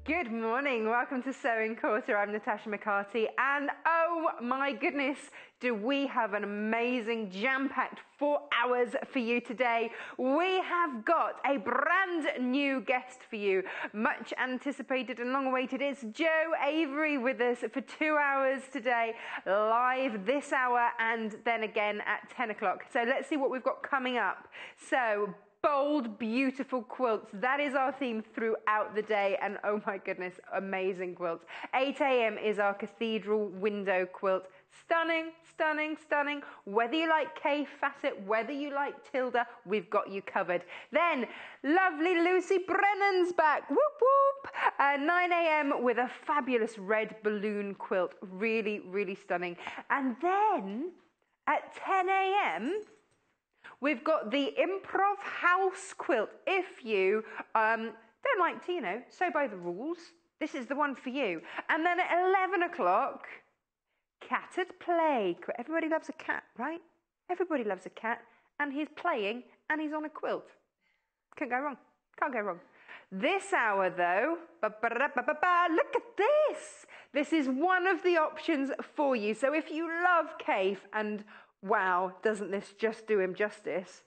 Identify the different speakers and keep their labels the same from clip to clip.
Speaker 1: Good morning, welcome to Sewing Quarter. I'm Natasha McCarthy, and oh my goodness, do we have an amazing jam-packed 4 hours for you today. We have got a brand new guest for you, much anticipated and long awaited. It's Jo Avery with us for 2 hours today, live this hour and then again at 10 o'clock. So let's see what we've got coming up. So bold, beautiful quilts. That is our theme throughout the day. And oh my goodness, amazing quilts. 8 a.m. is our Cathedral Window quilt. Stunning, stunning, stunning. Whether you like K facet, whether you like tilde, we've got you covered. Then, lovely Lucy Brennan's back. Whoop, whoop. 9 a.m. with a fabulous red balloon quilt. Really, really stunning. And then, at 10 a.m., we've got the Improv house quilt. If you don't like to, sew by the rules, this is the one for you. And then at 11 o'clock, cat at play. Everybody loves a cat, right? Everybody loves a cat. And he's playing and he's on a quilt. Can't go wrong. Can't go wrong. This hour, though, look at this. This is one of the options for you. So if you love Cafe and wow, doesn't this just do him justice?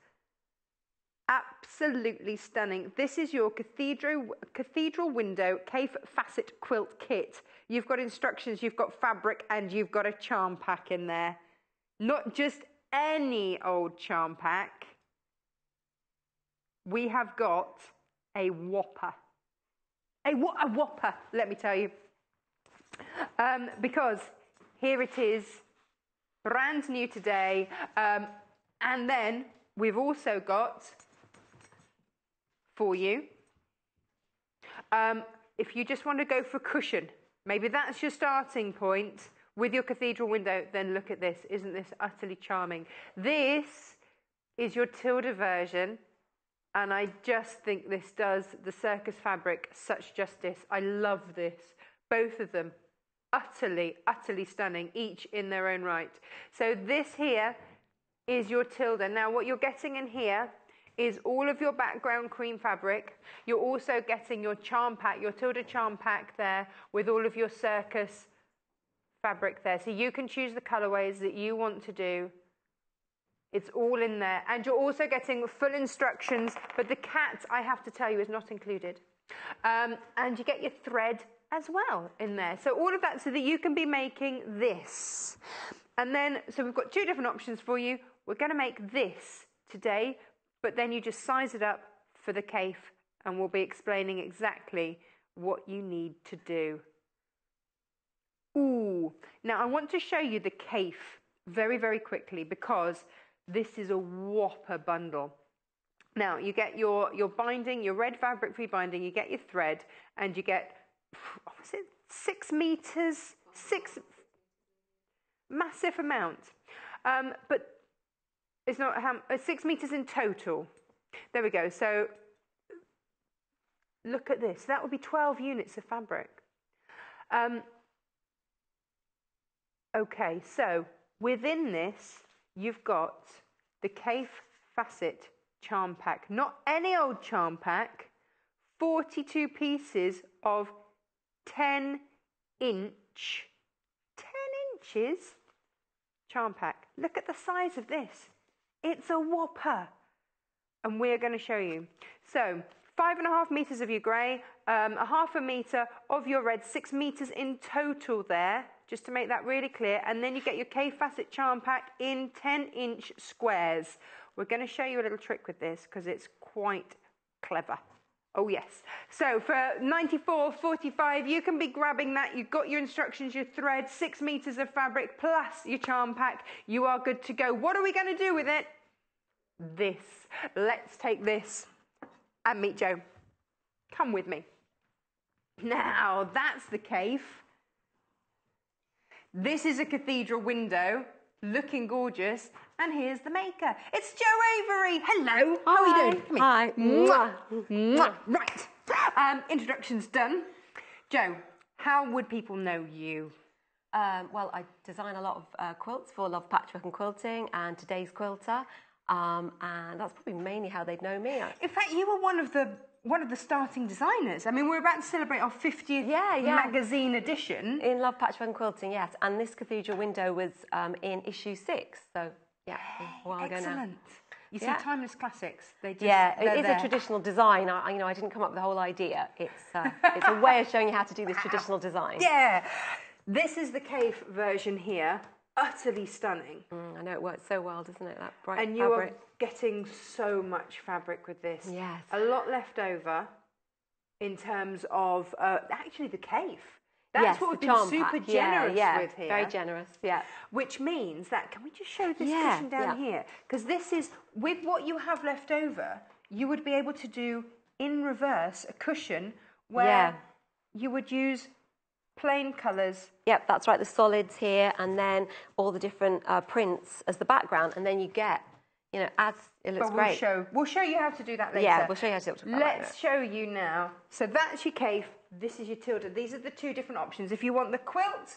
Speaker 1: Absolutely stunning. This is your Cathedral Window Cafe Facet Quilt Kit. You've got instructions, you've got fabric, and you've got a charm pack in there. Not just any old charm pack. We have got a whopper. A whopper, let me tell you. Because here it is, brand new today. And then we've also got for you, if you just want to go for cushion, maybe that's your starting point with your Cathedral Window, then look at this. Isn't this utterly charming? This is your tilde version, and I just think this does the circus fabric such justice. I love this. Both of them. Utterly, utterly stunning, each in their own right. So this here is your tilde. Now what you're getting in here is all of your background cream fabric. You're also getting your charm pack, your tilde charm pack there with all of your circus fabric there. So you can choose the colorways that you want to do. It's all in there. And you're also getting full instructions, but the cat, I have to tell you, is not included. And you get your thread as well in there. So all of that so that you can be making this. And then, so we've got 2 different options for you. We're going to make this today, but then you just size it up for the cafe, and we'll be explaining exactly what you need to do. Ooh, now I want to show you the cafe very, very quickly because this is a whopper bundle. Now, you get your binding, your red fabric-free binding, you get your thread, and you get, what was it, 6 meters, massive amount. But it's not 6 meters in total. There we go. So look at this. That would be 12 units of fabric. Okay, so within this, you've got the Cafe Facet charm pack. Not any old charm pack. 42 pieces of 10 inches charm pack. Look at the size of this. It's a whopper. And we're going to show you. So 5.5 meters of your grey, 0.5 meter of your red, 6 meters in total there, just to make that really clear. And then you get your K Facet charm pack in 10-inch squares. We're going to show you a little trick with this because it's quite clever. Oh yes. So for $94.45, you can be grabbing that. You've got your instructions, your thread, 6 meters of fabric plus your charm pack. You are good to go. What are we going to do with it? This. Let's take this and meet Jo. Come with me. Now that's the cafe. This is a Cathedral Window, looking gorgeous. And here's the maker. It's Jo Avery. Hello. How are you doing? Come here.
Speaker 2: Hi.
Speaker 1: Mwah. Mwah. Right. Introduction's done. Jo, how would people know you?
Speaker 2: Well, I design a lot of quilts for Love Patchwork and Quilting and Today's Quilter. and that's probably mainly how they'd know me.
Speaker 1: In fact, you were one of the starting designers. I mean, we're about to celebrate our 50th magazine edition.
Speaker 2: In Love Patchwork and Quilting, yes. And this Cathedral Window was in issue 6, so yeah, a while ago now.
Speaker 1: Excellent. You see, timeless classics. They just,
Speaker 2: it is a traditional design. I didn't come up with the whole idea. It's a way of showing you how to do this traditional design.
Speaker 1: Yeah. This is the cave version here. Utterly stunning.
Speaker 2: I know, it works so well, doesn't it? That bright
Speaker 1: and you
Speaker 2: fabric.
Speaker 1: are getting so much fabric with this.
Speaker 2: Yes.
Speaker 1: A lot left over in terms of actually the cave. That's what we've been super generous with here.
Speaker 2: Very generous, yeah.
Speaker 1: Which means that, can we just show this cushion down here? Because this is, with what you have left over, you would be able to do in reverse a cushion where you would use plain colours.
Speaker 2: Yep, that's right, the solids here, and then all the different prints as the background, and then you get, it looks great.
Speaker 1: We'll show you how to do that later.
Speaker 2: Yeah, we'll show you how to do that.
Speaker 1: Let's show you now. So that's your cave, this is your tilde. These are the two different options. If you want the quilt,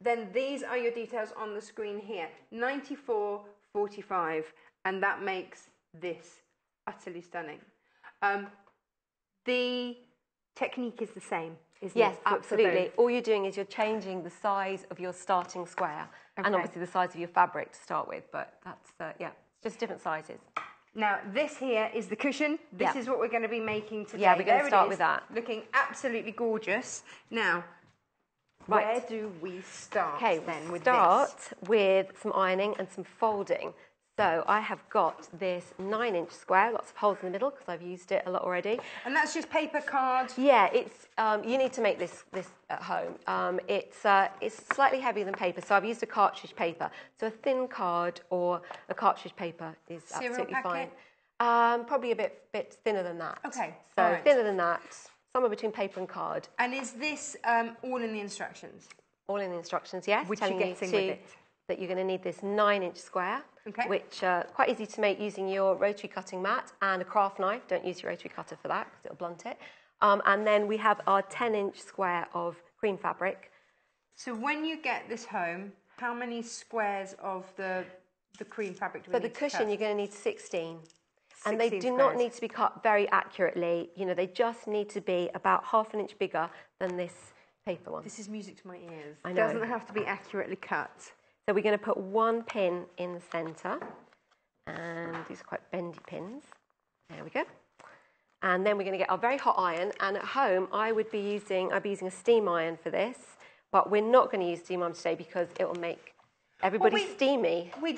Speaker 1: then these are your details on the screen here. 94.45, and that makes this utterly stunning. The technique is the same.
Speaker 2: Yes, absolutely. All you're doing is you're changing the size of your starting square and obviously the size of your fabric to start with, but that's, it's just different sizes.
Speaker 1: Now, this here is the cushion. This is what we're going to be making today.
Speaker 2: Yeah, we're going to start with that.
Speaker 1: Looking absolutely gorgeous. Now, where do we start then with this?
Speaker 2: Start with some ironing and some folding. So I have got this 9-inch square, lots of holes in the middle because I've used it a lot already.
Speaker 1: And that's just paper card?
Speaker 2: Yeah, it's you need to make this at home. It's slightly heavier than paper, so I've used a cartridge paper. So a thin card or a cartridge paper is absolutely fine. Probably a bit thinner than that.
Speaker 1: Okay.
Speaker 2: So thinner than that, somewhere between paper and card.
Speaker 1: And is this all in the instructions?
Speaker 2: All in the instructions, yes.
Speaker 1: Which you're getting with it?
Speaker 2: That you're going to need this 9-inch square, which quite easy to make using your rotary cutting mat and a craft knife. Don't use your rotary cutter for that because it'll blunt it. And then we have our 10-inch square of cream fabric.
Speaker 1: So when you get this home, how many squares of the cream fabric do we need to cut?
Speaker 2: For the cushion, you're going to need 16. And they do not need to be cut very accurately. They just need to be about half an inch bigger than this paper one.
Speaker 1: This is music to my ears.
Speaker 2: I
Speaker 1: It
Speaker 2: know.
Speaker 1: doesn't have to be accurately cut.
Speaker 2: So we're going to put one pin in the centre, and these are quite bendy pins. There we go. And then we're going to get our very hot iron, and at home I'd be using a steam iron for this, but we're not going to use steam iron today because it will make everybody steamy.
Speaker 1: We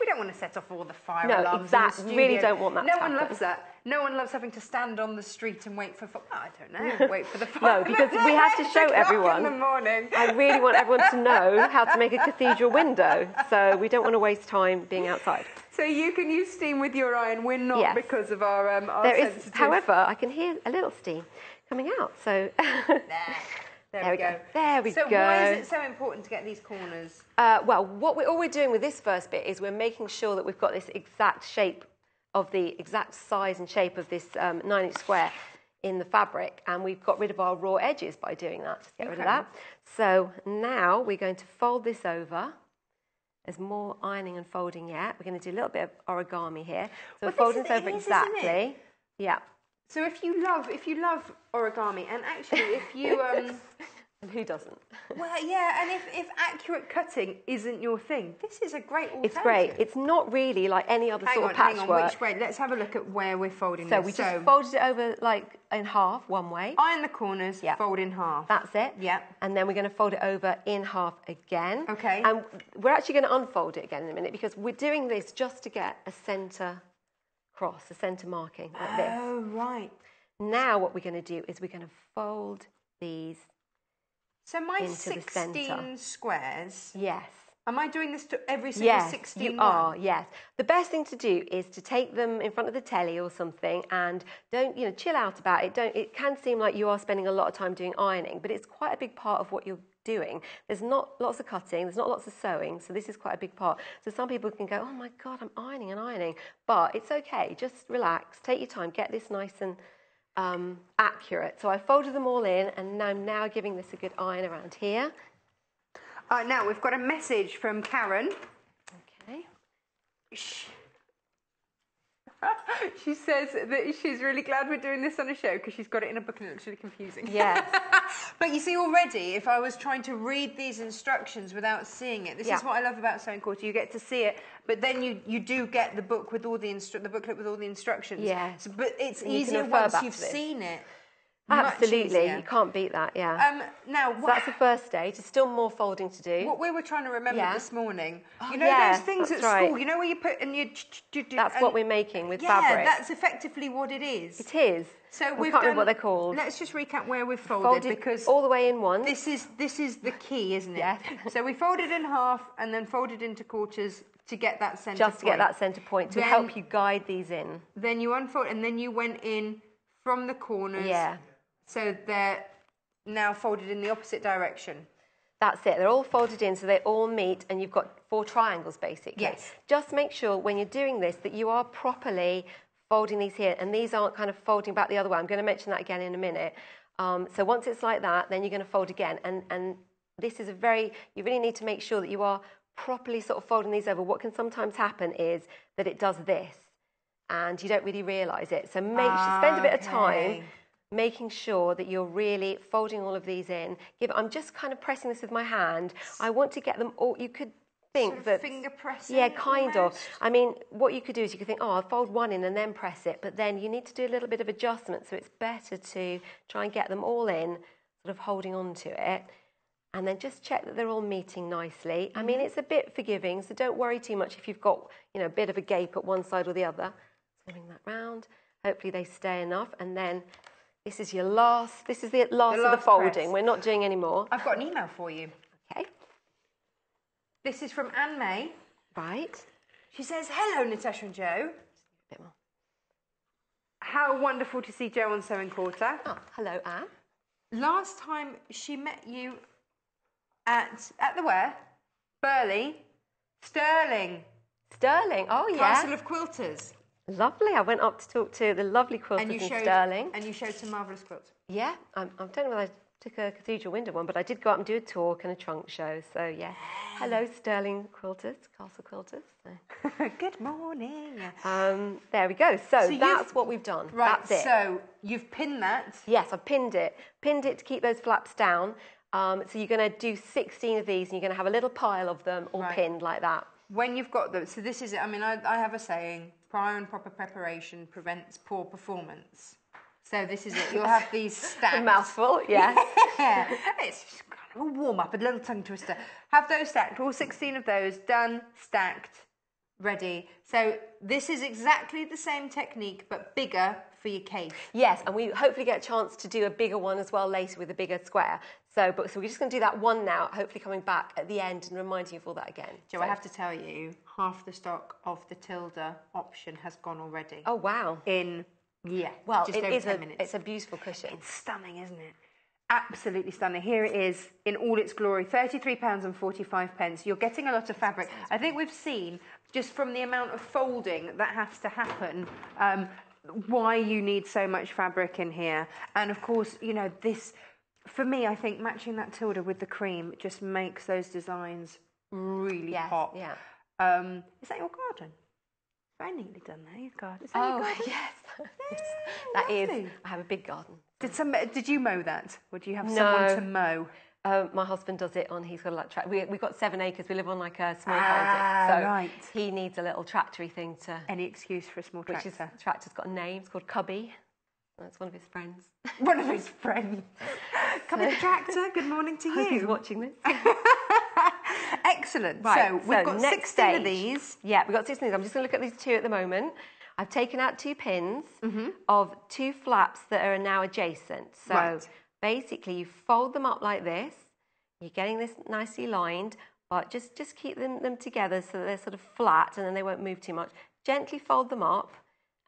Speaker 1: don't want to set off all the fire
Speaker 2: no,
Speaker 1: alarms
Speaker 2: exactly.
Speaker 1: in the
Speaker 2: We really
Speaker 1: studio.
Speaker 2: don't want that
Speaker 1: No
Speaker 2: to
Speaker 1: one
Speaker 2: happen.
Speaker 1: loves that. No one loves having to stand on the street and wait for... I don't know. Wait for the fire.
Speaker 2: No, because we have to show everyone.
Speaker 1: In the morning.
Speaker 2: I really want everyone to know how to make a cathedral window, so we don't want to waste time being outside.
Speaker 1: So you can use steam with your iron. We're not because of our
Speaker 2: There
Speaker 1: sensitive...
Speaker 2: is, however, I can hear a little steam coming out, so...
Speaker 1: There we go.
Speaker 2: There we go.
Speaker 1: So why is it so important to get these corners?
Speaker 2: Well, all we're doing with this first bit is we're making sure that we've got this exact shape of the exact size and shape of this 9-inch square in the fabric, and we've got rid of our raw edges by doing that. Just get rid of that. So now we're going to fold this over. There's more ironing and folding yet. We're going to do a little bit of origami here. So we're folding this over exactly. Yeah.
Speaker 1: So if you love origami, and actually if you
Speaker 2: and who doesn't?
Speaker 1: Well, yeah, and if accurate cutting isn't your thing, this is a great alternative.
Speaker 2: It's great. It's not really like any other sort of patchwork.
Speaker 1: Hang on, which way? Let's have a look at where we're folding this.
Speaker 2: So we just folded it over like in half one way.
Speaker 1: Iron the corners, fold in half.
Speaker 2: That's it.
Speaker 1: Yeah.
Speaker 2: And then we're going to fold it over in half again.
Speaker 1: Okay.
Speaker 2: And we're actually going to unfold it again in a minute because we're doing this just to get a centre cross, a centre marking like this.
Speaker 1: Oh, right.
Speaker 2: Now what we're going to do is we're going to fold these
Speaker 1: So my
Speaker 2: into
Speaker 1: 16
Speaker 2: the centre.
Speaker 1: Squares.
Speaker 2: Yes.
Speaker 1: Am I doing this to every single 16
Speaker 2: Yes, you are, yes. The best thing to do is to take them in front of the telly or something and don't, chill out about it. It can seem like you are spending a lot of time doing ironing, but it's quite a big part of what you're doing. There's not lots of cutting, there's not lots of sewing, so this is quite a big part. So some people can go, oh my God, I'm ironing. But it's okay, just relax, take your time, get this nice and accurate. So I folded them all in, and I'm now giving this a good iron around here.
Speaker 1: Now we've got a message from Karen.
Speaker 2: Okay.
Speaker 1: She says that she's really glad we're doing this on a show because she's got it in a book and it looks really confusing.
Speaker 2: Yes.
Speaker 1: But you see already, if I was trying to read these instructions without seeing it, this is what I love about Sewing Quarter. You get to see it, but then you do get the book with all the booklet with all the instructions.
Speaker 2: Yes.
Speaker 1: So, but it's easier once you've seen it.
Speaker 2: Absolutely, you can't beat that, yeah.
Speaker 1: Now,
Speaker 2: so that's the first stage. There's still more folding to do.
Speaker 1: What we were trying to remember this morning, you know
Speaker 2: yeah,
Speaker 1: those things at
Speaker 2: right.
Speaker 1: school, you know where you put and you...
Speaker 2: That's what we're making with fabric.
Speaker 1: Yeah, that's effectively what it is.
Speaker 2: It is.
Speaker 1: So
Speaker 2: we can't remember what they're called.
Speaker 1: Let's just recap where we've folded because
Speaker 2: all the way in one.
Speaker 1: This is the key, isn't it?
Speaker 2: Yes.
Speaker 1: So we folded in half and then folded into quarters to get that centre
Speaker 2: Just to get that centre point, to help you guide these in.
Speaker 1: Then you unfold and then you went in from the corners.
Speaker 2: Yeah.
Speaker 1: So they're now folded in the opposite direction.
Speaker 2: That's it. They're all folded in so they all meet and you've got 4 triangles basically.
Speaker 1: Yes.
Speaker 2: Just make sure when you're doing this that you are properly folding these here and these aren't kind of folding back the other way. I'm going to mention that again in a minute. So once it's like that, then you're going to fold again. And this is you really need to make sure that you are properly sort of folding these over. What can sometimes happen is that it does this and you don't really realise it. So spend a bit of time making sure that you're really folding all of these in. I'm just kind of pressing this with my hand. I want to get them all. You could think
Speaker 1: sort of
Speaker 2: that
Speaker 1: finger pressing.
Speaker 2: Yeah, kind of. I mean, what you could do is you could think, oh, I'll fold one in and then press it, but then you need to do a little bit of adjustment. So it's better to try and get them all in, sort of holding on to it, and then just check that they're all meeting nicely. I mean, it's a bit forgiving, so don't worry too much if you've got a bit of a gape at one side or the other. Swing that round. Hopefully they stay enough, and then. This is the last of the folding.
Speaker 1: Press.
Speaker 2: We're not doing any more.
Speaker 1: I've got an email for you.
Speaker 2: Okay.
Speaker 1: This is from Anne May.
Speaker 2: Right.
Speaker 1: She says, hello, Natasha and Jo.
Speaker 2: A bit more.
Speaker 1: How wonderful to see Jo on Sewing Quarter.
Speaker 2: Oh, hello, Anne.
Speaker 1: Last time she met you at the where? Burley. Sterling.
Speaker 2: Sterling, oh yeah.
Speaker 1: Castle of Quilters.
Speaker 2: Lovely. I went up to talk to the lovely quilters in Sterling.
Speaker 1: And you showed some marvellous quilts.
Speaker 2: Yeah. I don't know whether I took a Cathedral Window one, but I did go up and do a talk and a trunk show. So, yeah. Hello, Sterling Quilters, Castle Quilters.
Speaker 1: Good morning.
Speaker 2: There we go. So that's what we've done.
Speaker 1: Right,
Speaker 2: that's it.
Speaker 1: So you've pinned that.
Speaker 2: Yes, I've pinned it. Pinned it to keep those flaps down. So you're going to do 16 of these and you're going to have a little pile of them all pinned like that.
Speaker 1: When you've got them, so this is it. I mean, I have a saying, prior and proper preparation prevents poor performance. So this is it. You'll have these stacked.
Speaker 2: A mouthful, yeah.
Speaker 1: Yeah. It's just kind of a warm-up, a little tongue twister. Have those stacked, all 16 of those, done, stacked, ready. So this is exactly the same technique, but bigger for your case.
Speaker 2: Yes, and we hopefully get a chance to do a bigger one as well later with a bigger square. So we're just going to do that one now, hopefully coming back at the end and reminding you of all that again.
Speaker 1: Jo, I have to tell you, half the stock of the tilde option has gone already.
Speaker 2: Oh, wow.
Speaker 1: Well, just over 10 minutes.
Speaker 2: It's a beautiful cushion.
Speaker 1: It's stunning, isn't it? Absolutely stunning. Here it is in all its glory, £33.45. You're getting a lot of fabric. I think we've seen, just from the amount of folding that has to happen, why you need so much fabric in here. And of course, this, for me, I think matching that tilde with the cream just makes those designs really pop.
Speaker 2: Yeah.
Speaker 1: Is that your garden? Very neatly done there, your garden. Is
Speaker 2: that
Speaker 1: your garden?
Speaker 2: Yes. That is. I have a big garden.
Speaker 1: Did you mow that? Or do you have someone to mow?
Speaker 2: My husband does it he's got a tractor. We've got 7 acres. We live on like a small holding. So he needs a little tractory thing to...
Speaker 1: Any excuse for a small tractor.
Speaker 2: The tractor's got a name. It's called Cubby. That's one of his friends.
Speaker 1: One of his friends. Cubby the tractor, good morning to you.
Speaker 2: He's watching this.
Speaker 1: Excellent.
Speaker 2: Right,
Speaker 1: so we've got 16 of these.
Speaker 2: Yeah, we've got 16 of these. I'm just going to look at these 2 at the moment. I've taken out 2 pins of 2 flaps that are now adjacent. So basically you fold them up like this. You're getting this nicely lined, but just keep them together so that they're sort of flat and then they won't move too much. Gently fold them up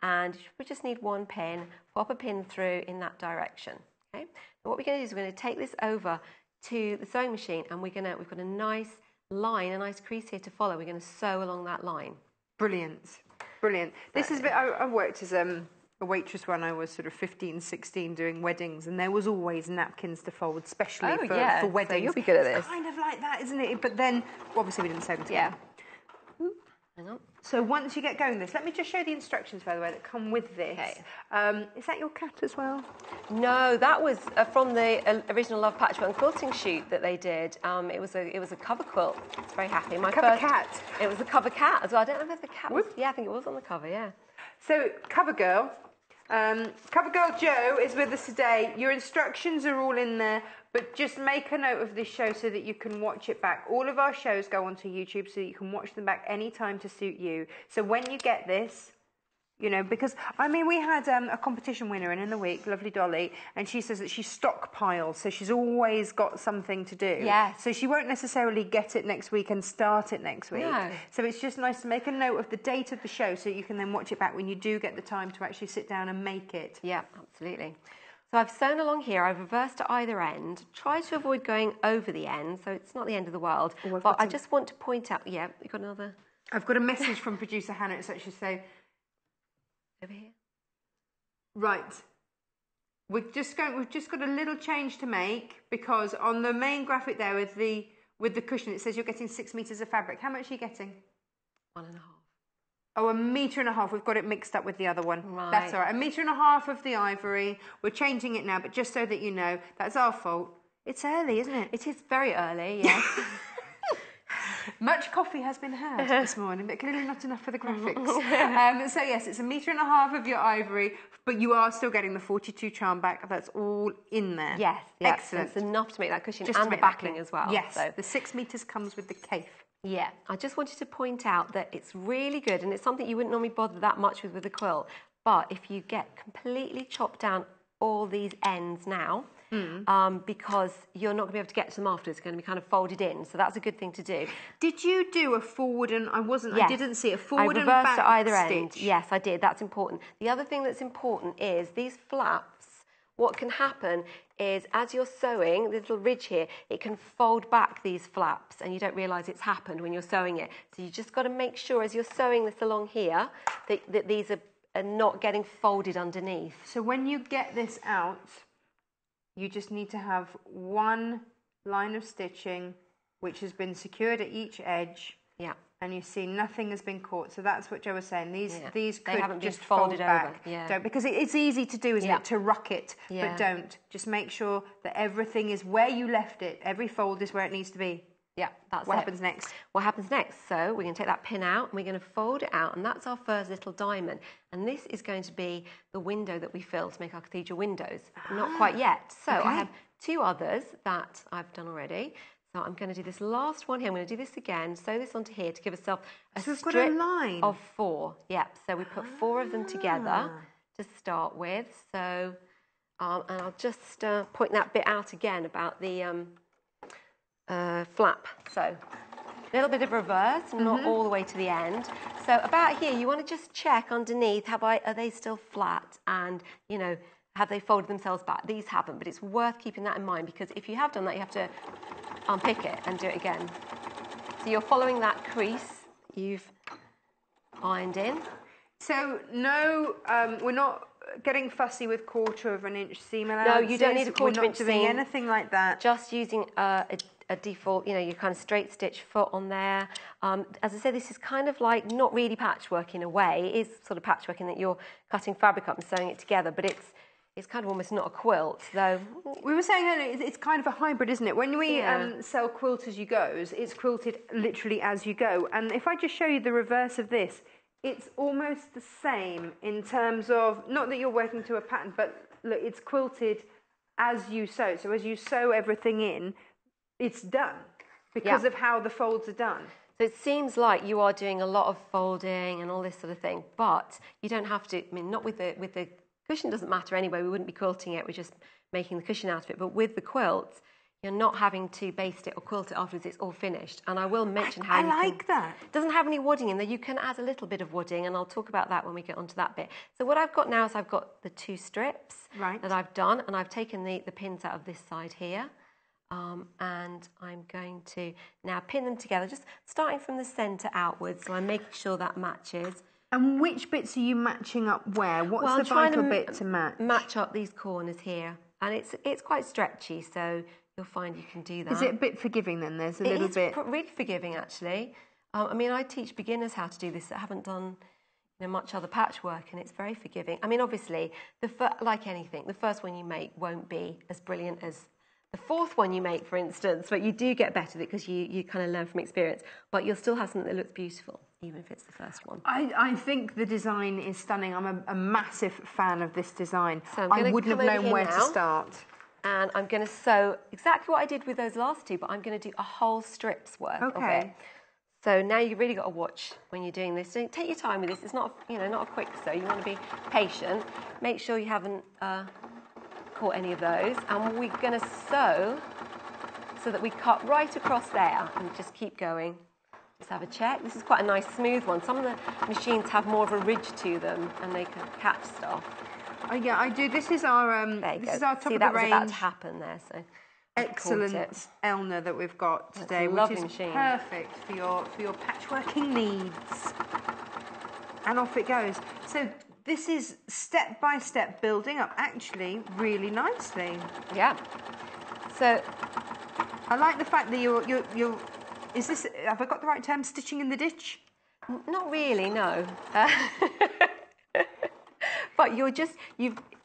Speaker 2: and we just need 1 pin. Pop a pin through in that direction. Okay. And what we're going to do is we're going to take this over to the sewing machine and we've got a nice line, a nice crease here to follow. We're going to sew along that line.
Speaker 1: Brilliant. This is I worked as a waitress when I was sort of 15, 16 doing weddings, and there was always napkins to fold, especially for weddings.
Speaker 2: So you'll be good at this.
Speaker 1: It's kind of like that, isn't it? But then, obviously, we didn't sew them together.
Speaker 2: Hang on.
Speaker 1: So once you get going this, let me just show the instructions, by the way, that come with this.
Speaker 2: Okay.
Speaker 1: Is that your cat as well?
Speaker 2: No, that was from the original Love Patchwork and Quilting shoot that they did. It was a cover quilt. It's very happy.
Speaker 1: Cover cat.
Speaker 2: It was a cover cat as well. I don't know if the cat was... Yeah, I think it was on the cover, yeah.
Speaker 1: So, cover girl. Cover girl Jo is with us today. Your instructions are all in there, but just make a note of this show so that you can watch it back. All of our shows go onto YouTube so that you can watch them back anytime to suit you. So when you get this, you know, because, I mean, we had a competition winner in the week, lovely Dolly, and she says that she stockpiles, so she's always got something to do.
Speaker 2: Yes.
Speaker 1: So she won't necessarily get it next week and start it next week.
Speaker 2: No.
Speaker 1: So it's just nice to make a note of the date of the show so you can then watch it back when you do get the time to actually sit down and make it.
Speaker 2: Yeah, absolutely. So I've sewn along here, I've reversed at either end, try to avoid going over the end, so it's not the end of the world, but I just want to point out, yeah, you got another?
Speaker 1: I've got a message from producer Hannah, it's actually saying,
Speaker 2: over here.
Speaker 1: Right. We've just got a little change to make because on the main graphic there with the cushion it says you're getting 6 meters of fabric. How much are you getting?
Speaker 2: 1.5.
Speaker 1: Oh, 1.5 meters. We've got it mixed up with the other one.
Speaker 2: Right.
Speaker 1: That's all right. 1.5 meters of the ivory. We're changing it now, but just so that you know, that's our fault. It's early, isn't it?
Speaker 2: It is very early, yes.
Speaker 1: Much coffee has been had this morning, but clearly not enough for the graphics. So yes, it's 1.5 meters of your ivory, but you are still getting the 42 charm back. That's all in there.
Speaker 2: Yes,
Speaker 1: excellent.
Speaker 2: It's enough to make that cushion
Speaker 1: Just
Speaker 2: and the backing as well.
Speaker 1: Yes,
Speaker 2: so.
Speaker 1: the 6 meters comes with the cape.
Speaker 2: Yeah, I just wanted to point out that it's really good, and it's something you wouldn't normally bother that much with a quilt, but if you get completely chopped down all these ends now, because you're not going to be able to get to them after, it's going to be kind of folded in, so that's a good thing to do.
Speaker 1: Did you do a forward and,
Speaker 2: Yes.
Speaker 1: I didn't see a forward and
Speaker 2: I
Speaker 1: back
Speaker 2: reversed at either
Speaker 1: stitch.
Speaker 2: end. Yes, I did, that's important. The other thing that's important is these flaps, what can happen is as you're sewing, this little ridge here, it can fold back these flaps and you don't realise it's happened when you're sewing it. So you just got to make sure as you're sewing this along here that these are not getting folded underneath.
Speaker 1: So when you get this out, you just need to have one line of stitching which has been secured at each edge.
Speaker 2: Yeah.
Speaker 1: And you see nothing has been caught. So that's what Jo was saying. These could
Speaker 2: haven't
Speaker 1: just
Speaker 2: been
Speaker 1: fold
Speaker 2: folded
Speaker 1: back.
Speaker 2: over. Yeah.
Speaker 1: Don't, because it's easy to do, isn't it, to ruck it.
Speaker 2: Yeah.
Speaker 1: But don't. Just make sure that everything is where you left it. Every fold is where it needs to be.
Speaker 2: Yeah, that's
Speaker 1: What
Speaker 2: it.
Speaker 1: happens next?
Speaker 2: What happens next? So we're going to take that pin out and we're going to fold it out, and that's our first little diamond. And this is going to be the window that we fill to make our cathedral windows. Not quite yet. So
Speaker 1: Okay.
Speaker 2: I have 2 others that I've done already. So I'm going to do this last one here. I'm going to do this again, sew this onto here to give ourselves a
Speaker 1: So we've
Speaker 2: strip
Speaker 1: got a line.
Speaker 2: of 4. Yep. So we put 4 of them together to start with. So, and I'll just point that bit out again about the flap. So a little bit of reverse, not all the way to the end. So about here, you want to just check underneath, are they still flat? And, you know, have they folded themselves back? These haven't, but it's worth keeping that in mind because if you have done that, you have to unpick it and do it again. So you're following that crease you've ironed in.
Speaker 1: So no, we're not getting fussy with 1/4 inch seam allowances.
Speaker 2: No, you don't need a 1/4 inch
Speaker 1: We're not doing
Speaker 2: seam.
Speaker 1: anything like that.
Speaker 2: Just using a default, you know, your kind of straight stitch foot on there. As I said, this is kind of like not really patchwork in a way. It is sort of patchwork in that you're cutting fabric up and sewing it together, but it's kind of almost not a quilt, though.
Speaker 1: We were saying earlier, it's kind of a hybrid, isn't it? When we sell Quilt as you goes, it's quilted literally as you go. And if I just show you the reverse of this, it's almost the same in terms of, not that you're working to a pattern, but look, it's quilted as you sew. So as you sew everything in, it's done because of how the folds are done.
Speaker 2: So it seems like you are doing a lot of folding and all this sort of thing, but you don't have to. I mean, not with the cushion doesn't matter anyway. We wouldn't be quilting it. We're just making the cushion out of it. But with the quilt, you're not having to baste it or quilt it afterwards. It's all finished. And I will mention how
Speaker 1: I like that.
Speaker 2: It doesn't have any wadding in there. You can add a little bit of wadding, and I'll talk about that when we get onto that bit. So what I've got now is I've got the 2 strips that I've done, and I've taken the pins out of this side here. And I'm going to now pin them together, just starting from the centre outwards, so I'm making sure that matches.
Speaker 1: And which bits are you matching up where? What's
Speaker 2: Well,
Speaker 1: the
Speaker 2: I'm trying
Speaker 1: vital
Speaker 2: to
Speaker 1: bit to match?
Speaker 2: Match up these corners here. And it's quite stretchy, so you'll find you can do that.
Speaker 1: Is it a bit forgiving then? There's a little bit...
Speaker 2: It's really forgiving, actually. I mean, I teach beginners how to do this that haven't done much other patchwork, and it's very forgiving. I mean, obviously, like anything, the first one you make won't be as brilliant as the fourth one you make, for instance, but you do get better at it because you kind of learn from experience. But you'll still have something that looks beautiful, even if it's the first one.
Speaker 1: I think the design is stunning. I'm a massive fan of this design.
Speaker 2: So
Speaker 1: I wouldn't have known where to start.
Speaker 2: And I'm going to sew exactly what I did with those last two, but I'm going to do a whole strip's worth of it. So now you've really got to watch when you're doing this. So take your time with this. It's not, not a quick sew. You want to be patient. Make sure you haven't caught any of those. And we're going to sew so that we cut right across there and just keep going. Just have a check. This is quite a nice smooth one. Some of the machines have more of a ridge to them and they can catch stuff.
Speaker 1: Oh yeah, I do. This is our this is our top of the range.
Speaker 2: That was about to happen there. So.
Speaker 1: Excellent Elna that we've got today, which is perfect for your patchworking needs. And off it goes. So this is step by step building up, actually, really nicely.
Speaker 2: Yeah. So
Speaker 1: I like the fact that you're. Is this? Have I got the right term? Stitching in the ditch?
Speaker 2: Not really, no. But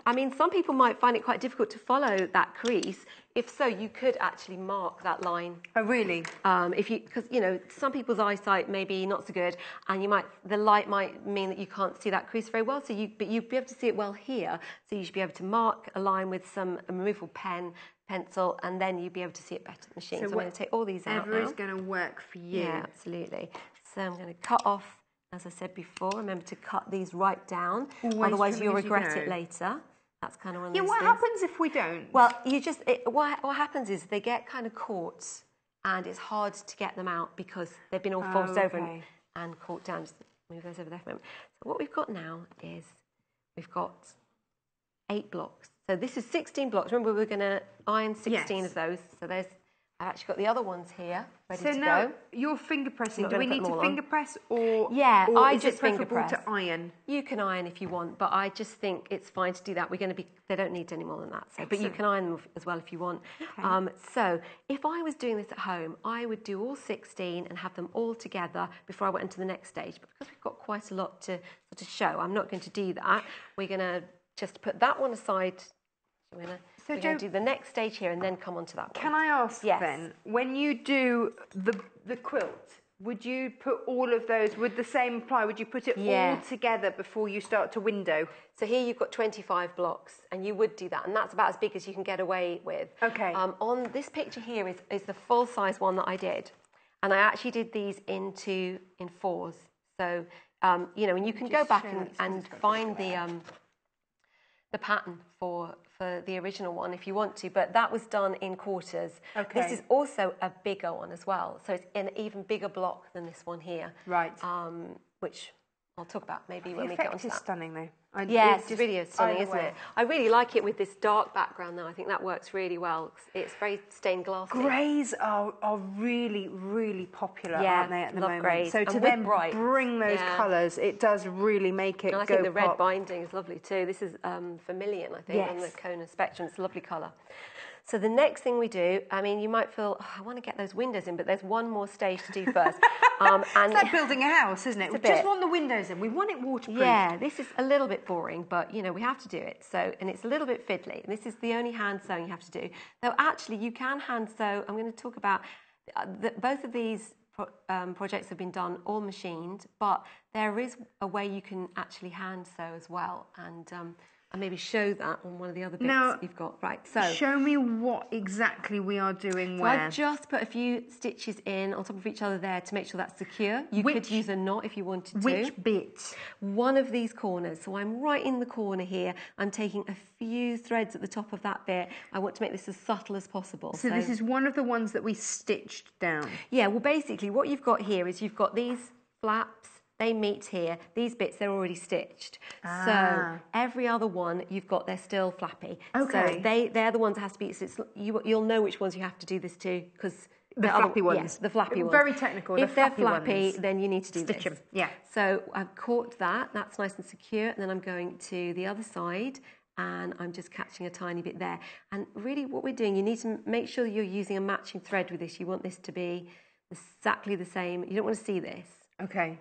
Speaker 2: I mean, some people might find it quite difficult to follow that crease. If so, you could actually mark that line.
Speaker 1: Oh, really?
Speaker 2: Because some people's eyesight may be not so good, and the light might mean that you can't see that crease very well. But you'd be able to see it well here. So you should be able to mark a line with some removable pencil, and then you'd be able to see it better at the machine. So I'm going to take all these out now.
Speaker 1: Whatever is going to work for you.
Speaker 2: Yeah, absolutely. So I'm going to cut off. As I said before, remember to cut these right down. Otherwise, you'll regret it later. That's kind of one of those things.
Speaker 1: What happens if we don't?
Speaker 2: Well, what happens is they get kind of caught, and it's hard to get them out because they've been all forced over and caught down. Just move those over there for a moment. So what we've got now is we've got 8 blocks. So this is 16 blocks. Remember, we were going to iron 16 of those. So I've actually got the other ones here ready to go. So now
Speaker 1: you're finger pressing. Do we need to finger press or
Speaker 2: I
Speaker 1: is
Speaker 2: just
Speaker 1: it preferable to iron?
Speaker 2: You can iron if you want, but I just think it's fine to do that. They don't need any more than that. So, but you can iron them as well if you want. Okay. So if I was doing this at home, I would do all 16 and have them all together before I went into the next stage. But because we've got quite a lot to show, I'm not going to do that. We're going to just put that one aside. We're going to do the next stage here and then come on to that one.
Speaker 1: Can I ask then, when you do the quilt, would you put all of those with the same ply? Would you put it all together before you start to window?
Speaker 2: So here you've got 25 blocks, and you would do that, and that's about as big as you can get away with.
Speaker 1: Okay.
Speaker 2: On this picture here is the full-size one that I did, and I actually did these in 4s. So, and you can go back and find the pattern for the original one if you want to, but that was done in quarters. Okay. This is also a bigger one as well, so it's an even bigger block than this one here.
Speaker 1: Right.
Speaker 2: Which I'll talk about maybe when we get onto that.
Speaker 1: The effect is stunning though.
Speaker 2: Yes, it's really stunning, isn't it? I really like it with this dark background though. I think that works really well. It's very stained glassy.
Speaker 1: Greys are really, really popular, aren't they, at the moment?
Speaker 2: Greys.
Speaker 1: So to then bring those colours, it does really make it go pop.
Speaker 2: And I think the red binding is lovely too. This is vermilion, I think, on the Kona spectrum. It's a lovely colour. So the next thing we do, I mean, you might feel, I want to get those windows in, but there's one more stage to do first.
Speaker 1: And it's like building a house, isn't it? We just want the windows in. We want it waterproof.
Speaker 2: Yeah, this is a little bit boring, but, we have to do it. So, and it's a little bit fiddly. And this is the only hand sewing you have to do. Though, actually, you can hand sew. I'm going to talk about both of these projects have been done all machined, but there is a way you can actually hand sew as well. And maybe show that on one of the other bits you've got. Right, so
Speaker 1: show me what exactly we are doing where.
Speaker 2: I've just put a few stitches in on top of each other there to make sure that's secure. You could use a knot if you wanted to.
Speaker 1: Which bit?
Speaker 2: One of these corners. So I'm right in the corner here. I'm taking a few threads at the top of that bit. I want to make this as subtle as possible.
Speaker 1: So this is one of the ones that we stitched down.
Speaker 2: Yeah, well basically what you've got here is you've got these flaps. They meet here. These bits, they're already stitched. So every other one, they're still flappy. Okay. So they're the ones that has to be, you'll know which ones you have to do this to, because
Speaker 1: the flappy ones.
Speaker 2: Yes, the flappy ones.
Speaker 1: Very technical.
Speaker 2: If they're flappy, then you need to do
Speaker 1: stitch them. Yeah.
Speaker 2: So I've caught that. That's nice and secure. And then I'm going to the other side, and I'm just catching a tiny bit there. And really what we're doing, you need to make sure you're using a matching thread with this. You want this to be exactly the same. You don't want to see this.
Speaker 1: Okay.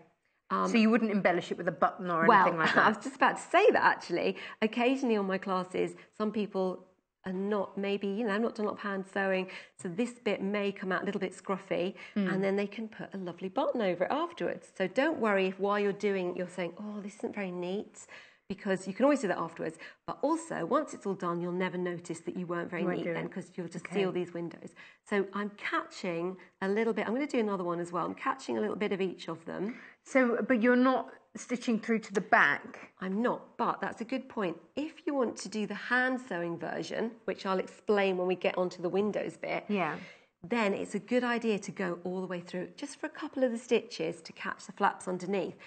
Speaker 1: So you wouldn't embellish it with a button or anything like that?
Speaker 2: I was just about to say that, actually. Occasionally on my classes, some people are not, maybe, not done a lot of hand sewing, so this bit may come out a little bit scruffy, and then they can put a lovely button over it afterwards. So don't worry if while you're doing, you're saying, oh, this isn't very neat, because you can always do that afterwards. But also, once it's all done, you'll never notice that you weren't very neat then, because you'll just see all these windows. So I'm catching a little bit. I'm going to do another one as well. I'm catching a little bit of each of them.
Speaker 1: So, but you're not stitching through to the back?
Speaker 2: I'm not, but that's a good point. If you want to do the hand sewing version, which I'll explain when we get onto the windows bit, then it's a good idea to go all the way through just for a couple of the stitches to catch the flaps underneath.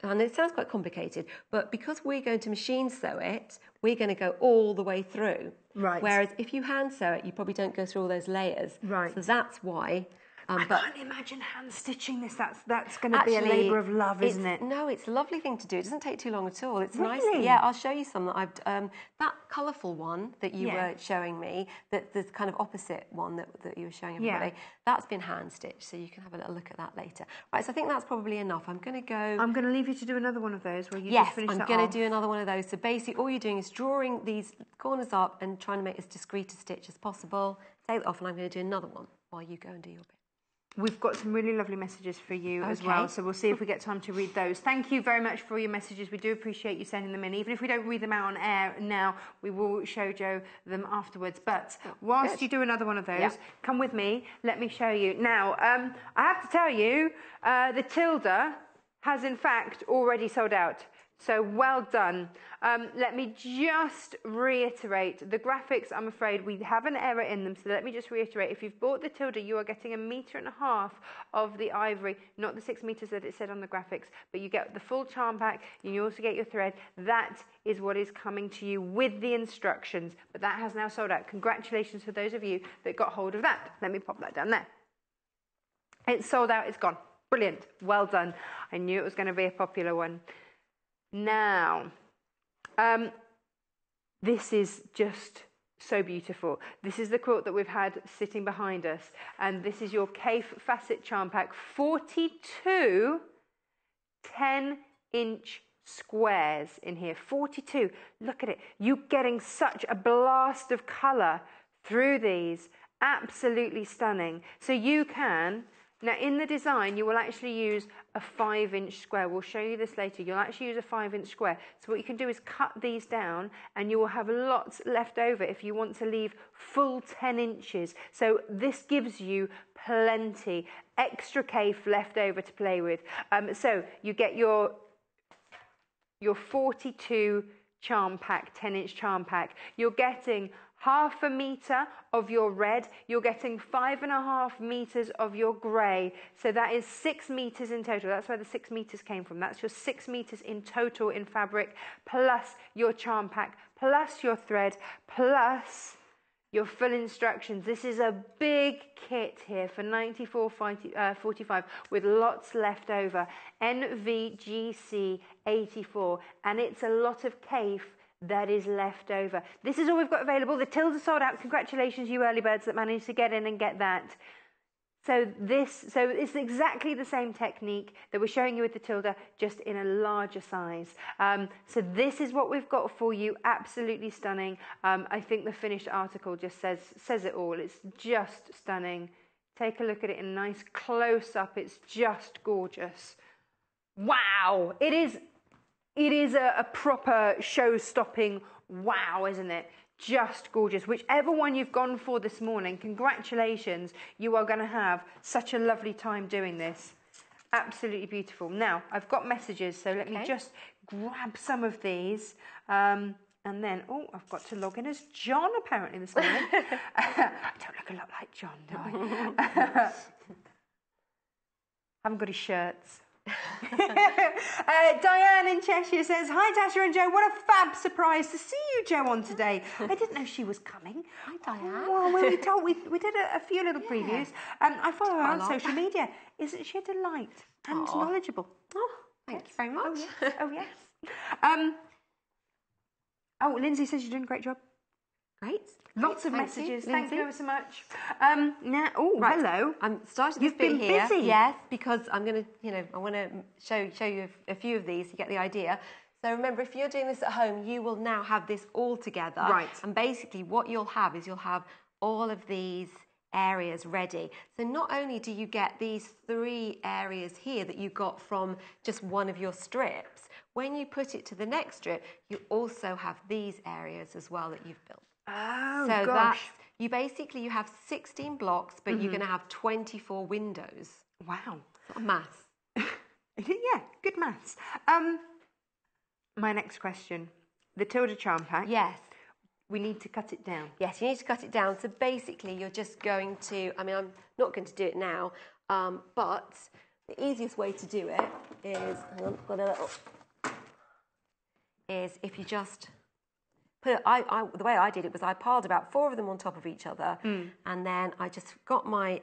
Speaker 2: And it sounds quite complicated, but because we're going to machine sew it, we're going to go all the way through.
Speaker 1: Right.
Speaker 2: Whereas if you hand sew it, you probably don't go through all those layers.
Speaker 1: Right.
Speaker 2: So that's why.
Speaker 1: I can't imagine hand stitching this. That's going to be a labour of love, isn't it?
Speaker 2: No, it's a lovely thing to do. It doesn't take too long at all. It's nice.
Speaker 1: Really?
Speaker 2: Yeah, I'll show you some that I've. That colourful one that you were showing me, the kind of opposite one that you were showing everybody, that's been hand stitched. So you can have a little look at that later. Right. So I think that's probably enough. I'm going to go.
Speaker 1: I'm going to leave you to do another one of those where you just finish that off.
Speaker 2: I'm going to do another one of those. So basically, all you're doing is drawing these corners up and trying to make as discreet a stitch as possible. Take it off, and I'm going to do another one while you go and do your bit.
Speaker 1: We've got some really lovely messages for you as well, so we'll see if we get time to read those. Thank you very much for your messages. We do appreciate you sending them in. Even if we don't read them out on air now, we will show Jo them afterwards. But whilst you do another one of those, come with me. Let me show you. Now, I have to tell you, the Tilda has in fact already sold out. So well done. Let me just reiterate, the graphics, I'm afraid, we have an error in them, so let me just reiterate. If you've bought the Tilda, you are getting 1.5 meters of the ivory, not the 6 meters that it said on the graphics, but you get the full charm pack, and you also get your thread. That is what is coming to you with the instructions, but that has now sold out. Congratulations to those of you that got hold of that. Let me pop that down there. It's sold out, it's gone. Brilliant, well done. I knew it was going to be a popular one. Now, this is just so beautiful. This is the quilt that we've had sitting behind us, and this is your Cafe Facet Charm Pack, 42 10-inch squares in here, 42. Look at it. You're getting such a blast of colour through these. Absolutely stunning. So you can... Now, in the design, you will actually use a 5-inch square. We'll show you this later. You'll actually use a 5-inch square. So what you can do is cut these down, and you will have lots left over if you want to leave full 10 inches. So this gives you plenty extra cave left over to play with. So you get your 42 charm pack, 10-inch charm pack. You're getting 0.5 meter of your red, you're getting 5.5 meters of your grey. So that is 6 meters in total. That's where the 6 meters came from. That's your 6 meters in total in fabric, plus your charm pack, plus your thread, plus your full instructions. This is a big kit here for $94.45 with lots left over. NVGC 84, and it's a lot of cave that is left over. This is all we've got available. The Tilda sold out. Congratulations, you early birds that managed to get in and get that. So it's exactly the same technique that we're showing you with the Tilda, just in a larger size. So this is what we've got for you. Absolutely stunning. I think the finished article just says it all. It's just stunning. Take a look at it in a nice close-up. It's just gorgeous. Wow! It is a proper show-stopping wow, isn't it? Just gorgeous. Whichever one you've gone for this morning, congratulations. You are going to have such a lovely time doing this. Absolutely beautiful. Now, I've got messages, so let me just grab some of these. And then, I've got to log in as John, apparently, this morning. I don't look a lot like John, do I? Haven't got his shirts. Diane in Cheshire says, hi Tasha and Jo, what a fab surprise to see you, Jo, on today. I didn't know she was coming.
Speaker 2: Hi Diane.
Speaker 1: Well, we did a few little previews. I follow her on social media. Isn't she a delight and knowledgeable?
Speaker 2: Oh, thank you very much.
Speaker 1: Oh yes. Lindsay says you're doing a great job.
Speaker 2: Great.
Speaker 1: Lots of
Speaker 2: Thank
Speaker 1: messages.
Speaker 2: you,
Speaker 1: Thank you
Speaker 2: Lindsay.
Speaker 1: ever so much. Now, hello.
Speaker 2: I'm starting
Speaker 1: You've
Speaker 2: this bit
Speaker 1: been
Speaker 2: here.
Speaker 1: busy.
Speaker 2: Yes, because I'm going to, I want to show you a few of these. You get the idea. So remember, if you're doing this at home, you will now have this all together.
Speaker 1: Right.
Speaker 2: And basically, what you'll have is you'll have all of these areas ready. So not only do you get these 3 areas here that you got from just one of your strips, when you put it to the next strip, you also have these areas as well that you've built.
Speaker 1: Oh,
Speaker 2: so
Speaker 1: gosh.
Speaker 2: you have 16 blocks, but you're going to have 24 windows.
Speaker 1: Wow.
Speaker 2: It's not maths.
Speaker 1: Yeah, good maths. My next question. The Tilda charm pack.
Speaker 2: Yes.
Speaker 1: We need to cut it down.
Speaker 2: Yes, you need to cut it down. So basically, you're just going to, I'm not going to do it now, but the easiest way to do it is, hang on, got a little, is if you just put it, the way I did it was I piled about 4 of them on top of each other, and then I just got my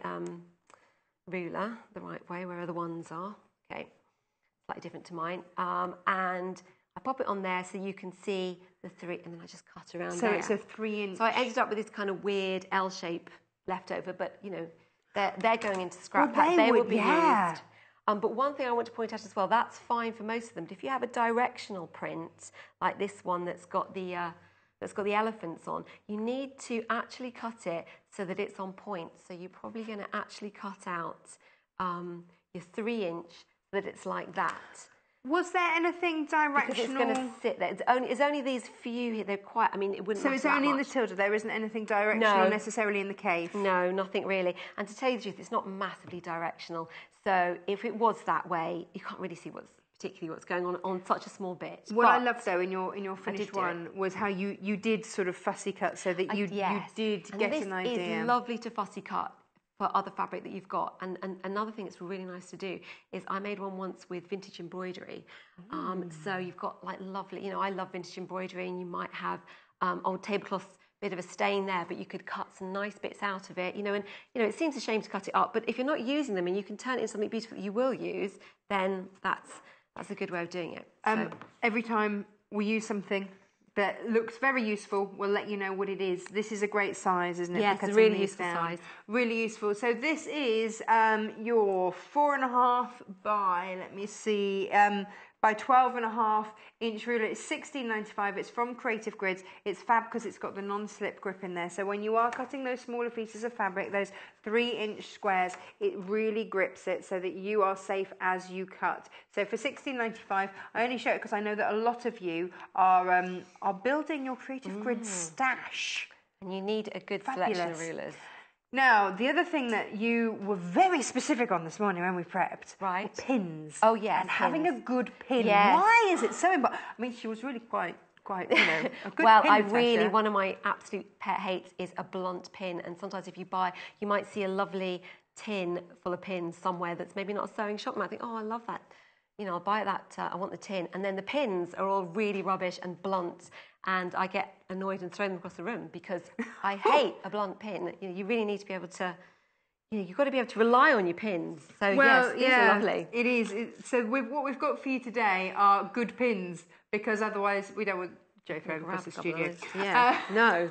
Speaker 2: ruler the right way, where the ones are. Okay, slightly different to mine, and I pop it on there so you can see the 3, and then I just cut around
Speaker 1: So
Speaker 2: there.
Speaker 1: it's a 3-inch.
Speaker 2: So I ended up with this kind of weird L shape left over, but they're going into scrap pack. They will be used. But one thing I want to point out as well, that's fine for most of them. But if you have a directional print like this one that's got the elephants on, you need to actually cut it so that it's on point. So you're probably going to actually cut out your 3-inch so that it's like that.
Speaker 1: Was there anything directional?
Speaker 2: Because it's going to sit there. It's only these few here. They're quite. It wouldn't.
Speaker 1: So it's
Speaker 2: matter that
Speaker 1: only in
Speaker 2: much.
Speaker 1: the Tilda. There isn't anything directional necessarily in the cave.
Speaker 2: No, nothing really. And to tell you the truth, it's not massively directional. So if it was that way, you can't really see particularly what's going on such a small bit.
Speaker 1: What I loved though in your finished one was how you did sort of fussy cut so that you did get an idea.
Speaker 2: This is lovely to fussy cut for other fabric that you've got. And another thing that's really nice to do is I made one once with vintage embroidery. So you've got like lovely, I love vintage embroidery, and you might have old tablecloths, bit of a stain there, but you could cut some nice bits out of it, and it seems a shame to cut it up, but if you're not using them and you can turn it into something beautiful that you will use, then that's a good way of doing it. So.
Speaker 1: Every time we use something that looks very useful, we'll let you know what it is. This is a great size, isn't it?
Speaker 2: Yes, it's a really useful size.
Speaker 1: Really useful. So this is your 4.5 by, let me see, by 12.5-inch ruler. It's $16.95. It's from Creative Grids. It's fab because it's got the non-slip grip in there. So when you are cutting those smaller pieces of fabric, those 3-inch squares, it really grips it so that you are safe as you cut. So for $16.95, I only show it because I know that a lot of you are building your Creative Grids stash.
Speaker 2: And you need a good selection of rulers.
Speaker 1: Now, the other thing that you were very specific on this morning when we prepped,
Speaker 2: right?
Speaker 1: Were pins.
Speaker 2: Oh yes,
Speaker 1: and having a good pin.
Speaker 2: Yes.
Speaker 1: Why is it so important? She was really quite a good
Speaker 2: well,
Speaker 1: pin.
Speaker 2: One of my absolute pet hates is a blunt pin. And sometimes if you buy, you might see a lovely tin full of pins somewhere that's maybe not a sewing shop. You might think, oh, I love that. I'll buy that. I want the tin. And then the pins are all really rubbish and blunt. And I get annoyed and throw them across the room because I hate a blunt pin. You really need to be able to, you've got to be able to rely on your pins. So yes, these are lovely.
Speaker 1: It is. So what we've got for you today are good pins, because otherwise we don't want Jo throwing across the studio.
Speaker 2: Yeah. No.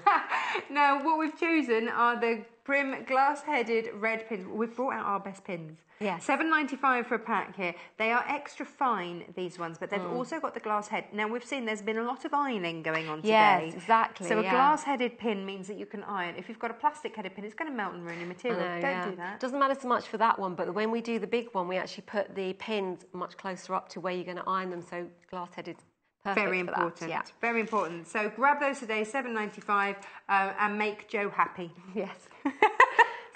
Speaker 1: Now what we've chosen are the Prim glass-headed red pins. We've brought out our best pins.
Speaker 2: Yes.
Speaker 1: $7.95 for a pack here. They are extra fine, these ones, but they've also got the glass head. Now, we've seen there's been a lot of ironing going on today.
Speaker 2: Yes, exactly.
Speaker 1: So a glass-headed pin means that you can iron. If you've got a plastic-headed pin, it's going to melt and ruin your material. Don't do that.
Speaker 2: Doesn't matter so much for that one, but when we do the big one, we actually put the pins much closer up to where you're going to iron them, so glass-headed.
Speaker 1: Very important. Yeah. Very important. So grab those today, $7.95, and make Jo happy.
Speaker 2: Yes.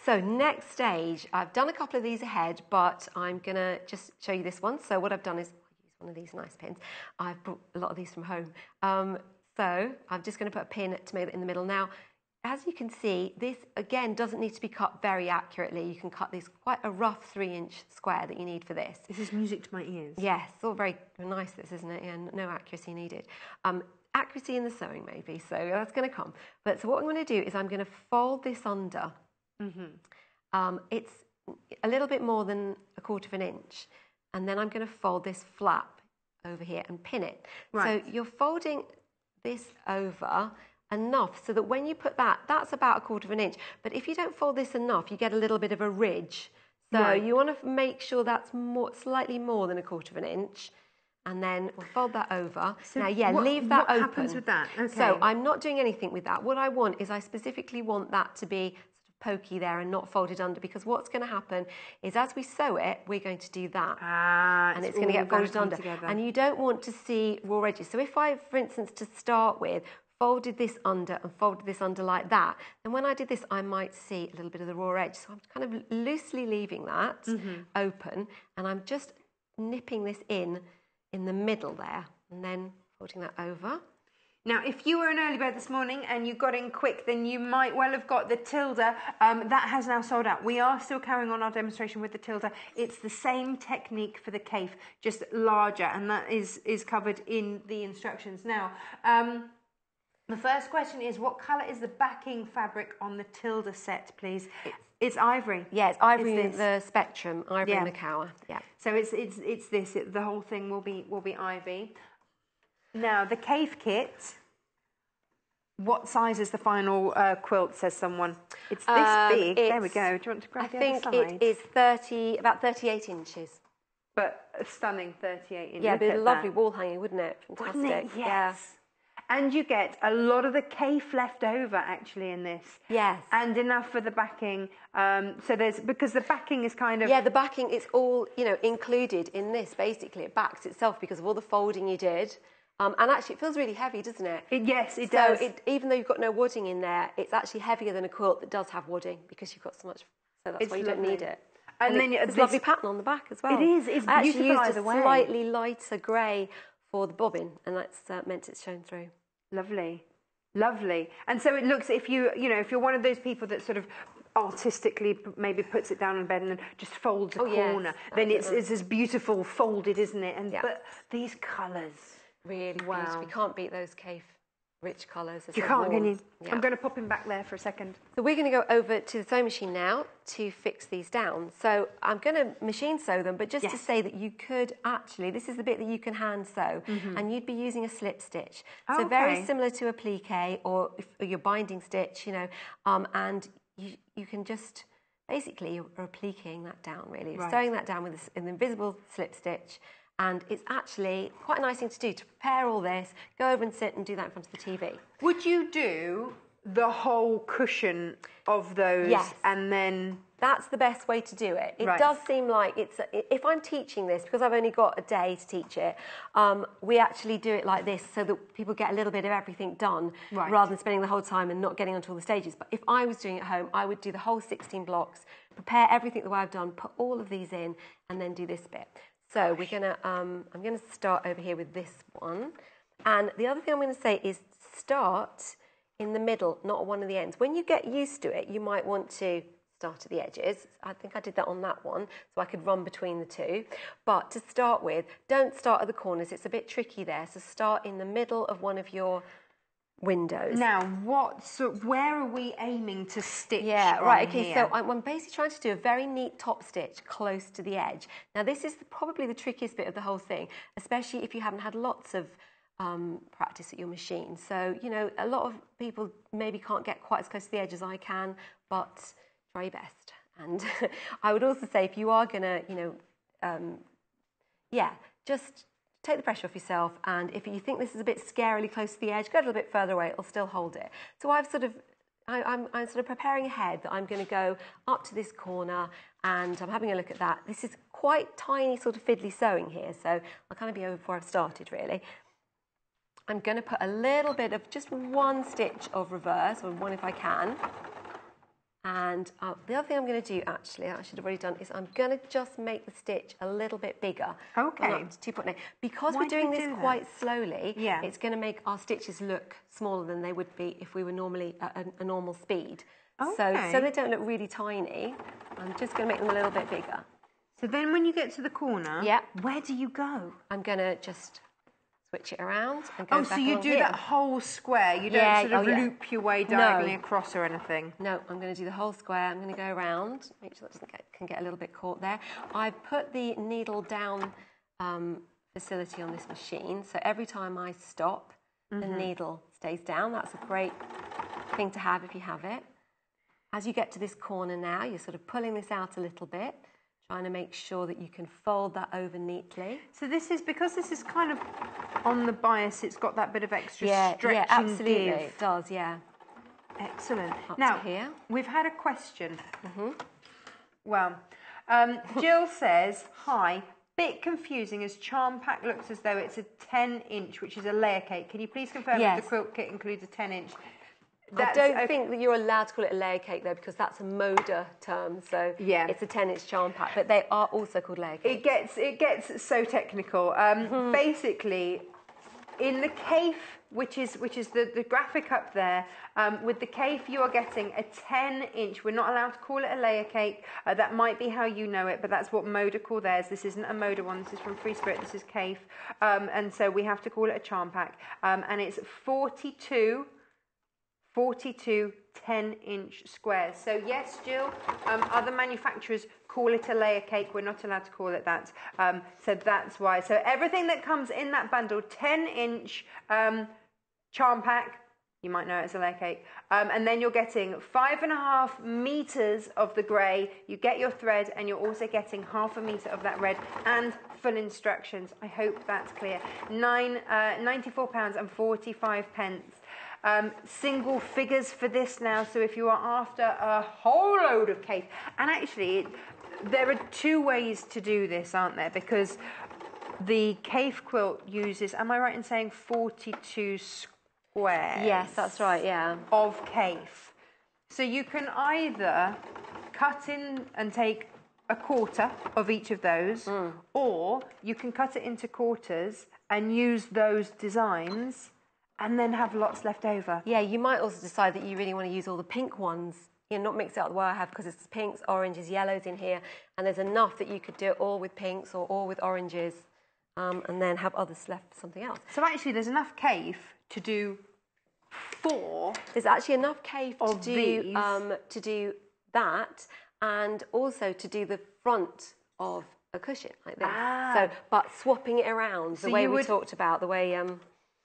Speaker 2: So next stage, I've done a couple of these ahead, but I'm going to just show you this one. So what I've done is, I use one of these nice pins. I've brought a lot of these from home. So I'm just going to put a pin to make it in the middle. Now, as you can see, this, again, doesn't need to be cut very accurately. You can cut these quite a rough 3-inch square that you need for this.
Speaker 1: This is music to my ears.
Speaker 2: Yes, it's all very nice, this, isn't it? And no accuracy needed. Accuracy in the sewing, maybe, so that's going to come. But so what I'm going to do is I'm going to fold this under. It's a little bit more than 1/4 inch, and then I'm going to fold this flap over here and pin it. Right. So you're folding this over, enough so that when you put that, that's about 1/4 of an inch. But if you don't fold this enough, you get a little bit of a ridge. So you want to make sure that's slightly more than 1/4 of an inch. And then we'll fold that over.
Speaker 1: So
Speaker 2: now, leave that open.
Speaker 1: What happens with that? Okay.
Speaker 2: So I'm not doing anything with that. What I want is I specifically want that to be sort of pokey there and not folded under, because what's going to happen is as we sew it, we're going to do that. And it's going to get folded under. Together. And you don't want to see raw edges. So if I, for instance, to start with, folded this under and folded this under like that, then when I did this, I might see a little bit of the raw edge. So I'm kind of loosely leaving that open, and I'm just nipping this in the middle there, and then folding that over.
Speaker 1: Now, if you were an early bird this morning and you got in quick, then you might well have got the tilde. That has now sold out. We are still carrying on our demonstration with the tilde. It's the same technique for the caif, just larger, and that is covered in the instructions. Now, the first question is, what colour is the backing fabric on the tilde set, please? It's ivory.
Speaker 2: Yeah, it's ivory, the spectrum, ivory and Macawa. Yeah.
Speaker 1: So it's this. The whole thing will be ivy. Now the caif kit. What size is the final quilt? Says someone. It's this big. There we go. Do you want to grab the other side?
Speaker 2: I think it is about 38 inches.
Speaker 1: But a stunning 38 inches.
Speaker 2: Yeah, it'd be a lovely wall hanging, wouldn't it? Fantastic.
Speaker 1: Wouldn't it? Yes. Yeah. And you get a lot of the caif left over actually in this.
Speaker 2: Yes.
Speaker 1: And enough for the backing. So because the backing is kind of...
Speaker 2: Yeah, the backing is all, included in this, basically. It backs itself because of all the folding you did. And actually, it feels really heavy, doesn't it?
Speaker 1: Yes, it does.
Speaker 2: So even though you've got no wadding in there, it's actually heavier than a quilt that does have wadding because you've got so much... So that's why you don't need it. And then it's a lovely pattern on the back as well.
Speaker 1: It is. It's
Speaker 2: I
Speaker 1: beautiful
Speaker 2: actually used
Speaker 1: either
Speaker 2: a
Speaker 1: way.
Speaker 2: slightly lighter grey for the bobbin, and that's meant it's shown through.
Speaker 1: Lovely, lovely. And so it looks, if you're one of those people that sort of artistically maybe puts it down in bed and then just folds a corner, then it's as beautiful folded, isn't it? And but these colours,
Speaker 2: really beautiful. You can't beat those caif rich colours.
Speaker 1: You can't, can you? Yeah. I'm going to pop him back there for a second.
Speaker 2: So we're going to go over to the sewing machine now to fix these down. So I'm going to machine sew them, but just to say that you could actually, this is the bit that you can hand sew, and you'd be using a slip stitch. So very similar to applique or your binding stitch, and you can just, basically you're appliquing that down really. You're sewing that down with an invisible slip stitch. And it's actually quite a nice thing to do, to prepare all this, go over and sit and do that in front of the TV.
Speaker 1: Would you do the whole cushion of those?
Speaker 2: Yes.
Speaker 1: And then...
Speaker 2: That's the best way to do it. It does seem like if I'm teaching this, because I've only got a day to teach it, we actually do it like this so that people get a little bit of everything done rather than spending the whole time and not getting onto all the stages. But if I was doing it at home, I would do the whole 16 blocks, prepare everything the way I've done, put all of these in, and then do this bit. So we're gonna, I'm going to start over here with this one. And the other thing I'm going to say is start in the middle, not at one of the ends. When you get used to it, you might want to start at the edges. I think I did that on that one, so I could run between the two. But to start with, don't start at the corners. It's a bit tricky there. So start in the middle of one of your windows.
Speaker 1: Now, where are we aiming to stitch?
Speaker 2: Yeah, right, okay,
Speaker 1: here?
Speaker 2: so I'm basically trying to do a very neat top stitch close to the edge. Now, this is probably the trickiest bit of the whole thing, especially if you haven't had lots of practice at your machine. So, a lot of people maybe can't get quite as close to the edge as I can, but try your best. And I would also say if you are going to, just take the pressure off yourself, and if you think this is a bit scarily close to the edge, go a little bit further away, it'll still hold it. So I'm sort of preparing ahead that I'm going to go up to this corner, and I'm having a look at that. This is quite tiny sort of fiddly sewing here, so I'll kind of be over before I've started really. I'm going to put a little bit of just one stitch of reverse, or one if I can. And the other thing I'm going to do, actually, I should have already done, is I'm going to just make the stitch a little bit bigger.
Speaker 1: Okay.
Speaker 2: Up to 2.9. Because we're doing this quite slowly, it's going to make our stitches look smaller than they would be if we were normally at a normal speed.
Speaker 1: Okay.
Speaker 2: So they don't look really tiny. I'm just going to make them a little bit bigger.
Speaker 1: So then when you get to the corner, where do you go?
Speaker 2: I'm going to just switch it around and go back
Speaker 1: so you do
Speaker 2: here.
Speaker 1: that whole square? You don't sort of loop your way diagonally across or anything?
Speaker 2: No, I'm going to do the whole square. I'm going to go around, make sure that can get a little bit caught there. I've put the needle down facility on this machine, so every time I stop, the needle stays down. That's a great thing to have if you have it. As you get to this corner now, you're sort of pulling this out a little bit, trying to make sure that you can fold that over neatly.
Speaker 1: So this is, because this is kind of on the bias, it's got that bit of extra stretch.
Speaker 2: Yeah, absolutely,
Speaker 1: give.
Speaker 2: it does, yeah.
Speaker 1: Excellent.
Speaker 2: Up
Speaker 1: now,
Speaker 2: to here.
Speaker 1: we've had a question. Well, Jill says, hi, bit confusing as Charm Pack looks as though it's a 10-inch, which is a layer cake. Can you please confirm if the quilt kit includes a 10-inch?
Speaker 2: I don't think that you're allowed to call it a layer cake though, because that's a moda term. So
Speaker 1: yeah,
Speaker 2: it's a 10-inch charm pack, but they are also called layer cakes.
Speaker 1: It gets so technical. Basically, in the CAFE, which is the graphic up there, with the CAFE you are getting a 10-inch. We're not allowed to call it a layer cake. That might be how you know it, but that's what Moda call theirs. This isn't a Moda one. This is from Free Spirit. This is CAFE, and so we have to call it a charm pack. And it's 42 10-inch squares. So yes, Jill, other manufacturers call it a layer cake. We're not allowed to call it that. So that's why. So everything that comes in that bundle, 10-inch charm pack, you might know it as a layer cake. And then you're getting 5.5 meters of the grey. You get your thread, and you're also getting 0.5 meter of that red and full instructions. I hope that's clear. £94.45. Single figures for this now, so if you are after a whole load of CAFE, and actually there are two ways to do this, aren't there? Because the CAFE quilt uses, am I right in saying 42 squares?
Speaker 2: Yes, that's right, yeah.
Speaker 1: Of CAFE. So you can either cut in and take a quarter of each of those, or you can cut it into quarters and use those designs and then have lots left over.
Speaker 2: Yeah, you might also decide that you really want to use all the pink ones. You know, not mix it up the way I have, because it's pinks, oranges, yellows in here, and there's enough that you could do it all with pinks or all with oranges, and then have others left for something else.
Speaker 1: So actually, there's enough CAFE to do 4.
Speaker 2: There's actually enough CAFE to do that, and also to do the front of a cushion like this. So, but swapping it around the way we talked about, the way.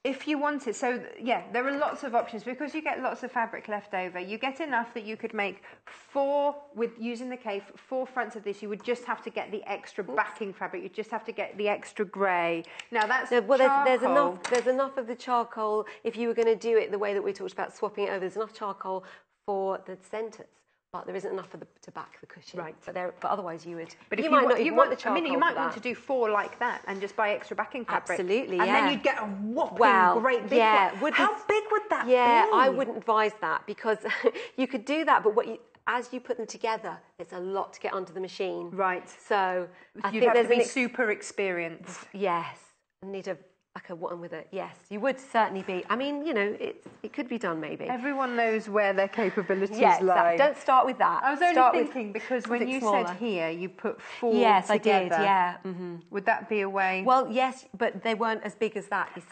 Speaker 1: If you wanted, so yeah, there are lots of options, because you get lots of fabric left over. You get enough that you could make 4 with using the CAFE, 4 fronts of this. You would just have to get the extra backing fabric. You just have to get the extra grey. Now that's charcoal.
Speaker 2: There's enough of the charcoal. If you were going to do it the way that we talked about, swapping it over, there's enough charcoal for the centres. But there isn't enough to back the cushion.
Speaker 1: Right.
Speaker 2: But otherwise you would.
Speaker 1: But if
Speaker 2: you might not even want the charcoal.
Speaker 1: You might want to do 4 like that and just buy extra backing fabric.
Speaker 2: Absolutely,
Speaker 1: and then you'd get a whopping great big one. How big would that be?
Speaker 2: Yeah, I wouldn't advise that, because you could do that, but as you put them together, it's a lot to get onto the machine.
Speaker 1: Right.
Speaker 2: So
Speaker 1: you'd have to be super experienced.
Speaker 2: Yes. I need a one with it. Yes, you would certainly be. I mean, you know, it could be done maybe.
Speaker 1: Everyone knows where their capabilities lie.
Speaker 2: Exactly. Don't start with that.
Speaker 1: I was only thinking, because when you said here, you put 4 together.
Speaker 2: Yes, I did, yeah.
Speaker 1: Would that be a way?
Speaker 2: Well, yes, but they weren't as big as that, you see.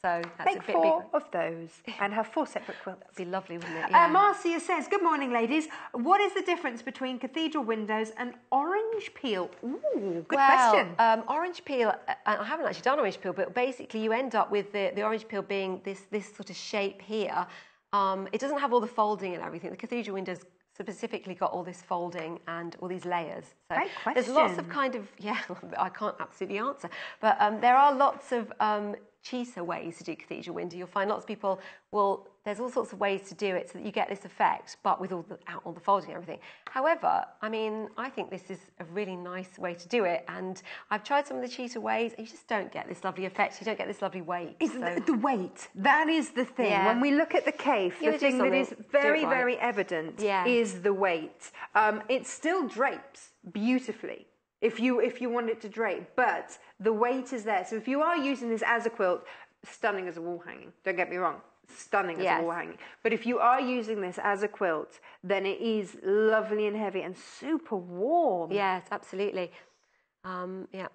Speaker 2: So that's
Speaker 1: make
Speaker 2: a bit
Speaker 1: 4
Speaker 2: big.
Speaker 1: of those and have 4 separate quilts.
Speaker 2: That'd be lovely, wouldn't it? Yeah.
Speaker 1: Marcia says, good morning, ladies. What is the difference between cathedral windows and orange peel? Ooh, good question.
Speaker 2: Orange peel, I haven't actually done orange peel, but basically you end up with the orange peel being this sort of shape here. It doesn't have all the folding and everything. The cathedral windows specifically got all this folding and all these layers. So
Speaker 1: great question.
Speaker 2: There's lots of I can't absolutely answer, but there are lots of cheaper ways to do cathedral window. You'll find lots of people there's all sorts of ways to do it so that you get this effect, but with all the folding and everything. However, I mean, I think this is a really nice way to do it, and I've tried some of the cheaper ways, and you just don't get this lovely effect. You don't get this lovely weight.
Speaker 1: The weight, that is the thing.
Speaker 2: Yeah.
Speaker 1: When we look at the CAFE, the thing that is very, very evident is the weight. It still drapes beautifully if you want it to drape, but the weight is there. So if you are using this as a quilt, stunning as a wall hanging, don't get me wrong, stunning as a wall hanging. But if you are using this as a quilt, then it is lovely and heavy and super warm.
Speaker 2: Yes, absolutely. Yeah.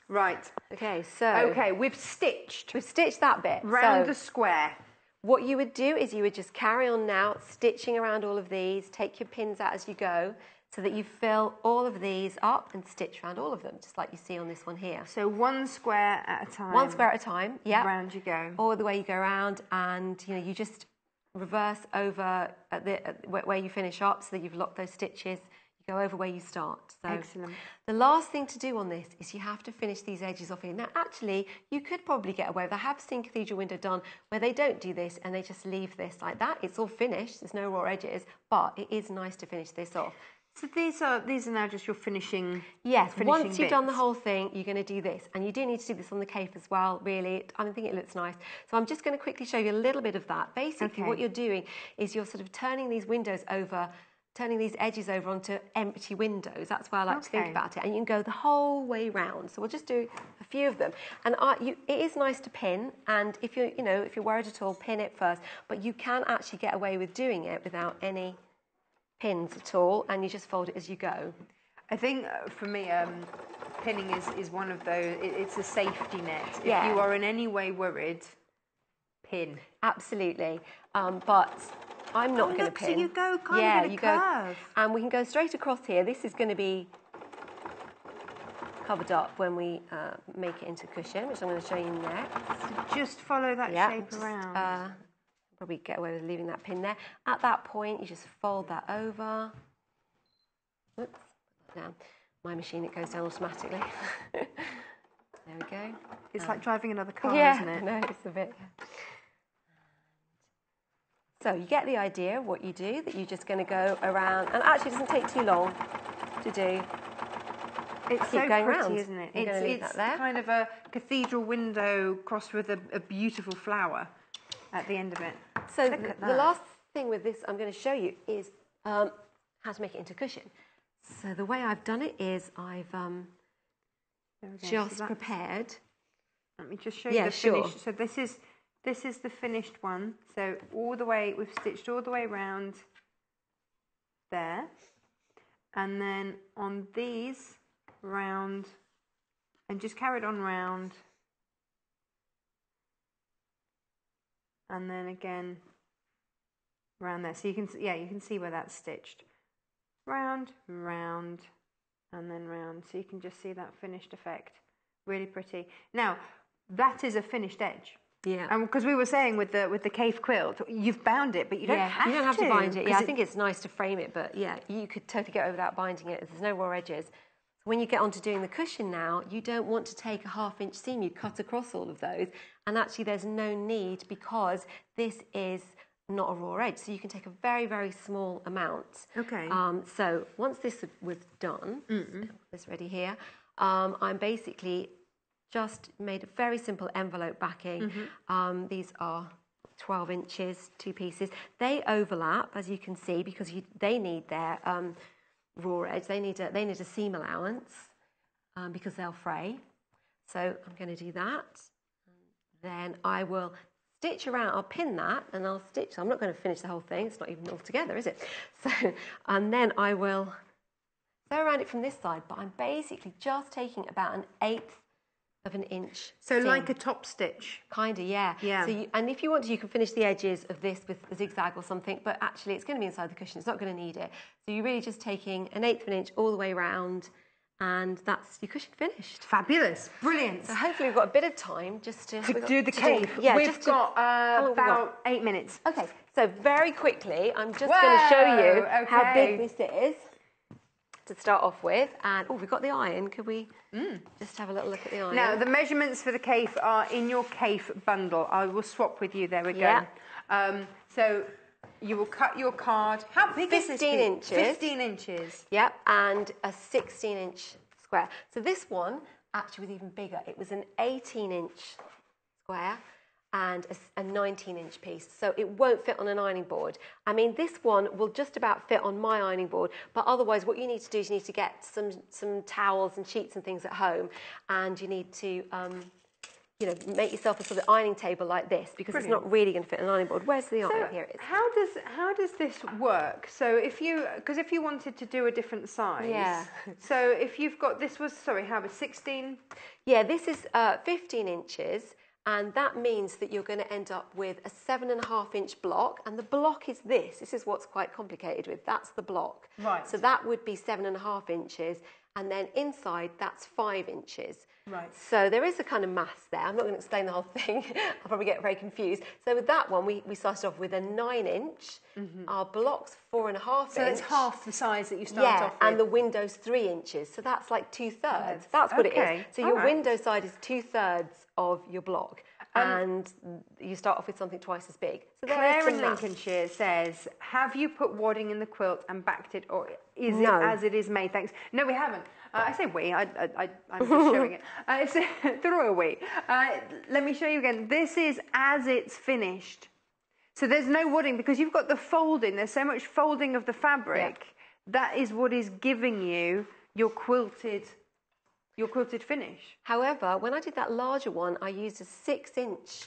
Speaker 1: Right.
Speaker 2: Okay, so...
Speaker 1: Okay, we've stitched
Speaker 2: that bit.
Speaker 1: Round the square.
Speaker 2: What you would do is you would just carry on now, stitching around all of these, take your pins out as you go. so that you fill all of these up and stitch around all of them, just like you see on this one here.
Speaker 1: So one square at a time.
Speaker 2: One square at a time, yeah.
Speaker 1: Round you go.
Speaker 2: All the way you go around, and you just reverse over where you finish up, so that you've locked those stitches. You go over where you start. So
Speaker 1: excellent.
Speaker 2: The last thing to do on this is you have to finish these edges off here. Now, actually, you could probably get away with. I have seen Cathedral Window done where they don't do this and they just leave this like that. It's all finished. There's no raw edges, but it is nice to finish this off.
Speaker 1: So these are now just your finishing.
Speaker 2: Yes.
Speaker 1: Finishing
Speaker 2: once you've done the whole thing, you're going to do this, and you do need to do this on the cape as well. Really, I think it looks nice. So I'm just going to quickly show you a little bit of that. Basically, what you're doing is you're sort of turning these windows over. Turning these edges over onto empty windows. That's why I like to think about it. And you can go the whole way round. So we'll just do a few of them. And it is nice to pin. And if you're worried at all, pin it first. But you can actually get away with doing it without any pins at all. And you just fold it as you go.
Speaker 1: I think for me, pinning is one of those. It's a safety net. If you are in any way worried, pin.
Speaker 2: Absolutely. But I'm not going to pin.
Speaker 1: So you go kind of in a curve.
Speaker 2: And we can go straight across here. This is going to be covered up when we make it into cushion, which I'm going to show you next.
Speaker 1: So just follow that shape around.
Speaker 2: Probably get away with leaving that pin there. At that point, you just fold that over. Oops, down. My machine, it goes down automatically. There we go.
Speaker 1: It's like driving another car, isn't it?
Speaker 2: No, it's a bit. So you get the idea of what you do, that you're just going to go around, and actually it doesn't take too long to do.
Speaker 1: It's
Speaker 2: Keep
Speaker 1: so
Speaker 2: going
Speaker 1: pretty,
Speaker 2: round.
Speaker 1: isn't it?
Speaker 2: It's
Speaker 1: kind of a cathedral window crossed with a beautiful flower at the end of it.
Speaker 2: So the last thing with this I'm going to show you is how to make it into cushion. So the way I've done it is I've just prepared.
Speaker 1: Let me just show you the finished. So this is the finished one. So we've stitched all the way around there. And then on these, round, and just carried on round. And then again, round there. So you can see where that's stitched. Round, round, and then round. So you can just see that finished effect. Really pretty. Now, that is a finished edge.
Speaker 2: Yeah.
Speaker 1: And because we were saying with the cave quilt, you've bound it, but you don't have to
Speaker 2: bind it. Yeah, I think it's nice to frame it, but yeah, you could totally get over without binding it. There's no raw edges. So when you get on to doing the cushion now, you don't want to take a 1/2 inch seam. You cut across all of those, and actually there's no need because this is not a raw edge, so you can take a very, very small amount.
Speaker 1: Okay.
Speaker 2: So once this was done, this ready here, I'm basically just made a very simple envelope backing. These are 12 inches, 2 pieces. They overlap, as you can see, because they need their raw edge. They need a seam allowance because they'll fray. So I'm going to do that. Then I will stitch around. I'll pin that and I'll stitch. I'm not going to finish the whole thing. It's not even all together, is it? So, and then I will sew around it from this side. But I'm basically just taking about 1/8 of an inch.
Speaker 1: So
Speaker 2: seam.
Speaker 1: like a top stitch.
Speaker 2: Kind of, yeah. So and if you want to, you can finish the edges of this with a zigzag or something, but actually it's going to be inside the cushion. It's not going to need it. So you're really just taking 1/8 of an inch all the way around, and that's your cushion finished.
Speaker 1: Fabulous. Brilliant.
Speaker 2: So hopefully we've got a bit of time just to
Speaker 1: do the cave.
Speaker 2: Yeah,
Speaker 1: we've got about 8 minutes.
Speaker 2: Okay, so very quickly, I'm just going to show you how big this is to start off with. And we've got the iron. Could we just have a little look at the iron?
Speaker 1: Now, the measurements for the cave are in your cave bundle. I will swap with you. There we go. So you will cut your card. How big is this?
Speaker 2: 15 inches.
Speaker 1: 15 inches.
Speaker 2: Yep, and a 16-inch square. So this one actually was even bigger. It was an 18-inch square and a 19-inch piece. So it won't fit on an ironing board. I mean, this one will just about fit on my ironing board, but otherwise what you need to do is you need to get some towels and sheets and things at home, and you need to make yourself a sort of ironing table like this, because it's not really going to fit on an ironing board. Where's the iron? Here it is.
Speaker 1: How does this work? So if you wanted to do a different size, so if you've got, this was, sorry, how was 16?
Speaker 2: Yeah, this is 15 inches. And that means that you're going to end up with a 7.5-inch block, and the block is this. This is what's quite complicated with. That's the block.
Speaker 1: Right.
Speaker 2: So that would be 7.5 inches, and then inside that's 5 inches.
Speaker 1: Right.
Speaker 2: So there is a kind of maths there. I'm not going to explain the whole thing. I'll probably get very confused. So with that one, we started off with a 9-inch. Our block's 4.5 inch.
Speaker 1: So it's half the size that you start off with.
Speaker 2: Yeah, and the window's 3 inches. So that's like 2/3. That's what it is. So your window side is 2/3 of your block. And you start off with something twice as big. So
Speaker 1: Claire in Lincolnshire says, have you put wadding in the quilt and backed it, or is it as it is made? Thanks. No, we haven't. I say we. I'm just showing it. It's the royal we. Let me show you again. This is as it's finished. So there's no wadding because you've got the folding. There's so much folding of the fabric. Yeah. That is what is giving you your quilted finish.
Speaker 2: However, when I did that larger one, I used a 6-inch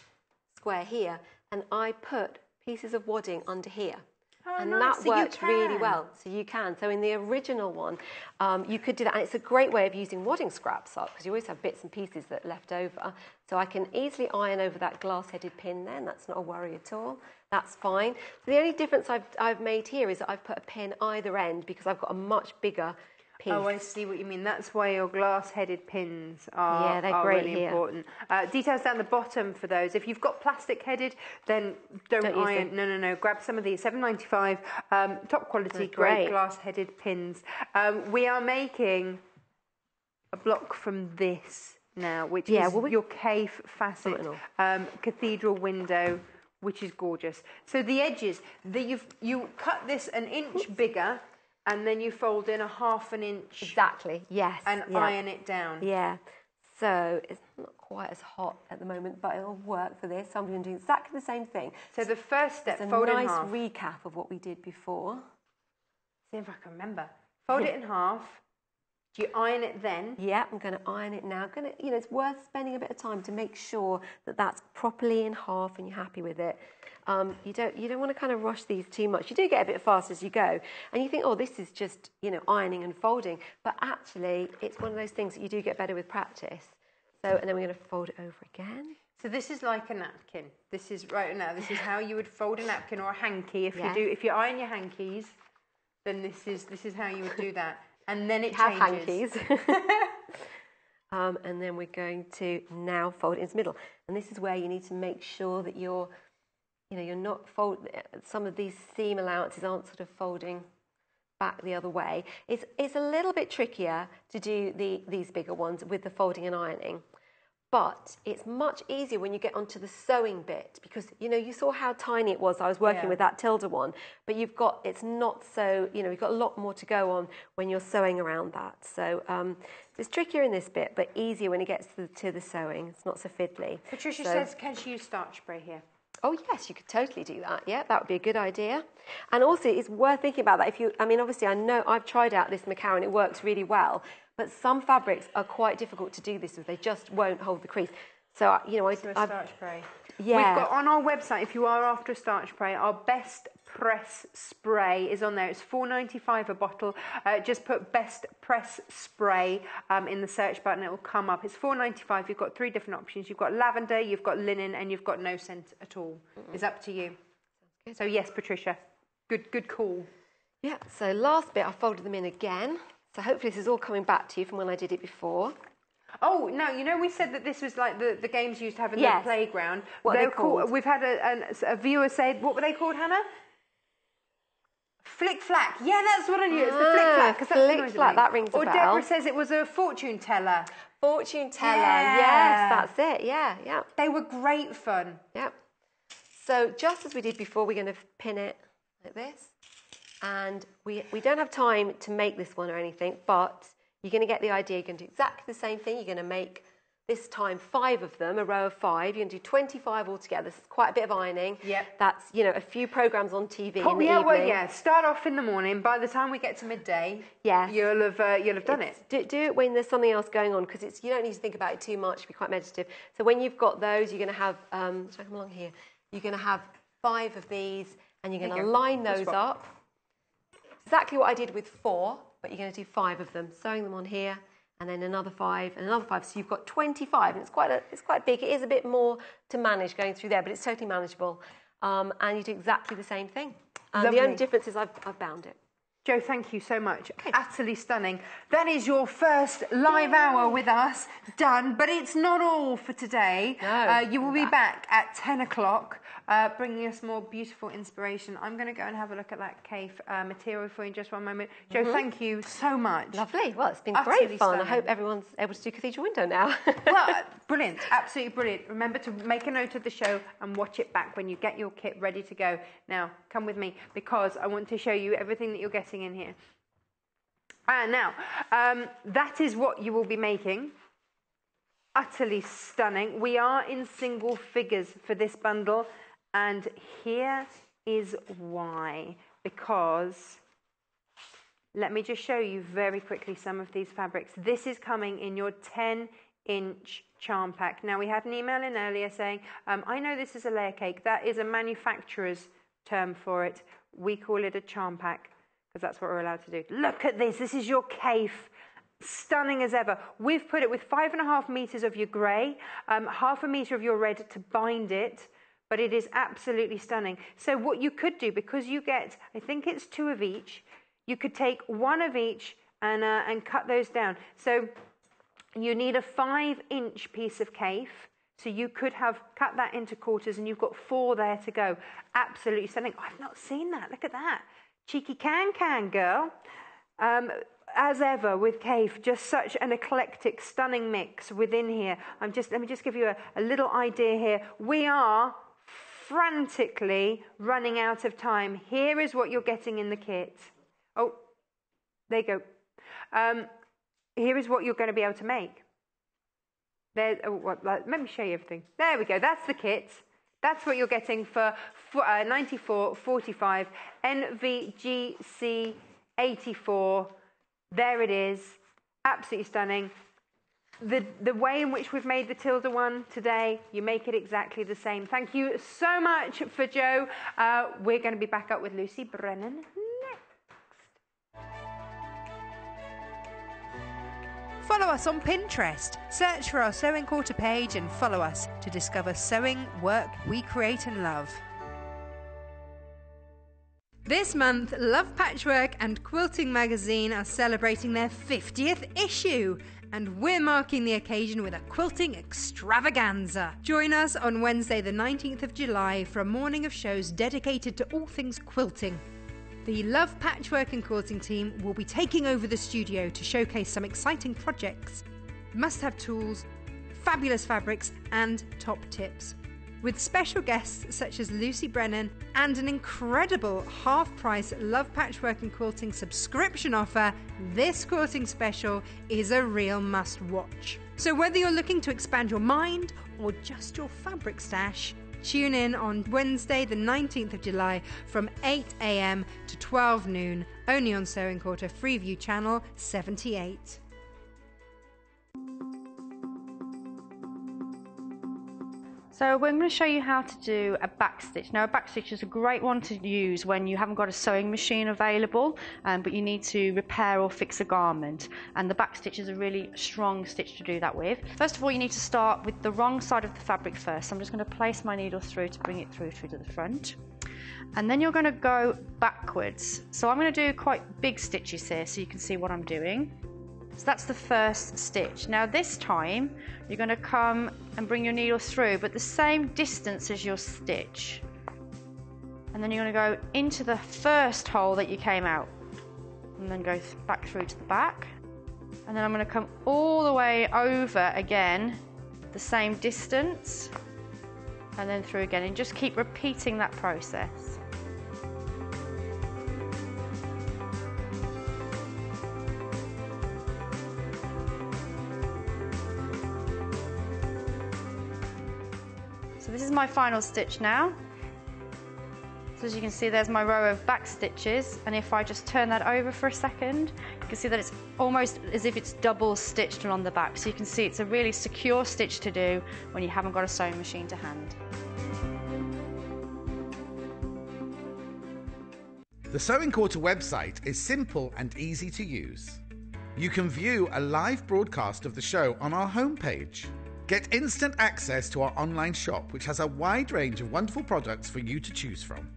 Speaker 2: square here, and I put pieces of wadding under here.
Speaker 1: Oh,
Speaker 2: and
Speaker 1: nice.
Speaker 2: that worked really well. So you can. So in the original one, you could do that. And it's a great way of using wadding scraps up, because you always have bits and pieces that are left over. So I can easily iron over that glass-headed pin then. That's not a worry at all. That's fine. So the only difference I've made here is that I've put a pin either end, because I've got a much bigger piece.
Speaker 1: Oh, I see what you mean. That's why your glass-headed pins are,
Speaker 2: they're great
Speaker 1: really
Speaker 2: here.
Speaker 1: important. Details down the bottom for those. If you've got plastic-headed, then don't iron. No. Grab some of these. $7.95, top quality, great glass-headed pins. We are making a block from this now, which is your cave facet cathedral window, which is gorgeous. So the edges, you cut this an inch bigger, and then you fold in a 1/2 inch.
Speaker 2: Exactly, yes.
Speaker 1: And iron it down.
Speaker 2: Yeah. So it's not quite as hot at the moment, but it'll work for this. So I'm going to do exactly the same thing.
Speaker 1: So the first step,
Speaker 2: fold
Speaker 1: in half.
Speaker 2: a nice recap of what we did before.
Speaker 1: See if I can remember. Fold it in half. Do you iron it then?
Speaker 2: Yeah, I'm going to iron it now. It's worth spending a bit of time to make sure that that's properly in half and you're happy with it. You don't want to kind of rush these too much. You do get a bit fast as you go, and you think, oh, this is just ironing and folding. But actually, it's one of those things that you do get better with practice. So, and then we're going to fold it over again.
Speaker 1: So this is like a napkin. This is right now. This is how you would fold a napkin or a hanky. If you iron your hankies, then this is how you would do that. And then it changes.
Speaker 2: Hankies. And then we're going to now fold it into the middle. And this is where you need to make sure that you're not some of these seam allowances aren't sort of folding back the other way. It's a little bit trickier to do these bigger ones with the folding and ironing. But it's much easier when you get onto the sewing bit, because you saw how tiny it was. I was working with that tilde one, but it's not so, you've got a lot more to go on when you're sewing around that. So it's trickier in this bit, but easier when it gets to the sewing. It's not so fiddly.
Speaker 1: Patricia says, can she use starch spray here?
Speaker 2: Oh yes, you could totally do that. Yeah, that would be a good idea. And also, it's worth thinking about that. Obviously, I know I've tried out this macaron. It works really well. But some fabrics are quite difficult to do this with. They just won't hold the crease. So, I've
Speaker 1: starch spray.
Speaker 2: Yeah.
Speaker 1: We've got on our website, if you are after a starch spray, our best press spray is on there. It's $4.95 a bottle. Just put best press spray in the search button. It will come up. It's $4.95. You've got 3 different options. You've got lavender, you've got linen, and you've got no scent at all. It's up to you. So yes, Patricia, good call.
Speaker 2: Yeah. So last bit, I folded them in again. So hopefully this is all coming back to you from when I did it before.
Speaker 1: Oh, no, we said that this was like the games you used to have in the playground.
Speaker 2: What are they called?
Speaker 1: We've had a viewer say, what were they called, Hannah? Flick Flack. Yeah, that's what I knew. It's the Flick Flack.
Speaker 2: Flick Flack, that rings a bell.
Speaker 1: Or Deborah says it was a fortune teller.
Speaker 2: Fortune teller, yes, that's it. Yeah.
Speaker 1: They were great fun.
Speaker 2: Yeah. So just as we did before, we're going to pin it like this. And we don't have time to make this one or anything, but you're going to get the idea. You're going to do exactly the same thing. You're going to make, this time, 5 of them, a row of 5. You're going to do 25 altogether. This is quite a bit of ironing.
Speaker 1: Yep.
Speaker 2: That's, a few programmes on TV in the evening.
Speaker 1: Well, start off in the morning. By the time we get to midday, you'll have done it.
Speaker 2: Do it when there's something else going on, because you don't need to think about it too much. It'll be quite meditative. So when you've got those, you're going to have, so I come along here, you're going to have 5 of these, and you're going to line those up. Exactly what I did with 4, but you're going to do 5 of them, sewing them on here, and then another 5 and another 5. So you've got 25, and it's quite big. It is a bit more to manage going through there, but it's totally manageable. And you do exactly the same thing. The only difference is I've bound it.
Speaker 1: Jo, thank you so much. Okay. Utterly stunning. That is your first live hour with us done, but it's not all for today.
Speaker 2: No,
Speaker 1: you will be back at 10 o'clock, bringing us more beautiful inspiration. I'm going to go and have a look at that cave material for you in just one moment. Jo, thank you so much.
Speaker 2: Lovely. Well, it's been
Speaker 1: Utterly
Speaker 2: great fun.
Speaker 1: stunning.
Speaker 2: I hope everyone's able to do Cathedral Window now.
Speaker 1: Well, brilliant. Absolutely brilliant. Remember to make a note of the show and watch it back when you get your kit ready to go. Now, come with me because I want to show you everything that you're getting in here. Now, that is what you will be making. Utterly stunning. We are in single figures for this bundle, and here is why. Because, let me just show you very quickly some of these fabrics. This is coming in your 10-inch charm pack. Now, we had an email in earlier saying, I know this is a layer cake. That is a manufacturer's term for it. We call it a charm pack because that's what we're allowed to do. Look at this. This is your cave. Stunning as ever. We've put it with 5.5 meters of your grey, 0.5 meter of your red to bind it, but it is absolutely stunning. So what you could do, because you get, I think it's 2 of each, you could take 1 of each and cut those down. So you need a 5-inch piece of cave. So you could have cut that into quarters and you've got 4 there to go. Absolutely stunning. I've not seen that. Look at that. Cheeky can, girl. As ever with cave, just such an eclectic, stunning mix within here. Let me just give you a little idea here. We are frantically running out of time. Here is what you're getting in the kit. Oh, there you go. Here is what you're going to be able to make. Let me show you everything. There we go. That's the kit. That's what you're getting for 94.45 NVGC 84. There it is. Absolutely stunning. The way in which we've made the Tilda one today, you make it exactly the same. Thank you so much for Jo. We're going to be back up with Lucy Brennan next. Follow us on Pinterest. Search for our Sewing Quarter page and follow us to discover sewing work we create and love. This month, Love Patchwork and Quilting magazine are celebrating their 50th issue, and we're marking the occasion with a quilting extravaganza. Join us on Wednesday the 19th of July for a morning of shows dedicated to all things quilting. The Love Patchwork and Quilting team will be taking over the studio to showcase some exciting projects, must-have tools, fabulous fabrics and top tips. With special guests such as Lucy Brennan and an incredible half-price Love Patchwork and Quilting subscription offer, this quilting special is a real must-watch. So whether you're looking to expand your mind or just your fabric stash, tune in on Wednesday the 19th of July from 8 a.m. to 12 noon, only on Sewing Quarter Freeview Channel 78.
Speaker 3: So we're going to show you how to do a backstitch. Now a backstitch is a great one to use when you haven't got a sewing machine available, but you need to repair or fix a garment. And the backstitch is a really strong stitch to do that with. First of all, you need to start with the wrong side of the fabric first. So I'm just going to place my needle through to bring it through to the front. And then you're going to go backwards. So I'm going to do quite big stitches here so you can see what I'm doing. So that's the first stitch. Now this time you're going to come and bring your needle through, but the same distance as your stitch. And then you're going to go into the first hole that you came out and then go back through to the back. And then I'm going to come all the way over again, the same distance, and then through again, and just keep repeating that process. So this is my final stitch now. So as you can see, there's my row of back stitches, and if I just turn that over for a second, you can see that it's almost as if it's double stitched along the back. So you can see it's a really secure stitch to do when you haven't got a sewing machine to hand.
Speaker 4: The Sewing Quarter website is simple and easy to use. You can view a live broadcast of the show on our homepage. Get instant access to our online shop, which has a wide range of wonderful products for you to choose from.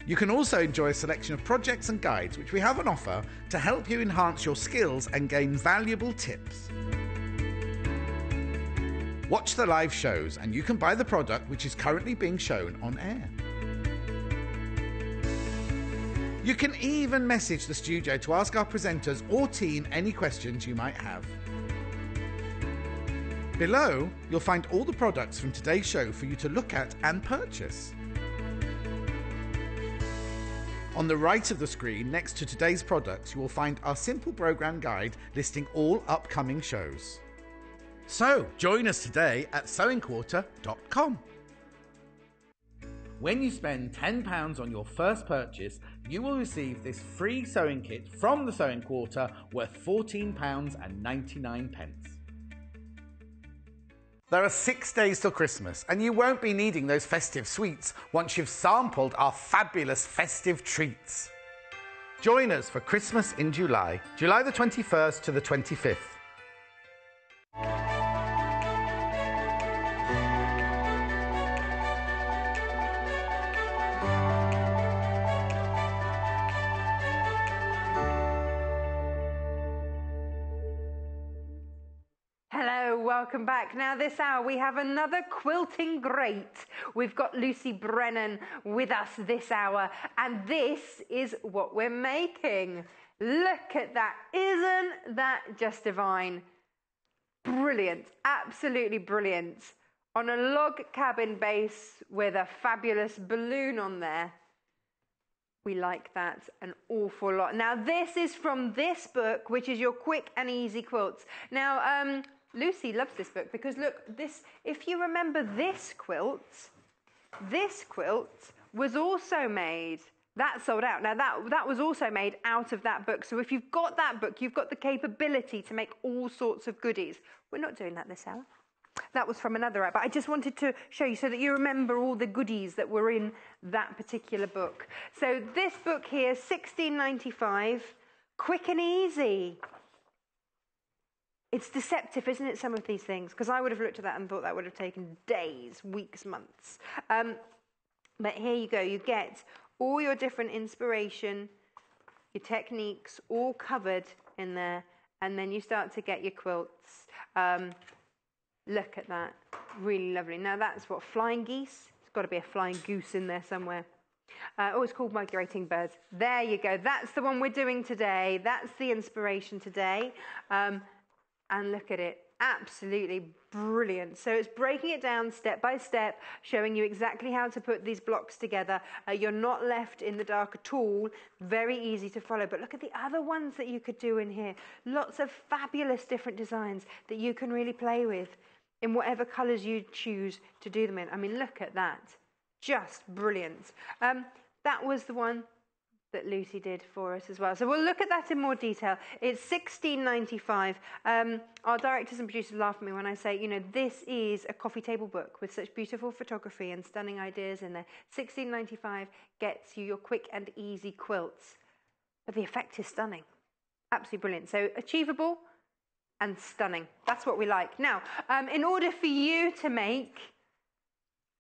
Speaker 4: You can also enjoy a selection of projects and guides which we have on offer to help you enhance your skills and gain valuable tips. Watch the live shows and you can buy the product which is currently being shown on air. You can even message the studio to ask our presenters or team any questions you might have. Below, you'll find all the products from today's show for you to look at and purchase. On the right of the screen, next to today's products, you will find our simple program guide listing all upcoming shows. So, join us today at sewingquarter.com. When you spend £10 on your first purchase, you will receive this free sewing kit from the Sewing Quarter worth £14.99. There are 6 days till Christmas, and you won't be needing those festive sweets once you've sampled our fabulous festive treats. Join us for Christmas in July, July the 21st to the 25th.
Speaker 1: Welcome back. Now this hour we have another quilting great. We've got Lucy Brennan with us this hour, and this is what we're making. Look at that. Isn't that just divine? Brilliant. Absolutely brilliant. On a log cabin base with a fabulous balloon on there. We like that an awful lot. Now this is from this book, which is your Quick and Easy Quilts. Now, Lucy loves this book because look, this, if you remember this quilt was also made, that sold out. Now that was also made out of that book. So if you've got that book, you've got the capability to make all sorts of goodies. We're not doing that this hour. That was from another app, but I just wanted to show you so that you remember all the goodies that were in that particular book. So this book here, $16.95, Quick and Easy. It's deceptive, isn't it, some of these things? Because I would have looked at that and thought that would have taken days, weeks, months. But here you go. You get all your different inspiration, your techniques, all covered in there. And then you start to get your quilts. Look at that. Really lovely. Now, that's what, flying geese? There's got to be a flying goose in there somewhere. Oh, it's called Migrating Birds. There you go. That's the one we're doing today. That's the inspiration today. And look at it, absolutely brilliant. So it's breaking it down step by step, showing you exactly how to put these blocks together. You're not left in the dark at all, very easy to follow. But look at the other ones that you could do in here. Lots of fabulous different designs that you can really play with in whatever colours you choose to do them in. I mean, look at that, just brilliant. That was the one that Lucy did for us as well. So we'll look at that in more detail. It's $16.95. Our directors and producers laugh at me when I say, you know, this is a coffee table book with such beautiful photography and stunning ideas in there. $16.95 gets you your quick and easy quilts. But the effect is stunning. Absolutely brilliant. So achievable and stunning. That's what we like. Now, in order for you to make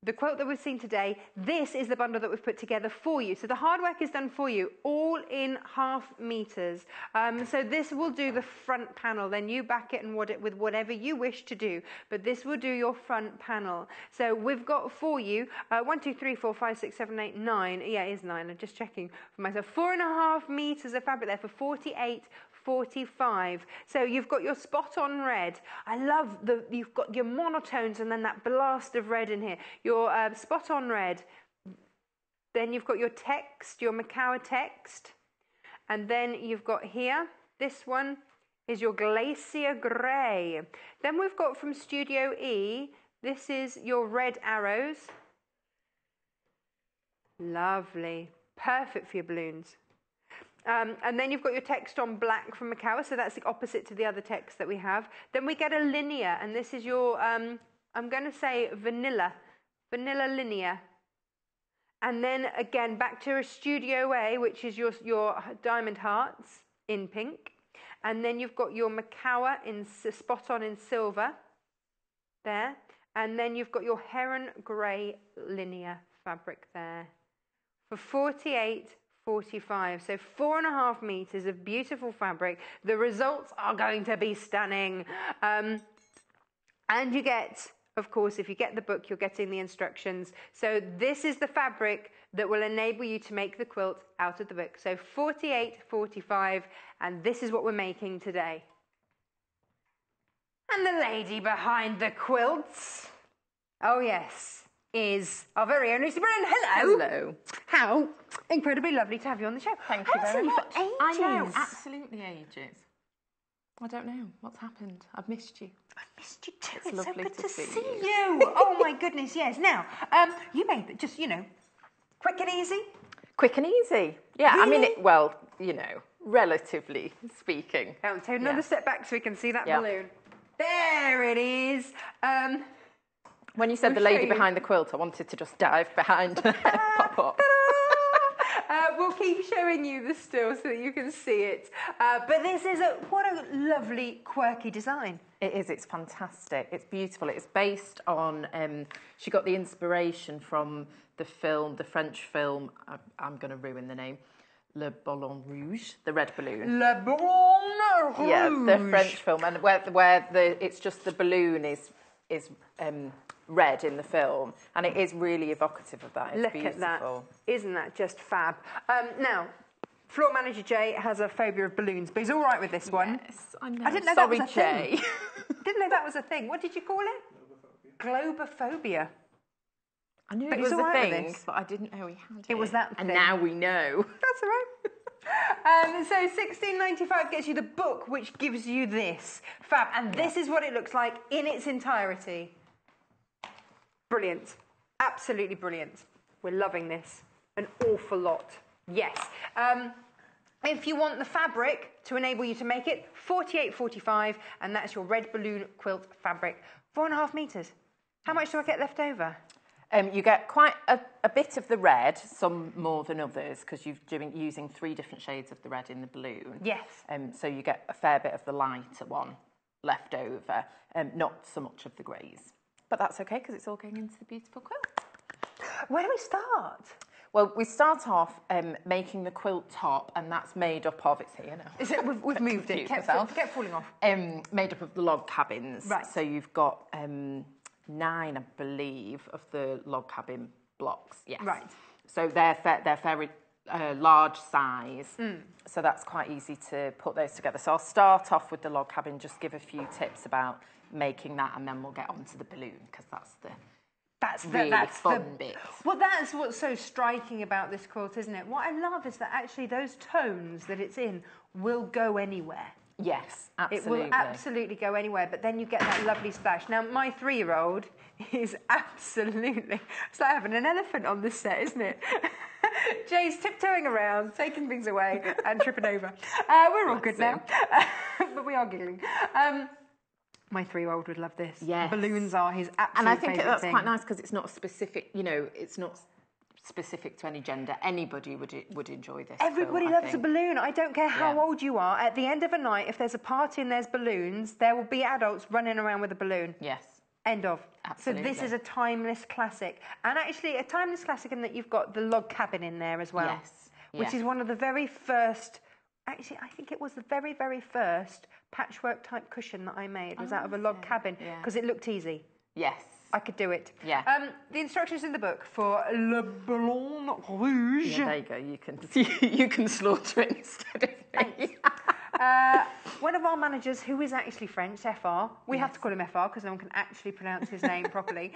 Speaker 1: the quilt that we've seen today, this is the bundle that we've put together for you. So the hard work is done for you, all in 1/2 meters. So this will do the front panel. Then you back it and wad it with whatever you wish to do. But this will do your front panel. So we've got for you 1, 2, 3, 4, 5, 6, 7, 8, 9. Yeah, it is 9. I'm just checking for myself. 4.5 meters of fabric there for $48.45. So you've got your spot on red. I love you've got your monotones and then that blast of red in here. Your spot on red. Then you've got your text, your Macawa text. And then you've got here, this one is your glacier grey. Then we've got from Studio E, this is your red arrows. Lovely. Perfect for your balloons. And then you've got your text on black from Macawa, so that's the opposite to the other text that we have. Then we get a linear, and this is your, I'm going to say vanilla linear. And then again, back to a Studio A, which is your diamond hearts in pink. And then you've got your Macawa in spot on in silver there. And then you've got your heron grey linear fabric there for 48.45. So 4.5 meters of beautiful fabric. The results are going to be stunning. And you get, of course, if you get the book, you're getting the instructions. So this is the fabric that will enable you to make the quilt out of the book. So 48.45, and this is what we're making today. And the lady behind the quilts, oh yes, is our very own Lucy Brennan. Hello.
Speaker 5: Hello.
Speaker 1: How incredibly lovely to have you on the show.
Speaker 5: Thank you very much.
Speaker 1: For ages.
Speaker 5: I know, absolutely ages. I don't know what's happened. I've missed you.
Speaker 1: I missed you too.
Speaker 5: It's lovely
Speaker 1: so good
Speaker 5: to
Speaker 1: see
Speaker 5: see
Speaker 1: you. Oh my goodness, yes. Now, you made it just, quick and easy.
Speaker 5: Quick and easy. Yeah,
Speaker 1: Really?
Speaker 5: I mean, relatively speaking.
Speaker 1: Take another step back so we can see that
Speaker 5: Yeah.
Speaker 1: balloon. There it is.
Speaker 5: When you said the
Speaker 1: We'll show
Speaker 5: lady
Speaker 1: you.
Speaker 5: behind the quilt, I wanted to just dive behind and pop up.
Speaker 1: We'll keep showing you the still so that you can see it. But this is what a lovely, quirky design.
Speaker 5: It is, it's fantastic. It's beautiful. It's based on, she got the inspiration from the French film, I'm going to ruin the name, Le Ballon Rouge, the red balloon.
Speaker 1: Le Ballon Rouge.
Speaker 5: Yeah, the French film, and where it's just the balloon is red in the film, and it is really evocative of that. It's
Speaker 1: Look
Speaker 5: beautiful.
Speaker 1: at that. Isn't that just fab? Now, floor manager Jay has a phobia of balloons, but he's all right with this one.
Speaker 5: Yes, I know.
Speaker 1: I didn't know
Speaker 5: Sorry,
Speaker 1: that was a
Speaker 5: Jay.
Speaker 1: thing. Didn't know that was a thing. What did you call it? Globophobia.
Speaker 5: I knew
Speaker 1: But
Speaker 5: it
Speaker 1: he's
Speaker 5: was
Speaker 1: all
Speaker 5: a
Speaker 1: right with
Speaker 5: thing,
Speaker 1: this.
Speaker 5: but I didn't know he had it.
Speaker 1: It was that
Speaker 5: and
Speaker 1: thing.
Speaker 5: now we know.
Speaker 1: That's all right. So $16.95 gets you the book, which gives you this. Fab. And this is what it looks like in its entirety. Brilliant. Absolutely brilliant. We're loving this an awful lot. Yes. If you want the fabric to enable you to make it, $48.45, and that's your red balloon quilt fabric. 4.5 meters. How much do I get left over?
Speaker 5: You get quite a bit of the red, some more than others, because you're using 3 different shades of the red in the balloon.
Speaker 1: Yes.
Speaker 5: So you get a fair bit of the lighter one left over, not so much of the greys. But that's okay, because it's all going into the beautiful quilt.
Speaker 1: Where do we start?
Speaker 5: Well, we start off making the quilt top, and that's made up of, it's here now.
Speaker 1: Is it, we've moved it.
Speaker 5: Confuse
Speaker 1: Kept
Speaker 5: myself.
Speaker 1: falling off.
Speaker 5: Made up of the log cabins.
Speaker 1: Right.
Speaker 5: So you've got 9, I believe, of the log cabin blocks. Yes.
Speaker 1: Right.
Speaker 5: So they're very large size. So that's quite easy to put those together. So I'll start off with the log cabin, just give a few tips about making that, and then we'll get on to the balloon, because that's the really fun bit.
Speaker 1: Well, that's what's so striking about this quilt, isn't it? What I love is that actually those tones that it's in will go anywhere.
Speaker 5: Yes, absolutely.
Speaker 1: It will absolutely go anywhere, but then you get that lovely splash. Now, my 3-year-old is absolutely... It's like having an elephant on this set, isn't it? Jay's tiptoeing around, taking things away and tripping over. We're all good now, but we are giggling. My 3-year-old would love this.
Speaker 5: Yes.
Speaker 1: Balloons are his absolute
Speaker 5: And I think
Speaker 1: favourite
Speaker 5: that's
Speaker 1: thing.
Speaker 5: quite nice, because it's not specific, it's not specific to any gender. Anybody would enjoy this.
Speaker 1: Everybody
Speaker 5: quilt, I
Speaker 1: loves a
Speaker 5: think.
Speaker 1: balloon. I don't care how
Speaker 5: Yeah.
Speaker 1: old you are. At the end of a night, if there's a party and there's balloons, there will be adults running around with a balloon.
Speaker 5: Yes.
Speaker 1: End of.
Speaker 5: Absolutely.
Speaker 1: So this is a timeless classic. And actually a timeless classic in that you've got the log cabin in there as well.
Speaker 5: Yes.
Speaker 1: Which
Speaker 5: Yes.
Speaker 1: is one of the very first... Actually, I think it was the very, very first patchwork type cushion that I made. It was out of a log cabin
Speaker 5: Yeah.
Speaker 1: because it looked easy.
Speaker 5: Yes.
Speaker 1: I could do it.
Speaker 5: Yeah.
Speaker 1: The instructions in the book for Le Ballon Rouge.
Speaker 5: Yeah, there you go. You can slaughter it instead of me.
Speaker 1: One of our managers, who is actually French, FR, we have to call him FR because no one can actually pronounce his name properly,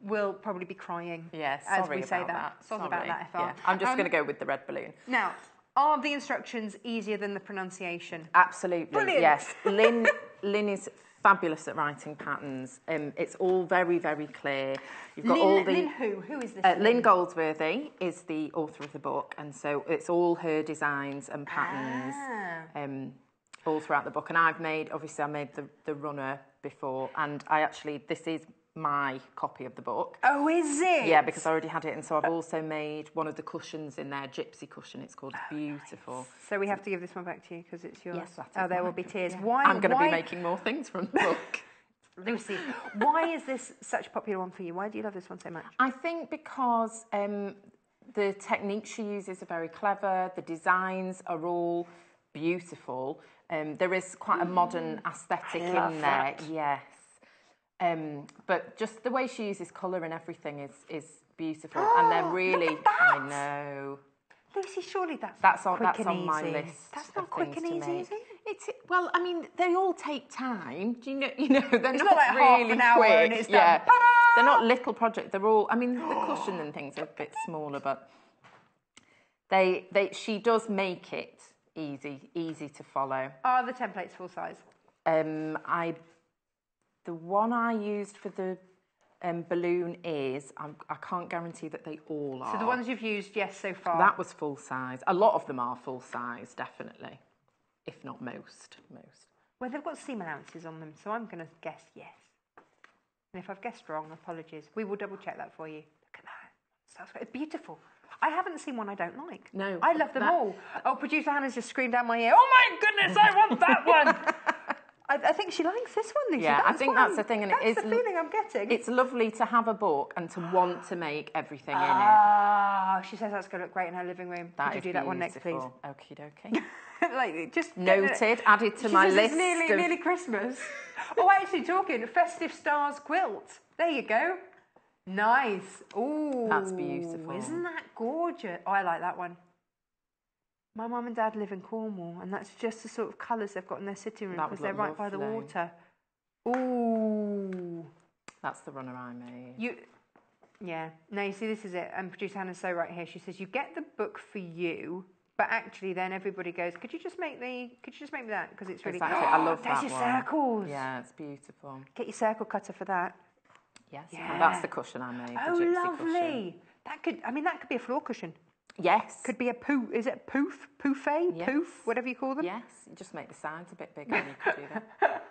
Speaker 1: will probably be crying
Speaker 5: Yeah,
Speaker 1: as
Speaker 5: sorry
Speaker 1: we say
Speaker 5: about
Speaker 1: that. Sorry about that, FR.
Speaker 5: Yeah. I'm just going to go with the red balloon.
Speaker 1: Now, are the instructions easier than the pronunciation?
Speaker 5: Absolutely.
Speaker 1: Brilliant.
Speaker 5: Yes. Lynne is fabulous at writing patterns. It's all very, very clear. You've got all the...
Speaker 1: Lynne who? Who is this?
Speaker 5: Lynne Goldsworthy is the author of the book, and so it's all her designs and patterns all throughout the book. And I made the runner before, and this is my copy of the book.
Speaker 1: Oh, is it?
Speaker 5: Yeah, because I already had it, and so I've also made one of the cushions in there, gypsy cushion. It's called Beautiful.
Speaker 1: So we have to give this one back to you because it's yours.
Speaker 5: Yes, that is
Speaker 1: Oh, there will
Speaker 5: mine.
Speaker 1: be tears.
Speaker 5: Yeah.
Speaker 1: Why?
Speaker 5: I'm going to be making more things from the book.
Speaker 1: Lucy, why is this such a popular one for you? Why do you love this one so much?
Speaker 5: I think because the techniques she uses are very clever. The designs are all beautiful. There is quite a modern aesthetic in there.
Speaker 1: That.
Speaker 5: Yes. But just the way she uses colour and everything is beautiful, and they're really.
Speaker 1: Look at that!
Speaker 5: I know.
Speaker 1: Lucy, surely
Speaker 5: That's
Speaker 1: quick
Speaker 5: on
Speaker 1: and
Speaker 5: my
Speaker 1: easy.
Speaker 5: list.
Speaker 1: That's
Speaker 5: of
Speaker 1: not quick
Speaker 5: things
Speaker 1: and
Speaker 5: to
Speaker 1: easy,
Speaker 5: make.
Speaker 1: is it?
Speaker 5: Well, I mean, they all take time. Do you know? They're
Speaker 1: It's
Speaker 5: not
Speaker 1: not like
Speaker 5: really
Speaker 1: half an hour
Speaker 5: quick.
Speaker 1: and it's done.
Speaker 5: Yeah,
Speaker 1: Ta-da!
Speaker 5: they're not little projects. They're all. I mean, the cushion and things are a bit smaller, but she does make it easy to follow.
Speaker 1: Are the templates full size?
Speaker 5: The one I used for the balloon is. I can't guarantee that they all are.
Speaker 1: So the ones you've used, yes, so far.
Speaker 5: That was full size. A lot of them are full size, definitely, if not most.
Speaker 1: Well, they've got seam allowances on them, so I'm going to guess yes. And if I've guessed wrong, apologies. We will double check that for you. Look at that. It's beautiful. I haven't seen one I don't like.
Speaker 5: No.
Speaker 1: I love them all. Oh, producer Hannah's just screamed down my ear. Oh my goodness, I want that one. I think she likes this one, Lucy.
Speaker 5: Yeah, I think that's the thing, and
Speaker 1: that's
Speaker 5: it is
Speaker 1: the feeling I'm getting.
Speaker 5: It's lovely to have a book and to want to make everything in it.
Speaker 1: Ah, she says that's going to look great in her living room.
Speaker 5: That
Speaker 1: Could you
Speaker 5: is
Speaker 1: do that one next, please?
Speaker 5: beautiful. Okie dokie.
Speaker 1: Like, just
Speaker 5: Noted, added to
Speaker 1: she
Speaker 5: my
Speaker 1: says
Speaker 5: list.
Speaker 1: It's nearly Christmas. Oh, actually, talking Festive Stars Quilt. There you go. Nice. Ooh,
Speaker 5: That's beautiful.
Speaker 1: Isn't that gorgeous? Oh, I like that one. My mum and dad live in Cornwall, and that's just the sort of colours they've got in their sitting room
Speaker 5: That
Speaker 1: because
Speaker 5: would
Speaker 1: they're
Speaker 5: look
Speaker 1: right by the
Speaker 5: lovely.
Speaker 1: water. Ooh.
Speaker 5: That's the runner I made.
Speaker 1: Yeah. No, you see, this is it. And producer Hannah's so right here. She says, you get the book for you, but actually then everybody goes, could you just make me that? Because it's really...
Speaker 5: Exactly. I love
Speaker 1: There's
Speaker 5: that
Speaker 1: your
Speaker 5: one.
Speaker 1: circles.
Speaker 5: Yeah, it's beautiful.
Speaker 1: Get your circle cutter for that.
Speaker 5: Yes,
Speaker 1: Yeah.
Speaker 5: that's the cushion I made.
Speaker 1: Oh,
Speaker 5: the gypsy
Speaker 1: lovely.
Speaker 5: Cushion.
Speaker 1: That could be a floor cushion.
Speaker 5: Yes.
Speaker 1: Could be a is it poof? Poufet?
Speaker 5: Yes.
Speaker 1: Poof? Whatever you call them?
Speaker 5: Yes, you just make the sides a bit bigger and you could do that.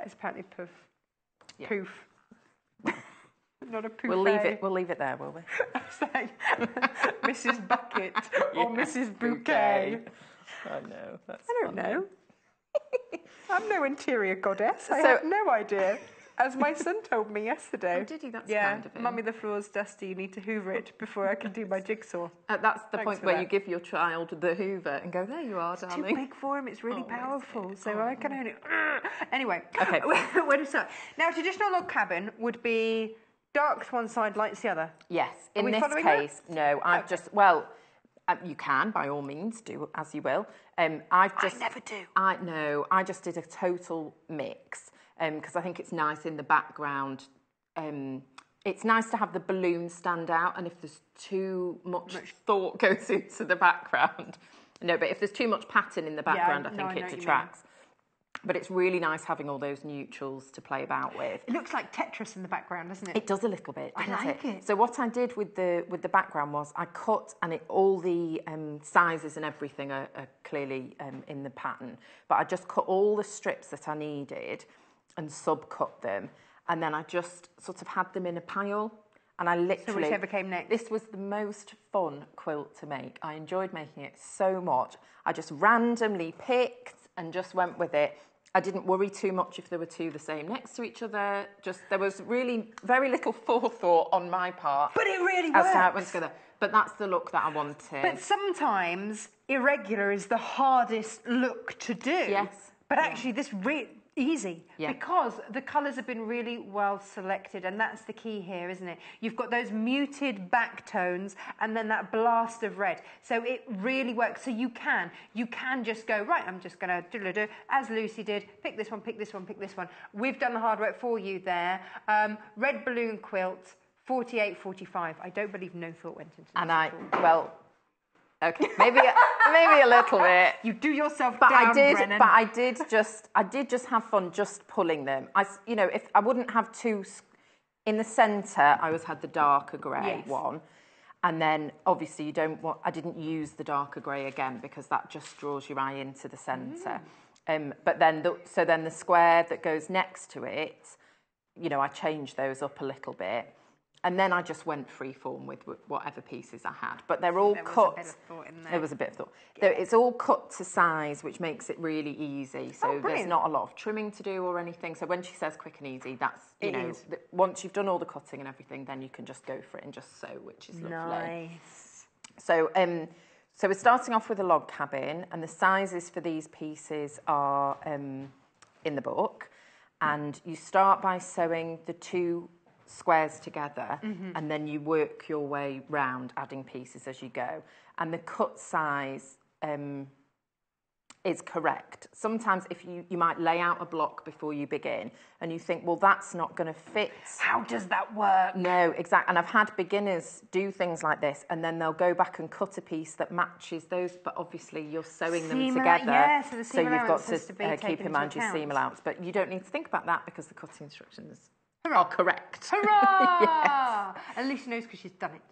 Speaker 1: It's apparently poof.
Speaker 5: Yeah.
Speaker 1: Poof. Not a poufet.
Speaker 5: We'll leave it there, will we?
Speaker 1: It's like Mrs. Bucket or Mrs. Bouquet.
Speaker 5: I know. That's
Speaker 1: I don't
Speaker 5: funny.
Speaker 1: know. I'm no interior goddess. I have no idea. As my son told me yesterday.
Speaker 5: Oh, did he? That's
Speaker 1: yeah,
Speaker 5: kind of him.
Speaker 1: Mummy, the floor's dusty. You need to hoover it before I can do my jigsaw.
Speaker 5: That's the
Speaker 1: Thanks
Speaker 5: point
Speaker 1: for
Speaker 5: where
Speaker 1: that.
Speaker 5: you give your child the hoover and go, there you are,
Speaker 1: Too
Speaker 5: darling.
Speaker 1: big for him. It's really
Speaker 5: Oh,
Speaker 1: powerful.
Speaker 5: is it?
Speaker 1: So I can only... Anyway.
Speaker 5: Okay.
Speaker 1: Where to start? Now, a traditional log cabin would be darks one side, lights the other.
Speaker 5: Yes. In
Speaker 1: we
Speaker 5: this
Speaker 1: following
Speaker 5: case, no. I've just, you can, by all means, do as you will. I
Speaker 1: never do.
Speaker 5: I just did a total mix because I think it's nice in the background. It's nice to have the balloon stand out, and if there's too much thought goes into the background, no. But if there's too much pattern in the background, I think
Speaker 1: know
Speaker 5: it
Speaker 1: what you
Speaker 5: detracts. But it's really nice having all those neutrals to play about with.
Speaker 1: It looks like Tetris in the background, doesn't it?
Speaker 5: It does a little bit,
Speaker 1: I
Speaker 5: doesn't
Speaker 1: like it.
Speaker 5: So what I did with the background was I cut, and all the sizes and everything are clearly in the pattern, but I just cut all the strips that I needed and subcut them, and then I just sort of had them in a pile, and I literally...
Speaker 1: So whichever came next.
Speaker 5: This was the most fun quilt to make. I enjoyed making it so much. I just randomly picked and just went with it. I didn't worry too much if there were two the same next to each other. There was really very little forethought on my part.
Speaker 1: But it really
Speaker 5: as
Speaker 1: works.
Speaker 5: to how it went together. But that's the look that I wanted.
Speaker 1: But sometimes irregular is the hardest look to do.
Speaker 5: Yes.
Speaker 1: But actually this easy.
Speaker 5: Yeah.
Speaker 1: Because the colours have been really well selected, and that's the key here, isn't it? You've got those muted back tones and then that blast of red. So it really works. So you can just go, right, I'm just going to do as Lucy did, pick this one, pick this one, pick this one. We've done the hard work for you there. Red balloon quilt, 48.45. I don't believe no thought went into this at all.
Speaker 5: Okay, maybe a little bit.
Speaker 1: You do yourself
Speaker 5: But
Speaker 1: down,
Speaker 5: I did.
Speaker 1: Brennan.
Speaker 5: But I did just have fun just pulling them. If I wouldn't have two in the centre, I always had the darker grey one, and then obviously I didn't use the darker grey again because that just draws your eye into the centre. But then the square that goes next to it, you know, I changed those up a little bit. And then I just went freeform with whatever pieces I had. But they're all cut.
Speaker 1: There was a bit of thought in there.
Speaker 5: There was a bit of thought. It's all cut to size, which makes it really easy. So there's not a lot of trimming to do or anything. So when she says quick and easy, that's, you know, once you've done all the cutting and everything, then you can just go for it and just sew, which is lovely.
Speaker 1: Nice.
Speaker 5: So, so we're starting off with a log cabin, and the sizes for these pieces are in the book. And you start by sewing the 2 squares together, and then you work your way round, adding pieces as you go. And the cut size is correct. Sometimes if you might lay out a block before you begin, and you think, well, that's not going to fit.
Speaker 1: How does that work?
Speaker 5: No, exactly. And I've had beginners do things like this, and then they'll go back and cut a piece that matches those, but obviously you're sewing them together.
Speaker 1: Yeah, so the seam
Speaker 5: you've got
Speaker 1: allowance
Speaker 5: to keep in mind your seam allowance. But you don't need to think about that because the cutting instructions are correct.
Speaker 1: Hurrah! At least she knows because she's done it.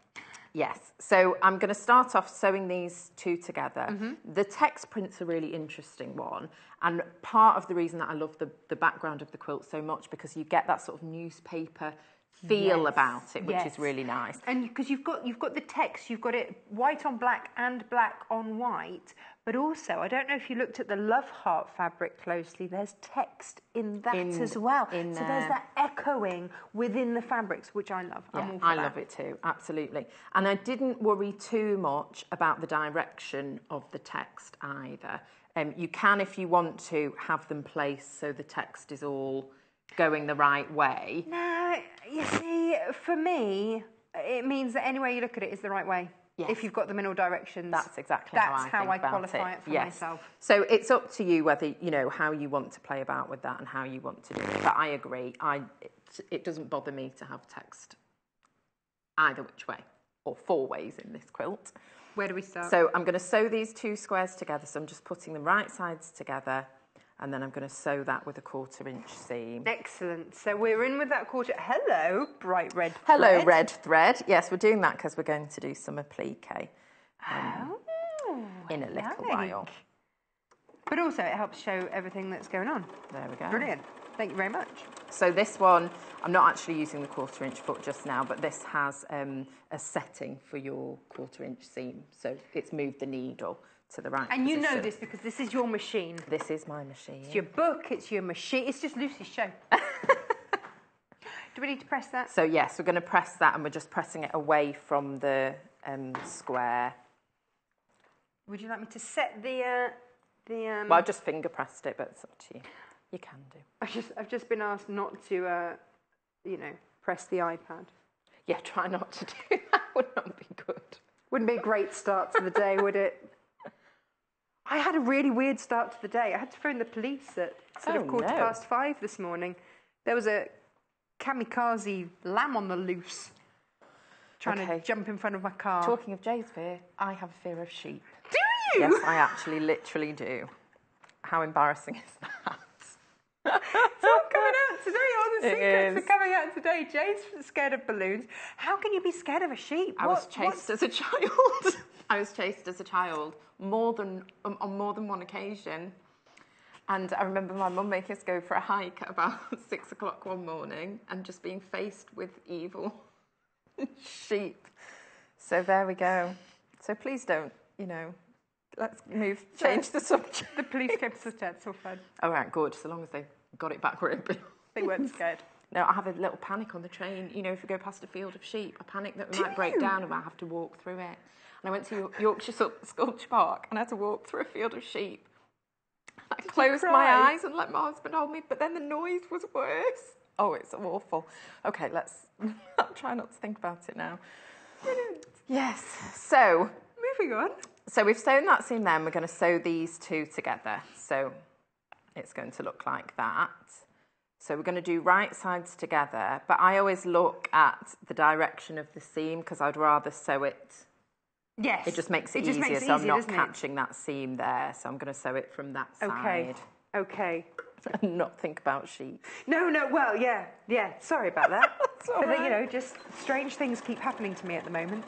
Speaker 5: Yes. So I'm going to start off sewing these 2 together. The text print's a really interesting one. And part of the reason that I love the background of the quilt so much, because you get that sort of newspaper feel about it, which is really nice.
Speaker 1: And because you've got the text, you've got it white on black and black on white, but also, I don't know if you looked at the Love Heart fabric closely, there's text in that as well. So there's that echoing within the fabrics, which I love.
Speaker 5: Yeah, I love it too, absolutely. And I didn't worry too much about the direction of the text either. You can, if you want to, have them placed so the text is all going the right way.
Speaker 1: No, you see, for me, it means that any way you look at it is the right way.
Speaker 5: Yes.
Speaker 1: If you've got them in all directions.
Speaker 5: That's exactly how I
Speaker 1: qualify it for myself.
Speaker 5: So it's up to you whether, you know, how you want to play about with that and how you want to do it. But I agree. It doesn't bother me to have text either which way, or 4 ways in this quilt.
Speaker 1: Where do we start?
Speaker 5: So I'm going to sew these 2 squares together. So I'm just putting the right sides together, and then I'm going to sew that with a 1/4 inch seam.
Speaker 1: Excellent. So we're in with that quarter. Hello, bright red thread.
Speaker 5: Hello, red thread. Yes, we're doing that because we're going to do some applique in a little while.
Speaker 1: But also it helps show everything that's going on.
Speaker 5: There we go.
Speaker 1: Brilliant. Thank you very much.
Speaker 5: So this one, I'm not actually using the 1/4 inch foot just now, but this has a setting for your 1/4 inch seam. So it's moved the needle to the right
Speaker 1: And
Speaker 5: position.
Speaker 1: you know this because this is your machine.
Speaker 5: This is my machine.
Speaker 1: It's your book, it's your machine. It's just Lucy's show. Do we need to press that?
Speaker 5: So yes, we're going to press that, and we're just pressing it away from the square.
Speaker 1: Would you like me to set the
Speaker 5: Well, I've just finger pressed it, but it's up to you. You can do.
Speaker 1: I've just been asked not to, you know, press the iPad.
Speaker 5: Yeah, try not to do that. Would not be good.
Speaker 1: Wouldn't be a great start to the day, would it? I had a really weird start to the day. I had to phone the police at sort of 5:15 this morning. There was a kamikaze lamb on the loose trying to jump in front of my car.
Speaker 5: Talking of Jay's fear, I have a fear of sheep.
Speaker 1: Do you?
Speaker 5: Yes, I actually literally do. How embarrassing is that?
Speaker 1: It's all coming out today. All the secrets are coming out today. Jay's scared of balloons. How can you be scared of a sheep?
Speaker 5: I was chased as a child. I was chased as a child on more than one occasion. And I remember my mum making us go for a hike at about 6 o'clock one morning and just being faced with evil sheep. So there we go. So please don't, you know, let's change the subject.
Speaker 1: The police came to sort out, it's all fun.
Speaker 5: All right, good. So long as they got it back where it belongs.
Speaker 1: They weren't scared.
Speaker 5: No, I have a little panic on the train. You know, if we go past a field of sheep, I panic that we might break down and I have to walk through it. And I went to Yorkshire Sculpture Park and I had to walk through a field of sheep. I closed my eyes and let my husband hold me, but then the noise was worse. Oh, it's awful. Okay, I'll try not to think about it now.
Speaker 1: Brilliant.
Speaker 5: Yes, so...
Speaker 1: Moving on.
Speaker 5: So we've sewn that seam there, and we're going to sew these 2 together. So it's going to look like that. So we're going to do right sides together, but I always look at the direction of the seam because I'd rather sew it.
Speaker 1: Yes.
Speaker 5: It just makes it easier, so I'm not catching that seam there. So I'm going to sew it from that side.
Speaker 1: Okay.
Speaker 5: And not think about sheep.
Speaker 1: No, well, yeah. Sorry about that.
Speaker 5: That's all right.
Speaker 1: You know, just strange things keep happening to me at the moment.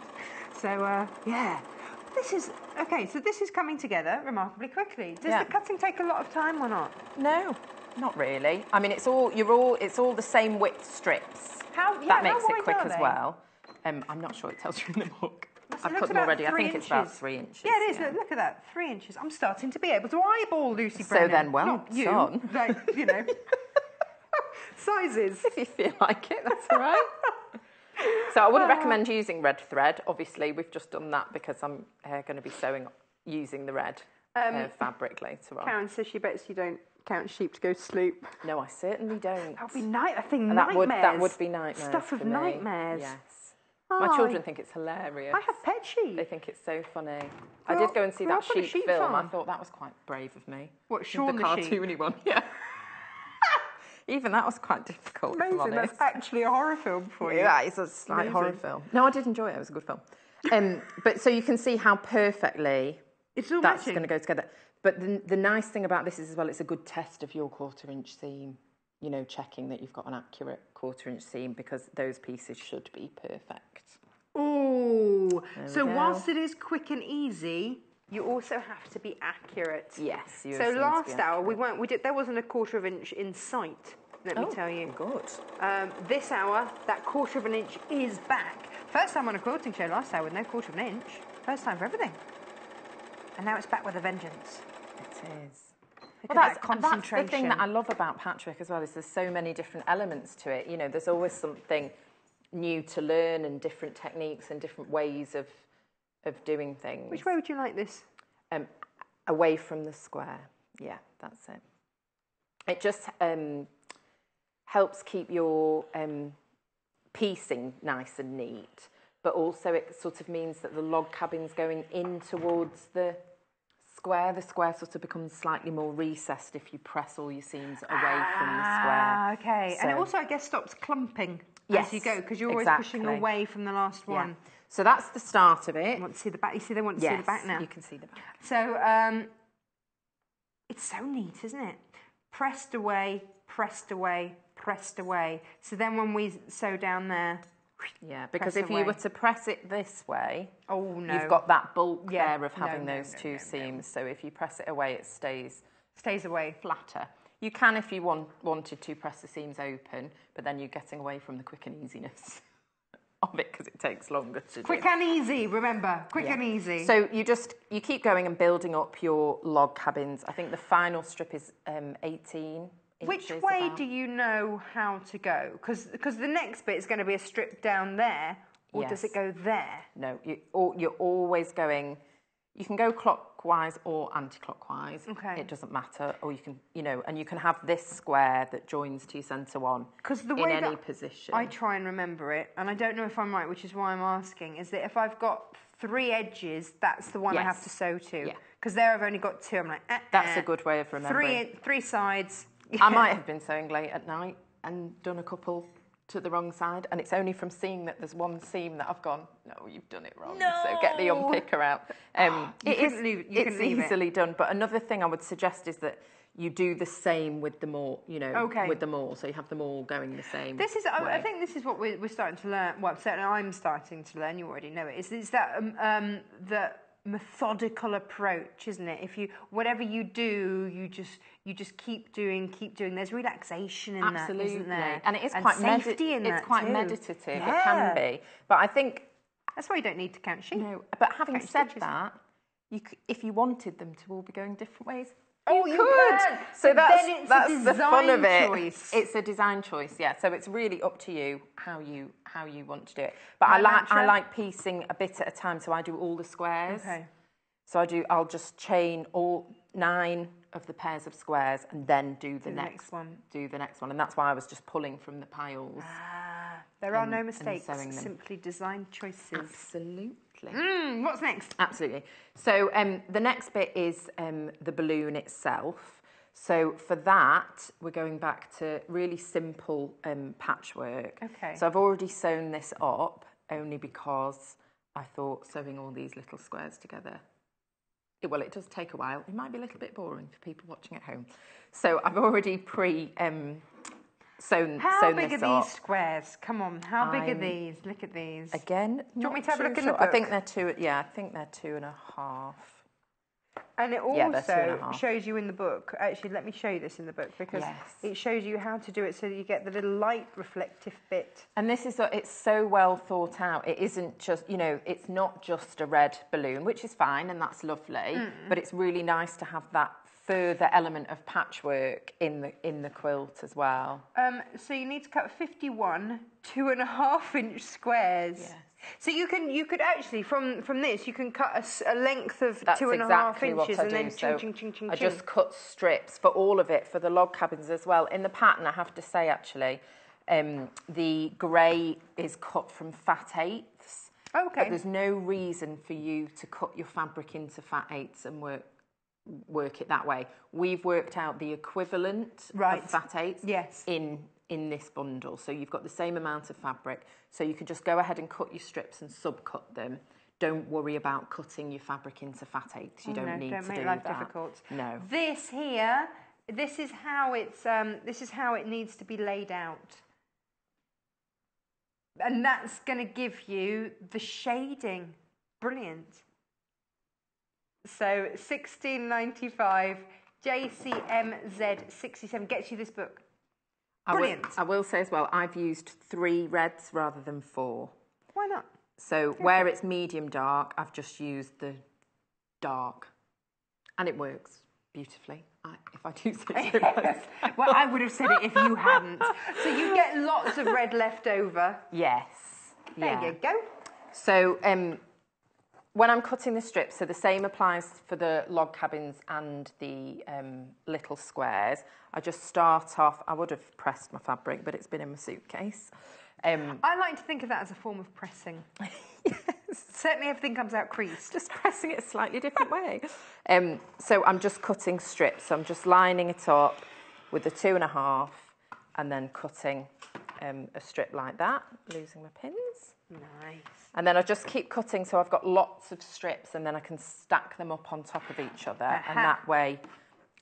Speaker 1: So, yeah. This is coming together remarkably quickly. Does the cutting take a lot of time or not?
Speaker 5: No. Not really. I mean, it's all the same width strips. That makes it quick as well. I'm not sure it tells you in the book. I've put them already. I think it's about 3 inches.
Speaker 1: Yeah, it is. Yeah. Look at that, 3 inches. I'm starting to be able to eyeball Lucy Brennan.
Speaker 5: So then, well
Speaker 1: not you,
Speaker 5: done.
Speaker 1: like, you know, sizes.
Speaker 5: If you feel like it, that's all right. So I wouldn't recommend using red thread. Obviously, we've just done that because I'm going to be sewing using the red fabric later on.
Speaker 1: Karen says she bets you don't count sheep to go to sleep.
Speaker 5: No, I certainly don't.
Speaker 1: That would be nightmares.
Speaker 5: That would be nightmares.
Speaker 1: Stuff of nightmares.
Speaker 5: Yes. My children think it's hilarious.
Speaker 1: I have pet sheep.
Speaker 5: They think it's so funny. I did go and see that sheep film.
Speaker 1: Farm.
Speaker 5: I thought that was quite brave of me.
Speaker 1: What, Shaun
Speaker 5: the
Speaker 1: the sheep?
Speaker 5: cartoony one, yeah. Even that was quite difficult.
Speaker 1: Amazing, that's actually a horror film for you.
Speaker 5: Yeah, it's a slight horror film. No, I did enjoy it. It was a good film. But so you can see how perfectly that's going to go together. But the nice thing about this is as well, it's a good test of your 1/4 inch seam. You know, checking that you've got an accurate 1/4 inch seam because those pieces should be perfect.
Speaker 1: Oh, so whilst it is quick and easy, you also have to be accurate.
Speaker 5: Yes.
Speaker 1: So last hour there wasn't a 1/4 inch in sight. Let me tell you.
Speaker 5: Good.
Speaker 1: This hour, that 1/4 inch is back. First time on a quilting show last hour with no 1/4 inch. First time for everything. And now it's back with a vengeance.
Speaker 5: It is.
Speaker 1: Well, that's concentration.
Speaker 5: That's the thing that I love about patchwork as well, is there's so many different elements to it. You know, there's always something new to learn and different techniques and different ways of doing things.
Speaker 1: Which way would you like this?
Speaker 5: Away from the square. Yeah, that's it. It just helps keep your piecing nice and neat, but also it sort of means that the log cabin's going in towards the square. The square sort of becomes slightly more recessed if you press all your seams away from the square.
Speaker 1: Okay.
Speaker 5: So,
Speaker 1: and it also, I guess, stops clumping as you go, because you're always pushing away from the last one.
Speaker 5: So that's the start of it.
Speaker 1: I want to see the back. You see, they want to see the back now.
Speaker 5: You can see the back.
Speaker 1: So it's so neat, isn't it? Pressed away, pressed away, pressed away. So then when we sew down there,
Speaker 5: yeah, because if you were to press it this way,
Speaker 1: you've
Speaker 5: got that bulk there of having those two seams. So if you press it away, it stays
Speaker 1: away
Speaker 5: flatter. You can, if you wanted to, press the seams open, but then you're getting away from the quick and easiness of it because it takes longer to do.
Speaker 1: Quick and easy, remember, quick and easy.
Speaker 5: So you keep going and building up your log cabins. I think the final strip is 18
Speaker 1: Which
Speaker 5: inches
Speaker 1: way
Speaker 5: about.
Speaker 1: do you know how to go? Because the next bit is going to be a strip down there, or does it go there?
Speaker 5: No, you're always going. You can go clockwise or anti-clockwise.
Speaker 1: Okay.
Speaker 5: It doesn't matter. Or you can, and you can have this square that joins to your centre one
Speaker 1: in
Speaker 5: any position.
Speaker 1: I try and remember it, and I don't know if I'm right, which is why I'm asking, is that if I've got 3 edges, that's the one I have to sew to.
Speaker 5: Yeah.
Speaker 1: Because there I've only got 2. I'm like,
Speaker 5: That's a good way of remembering.
Speaker 1: 3 sides.
Speaker 5: I might have been sewing late at night and done a couple to the wrong side, and it's only from seeing that there's one seam that I've gone, no, you've done it wrong.
Speaker 1: No!
Speaker 5: So get the unpicker out. It's easily done. But another thing I would suggest is that you do the same with them all, with them all. So you have them all going the same way.
Speaker 1: I think this is what we're starting to learn. Well, certainly I'm starting to learn. You already know it. Is that the methodical approach, isn't it? Whatever you do, you just keep doing. There's relaxation in that, isn't there?
Speaker 5: And it is quite
Speaker 1: safety in that.
Speaker 5: It's quite
Speaker 1: too.
Speaker 5: meditative.
Speaker 1: Yeah.
Speaker 5: It can be. But I think
Speaker 1: that's why you don't need to count sheep.
Speaker 5: No, but having said that, if you wanted them to all be going different ways, you
Speaker 1: could.
Speaker 5: Can. So that's the fun of it.
Speaker 1: Choice.
Speaker 5: It's a design choice, yeah. So it's really up to you how you want to do it. But I like piecing a bit at a time. So I do all the squares.
Speaker 1: Okay.
Speaker 5: So I'll just chain all 9 of the pairs of squares and then do the next one. Do the next one, and that's why I was just pulling from the piles.
Speaker 1: There are no mistakes, simply design choices.
Speaker 5: Absolutely.
Speaker 1: What's next?
Speaker 5: Absolutely. So the next bit is the balloon itself. So for that, we're going back to really simple patchwork.
Speaker 1: Okay.
Speaker 5: So I've already sewn this up only because I thought sewing all these little squares together, it does take a while. It might be a little bit boring for people watching at home. So I've already sewn
Speaker 1: How big
Speaker 5: this
Speaker 1: are
Speaker 5: up.
Speaker 1: these squares? Come on, how big are these? Look at these.
Speaker 5: Again,
Speaker 1: do you want me to have a look in the book?
Speaker 5: I think they're 2. Yeah, I think they're 2.5.
Speaker 1: And it
Speaker 5: Yeah, they're
Speaker 1: also
Speaker 5: 2.5.
Speaker 1: shows you in the book, actually, let me show you this in the book, because
Speaker 5: Yes.
Speaker 1: it shows you how to do it so that you get the little light reflective bit.
Speaker 5: And this is, it's so well thought out. It isn't just, you know, it's not just a red balloon, which is fine and that's lovely, but it's really nice to have that further element of patchwork in the quilt as well.
Speaker 1: So you need to cut 51 2.5-inch squares.
Speaker 5: Yes.
Speaker 1: So you could actually from this you can cut a length of
Speaker 5: That's
Speaker 1: 2.5
Speaker 5: exactly what
Speaker 1: inches
Speaker 5: I
Speaker 1: and
Speaker 5: do.
Speaker 1: then
Speaker 5: So
Speaker 1: ching, ching, ching,
Speaker 5: I
Speaker 1: ching.
Speaker 5: just cut strips for all of it, for the log cabins as well. In the pattern, I have to say actually, the grey is cut from fat eighths.
Speaker 1: Okay.
Speaker 5: But there's no reason for you to cut your fabric into fat eighths and work it that way. We've worked out the equivalent
Speaker 1: Right.
Speaker 5: of fat eighths
Speaker 1: Yes.
Speaker 5: in this bundle. So you've got the same amount of fabric. So you can just go ahead and cut your strips and subcut them. Don't worry about cutting your fabric into fat eighths. You don't need to
Speaker 1: make
Speaker 5: do
Speaker 1: life
Speaker 5: that.
Speaker 1: difficult.
Speaker 5: No.
Speaker 1: This here, this is how it needs to be laid out. And that's going to give you the shading. Brilliant. So 16.95 JCMZ 67 gets you this book. Brilliant.
Speaker 5: I will say as well, I've used 3 reds rather than 4.
Speaker 1: Why not?
Speaker 5: So where it's medium dark, I've just used the dark. And it works beautifully, if I do say so myself.
Speaker 1: Well, I would have said it if you hadn't. So you get lots of red left over.
Speaker 5: Yes.
Speaker 1: There you go.
Speaker 5: So when I'm cutting the strips, so the same applies for the log cabins and the little squares. I just start off, I would have pressed my fabric, but it's been in my suitcase.
Speaker 1: I like to think of that as a form of pressing.
Speaker 5: Yes.
Speaker 1: Certainly everything comes out creased.
Speaker 5: Just pressing it a slightly different way. So I'm just cutting strips. So I'm just lining it up with the 2.5 and then cutting a strip like that, losing my pins.
Speaker 1: Nice.
Speaker 5: And then I just keep cutting, so I've got lots of strips, and then I can stack them up on top of each other, and that way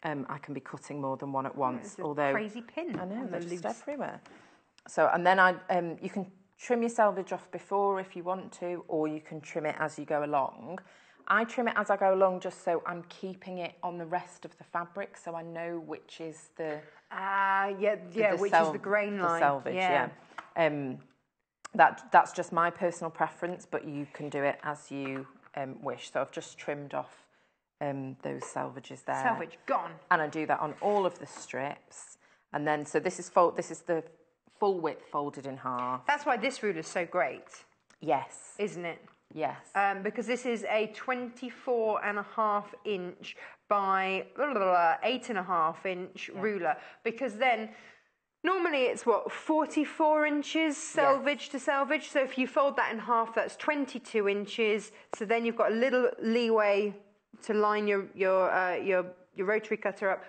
Speaker 5: I can be cutting more than one at once.
Speaker 1: It's a crazy pin.
Speaker 5: I know,
Speaker 1: on
Speaker 5: they're
Speaker 1: the
Speaker 5: just
Speaker 1: loose.
Speaker 5: everywhere. So, and then you can trim your selvage off before if you want to, or you can trim it as you go along. I trim it as I go along just so I'm keeping it on the rest of the fabric, so I know which is the
Speaker 1: which is the grain line.
Speaker 5: The selvage, yeah. That's just my personal preference, but you can do it as you wish. So I've just trimmed off those selvages there.
Speaker 1: Selvage gone.
Speaker 5: And I do that on all of the strips. And then, so this is the full width folded in half.
Speaker 1: That's why this ruler is so great,
Speaker 5: Yes.
Speaker 1: isn't it?
Speaker 5: Yes.
Speaker 1: Because this is a 24.5 inch by 8.5 inch ruler. Because then normally it's 44 inches selvage to selvage. So if you fold that in half, that's 22 inches. So then you've got a little leeway to line your rotary cutter up,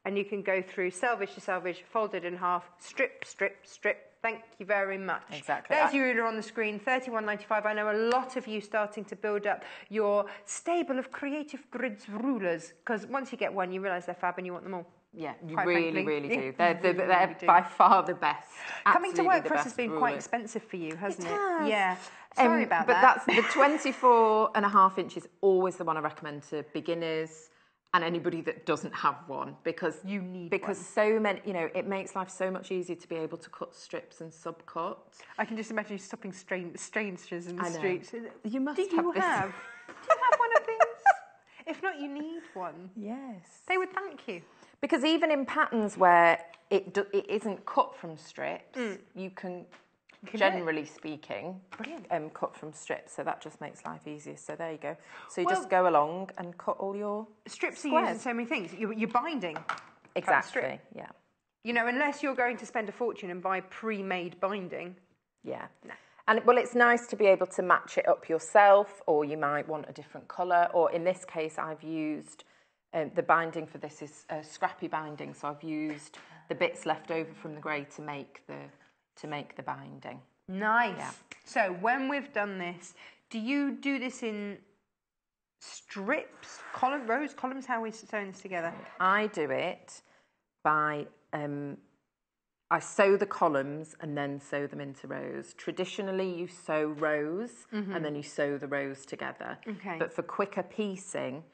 Speaker 1: and you can go through selvage to selvage, folded in half, strip, strip, strip. Thank you very much.
Speaker 5: Exactly.
Speaker 1: There's your ruler on the screen, $31.95. I know a lot of you starting to build up your stable of Creative Grids rulers, because once you get one, you realise they're fab and you want them all.
Speaker 5: Yeah, you
Speaker 1: Quite
Speaker 5: really,
Speaker 1: frankly.
Speaker 5: really do.
Speaker 1: Yeah,
Speaker 5: They're
Speaker 1: really do.
Speaker 5: by far the best.
Speaker 1: Coming to
Speaker 5: Absolutely
Speaker 1: work
Speaker 5: the
Speaker 1: for us
Speaker 5: best
Speaker 1: has been
Speaker 5: rulers.
Speaker 1: quite expensive for you, hasn't it?
Speaker 5: has.
Speaker 1: Yeah. Sorry about
Speaker 5: but
Speaker 1: that.
Speaker 5: But that's the 24.5 inches, always the one I recommend to beginners and anybody that doesn't have one, because
Speaker 1: You need
Speaker 5: because
Speaker 1: one.
Speaker 5: so many, it makes life so much easier to be able to cut strips and subcut.
Speaker 1: I can just imagine you stopping strangers in the
Speaker 5: I know.
Speaker 1: streets.
Speaker 5: You must
Speaker 1: Do you
Speaker 5: have this.
Speaker 1: have? Do you have one of these? If not, you need one.
Speaker 5: Yes.
Speaker 1: They would thank you.
Speaker 5: Because even in patterns where it isn't cut from strips, you can
Speaker 1: do it.
Speaker 5: generally speaking,
Speaker 1: Brilliant.
Speaker 5: cut from strips. So that just makes life easier. So there you go. So you
Speaker 1: Well,
Speaker 5: just go along and cut all your
Speaker 1: Strips are
Speaker 5: squares.
Speaker 1: used in so many things. You're binding.
Speaker 5: Exactly.
Speaker 1: strip.
Speaker 5: Yeah.
Speaker 1: Unless you're going to spend a fortune and buy pre-made binding.
Speaker 5: Yeah. And well, it's nice to be able to match it up yourself, or you might want a different colour. Or in this case, I've used the binding for this is scrappy binding, so I've used the bits left over from the grey to make the binding.
Speaker 1: Nice.
Speaker 5: Yeah.
Speaker 1: So when we've done this, do you do this in strips, rows, columns? How are we sewing this together?
Speaker 5: I do it by I sew the columns and then sew them into rows. Traditionally, you sew rows and then you sew the rows together.
Speaker 1: Okay.
Speaker 5: But for quicker piecing,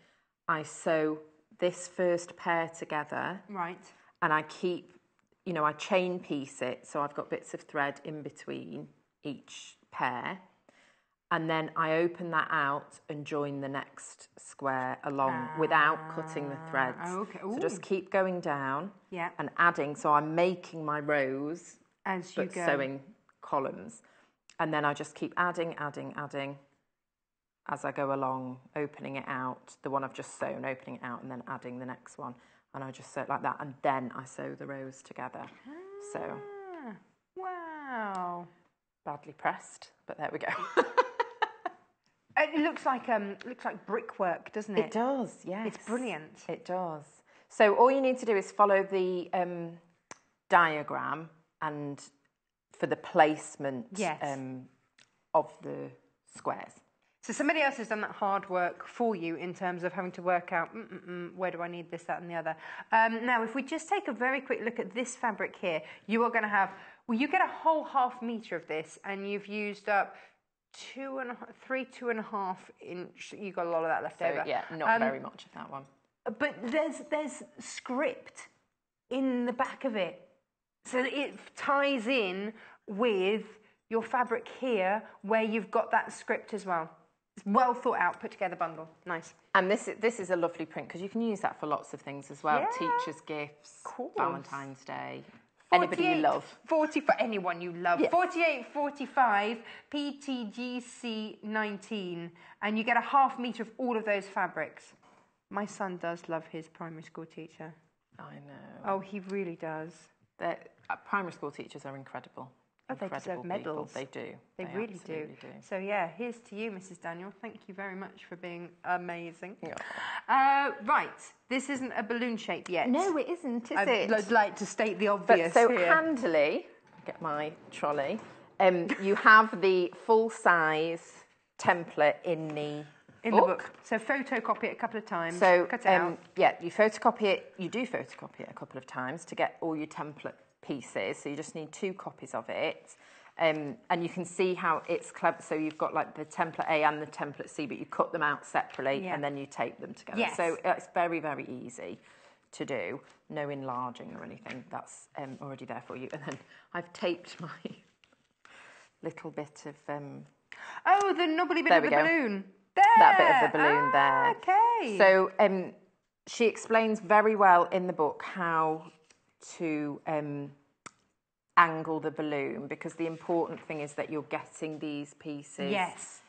Speaker 5: I sew this first pair together.
Speaker 1: Right.
Speaker 5: And I keep, I chain piece it, so I've got bits of thread in between each pair. And then I open that out and join the next square along without cutting the threads.
Speaker 1: Okay.
Speaker 5: So just keep going down
Speaker 1: Yeah.
Speaker 5: and adding. So I'm making my rows
Speaker 1: As you
Speaker 5: but
Speaker 1: go.
Speaker 5: sewing columns. And then I just keep adding as I go along, opening it out, the one I've just sewn, opening it out and then adding the next one. And I just sew it like that, and then I sew the rows together. So,
Speaker 1: wow.
Speaker 5: badly pressed, but there we go.
Speaker 1: It looks like brickwork, doesn't it?
Speaker 5: It does, yes.
Speaker 1: It's brilliant.
Speaker 5: It does. So all you need to do is follow the diagram and for the placement of the squares.
Speaker 1: So somebody else has done that hard work for you in terms of having to work out, where do I need this, that and the other. Now, if we just take a very quick look at this fabric here, you are going to have, you get a whole 1/2 metre of this, and you've used up 2.5 inch. You've got a lot of that left over.
Speaker 5: Yeah, not very much of that one.
Speaker 1: But there's script in the back of it. So it ties in with your fabric here, where you've got that script as well. It's well thought out, put together bundle. Nice.
Speaker 5: And this is a lovely print because you can use that for lots of things as well.
Speaker 1: Yeah.
Speaker 5: Teachers' gifts,
Speaker 1: Course.
Speaker 5: Valentine's Day, anybody you love.
Speaker 1: 45, anyone you love.
Speaker 5: Yes.
Speaker 1: 48.45 PTGC 19, and you get a 1/2 metre of all of those fabrics. My son does love his primary school teacher.
Speaker 5: I know.
Speaker 1: Oh, he really does.
Speaker 5: Primary school teachers are incredible.
Speaker 1: Oh, they deserve medals.
Speaker 5: They do.
Speaker 1: They really do. So yeah, here's to you, Mrs. Daniel. Thank you very much for being amazing.
Speaker 5: Yeah.
Speaker 1: Right, this isn't a balloon shape yet.
Speaker 5: No, it isn't, is it?
Speaker 1: I'd like to state the obvious
Speaker 5: So
Speaker 1: here.
Speaker 5: handily, get my trolley, you have the full-size template in the book.
Speaker 1: So photocopy it a couple of times,
Speaker 5: So,
Speaker 1: cut it out.
Speaker 5: yeah, you do photocopy it a couple of times to get all your template pieces. So you just need 2 copies of it. And you can see how it's clever. So you've got like the template A and the template C, but you cut them out separately and then you tape them together.
Speaker 1: Yes.
Speaker 5: So it's very, very easy to do. No enlarging or anything. That's already there for you. And then I've taped my little bit of...
Speaker 1: Oh, the knobbly bit of the balloon. There.
Speaker 5: That bit of the balloon there.
Speaker 1: Okay.
Speaker 5: So she explains very well in the book how to angle the balloon, because the important thing is that you're getting these pieces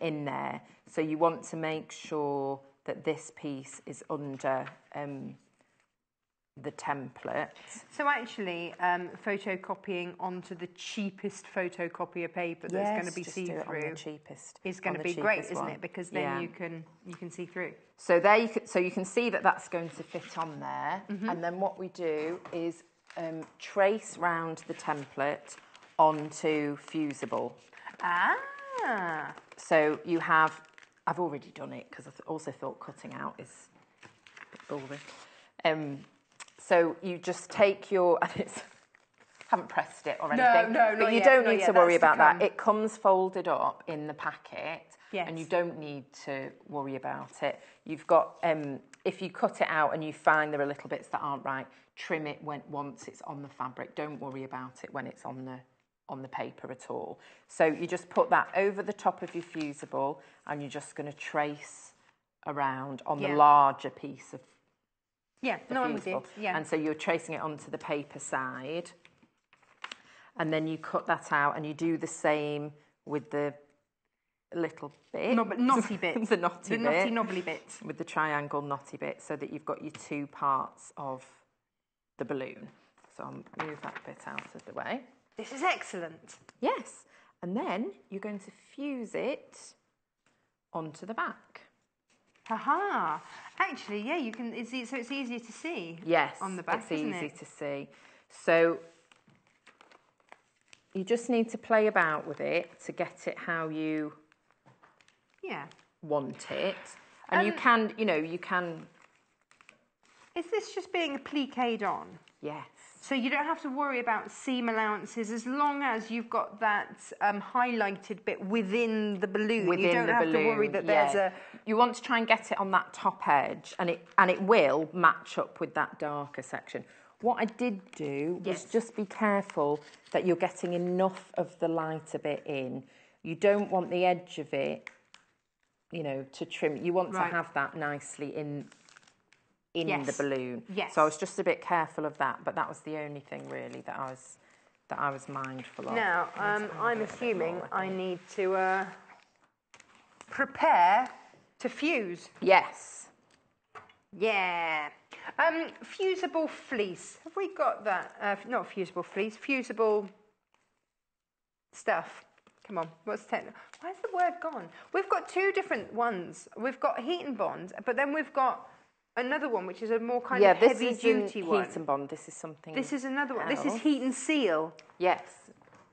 Speaker 5: in there. So you want to make sure that this piece is under the template.
Speaker 1: So actually, photocopying onto the cheapest photocopier paper that's going to be see-through is going to be great, isn't it? Because then you can see through.
Speaker 5: So there you can see that that's going to fit on there, and then what we do is trace round the template onto fusible. So you have, I've already done it because I also thought cutting out is a bit boring. So you just take your, and it's, haven't pressed it or anything.
Speaker 1: No,
Speaker 5: but you don't need to worry about that. It comes folded up in the packet, and you don't need to worry about it. You've got, if you cut it out and you find there are little bits that aren't right, trim it once it's on the fabric. Don't worry about it when it's on the paper at all. So you just put that over the top of your fusible, and you're just going to trace around on the larger piece of
Speaker 1: I'm with you.
Speaker 5: And so you're tracing it onto the paper side, and then you cut that out, and you do the same with the little bit.
Speaker 1: Knotty bit.
Speaker 5: The knotty
Speaker 1: knobbly bit.
Speaker 5: With the triangle knotty bit, so that you've got your 2 parts of the balloon. So I'll move that bit out of the way.
Speaker 1: This is excellent.
Speaker 5: Yes. And then you're going to fuse it onto the back.
Speaker 1: Haha. Actually, you can. So it's easier to see.
Speaker 5: Yes,
Speaker 1: on the back,
Speaker 5: it's easy to see. So you just need to play about with it to get it how you want it, and you can. Is this just being appliqued on? Yes.
Speaker 1: So you don't have to worry about seam allowances as long as you've got that highlighted bit within the balloon.
Speaker 5: Within
Speaker 1: you don't
Speaker 5: the
Speaker 1: have to worry that there's a...
Speaker 5: You want to try and get it on that top edge, and it will match up with that darker section. What I did do was just be careful that you're getting enough of the lighter bit in. You don't want the edge of it, you know, to trim. You want to have that nicely in the balloon.
Speaker 1: Yes.
Speaker 5: So I was just a bit careful of that, but that was the only thing really that I was mindful of.
Speaker 1: Now, I'm assuming I need to prepare to fuse.
Speaker 5: Yes.
Speaker 1: Yeah. Fusible fleece. Have we got that? Not fusible fleece, fusible stuff. Come on, what's technical? Where's the word gone? We've got two different ones. We've got heat and bond, but then we've got another one, which is a more kind of heavy-duty one.
Speaker 5: Heat and bond. This is something.
Speaker 1: This is another one. This is heat and seal.
Speaker 5: Yes.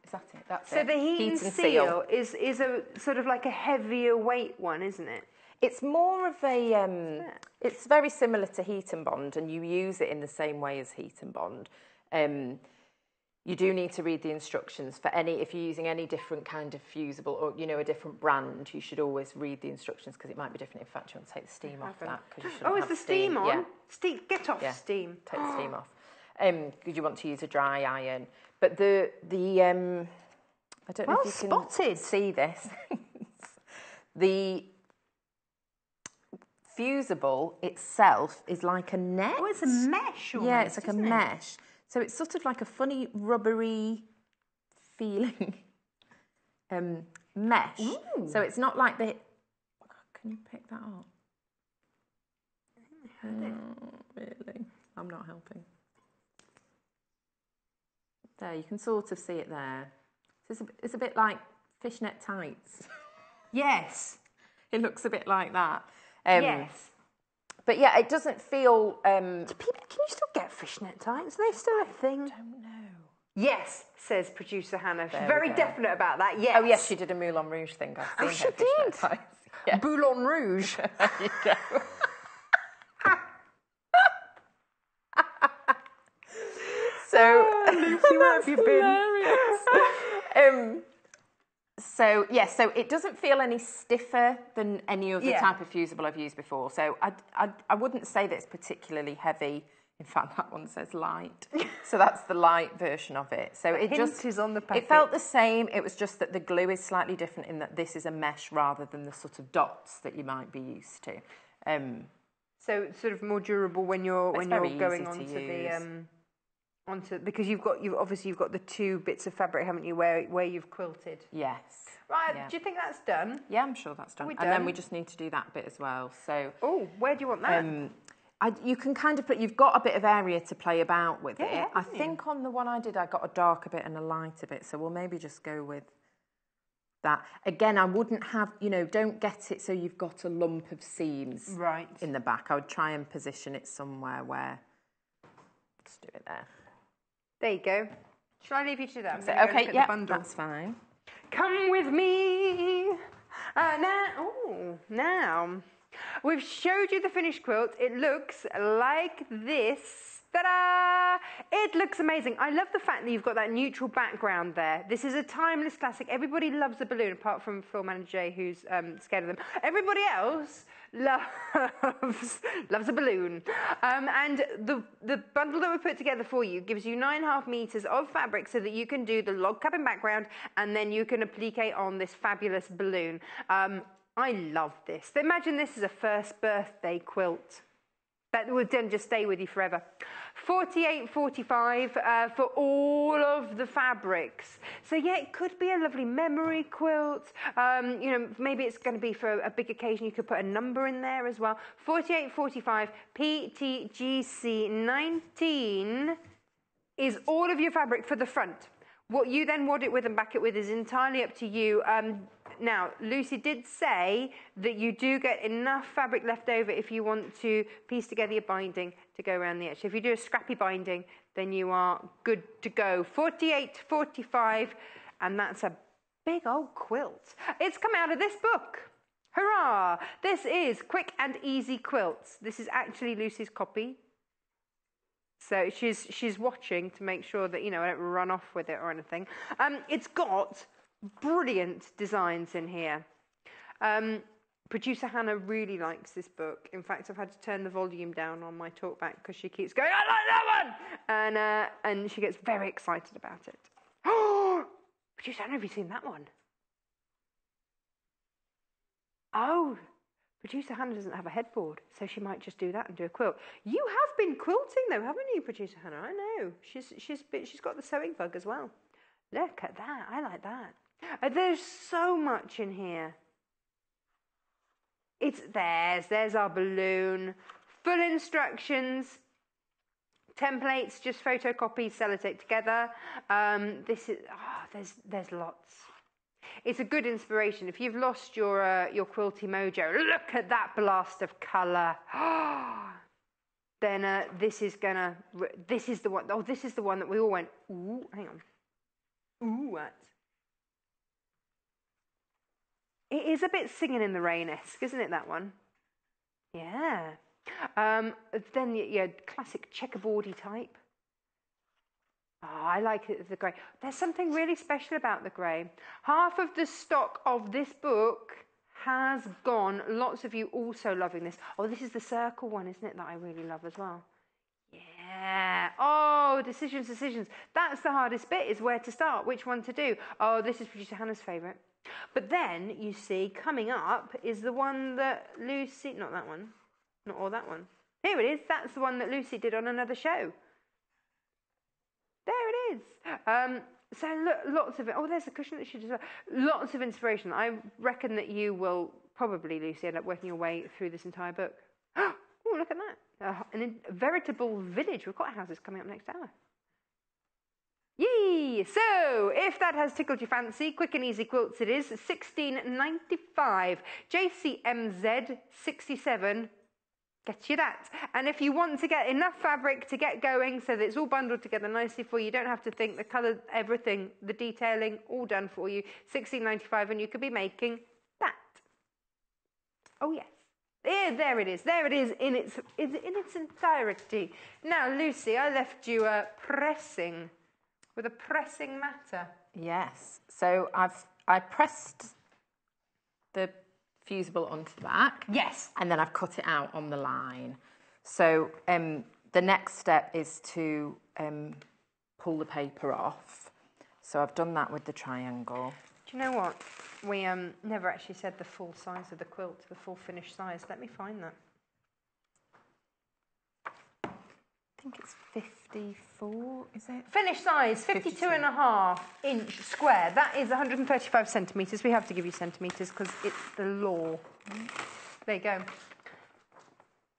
Speaker 5: Is that it? That's it.
Speaker 1: So the heat and seal is a sort of like a heavier weight one, isn't it?
Speaker 5: It's more of a. It's very similar to heat and bond, and you use it in the same way as heat and bond. You do need to read the instructions for if you're using any different kind of fusible or, you know, a different brand, you should always read the instructions because it might be different. In fact, you want to take the steam off that.
Speaker 1: Oh, is the steam on?
Speaker 5: Yeah.
Speaker 1: Steam, get off steam.
Speaker 5: Take the steam off. Because you want to use a dry iron. But I don't know if you can see this. The fusible itself is like a net.
Speaker 1: Oh, it's a mesh almost,
Speaker 5: yeah, it's like a mesh. So it's sort of like a funny rubbery feeling mesh. Ooh. So it's not like the... Can you pick that up? Really? I'm not helping. There, you can sort of see it there. So it's a bit like fishnet tights.
Speaker 1: Yes.
Speaker 5: It looks a bit like that.
Speaker 1: Yes.
Speaker 5: But yeah, it doesn't feel...
Speaker 1: Can you still get fishnet tights? Are they still a thing?
Speaker 5: I don't know.
Speaker 1: Yes, says producer Hannah. She's very definite about that, yes.
Speaker 5: Oh, yes, she did a Moulin Rouge thing. I've seen her fishnet tights.
Speaker 1: Yeah. Boulogne Rouge.
Speaker 5: There you go. So,
Speaker 1: Lucy, where have you been?
Speaker 5: So it doesn't feel any stiffer than any other type of fusible I've used before. So I wouldn't say that it's particularly heavy. In fact, that one says light. So that's the light version of it. So it just
Speaker 1: is on the packet.
Speaker 5: It felt the same. It was just that the glue is slightly different in that this is a mesh rather than the sort of dots that you might be used to.
Speaker 1: So it's sort of more durable when you're going onto because you've obviously got the two bits of fabric, haven't you, where you've quilted?
Speaker 5: Yes.
Speaker 1: Right. Yeah. Do you think that's done?
Speaker 5: Yeah, I'm sure that's done. And then we just need to do that bit as well. So.
Speaker 1: Oh, where do you want that?
Speaker 5: You can kind of you've got a bit of area to play about with it. I think on the one I did, I got a darker bit and a lighter bit. So we'll maybe just go with that. Again, I wouldn't have, don't get it so you've got a lump of seams in the back. I would try and position it somewhere where, let's do it there.
Speaker 1: There you go. Shall I leave you to that?
Speaker 5: Okay, yeah, that's fine.
Speaker 1: Come with me. Now, we've showed you the finished quilt. It looks like this. Ta-da! It looks amazing. I love the fact that you've got that neutral background there. This is a timeless classic. Everybody loves a balloon, apart from floor manager Jay, who's scared of them. Everybody else loves a balloon. And the bundle that we put together for you gives you 9.5 meters of fabric so that you can do the log cabin background and then you can applique on this fabulous balloon. I love this. Imagine this is a first birthday quilt. That would then just stay with you forever. $48.45 for all of the fabrics. So yeah, it could be a lovely memory quilt. Maybe it's going to be for a big occasion. You could put a number in there as well. $48.45 PTGC 19 is all of your fabric for the front. What you then wad it with and back it with is entirely up to you. Now, Lucy did say that you do get enough fabric left over if you want to piece together your binding to go around the edge. So if you do a scrappy binding, then you are good to go. $48.45, and that's a big old quilt. It's come out of this book. Hurrah! This is Quick and Easy Quilts. This is actually Lucy's copy. So she's watching to make sure that, you know, I don't run off with it or anything. It's got brilliant designs in here. Producer Hannah really likes this book. In fact, I've had to turn the volume down on my talkback because she keeps going, I like that one! And she gets very excited about it. Oh, Producer Hannah, have you seen that one? Oh, Producer Hannah doesn't have a headboard, so she might just do that and do a quilt. You have been quilting though, haven't you, Producer Hannah? I know. She's got the sewing bug as well. Look at that. I like that. There's so much in here. There's our balloon. Full instructions. Templates, just photocopy, sellotape together. There's lots. It's a good inspiration. If you've lost your quilty mojo, look at that blast of colour. Then this is the one. Oh, this is the one that we all went, ooh, hang on. Ooh, what? It is a bit Singing in the Rain-esque, isn't it, that one? Yeah. Then, yeah, classic checkerboardy type. Oh, I like it, the grey. There's something really special about the grey. Half of the stock of this book has gone. Lots of you also loving this. Oh, this is the circle one, isn't it, that I really love as well? Yeah. Oh, decisions. That's the hardest bit, is where to start, which one to do. Oh, this is Producer Hannah's favourite. But then, you see, coming up is the one that Lucy... Not that one. Not all that one. Here it is. That's the one that Lucy did on another show. There it is. So look, lots of it. Oh, there's the cushion that she did. Lots of inspiration. I reckon that you will probably, Lucy, end up working your way through this entire book. Oh, look at that. A veritable village with cotton houses coming up next hour. Yee! So, if that has tickled your fancy, Quick and Easy Quilts it is, $16.95. JCMZ 67 gets you that. And if you want to get enough fabric to get going so that it's all bundled together nicely for you, you don't have to think, the colour, everything, the detailing, all done for you, $16.95, and you could be making that. Oh, yes. There it is. There it is in its entirety. Now, Lucy, I left you pressing with a pressing matter. Yes. So I pressed the fusible onto the back. Yes. And then I've cut it out on the line. So the next step is to pull the paper off. So I've done that with the triangle. Do you know what? We never actually said the full size of the quilt, the full finished size. Let me find that. I think it's 54, is it? Finished size, 52.5-inch square. That is 135 centimetres. We have to give you centimetres because it's the law. There you go.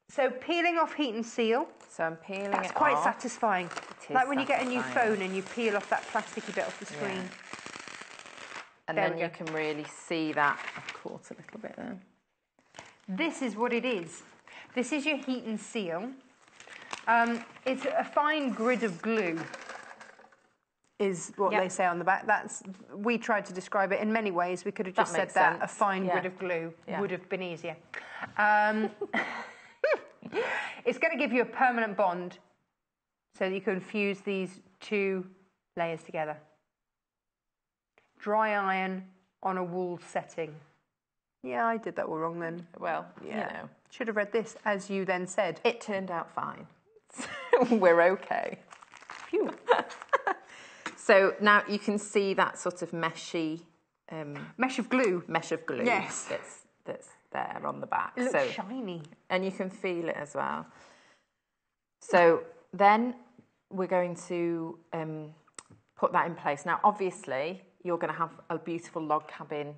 Speaker 1: So peeling off heat and seal. So I'm peeling it off. That's quite satisfying. Like when you get a new phone and you peel off that plasticky bit off the screen. Yeah. And then you can really see that I've caught a little bit there. This is what it is. This is your heat and seal. It's a fine grid of glue, is what they say on the back. We tried to describe it in many ways. We could have just said that. A fine grid of glue would have been easier. It's going to give you a permanent bond so that you can fuse these two layers together. Dry iron on a wool setting. Yeah, I did that all wrong then. Well, you know. Should have read this, as you then said. It turned out fine. We're okay. Phew. So now you can see that sort of meshy... mesh of glue. Mesh of glue. Yes. That's there on the back. It looks shiny. And you can feel it as well. So then we're going to put that in place. Now, obviously, you're going to have a beautiful log cabin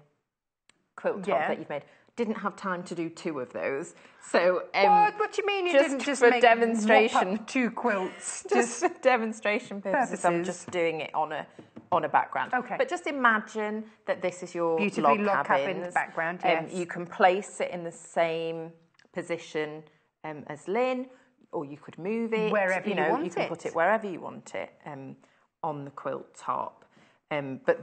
Speaker 1: quilt top that you've made. Didn't have time to do two of those. So what do you mean you didn't just for make demonstration two quilts? Just for demonstration purposes. I'm just doing it on a background. Okay. But just imagine that this is your beautifully log cabin background. Yes. You can place it in the same position as Lynne, or you could move it wherever you want it. You can put it wherever you want it on the quilt top. But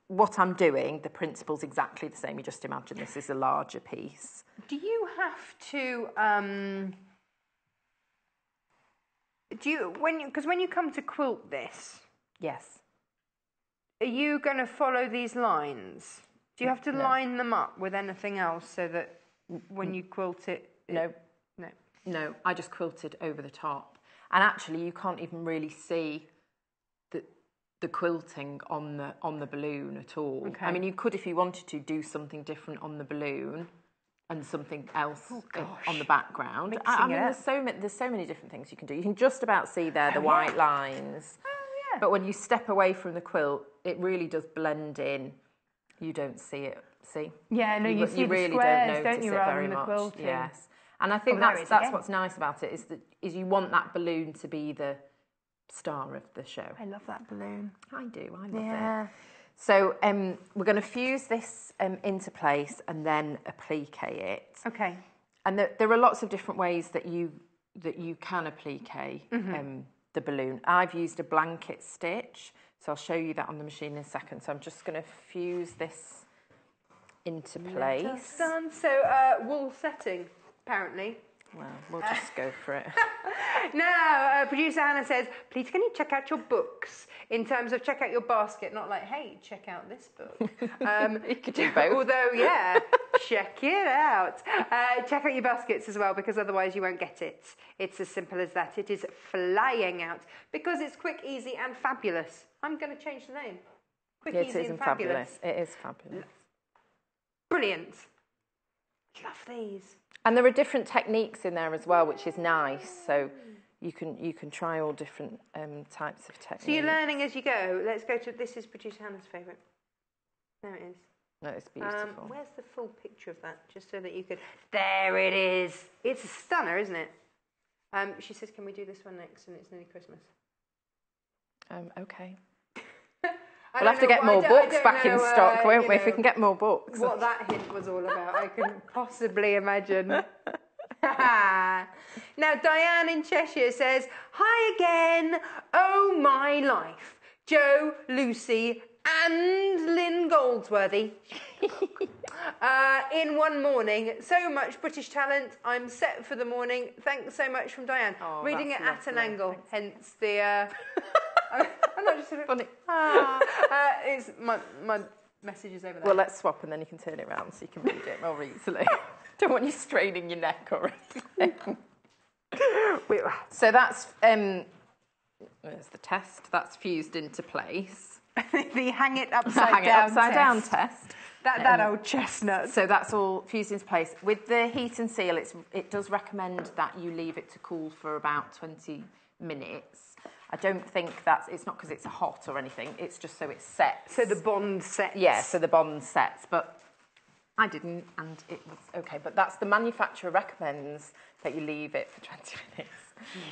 Speaker 1: what I'm doing, the principle's exactly the same. You just imagine this is a larger piece. Do you have to because when you come to quilt this,
Speaker 5: Yes.
Speaker 1: are you going to follow these lines? Do you have to line them up with anything else so that when you quilt it?
Speaker 5: No, I just quilted over the top. And actually, you can't even really see the quilting on the balloon at all.
Speaker 1: Okay.
Speaker 5: I mean, you could, if you wanted to, do something different on the balloon and something else on the background. I mean, there's so many different things you can do. You can just about see there the white lines.
Speaker 1: Oh, yeah.
Speaker 5: But when you step away from the quilt, it really does blend in. You don't see it. See?
Speaker 1: Yeah, no, you see
Speaker 5: you
Speaker 1: the
Speaker 5: really
Speaker 1: squares,
Speaker 5: don't
Speaker 1: don't
Speaker 5: notice
Speaker 1: you,
Speaker 5: it
Speaker 1: rather
Speaker 5: very
Speaker 1: than the
Speaker 5: much.
Speaker 1: quilting.
Speaker 5: Yes. And I think
Speaker 1: there it is
Speaker 5: that's
Speaker 1: again.
Speaker 5: what's nice about it is you want that balloon to be the star of the show.
Speaker 1: I love that balloon.
Speaker 5: I do. I love it. So we're going to fuse this into place and then applique it.
Speaker 1: Okay.
Speaker 5: And there are lots of different ways that you can applique the balloon. I've used a blanket stitch, so I'll show you that on the machine in a second. So I'm just going to fuse this into place.
Speaker 1: Done. So wool setting, apparently.
Speaker 5: Well, we'll just go for it.
Speaker 1: Now, producer Hannah says, please can you check out your books in terms of check out your basket, not like, hey, check out this book.
Speaker 5: You could do both.
Speaker 1: Although, yeah, check it out. Check out your baskets as well, because otherwise you won't get it. It's as simple as that. It is flying out because it's quick, easy and fabulous. I'm going to change the name. Quick, easy and fabulous.
Speaker 5: It is fabulous.
Speaker 1: Brilliant. Love these.
Speaker 5: And there are different techniques in there as well, which is nice. So you can try all different types of techniques.
Speaker 1: So you're learning as you go. Let's go to, this is producer Hannah's favourite. There it is.
Speaker 5: No, it's beautiful.
Speaker 1: Where's the full picture of that? Just so that you could... There it is. It's a stunner, isn't it? She says, can we do this one next? And it's nearly Christmas.
Speaker 5: Okay. We'll have to get more books back in stock, won't we, if we can get more books.
Speaker 1: What that hint was all about, I couldn't possibly imagine. Now, Diane in Cheshire says, hi again, oh my life. Jo, Lucy and Lynne Goldsworthy. In one morning, so much British talent, I'm set for the morning. Thanks so much from Diane.
Speaker 5: Oh,
Speaker 1: reading it
Speaker 5: that's
Speaker 1: at an
Speaker 5: lovely.
Speaker 1: angle, hence the... I'm not just sort of...
Speaker 5: Funny.
Speaker 1: It's my messages over there.
Speaker 5: Well, let's swap and then you can turn it around so you can read it more easily. Don't want you straining your neck or anything. So that's... there's the test. That's fused into place.
Speaker 1: The hang it upside down
Speaker 5: test.
Speaker 1: That old chestnut.
Speaker 5: So that's all fused into place. With the heat and seal, it does recommend that you leave it to cool for about 20 minutes. I don't think it's not because it's hot or anything, it's just so it sets.
Speaker 1: So the bond sets.
Speaker 5: Yeah, so the bond sets, but I didn't and it was okay. But that's the manufacturer recommends that you leave it for 20 minutes.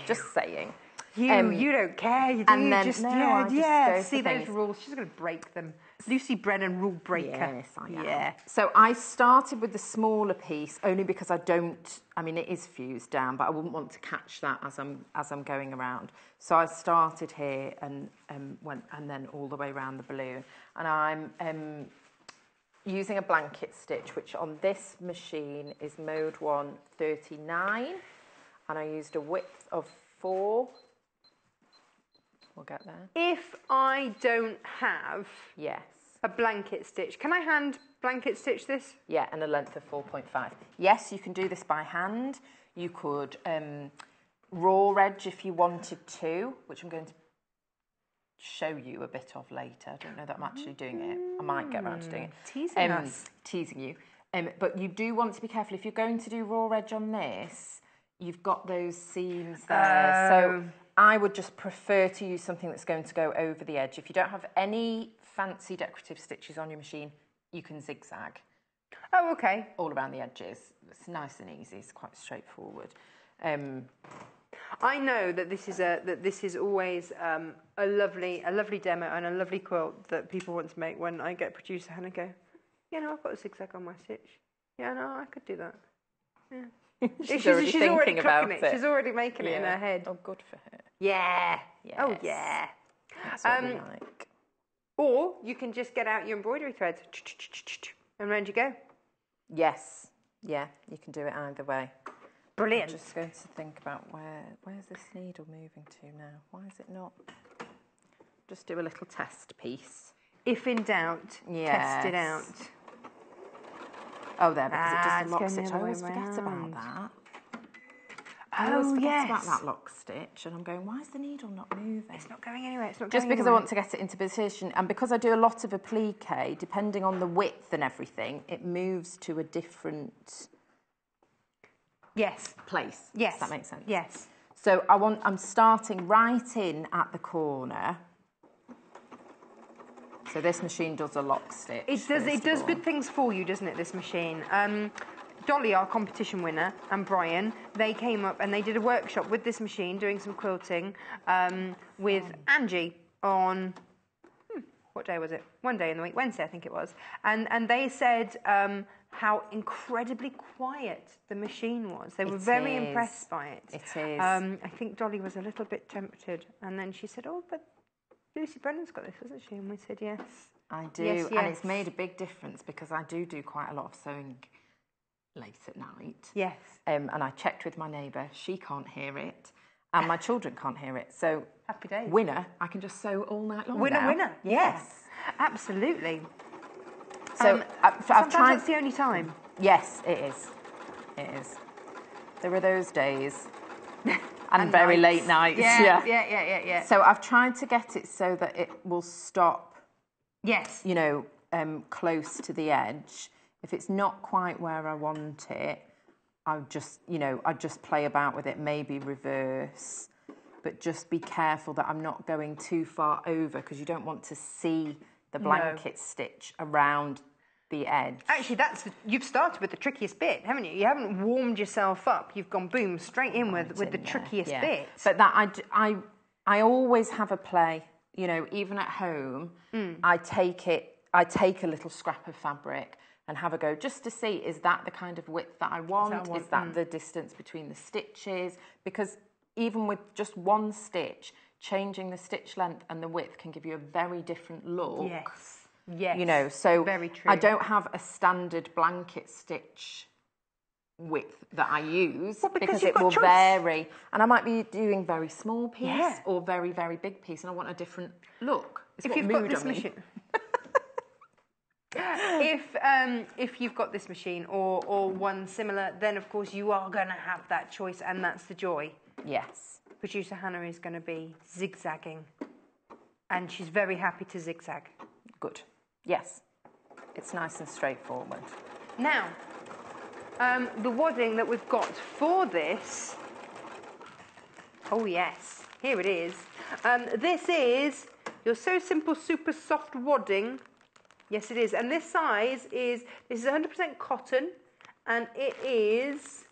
Speaker 5: Just saying.
Speaker 1: You don't care, you do.
Speaker 5: And then,
Speaker 1: just,
Speaker 5: no,
Speaker 1: yeah,
Speaker 5: I just
Speaker 1: yeah.
Speaker 5: go
Speaker 1: See
Speaker 5: for
Speaker 1: those
Speaker 5: things.
Speaker 1: rules, she's going to break them. Lucy Brennan, rule breaker.
Speaker 5: Yes, I am.
Speaker 1: Yeah.
Speaker 5: So I started with the smaller piece only because it is fused down, but I wouldn't want to catch that as I'm going around. So I started here and went and then all the way around the balloon. And I'm using a blanket stitch, which on this machine is mode 139, and I used a width of 4. We'll get there.
Speaker 1: If I don't have
Speaker 5: Yes.
Speaker 1: a blanket stitch, can I hand blanket stitch this?
Speaker 5: Yeah, and a length of 4.5. Yes, you can do this by hand. You could raw edge if you wanted to, which I'm going to show you a bit of later. I don't know that I'm actually doing it. I might get around to doing it.
Speaker 1: Teasing us.
Speaker 5: Teasing you. But you do want to be careful. If you're going to do raw edge on this, you've got those seams there. So I would just prefer to use something that's going to go over the edge. If you don't have any fancy decorative stitches on your machine, you can zigzag.
Speaker 1: Oh, okay.
Speaker 5: All around the edges. It's nice and easy. It's quite straightforward.
Speaker 1: I know that this is always a lovely demo and a lovely quilt that people want to make when I get producer Hannah go, I've got a zigzag on my stitch. Yeah, no, I could do that. Yeah.
Speaker 5: She's already thinking about it.
Speaker 1: She's already making it in her head.
Speaker 5: Oh, good for her.
Speaker 1: Yeah.
Speaker 5: Yes.
Speaker 1: Oh, yeah.
Speaker 5: That's what we like.
Speaker 1: Or you can just get out your embroidery threads and round you go.
Speaker 5: Yes. Yeah, you can do it either way.
Speaker 1: Brilliant.
Speaker 5: I'm just going to think about where's this needle moving to now? Why is it not? Just do a little test piece.
Speaker 1: If in doubt, test it out.
Speaker 5: Oh, there, because it does the lock
Speaker 1: it's
Speaker 5: stitch.
Speaker 1: going
Speaker 5: I
Speaker 1: the
Speaker 5: always
Speaker 1: other way
Speaker 5: forget about
Speaker 1: round.
Speaker 5: that. I always forget
Speaker 1: yes.
Speaker 5: about that lock stitch, and I'm going, why is the needle not moving?
Speaker 1: It's not going anywhere. It's not
Speaker 5: Just
Speaker 1: going
Speaker 5: because
Speaker 1: anywhere.
Speaker 5: I want to get it into position, and because I do a lot of applique, depending on the width and everything, it moves to a different place.
Speaker 1: Yes.
Speaker 5: Does that make sense?
Speaker 1: Yes.
Speaker 5: So I'm starting right in at the corner. So this machine does a lock stitch.
Speaker 1: It does good things for you, doesn't it, this machine? Dolly, our competition winner, and Brian, they came up and they did a workshop with this machine, doing some quilting with Angie on, what day was it? One day in the week, Wednesday I think it was. And they said how incredibly quiet the machine was. They were very impressed by it.
Speaker 5: It is.
Speaker 1: I think Dolly was a little bit tempted. And then she said, oh, but Lucy Brennan's got this, hasn't she? And we said, yes.
Speaker 5: I do.
Speaker 1: Yes,
Speaker 5: And it's made a big difference because I do quite a lot of sewing late at night.
Speaker 1: Yes.
Speaker 5: And I checked with my neighbour. She can't hear it. And my children can't hear it. So,
Speaker 1: happy days.
Speaker 5: Winner, I can just sew all night long
Speaker 1: Winner,
Speaker 5: now.
Speaker 1: winner.
Speaker 5: Yes.
Speaker 1: Absolutely.
Speaker 5: So, I've
Speaker 1: sometimes
Speaker 5: tried...
Speaker 1: that's the only time.
Speaker 5: Yes, it is. It is. There are those days. and very
Speaker 1: nights.
Speaker 5: Late nights.
Speaker 1: Yeah.
Speaker 5: So I've tried to get it so that it will stop,
Speaker 1: Yes.
Speaker 5: you know, close to the edge. If it's not quite where I want it, I'll just, I just play about with it, maybe reverse, but just be careful that I'm not going too far over because you don't want to see the blanket stitch around the edge.
Speaker 1: Actually, you've started with the trickiest bit, haven't you? You haven't warmed yourself up. You've gone boom straight in with the trickiest bit.
Speaker 5: But that I always have a play. Even at home, I take a little scrap of fabric and have a go just to see, is that the kind of width that I want? Is that the distance between the stitches? Because even with just one stitch, changing the stitch length and the width can give you a very different look.
Speaker 1: Yes.
Speaker 5: So
Speaker 1: very true.
Speaker 5: I don't have a standard blanket stitch width that I use because it will vary. And I might be doing very small piece or very, very big piece, and I want a different look. It's
Speaker 1: if you've got this machine. If you've got this machine or one similar, then of course you are going to have that choice, and that's the joy.
Speaker 5: Yes.
Speaker 1: Producer Hannah is going to be zigzagging, and she's very happy to zigzag.
Speaker 5: Good. Yes. It's nice and straightforward.
Speaker 1: Now, the wadding that we've got for this, oh yes, here it is. This is your So Simple Super Soft Wadding. Yes, it is. And this size is 100% cotton, and it is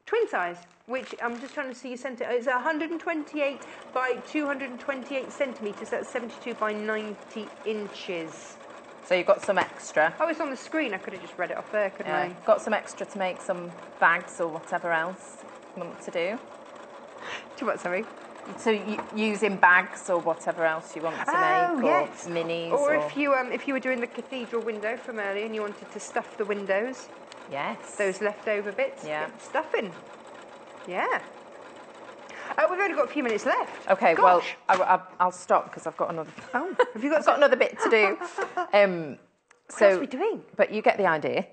Speaker 1: twin size, which I'm just trying to see, you sent it. It's 128 by 228 centimetres. That's 72 by 90 inches.
Speaker 5: So you've got some extra.
Speaker 1: Oh, it's on the screen. I could have just read it off there, couldn't I?
Speaker 5: Got some extra to make some bags or whatever else you want to do.
Speaker 1: To what, sorry?
Speaker 5: So using bags or whatever else you want to make, or minis,
Speaker 1: or if you were doing the Cathedral Window from earlier and you wanted to stuff the windows.
Speaker 5: Yes.
Speaker 1: Those leftover bits.
Speaker 5: Yeah.
Speaker 1: Get stuffing. Yeah. We've only got a few minutes left.
Speaker 5: Okay.
Speaker 1: Gosh.
Speaker 5: Well, I'll stop because I've got another.
Speaker 1: Oh, have you got?
Speaker 5: I've got another bit to do.
Speaker 1: What else are we doing?
Speaker 5: But you get the idea.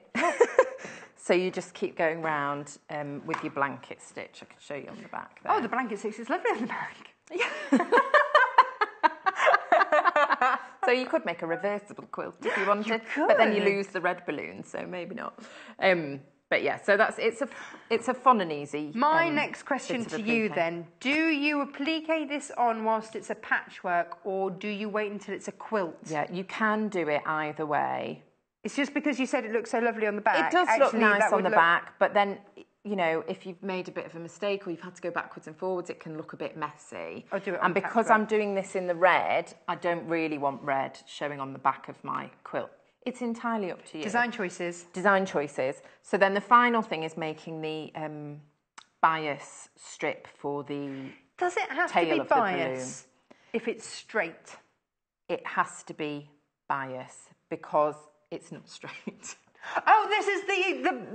Speaker 5: So you just keep going round with your blanket stitch. I can show you on the back there.
Speaker 1: Oh, the blanket stitch is lovely on the back.
Speaker 5: Yeah. So you could make a reversible quilt if you wanted.
Speaker 1: You could.
Speaker 5: But then you lose the red balloon, so maybe not. But yeah, so it's a fun and easy.
Speaker 1: My next question to you then, do you applique this on whilst it's a patchwork, or do you wait until it's a quilt?
Speaker 5: Yeah, you can do it either way.
Speaker 1: It's just because you said it looks so lovely on the back.
Speaker 5: It does look nice on the back, but then, if you've made a bit of a mistake or you've had to go backwards and forwards, it can look a bit messy.
Speaker 1: I'll do it on
Speaker 5: And because
Speaker 1: patchwork.
Speaker 5: I'm doing this in the red, I don't really want red showing on the back of my quilt. It's entirely up to you.
Speaker 1: Design choices.
Speaker 5: Design choices. So then the final thing is making the bias strip for the
Speaker 1: Does it have
Speaker 5: tail
Speaker 1: to be
Speaker 5: of the
Speaker 1: bias if it's straight?
Speaker 5: It has to be bias because it's not straight.
Speaker 1: Oh, this is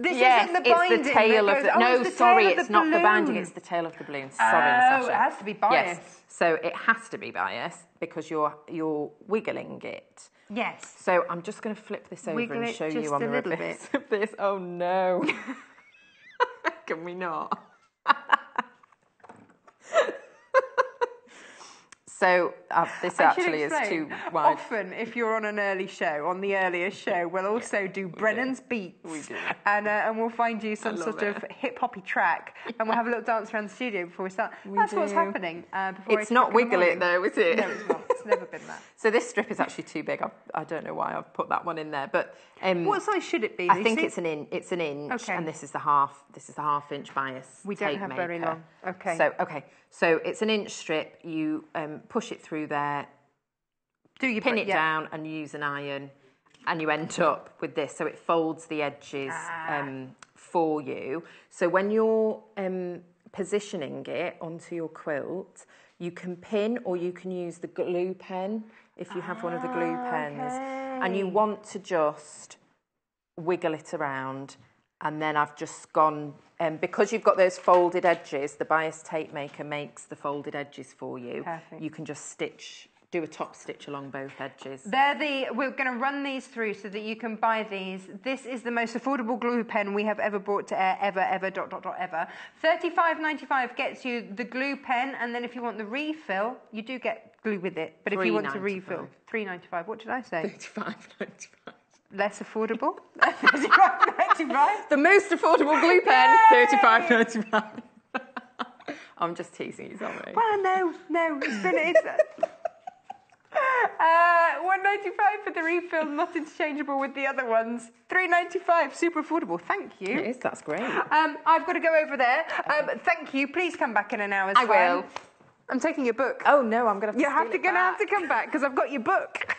Speaker 1: this
Speaker 5: Yes,
Speaker 1: isn't the binding.
Speaker 5: it's the tail
Speaker 1: that
Speaker 5: of
Speaker 1: goes-
Speaker 5: the...
Speaker 1: oh,
Speaker 5: No,
Speaker 1: it's the
Speaker 5: sorry,
Speaker 1: tail of
Speaker 5: it's
Speaker 1: the
Speaker 5: not the binding,
Speaker 1: balloon.
Speaker 5: it's the tail of the balloon. Sorry,
Speaker 1: Oh,
Speaker 5: Natasha.
Speaker 1: it has to be biased.
Speaker 5: Yes, so it has to be biased because you're wiggling it.
Speaker 1: Yes.
Speaker 5: So I'm just going to flip this over
Speaker 1: Wiggle
Speaker 5: and
Speaker 1: it
Speaker 5: show
Speaker 1: just
Speaker 5: you on
Speaker 1: a
Speaker 5: the
Speaker 1: little
Speaker 5: reverse of this. Oh, no. Can we not? So this actually is too wide.
Speaker 1: Often, if you're on an early show, on the earliest show, we'll also do Brennan's beats.
Speaker 5: We do.
Speaker 1: And we'll find you some
Speaker 5: love
Speaker 1: sort
Speaker 5: it.
Speaker 1: of hip-hoppy track, and we'll have a little dance around the studio before we start. That's what's
Speaker 5: do.
Speaker 1: happening. Before
Speaker 5: It's not wiggle it though, is it?
Speaker 1: No, it's not. It's never been that.
Speaker 5: So this strip is actually too big. I don't know why I've put that one in there, but
Speaker 1: What size should it be?
Speaker 5: I think
Speaker 1: Lucy?
Speaker 5: it's an inch,
Speaker 1: Okay.
Speaker 5: and this is the half-inch bias.
Speaker 1: We don't
Speaker 5: tape
Speaker 1: have very
Speaker 5: maker.
Speaker 1: long. Okay.
Speaker 5: So it's an inch strip. You push it through there, pin it down, and use an iron, and you end up with this. So it folds the edges for you. So when you're positioning it onto your quilt, you can pin or you can use the glue pen if you have one of the glue pens, and you want to just wiggle it around. And then I've just gone, because you've got those folded edges, the bias tape maker makes the folded edges for you.
Speaker 1: Perfect.
Speaker 5: You can just do a top stitch along both edges.
Speaker 1: We're going to run these through so that you can buy these. This is the most affordable glue pen we have ever brought to air, ever. $35.95 gets you the glue pen, and then if you want the refill, you do get glue with it. But if you want to refill, $3.95. What did I say?
Speaker 5: $35.95.
Speaker 1: Less affordable? $35.95.
Speaker 5: The most affordable glue pen, $35.95. I'm just teasing you, sorry.
Speaker 1: Well, no, it's $1.95 for the refill, not interchangeable with the other ones. $3.95, super affordable. Thank you.
Speaker 5: It is, that's great.
Speaker 1: I've got to go over there. Thank you. Please come back in an hour's time.
Speaker 5: I will.
Speaker 1: I'm taking your book.
Speaker 5: Oh no, I'm going to have to
Speaker 1: Gonna have to come back because I've got your book.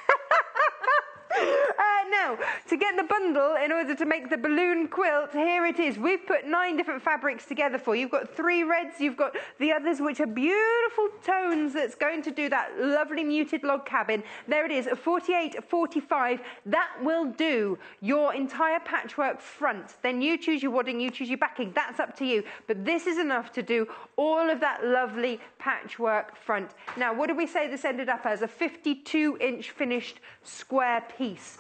Speaker 1: Now, to get the bundle in order to make the balloon quilt, here it is. We've put 9 different fabrics together for you. You've got 3 reds, you've got the others, which are beautiful tones that's going to do that lovely muted log cabin. There it is, 48.45. That will do your entire patchwork front. Then you choose your wadding, you choose your backing. That's up to you. But this is enough to do all of that lovely patchwork front. Now, what did we say this ended up as? A 52-inch finished square piece.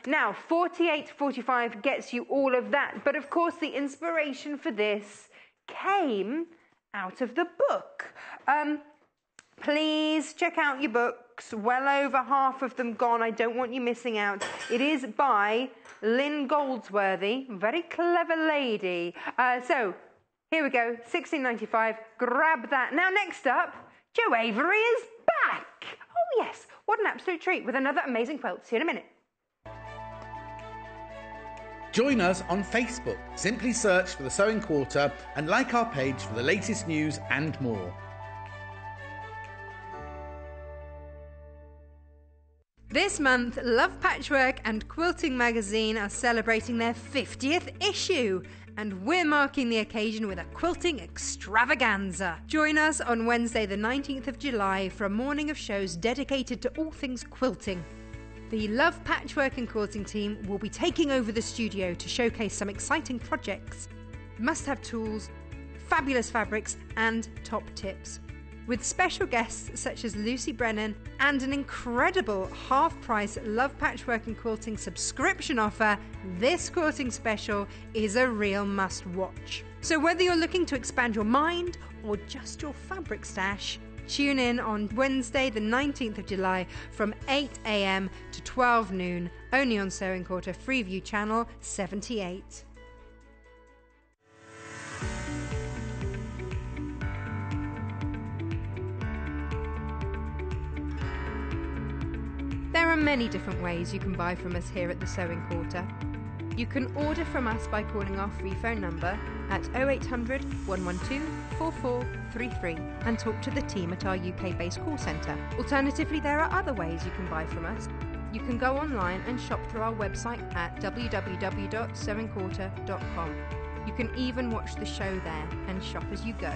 Speaker 1: Now, 48.45 gets you all of that. But of course, the inspiration for this came out of the book. Please check out your books. Well over half of them gone. I don't want you missing out. It is by Lynne Goldsworthy. Very clever lady. So, here we go. $16.95. Grab that. Now, next up, Jo Avery is back. Oh, yes. What an absolute treat with another amazing quilt. See you in a minute.
Speaker 4: Join us on Facebook. Simply search for The Sewing Quarter and like our page for the latest news and more.
Speaker 1: This month, Love Patchwork and Quilting magazine are celebrating their 50th issue, and we're marking the occasion with a quilting extravaganza. Join us on Wednesday the 19th of July for a morning of shows dedicated to all things quilting. The Love Patchwork and Quilting team will be taking over the studio to showcase some exciting projects, must-have tools, fabulous fabrics and top tips. With special guests such as Lucy Brennan and an incredible half-price Love Patchwork and Quilting subscription offer, this quilting special is a real must-watch. So whether you're looking to expand your mind or just your fabric stash, tune in on Wednesday the 19th of July from 8 a.m. to 12 noon, only on Sewing Quarter Freeview Channel 78. There are many different ways you can buy from us here at the Sewing Quarter. You can order from us by calling our free phone number at 0800 112 4433 and talk to the team at our UK-based call centre. Alternatively, there are other ways you can buy from us. You can go online and shop through our website at www.sewingquarter.com. You can even watch the show there and shop as you go.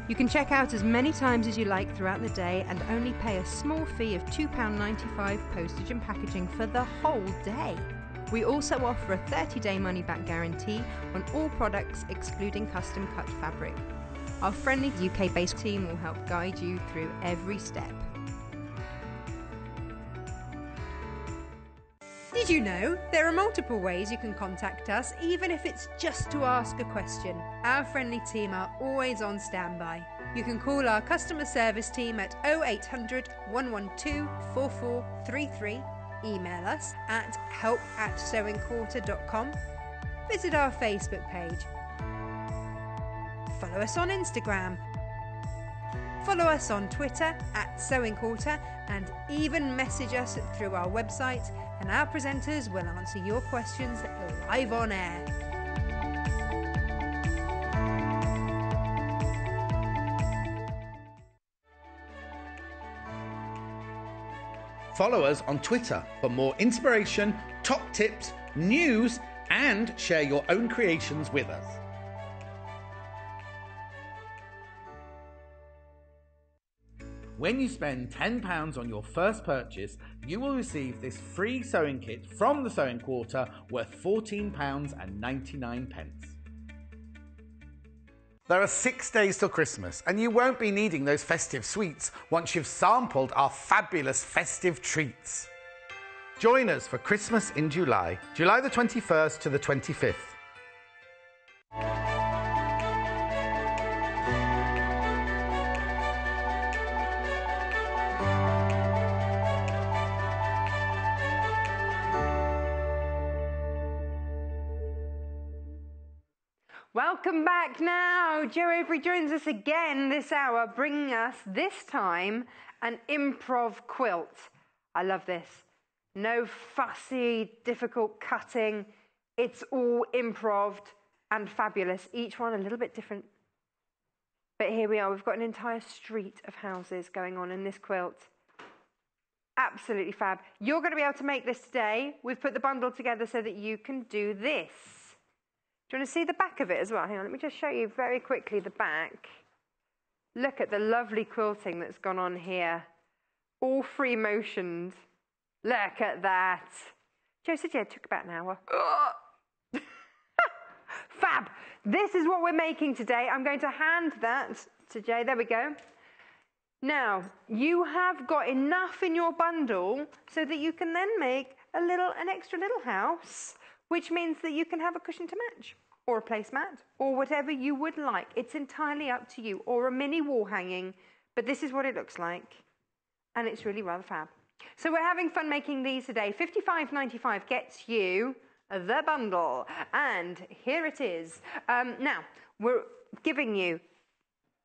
Speaker 1: You can check out as many times as you like throughout the day and only pay a small fee of £2.95 postage and packaging for the whole day. We also offer a 30-day money-back guarantee on all products excluding custom-cut fabric. Our friendly UK-based team will help guide you through every step. Did you know there are multiple ways you can contact us, even if it's just to ask a question? Our friendly team are always on standby. You can call our customer service team at 0800 112 4433, email us at help@sewingquarter.com, visit our Facebook page, follow us on Instagram, follow us on Twitter @sewingquarter, and even message us through our website, and our presenters will answer your questions live on air.
Speaker 4: Follow us on Twitter for more inspiration, top tips, news, and share your own creations with us. When you spend £10 on your first purchase, you will receive this free sewing kit from the Sewing Quarter worth £14.99. There are 6 days till Christmas, and you won't be needing those festive sweets once you've sampled our fabulous festive treats. Join us for Christmas in July, July the 21st to the 25th.
Speaker 1: Welcome back now. Jo Avery joins us again this hour, bringing us, this time, an improv quilt. I love this. No fussy, difficult cutting. It's all improved and fabulous. Each one a little bit different. But here we are. We've got an entire street of houses going on in this quilt. Absolutely fab. You're going to be able to make this today. We've put the bundle together so that you can do this. Do you want to see the back of it as well? Hang on, let me just show you very quickly the back. Look at the lovely quilting that's gone on here. All free motioned. Look at that. Jo said, yeah, it took about an hour. Fab. This is what we're making today. I'm going to hand that to Jo. There we go. Now, you have got enough in your bundle so that you can then make an extra little house, which means that you can have a cushion to match, or a placemat, or whatever you would like. It's entirely up to you, or a mini wall hanging, but this is what it looks like, and it's really rather fab. So we're having fun making these today. £55.95 gets you the bundle, and here it is. Now, we're giving you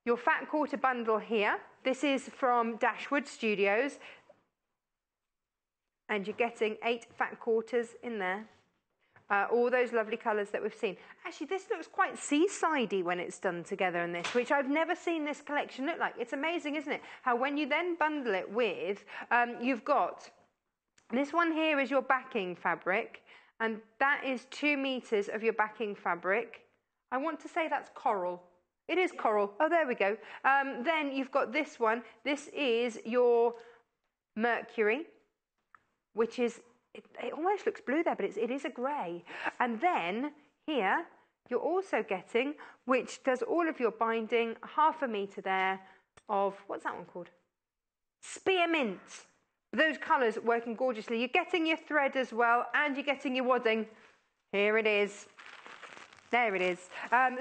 Speaker 1: your Fat Quarter bundle here. This is from Dashwood Studios, and you're getting 8 fat quarters in there. All those lovely colours that we've seen. Actually, this looks quite seaside-y when it's done together in this, which I've never seen this collection look like. It's amazing, isn't it? How when you then bundle it with, you've got, this one here is your backing fabric, and that is 2 meters of your backing fabric. I want to say that's coral. It is coral. Oh, there we go. Then you've got this one. This is your mercury, which is, it almost looks blue there, but it is a grey. And then here, you're also getting, which does all of your binding, 1/2 meter there of, what's that one called? Spearmint. Those colours working gorgeously. You're getting your thread as well, and you're getting your wadding. Here it is. There it is.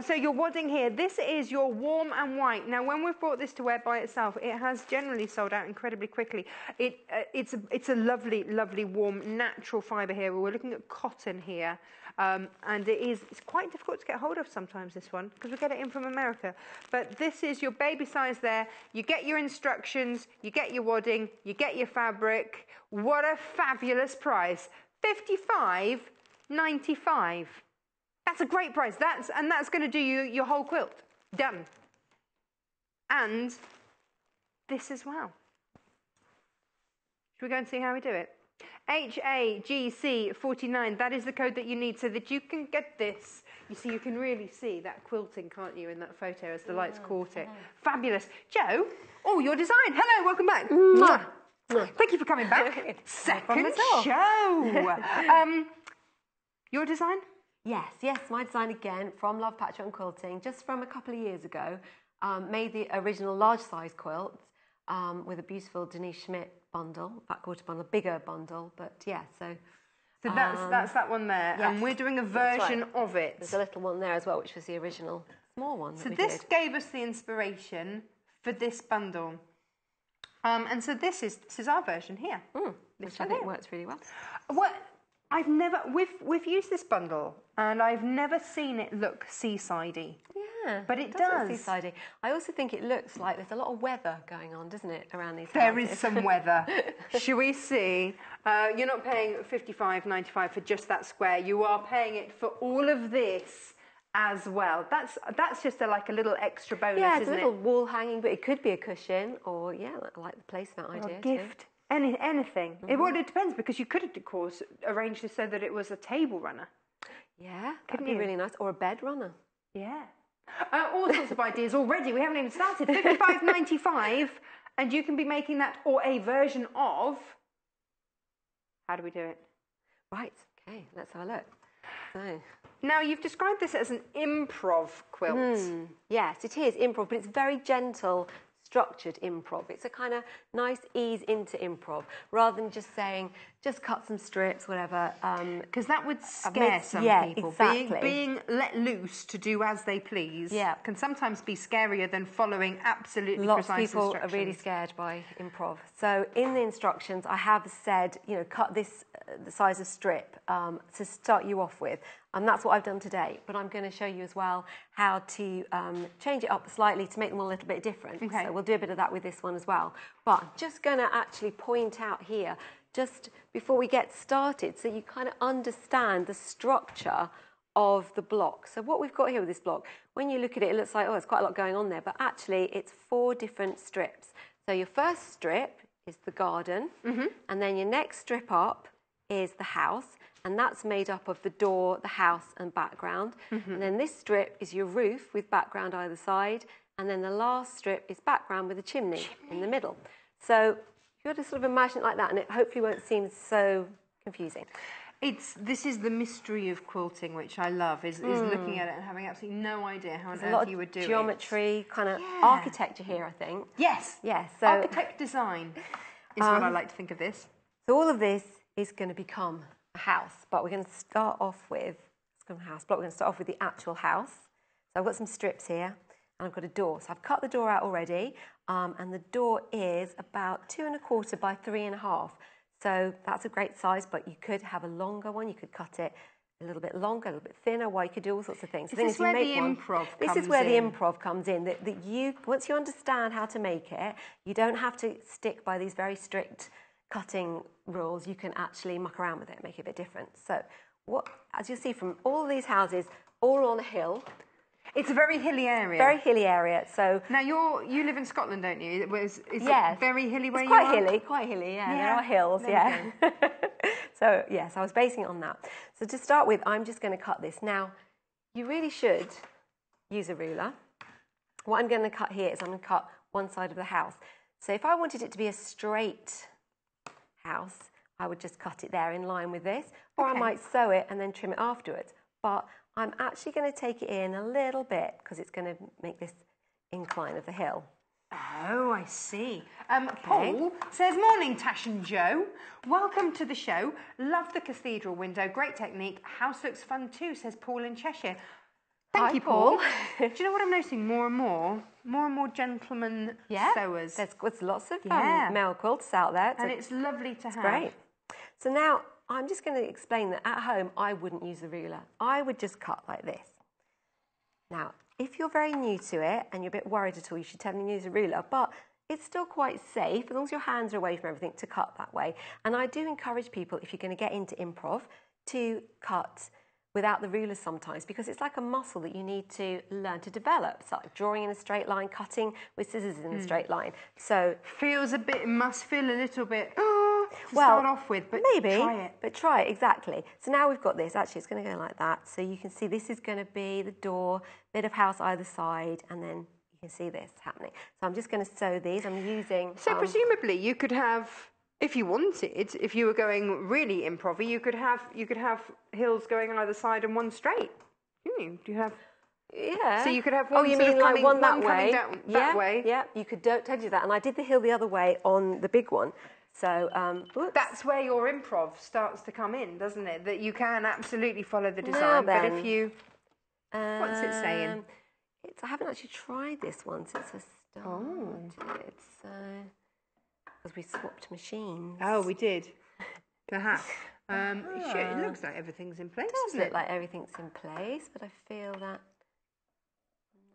Speaker 1: So your wadding here, this is your warm and white. Now, when we've brought this to wear by itself, it has generally sold out incredibly quickly. It's a lovely, lovely, warm, natural fibre here. We're looking at cotton here. And it's quite difficult to get hold of sometimes, this one, because we get it in from America. But this is your baby size there. You get your instructions, you get your wadding, you get your fabric. What a fabulous price. $55.95. That's a great price. That's going to do you your whole quilt. Done. And this as well. Should we go and see how we do it? HAGC49, that is the code that you need so that you can get this. You see, you can really see that quilting, can't you, in that photo as the lights caught it. Fabulous. Jo, your design. Hello, welcome back. Thank you for coming back. Second show. Your design?
Speaker 2: Yes, my design again from Love Patchwork and Quilting, just from a couple of years ago. Made the original large size quilts with a beautiful Denise Schmidt bundle, backwater bundle, bigger bundle, but yeah, so
Speaker 1: that's that one there,
Speaker 2: yes,
Speaker 1: and we're doing a version of it.
Speaker 2: There's a little one there as well, which was the original small one.
Speaker 1: So this gave us the inspiration for this bundle, and so this is our version here,
Speaker 2: which I think works really well.
Speaker 1: What we've used this bundle, and I've never seen it look seasidey.
Speaker 2: Yeah,
Speaker 1: but it does.
Speaker 2: Look seasidey. I also think it looks like there's a lot of weather going on, doesn't it, around these
Speaker 1: There
Speaker 2: houses?
Speaker 1: is some weather. Shall we see? You're not paying $55.95 for just that square. You are paying it for all of this as well. That's just like a little extra bonus,
Speaker 2: yeah, it's
Speaker 1: isn't
Speaker 2: a little
Speaker 1: it?
Speaker 2: wall hanging, but it could be a cushion, or yeah, I like the placemat idea.
Speaker 1: Or a gift.
Speaker 2: Too.
Speaker 1: Anything. It depends, because you could, of course, arrange this so that it was a table runner.
Speaker 2: Yeah, that'd be really nice, or a bed runner.
Speaker 1: Yeah. All sorts of ideas already. We haven't even started. $55.95, and you can be making that, or a version of. How do we do it?
Speaker 2: Right. Okay. Let's have a look. So.
Speaker 1: Now, you've described this as an improv quilt.
Speaker 2: Yes, it is improv, but it's very gentle, structured improv. It's a kind of nice ease into improv, rather than just saying, just cut some strips, whatever.
Speaker 1: Because that would scare some people.
Speaker 2: Exactly.
Speaker 1: Being let loose to do as they please can sometimes be scarier than following absolutely
Speaker 2: precise
Speaker 1: instructions.
Speaker 2: Lots of people are really scared by improv. So in the instructions, I have said, cut this the size of strip to start you off with. And that's what I've done today. But I'm going to show you as well how to change it up slightly to make them a little bit different.
Speaker 1: Okay.
Speaker 2: So we'll do a bit of that with this one as well. But I'm just going to actually point out here, just before we get started, so you kind of understand the structure of the block. So what we've got here with this block, when you look at it, it looks like, oh, there's quite a lot going on there. But actually, it's 4 different strips. So your first strip is the garden. And then your next strip up is the house. And that's made up of the door, the house, and background. And then this strip is your roof with background either side. And then the last strip is background with a chimney in the middle. So you've got to sort of imagine it like that, and it hopefully won't seem so confusing.
Speaker 1: This is the mystery of quilting, which I love, is looking at it and having absolutely no idea how on earth you would do it.
Speaker 2: Geometry, kind of architecture here, I think.
Speaker 1: Yes.
Speaker 2: Yes. So,
Speaker 1: architect design is what I like to think of this.
Speaker 2: So all of this is going to become a house, but we're going to start off with the actual house. So I've got some strips here, and I've got a door. So I've cut the door out already, and the door is about 2 1/4 by 3 1/2. So that's a great size, but you could have a longer one. You could cut it a little bit longer, a little bit thinner. Well, you could do all sorts of things.
Speaker 1: This is where the improv comes in.
Speaker 2: This is where the improv comes in. That you, once you understand how to make it, you don't have to stick by these very strict cutting rules. You can actually muck around with it and make it a bit different. So as you see from all these houses, all on a hill.
Speaker 1: It's a very hilly area.
Speaker 2: Very hilly area. So
Speaker 1: now you live in Scotland, don't you? Is
Speaker 2: yes.
Speaker 1: it very hilly where
Speaker 2: it's
Speaker 1: you are?
Speaker 2: Quite hilly, yeah. There are hills, yeah. So yes, I was basing it on that. So to start with, I'm just going to cut this. Now, you really should use a ruler. What I'm going to cut here is I'm going to cut one side of the house. So if I wanted it to be a straight house, I would just cut it there in line with this, or I might sew it and then trim it afterwards. But I'm actually going to take it in a little bit because it's going to make this incline of the hill.
Speaker 1: Oh, I see. Paul says, morning, Tash and Jo. Welcome to the show. Love the cathedral window. Great technique. House looks fun too, says Paul in Cheshire. Thank you, Paul. Do you know what I'm noticing more and more gentlemen sewers.
Speaker 2: There's lots of male quilts out there.
Speaker 1: And it's lovely to have.
Speaker 2: It's great. So now I'm just going to explain that at home I wouldn't use the ruler. I would just cut like this. Now, if you're very new to it and you're a bit worried at all, you should definitely use a ruler. But it's still quite safe, as long as your hands are away from everything, to cut that way. And I do encourage people, if you're going to get into improv, to cut without the ruler sometimes, because it's like a muscle that you need to learn to develop. It's like drawing in a straight line, cutting with scissors in a straight line. So
Speaker 1: must feel a little bit to start off with, but
Speaker 2: maybe
Speaker 1: try it.
Speaker 2: But try it, exactly. So now we've got this. Actually, it's going to go like that. So you can see this is going to be the door, bit of house either side, and then you can see this happening. So I'm just going to sew these. I'm using.
Speaker 1: So presumably you could have If you wanted, if you were going really improv-y, you could have hills going on either side and one straight. Couldn't you?
Speaker 2: Yeah.
Speaker 1: So you could have one.
Speaker 2: Oh, you
Speaker 1: sort
Speaker 2: mean
Speaker 1: of
Speaker 2: like
Speaker 1: coming,
Speaker 2: one that
Speaker 1: coming
Speaker 2: way?
Speaker 1: down that way.
Speaker 2: Yeah, you could totally do that. And I did the hill the other way on the big one. So
Speaker 1: that's where your improv starts to come in, doesn't it? That you can absolutely follow the design, but if you, what's it saying?
Speaker 2: I haven't actually tried this one since I started. Because we swapped machines.
Speaker 1: Oh, we did. Perhaps. It looks like everything's in place.
Speaker 2: It does look like everything's in place, but I feel that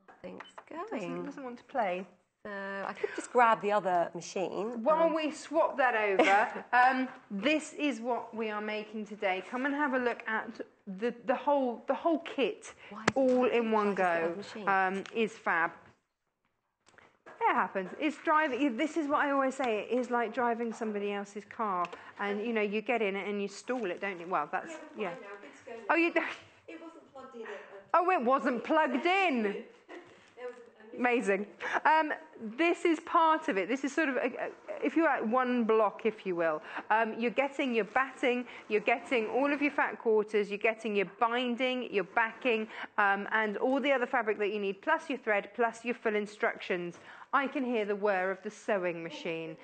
Speaker 2: nothing's going.
Speaker 1: It doesn't want to play.
Speaker 2: So I could just grab the other machine.
Speaker 1: While we swap that over, this is what we are making today. Come and have a look at the whole kit, all in one go. Is fab. It happens. It's driving. This is what I always say. It is like driving somebody else's car, and you get in it and you stall it, don't you? Well, that's Oh, you don't.
Speaker 2: It wasn't plugged in.
Speaker 1: Oh, it wasn't plugged in. Amazing. This is part of it. This is sort of, if you're at one block, if you will, you're getting your batting, you're getting all of your fat quarters, you're getting your binding, your backing, and all the other fabric that you need, plus your thread, plus your full instructions. I can hear the whir of the sewing machine.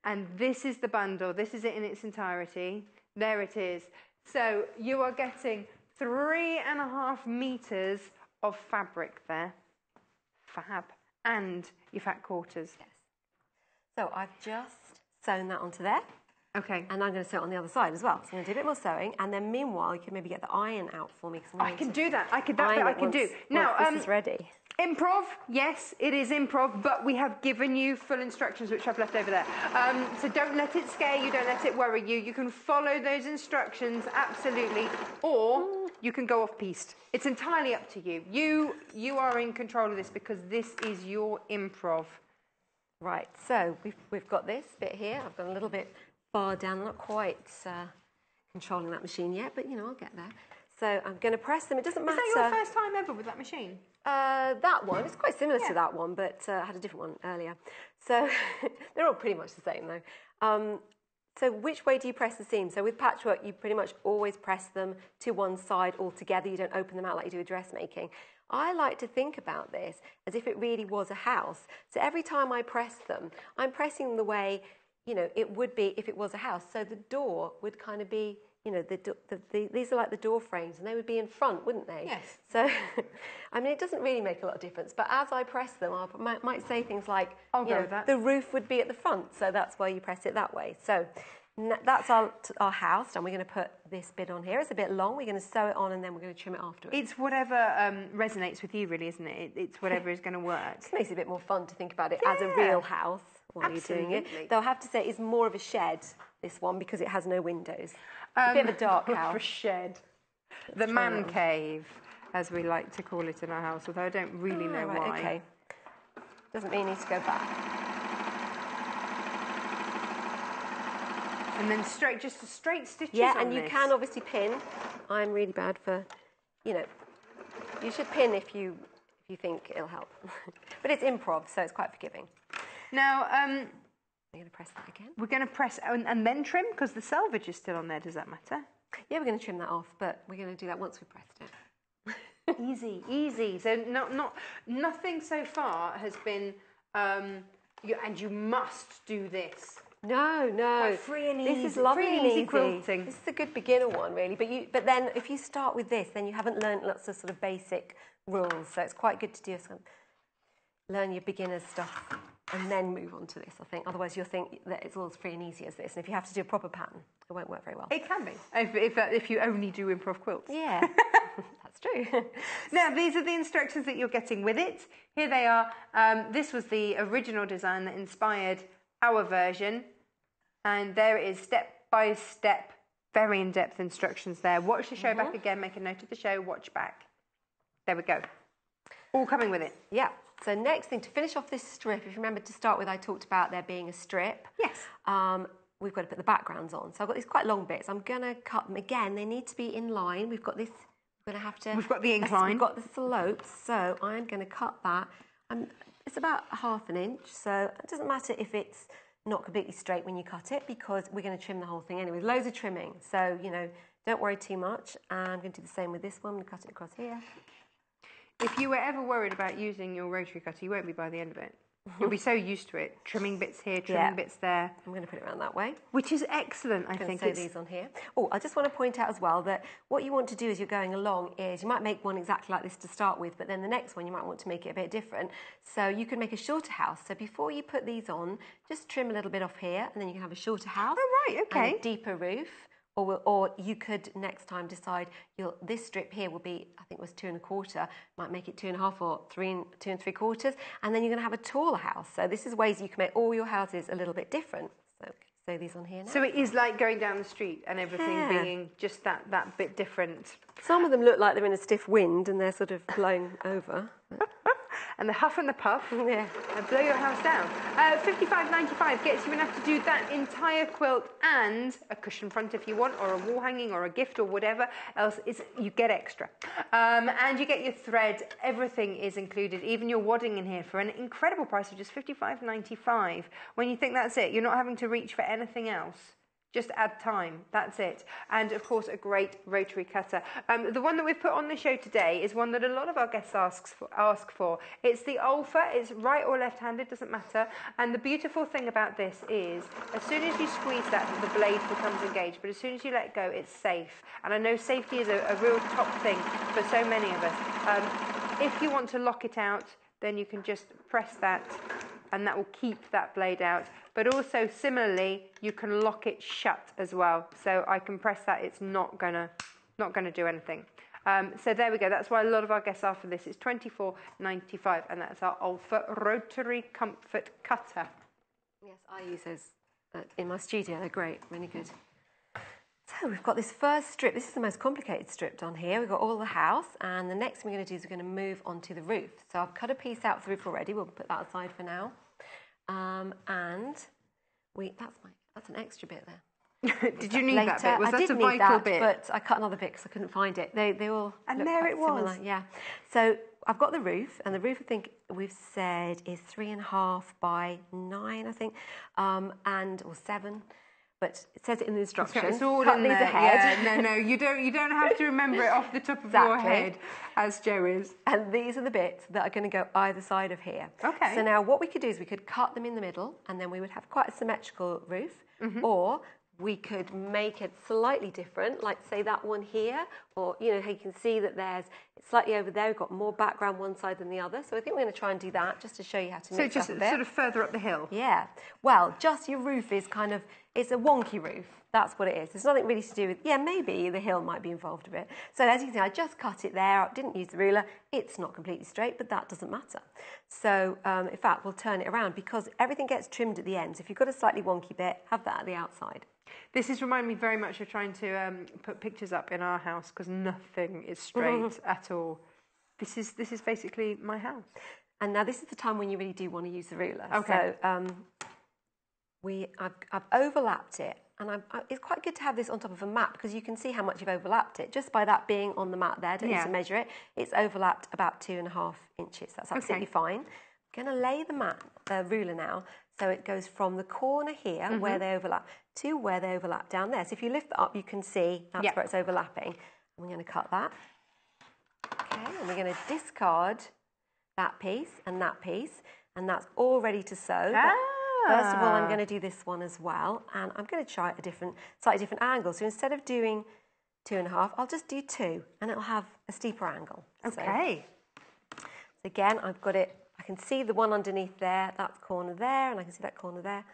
Speaker 1: And this is the bundle. This is it in its entirety. There it is. So you are getting 3.5 meters of fabric there. Fab. And your fat quarters.
Speaker 2: Yes. So I've just sewn that onto there.
Speaker 1: Okay.
Speaker 2: And I'm going to sew it on the other side as well. So I'm going to do a bit more sewing, and then meanwhile you can maybe get the iron out for me.
Speaker 1: I can do that. I can do. Now,
Speaker 2: this is ready.
Speaker 1: Improv, yes, it is improv, but we have given you full instructions, which I've left over there. So don't let it scare you, don't let it worry you. You can follow those instructions, absolutely, or you can go off-piste. It's entirely up to you. You are in control of this because this is your improv.
Speaker 2: Right, so we've got this bit here. I've gone a little bit far down. I'm not quite controlling that machine yet, but, I'll get there. So I'm going to press them. It doesn't matter.
Speaker 1: Is that your first time ever with that machine?
Speaker 2: That one. It's quite similar to that one, but I had a different one earlier. So they're all pretty much the same, though. So which way do you press the seams? So with patchwork, you pretty much always press them to one side altogether. You don't open them out like you do with dressmaking. I like to think about this as if it really was a house. So every time I press them, I'm pressing them the way, it would be if it was a house. So the door would kind of be, these are like the door frames, and they would be in front, wouldn't they?
Speaker 1: Yes.
Speaker 2: So, it doesn't really make a lot of difference. But as I press them, I might say things like, the roof would be at the front, so that's why you press it that way. So that's our house, and we're going to put this bit on here. It's a bit long. We're going to sew it on, and then we're going to trim it afterwards.
Speaker 1: It's whatever resonates with you, really, isn't it? It's whatever is going to work.
Speaker 2: It makes it a bit more fun to think about it as a real house while you're doing it. Though I have to say, it's more of a shed, this one, because it has no windows. A bit of a dark house.
Speaker 1: For shed. The man cave, as we like to call it in our house, although I don't really know why.
Speaker 2: Okay. Doesn't mean you need to go back.
Speaker 1: And then just straight stitches
Speaker 2: Yeah,
Speaker 1: on
Speaker 2: and you
Speaker 1: this.
Speaker 2: can obviously pin. I'm really bad for, you should pin if you think it'll help. But it's improv, so it's quite forgiving.
Speaker 1: Now,
Speaker 2: we're going to press that again.
Speaker 1: We're going to press and then trim, because the selvage is still on there. Does that matter?
Speaker 2: Yeah, we're going to trim that off, but we're going to do that once we've pressed it.
Speaker 1: Easy. So nothing so far has been, and you must do this.
Speaker 2: No.
Speaker 1: Quite free and easy.
Speaker 2: This is lovely
Speaker 1: free and easy quilting.
Speaker 2: This is a good beginner one, really. But then if you start with this, then you haven't learned lots of sort of basic rules. So it's quite good to do learn your beginner stuff and then move on to this, I think. Otherwise, you'll think that it's all as free and easy as this. And if you have to do a proper pattern, it won't work very well.
Speaker 1: It can be, if you only do improv quilts.
Speaker 2: Yeah, that's true.
Speaker 1: Now, these are the instructions that you're getting with it. Here they are. This was the original design that inspired our version. And there it is, step by step, very in-depth instructions there. Watch the show back again, make a note of the show, watch back. There we go. All coming with it.
Speaker 2: Yeah. So next thing, to finish off this strip, if you remember to start with, I talked about there being a strip.
Speaker 1: Yes.
Speaker 2: We've got to put the backgrounds on. So I've got these quite long bits. I'm going to cut them again. They need to be in line. We've got this, we're going to have to...
Speaker 1: We've got the incline.
Speaker 2: We've got the slopes. So I'm going to cut that. It's about 1/2 inch. So it doesn't matter if it's not completely straight when you cut it because we're going to trim the whole thing anyway. Loads of trimming, so, you know, don't worry too much. And I'm going to do the same with this one. I'm going to cut it across here.
Speaker 1: If you were ever worried about using your rotary cutter, you won't be by the end of it. You'll be so used to it. Trimming bits here, trimming bits there.
Speaker 2: I'm going to put it around that way.
Speaker 1: Which is excellent, I think.
Speaker 2: Sew these on here. Oh, I just want to point out as well that what you want to do as you're going along is you might make one exactly like this to start with, but then the next one you might want to make it a bit different. So you can make a shorter house. So before you put these on, just trim a little bit off here, and then you can have a shorter house.
Speaker 1: Oh, right, okay.
Speaker 2: And a deeper roof. Or you could next time decide this strip here will be, I think it was 2 1/4, might make it 2 1/2 or 2 3/4, and then you're going to have a taller house. So this is ways you can make all your houses a little bit different. So sew these on here now.
Speaker 1: So it is like going down the street and everything being just that bit different.
Speaker 2: Some of them look like they're in a stiff wind and they're sort of blowing over.
Speaker 1: And the huff and the puff,
Speaker 2: yeah,
Speaker 1: and blow your house down. $55.95 gets you enough to do that entire quilt and a cushion front if you want, or a wall hanging, or a gift, or whatever else. You get extra. And you get your thread. Everything is included, even your wadding in here for an incredible price of just $55.95. When you think that's it, you're not having to reach for anything else. Just add time, that's it. And of course, a great rotary cutter. The one that we've put on the show today is one that a lot of our guests ask for. It's the Olfa, it's right or left-handed, doesn't matter. And the beautiful thing about this is, as soon as you squeeze that, the blade becomes engaged. But as soon as you let go, it's safe. And I know safety is a real top thing for so many of us. If you want to lock it out, then you can just press that, and that will keep that blade out. But also, similarly, you can lock it shut as well. So I can press that, it's not gonna do anything. So there we go, that's why a lot of our guests are for this. It's $24.95, and that's our Olfa Rotary Comfort Cutter.
Speaker 2: Yes, I use those in my studio, they're great, really good. So we've got this first strip. This is the most complicated strip done here. We've got all the house, and the next thing we're going to do is we're going to move onto the roof. So I've cut a piece out for the roof already. We'll put that aside for now. And that's an extra bit there.
Speaker 1: Did you need that bit? Was that a
Speaker 2: vital
Speaker 1: vital bit?
Speaker 2: But I cut another bit because I couldn't find it. They all
Speaker 1: and
Speaker 2: look
Speaker 1: there
Speaker 2: quite
Speaker 1: it was.
Speaker 2: similar. Yeah. So I've got the roof, and the roof I think we've said is 3 1/2 by 9, I think, or 7. But it says it in the instructions.
Speaker 1: It's all
Speaker 2: Cut
Speaker 1: in
Speaker 2: these
Speaker 1: there.
Speaker 2: ahead.
Speaker 1: Yeah, no, you don't have to remember it off the top of your head, as Jo is.
Speaker 2: And these are the bits that are going to go either side of here.
Speaker 1: Okay.
Speaker 2: So now what we could do is we could cut them in the middle, and then we would have quite a symmetrical roof, or we could make it slightly different, like say that one here, or you can see that it's slightly over there. We've got more background one side than the other. So I think we're going to try and do that just to show you how to mix
Speaker 1: just
Speaker 2: up a bit.
Speaker 1: sort of further up the hill.
Speaker 2: Yeah. Well, just your roof is it's a wonky roof. That's what it is. There's nothing really to do with, maybe the hill might be involved a bit. So as you can see, I just cut it there. I didn't use the ruler. It's not completely straight, but that doesn't matter. So in fact, we'll turn it around because everything gets trimmed at the end. So if you've got a slightly wonky bit, have that at the outside.
Speaker 1: This has reminded me very much of trying to put pictures up in our house because nothing is straight at all. This is basically my house.
Speaker 2: And now this is the time when you really do want to use the ruler.
Speaker 1: Okay.
Speaker 2: So I've overlapped it, and it's quite good to have this on top of a mat because you can see how much you've overlapped it just by that being on the mat there. Don't need to measure it. It's overlapped about 2 1/2 inches. That's absolutely fine. I'm going to lay the ruler now so it goes from the corner here where they overlap to where they overlap down there. So if you lift that up, you can see that's where it's overlapping. I'm going to cut that. Okay, and we're going to discard that piece, and that's all ready to sew. First of all, I'm going to do this one as well, and I'm going to try a slightly different angle. So instead of doing 2 1/2, I'll just do 2, and it'll have a steeper angle.
Speaker 1: Okay.
Speaker 2: So again, I've got it. I can see the one underneath there, that corner there, and I can see that corner there.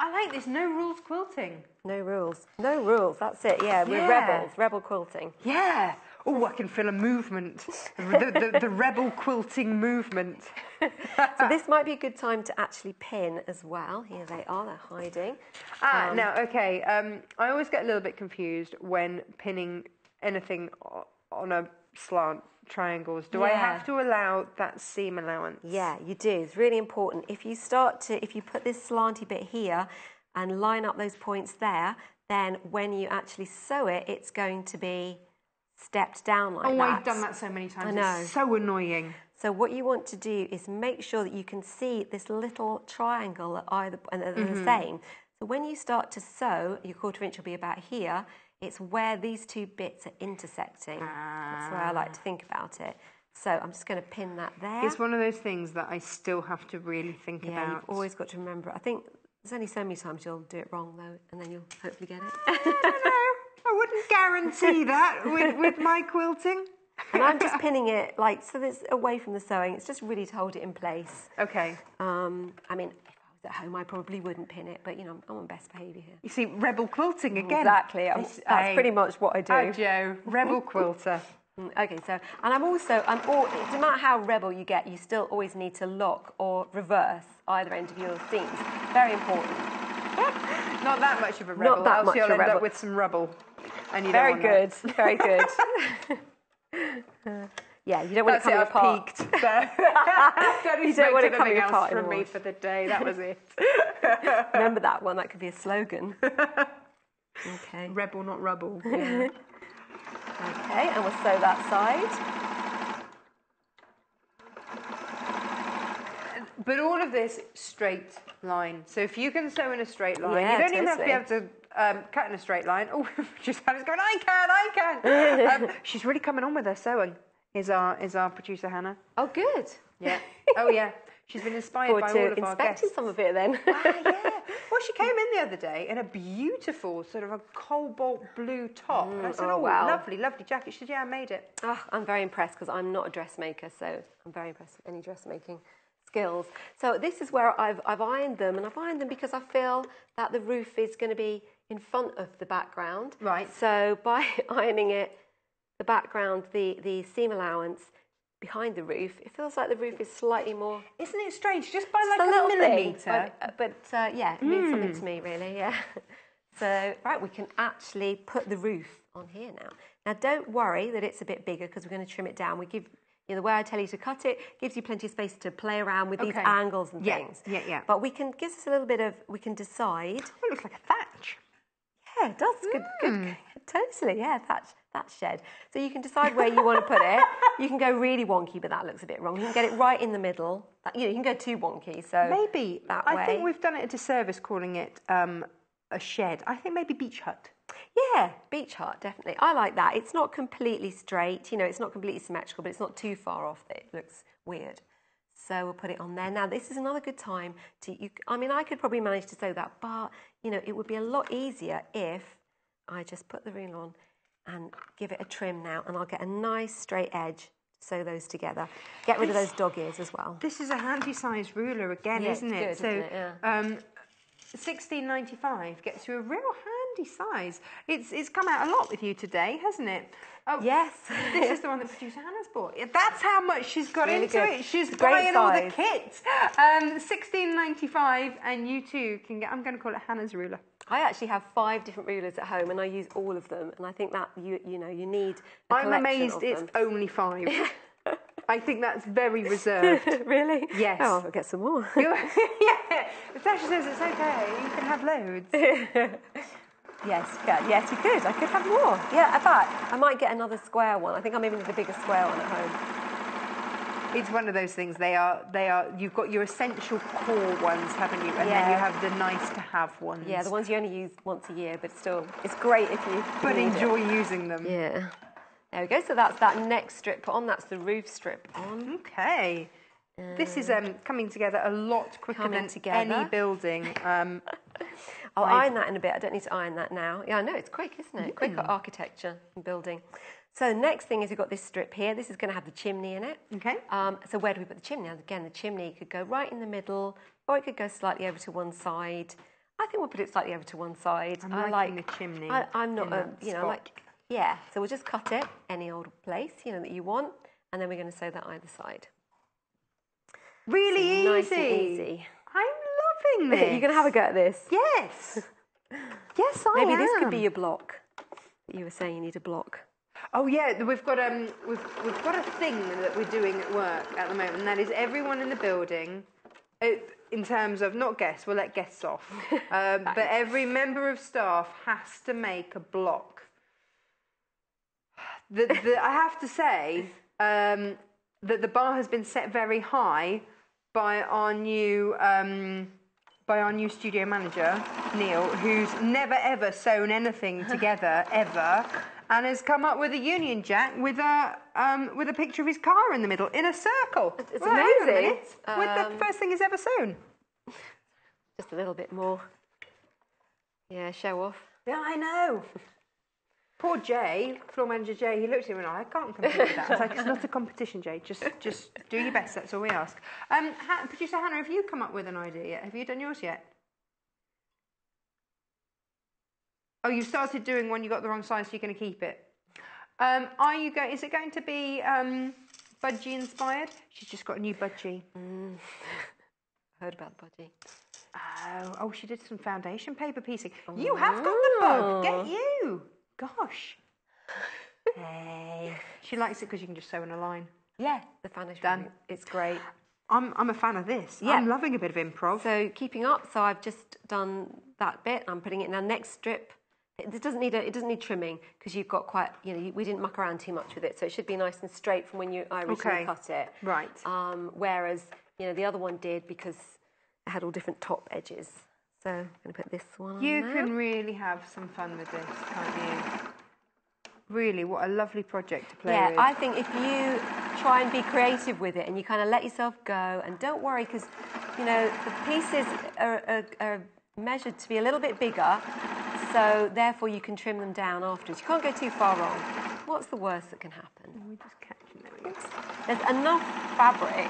Speaker 1: I like this. No rules quilting.
Speaker 2: No rules. No rules. That's it. Yeah, we're rebels. Rebel quilting.
Speaker 1: Yeah. Oh, I can feel a movement. the rebel quilting movement.
Speaker 2: So this might be a good time to actually pin as well. Here they are. They're hiding.
Speaker 1: Now, okay. I always get a little bit confused when pinning anything on a slant triangles. Do I have to allow that seam allowance?
Speaker 2: Yeah, you do. It's really important. If you put this slanty bit here and line up those points there, then when you actually sew it, it's going to be stepped down like that.
Speaker 1: Oh, I've done that so many times. I know. It's so annoying.
Speaker 2: So what you want to do is make sure that you can see this little triangle at either, and they're the same. So when you start to sew, your 1/4 inch will be about here. It's where these two bits are intersecting. That's where I like to think about it. So I'm just going to pin that there.
Speaker 1: It's one of those things that I still have to really think about.
Speaker 2: Yeah, you've always got to remember. I think there's only so many times you'll do it wrong, though, and then you'll hopefully get it.
Speaker 1: I don't know. I wouldn't guarantee that with my quilting.
Speaker 2: And I'm just pinning it, like, so that it's away from the sewing. It's just really to hold it in place.
Speaker 1: Okay.
Speaker 2: I mean, if I was at home, I probably wouldn't pin it, but, you know, I'm on best behaviour here.
Speaker 1: You see, rebel quilting again.
Speaker 2: Exactly. That's pretty much what I do.
Speaker 1: Oh, Jo, rebel quilter.
Speaker 2: Okay, so, and no matter how rebel you get, you still always need to lock or reverse either end of your seams. Very important.
Speaker 1: Not that much of a rebel.
Speaker 2: Not that much
Speaker 1: you'll
Speaker 2: of a
Speaker 1: end
Speaker 2: rebel.
Speaker 1: up with some rubble. And you
Speaker 2: Very
Speaker 1: don't want
Speaker 2: good. Very good. Yeah, you don't want it coming apart.
Speaker 1: Peaked. So
Speaker 2: You don't want it coming apart
Speaker 1: from
Speaker 2: anymore.
Speaker 1: me for the day. That was it.
Speaker 2: Remember that one. That could be a slogan. Okay.
Speaker 1: Rebel, not rubble. Yeah.
Speaker 2: Okay, and we'll sew that side.
Speaker 1: But all of this straight line. So if you can sew in a straight line,
Speaker 2: Yeah,
Speaker 1: you don't even have to be able to cut in a straight line. Oh, she's going, I can. She's really coming on with her sewing. Is our producer Hannah?
Speaker 2: Oh, good.
Speaker 1: Yeah. Oh, yeah. She's been inspired by all of our guests.
Speaker 2: Inspecting some of it then.
Speaker 1: Yeah. Well, she came in the other day in a beautiful sort of a cobalt blue top. I said, oh,
Speaker 2: wow.
Speaker 1: lovely, lovely jacket. She said, yeah, I made it.
Speaker 2: Oh, I'm very impressed because I'm not a dressmaker, so I'm very impressed with any dressmaking skills. So this is where I've ironed them, and I've ironed them because I feel that the roof is going to be in front of the background.
Speaker 1: Right.
Speaker 2: So by ironing it, the background, the seam allowance behind the roof, it feels like the roof is slightly more...
Speaker 1: Isn't it strange? Just by like
Speaker 2: a
Speaker 1: a
Speaker 2: little
Speaker 1: millimetre.
Speaker 2: thing, but yeah, it means something to me, really, yeah. So, right, we can actually put the roof on here now. Now, don't worry that it's a bit bigger because we're going to trim it down. We give, you know, the way I tell you to cut it gives you plenty of space to play around with these angles and things.
Speaker 1: Yeah.
Speaker 2: But we can, gives us a little bit of, we can decide.
Speaker 1: Oh, it looks like a thatch.
Speaker 2: Yeah, it does. Good. Totally, yeah, thatch shed. So you can decide where you want to put it. You can go really wonky, but that looks a bit wrong. You can get it right in the middle. You know, you can go too wonky, so
Speaker 1: maybe
Speaker 2: that way.
Speaker 1: I think we've done it a disservice calling it a shed. I think maybe beach hut.
Speaker 2: Yeah, beach hut, definitely. I like that. It's not completely straight. You know, it's not completely symmetrical, but it's not too far off that it looks weird. So we'll put it on there. Now, this is another good time to... I mean, I could probably manage to sew that, but, you know, it would be a lot easier if I just put the reel on and give it a trim now, and I'll get a nice straight edge, sew those together. Get rid of those dog ears as well.
Speaker 1: This is a handy size ruler again, isn't it?
Speaker 2: Good, isn't it? Yeah.
Speaker 1: $16.95 gets you a real handy size. It's come out a lot with you today, hasn't it? Oh,
Speaker 2: yes.
Speaker 1: This is the one that producer Hannah's bought. Yeah, that's how much she's got
Speaker 2: really
Speaker 1: into
Speaker 2: good.
Speaker 1: it. She's
Speaker 2: It's a great
Speaker 1: buying all the
Speaker 2: size.
Speaker 1: kits. $16.95, and you too can get. I'm going to call it Hannah's ruler.
Speaker 2: I actually have 5 different rulers at home, and I use all of them. And I think that you need.
Speaker 1: I'm amazed it's only 5. I think that's very reserved.
Speaker 2: Really?
Speaker 1: Yes.
Speaker 2: Oh, I'll get some more.
Speaker 1: Yeah. Natasha says it's okay. You can have loads.
Speaker 2: Yes, you could. I could have more. Yeah, in fact, I might get another square one. I think I'm even the bigger square one at home.
Speaker 1: It's one of those things. They are. You've got your essential core ones, haven't you? And then you have the nice to have ones.
Speaker 2: Yeah, the ones you only use once a year, but still, it's great if you.
Speaker 1: But enjoy using them.
Speaker 2: Yeah. There we go. So that's that next strip on. That's the roof strip on.
Speaker 1: Okay. This is coming together a lot quicker than any building.
Speaker 2: I'll iron that in a bit. I don't need to iron that now. Yeah, I know, it's quick, isn't it? Quick architecture and building. So next thing is we've got this strip here. This is going to have the chimney in it.
Speaker 1: Okay.
Speaker 2: So where do we put the chimney? Now, again, the chimney could go right in the middle, or it could go slightly over to one side. I think we'll put it slightly over to one side.
Speaker 1: I'm liking the chimney.
Speaker 2: I'm not,
Speaker 1: spot.
Speaker 2: yeah. So we'll just cut it any old place, that you want, and then we're going to sew that either side.
Speaker 1: Really
Speaker 2: so
Speaker 1: easy.
Speaker 2: Nice and easy.
Speaker 1: I'm loving this.
Speaker 2: You're going to have a go at this?
Speaker 1: Yes. Yes, I am.
Speaker 2: Maybe this could be your block. You were saying you need a block.
Speaker 1: Oh yeah, we've got a thing that we're doing at work at the moment, and that is everyone in the building, in terms of not guests, we'll let guests off, but every member of staff has to make a block. I have to say, that the bar has been set very high by our new studio manager, Neil, who's never ever sewn anything together ever, and has come up with a Union Jack with a picture of his car in the middle in a circle.
Speaker 2: It's
Speaker 1: Well, hang on a
Speaker 2: amazing.
Speaker 1: minute. With the first thing he's ever sewn.
Speaker 2: Just a little bit more. Yeah, show off.
Speaker 1: Yeah, I know. Poor Jay, floor manager Jay, he looked at him and I can't compete with that. I was like, it's not a competition, Jay. Just do your best. That's all we ask. Producer Hannah, have you come up with an idea yet? Have you done yours yet? Oh, you started doing one. You got the wrong size, so you're going to keep it. Are you going? Is it going to be budgie inspired? She's just got a new budgie.
Speaker 2: Heard about the budgie.
Speaker 1: Oh, she did some foundation paper piecing. You have got the bug. Get you. Gosh. Hey. She likes it because you can just sew in a line.
Speaker 2: Yeah, the foundation.
Speaker 1: Done.
Speaker 2: It's great.
Speaker 1: I'm a fan of this.
Speaker 2: Yeah.
Speaker 1: I'm loving a bit of improv.
Speaker 2: So keeping up. So I've just done that bit. I'm putting it in our next strip. It doesn't need trimming because you've got quite. We didn't muck around too much with it, so it should be nice and straight from when I originally cut it.
Speaker 1: Right.
Speaker 2: Whereas the other one did because it had all different top edges. So I'm going to put this one on
Speaker 1: You
Speaker 2: there.
Speaker 1: can really have some fun with this, can't you? Really, what a lovely project to play with.
Speaker 2: Yeah, I think if you try and be creative with it and you kind of let yourself go and don't worry because, the pieces are measured to be a little bit bigger, so therefore you can trim them down afterwards. You can't go too far wrong. What's the worst that can happen?
Speaker 1: We just catch it. There we go.
Speaker 2: There's enough fabric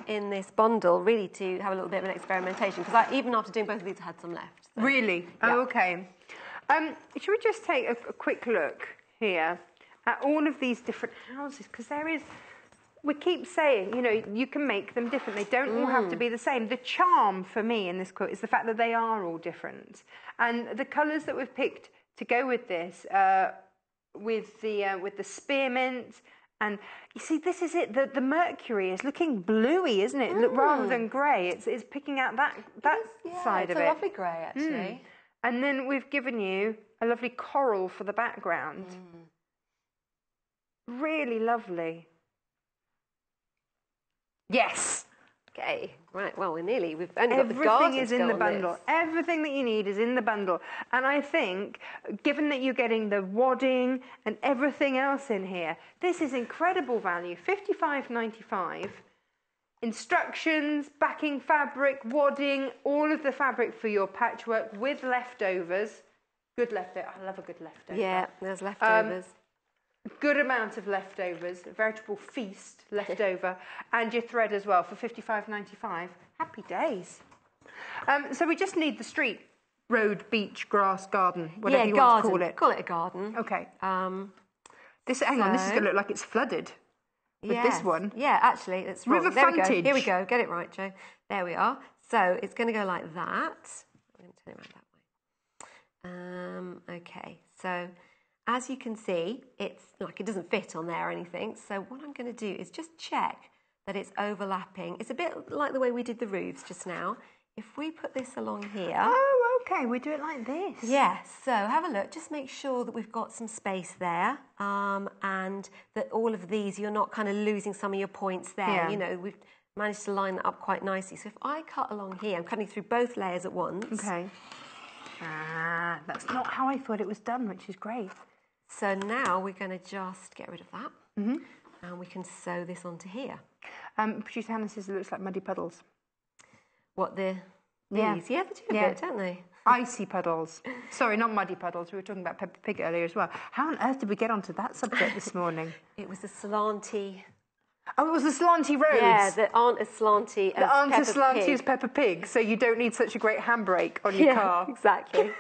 Speaker 2: in this bundle really to have a little bit of an experimentation because even after doing both of these I had some left. So.
Speaker 1: Really?
Speaker 2: Yeah.
Speaker 1: Oh, okay. Should we just take a quick look here at all of these different houses? Because we keep saying, you can make them different. They don't all have to be the same. The charm for me in this quilt is the fact that they are all different. And the colours that we've picked to go with this, with the spearmint, and you see, this is it. The mercury is looking bluey, isn't it? Rather than grey. It's picking out that side of it.
Speaker 2: It's a lovely grey, actually.
Speaker 1: And then we've given you a lovely coral for the background. Really lovely. Yes.
Speaker 2: Okay, right, well, we've only got the garden
Speaker 1: Everything is
Speaker 2: to go
Speaker 1: in the
Speaker 2: on
Speaker 1: bundle.
Speaker 2: this.
Speaker 1: Everything that you need is in the bundle. And I think, given that you're getting the wadding and everything else in here, this is incredible value. $55.95. Instructions, backing fabric, wadding, all of the fabric for your patchwork with leftovers. Good leftover. I love a good leftover.
Speaker 2: Yeah, there's leftovers.
Speaker 1: Good amount of leftovers, a veritable feast left over, and your thread as well for $55.95. Happy days. So we just need the street, road, beach, grass, garden, whatever you want to call it.
Speaker 2: Call it a garden.
Speaker 1: Okay. Hang on, this is going to look like it's flooded with this one.
Speaker 2: Yeah, actually, it's wrong.
Speaker 1: River
Speaker 2: there we go.
Speaker 1: frontage.
Speaker 2: Here we go. Get it right, Jo. There we are. So it's going to go like that. I'm going to turn it around that way. Okay, so as you can see, it's like it doesn't fit on there or anything. So what I'm going to do is just check that it's overlapping. It's a bit like the way we did the roofs just now. If we put this along here.
Speaker 1: Oh, okay. We do it like this.
Speaker 2: Yes. So have a look. Just make sure that we've got some space there, and that all of these you're not kind of losing some of your points there.
Speaker 1: Yeah.
Speaker 2: We've managed to line that up quite nicely. So if I cut along here, I'm cutting through both layers at once.
Speaker 1: Okay. That's not how I thought it was done, which is great.
Speaker 2: So now we're going to just get rid of that, and we can sew this onto here.
Speaker 1: Producer Hannah says it looks like muddy puddles.
Speaker 2: What, these?
Speaker 1: Yeah.
Speaker 2: Yeah, they do a bit, don't they?
Speaker 1: Icy puddles. Sorry, not muddy puddles. We were talking about Peppa Pig earlier as well. How on earth did we get onto that subject this morning?
Speaker 2: It was the slanty.
Speaker 1: Oh, it was the slanty roads.
Speaker 2: Yeah, that aren't as slanty as
Speaker 1: that aren't
Speaker 2: Peppa
Speaker 1: as slanty
Speaker 2: Pig.
Speaker 1: as Peppa Pig, so you don't need such a great handbrake on your car.
Speaker 2: Exactly.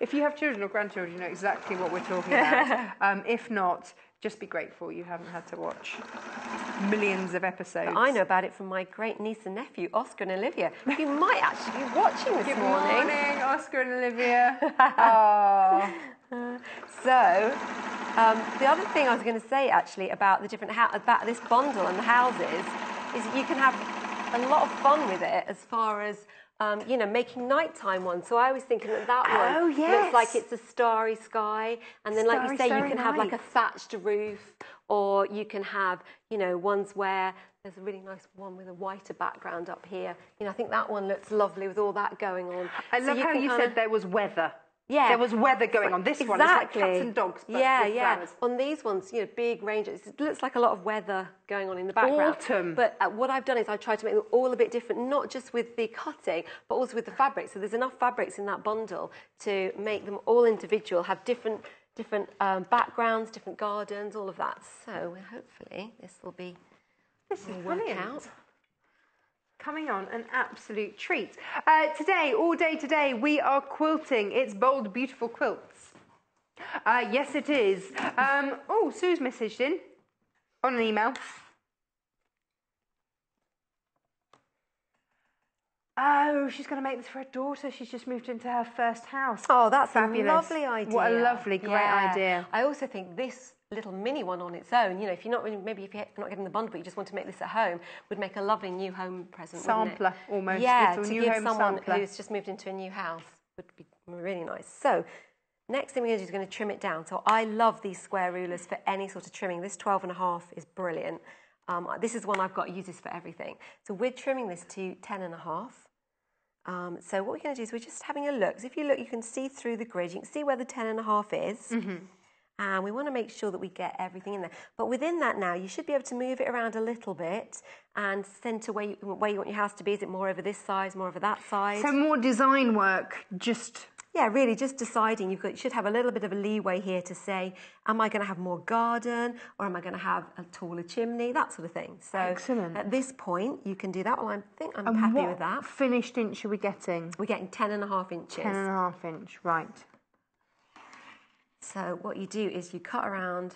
Speaker 1: If you have children or grandchildren, you know exactly what we're talking about. If not, just be grateful you haven't had to watch millions of episodes.
Speaker 2: I know about it from my great niece and nephew, Oscar and Olivia, who might actually be watching this morning.
Speaker 1: Good morning, Oscar and Olivia. Oh.
Speaker 2: So, the other thing I was going to say actually about the different about this bundle and the houses is that you can have a lot of fun with it as far as you know, making nighttime ones. So I was thinking that one looks like it's a starry sky. And then, like you say, you can have like a thatched roof, or you can have, you know, ones where there's a really nice one with a whiter background up here. You know, I think that one looks lovely with all that going on.
Speaker 1: I love how you said there was weather.
Speaker 2: Yeah.
Speaker 1: There was weather going on. This one is like cats and dogs, but with flowers.
Speaker 2: On these ones, you know, big ranges, it looks like a lot of weather going on in the background.
Speaker 1: Autumn.
Speaker 2: But what I've done is I tried to make them all a bit different, not just with the cutting, but also with the fabric. So there's enough fabrics in that bundle to make them all individual, have different backgrounds, different gardens, all of that. So hopefully this will work out.
Speaker 1: Coming on, an absolute treat. Today, all day today, we are quilting. It's bold, beautiful quilts. Yes, it is. Oh, Sue's messaged in on an email. Oh, she's going to make this for her daughter. She's just moved into her first house.
Speaker 2: Oh, that's
Speaker 1: fabulous.
Speaker 2: A lovely idea.
Speaker 1: What a lovely, great idea.
Speaker 2: I also think this little mini one on its own, you know, if you're not getting the bundle, but you just want to make this at home, would make a lovely new home present.
Speaker 1: Sampler, almost.
Speaker 2: Yeah,
Speaker 1: to
Speaker 2: give someone who's just moved into a new house would be really nice. So, next thing we're going to do is going to trim it down. So I love these square rulers for any sort of trimming. This 12.5 is brilliant. This is one I've got uses for everything. So we're trimming this to 10.5. So what we're going to do is we're just having a look. So if you look, you can see through the grid. You can see where the 10.5 is. Mm-hmm. And we want to make sure that we get everything in there. But within that now, you should be able to move it around a little bit and centre where you want your house to be. Is it more over this side, more over that side?
Speaker 1: So more design work, just...
Speaker 2: Yeah, really, just deciding. You should have a little bit of a leeway here to say, am I going to have more garden, or am I going to have a taller chimney, that sort of thing. So
Speaker 1: excellent.
Speaker 2: At this point, you can do that. Well, I think I'm happy with that.
Speaker 1: What finished inch are we getting?
Speaker 2: We're getting 10.5 inches.
Speaker 1: 10.5 inch, right.
Speaker 2: So what you do is you cut around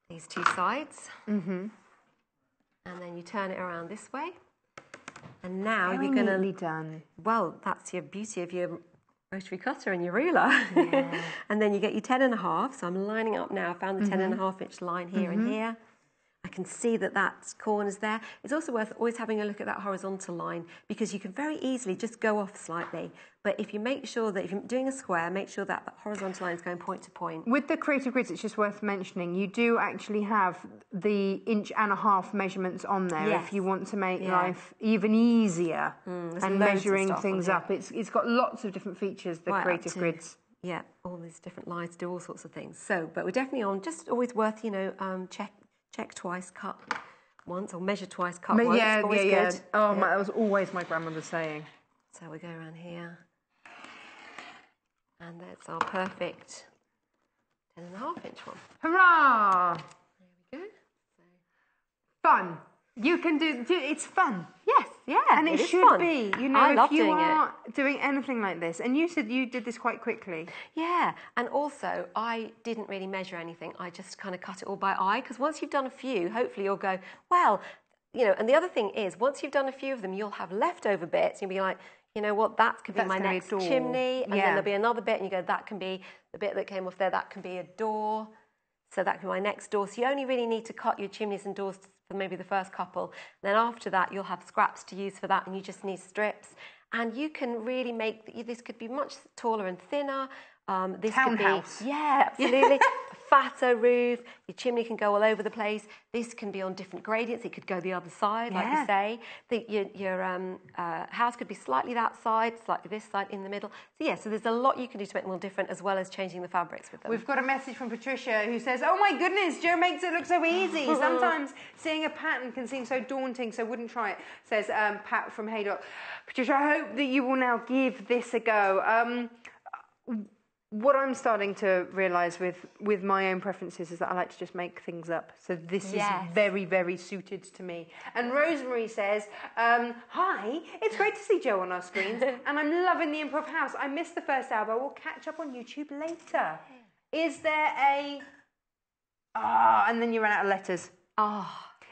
Speaker 2: these two sides, and then you turn it around this way. And now you're going to...
Speaker 1: done.
Speaker 2: Well, that's your beauty of your rotary cutter and your ruler. Yeah. And then you get your 10.5. So I'm lining up now. I found the 10.5 inch line here and here. I can see that corner's there. It's also worth always having a look at that horizontal line, because you can very easily just go off slightly. But if you make sure that if you're doing a square, make sure that that horizontal line is going point to point.
Speaker 1: With the creative grids, it's just worth mentioning, you do actually have the 1.5 inch measurements on there if you want to make life even easier and measuring things up. It's got lots of different features, the creative grids.
Speaker 2: Yeah, all these different lines do all sorts of things. So, but we're definitely on, just always worth, check twice, cut once, or measure twice, cut once. Always good.
Speaker 1: Oh, that was always my grandmother's saying.
Speaker 2: So we go around here. And that's our perfect 10.5 inch one.
Speaker 1: Hurrah!
Speaker 2: There we go.
Speaker 1: Fun. You can do it's fun.
Speaker 2: Yes, yeah.
Speaker 1: And it should
Speaker 2: fun.
Speaker 1: be.
Speaker 2: I love
Speaker 1: if you
Speaker 2: doing
Speaker 1: are doing anything like this, and you said you did this quite quickly.
Speaker 2: Yeah, and also I didn't really measure anything. I just kind of cut it all by eye, because once you've done a few, hopefully you'll go, well, and the other thing is, once you've done a few of them, you'll have leftover bits. You'll be like, you know what, that could be my next chimney. And then there'll be another bit, and you go, that can be the bit that came off there, that can be a door. So that can be my next door. So you only really need to cut your chimneys and doors for maybe the first couple. And then after that, you'll have scraps to use for that, and you just need strips. And you can really make, this could be much taller and thinner. This
Speaker 1: Townhouse.
Speaker 2: Could be, yeah, absolutely. Fatter roof. Your chimney can go all over the place. This can be on different gradients. It could go the other side, like you say. Your house could be slightly that side, slightly this side, in the middle. So there's a lot you can do to make them all different, as well as changing the fabrics with them.
Speaker 1: We've got a message from Patricia who says, oh my goodness, Jo makes it look so easy. Sometimes seeing a pattern can seem so daunting, so wouldn't try it, says Pat from Haydock. Patricia, I hope that you will now give this a go. What I'm starting to realise with my own preferences is that I like to just make things up. So this is very, very suited to me. And Rosemary says, hi, it's great to see Jo on our screens, and I'm loving the Improv House. I missed the first hour, but we'll catch up on YouTube later. Is there a... and then you ran out of letters.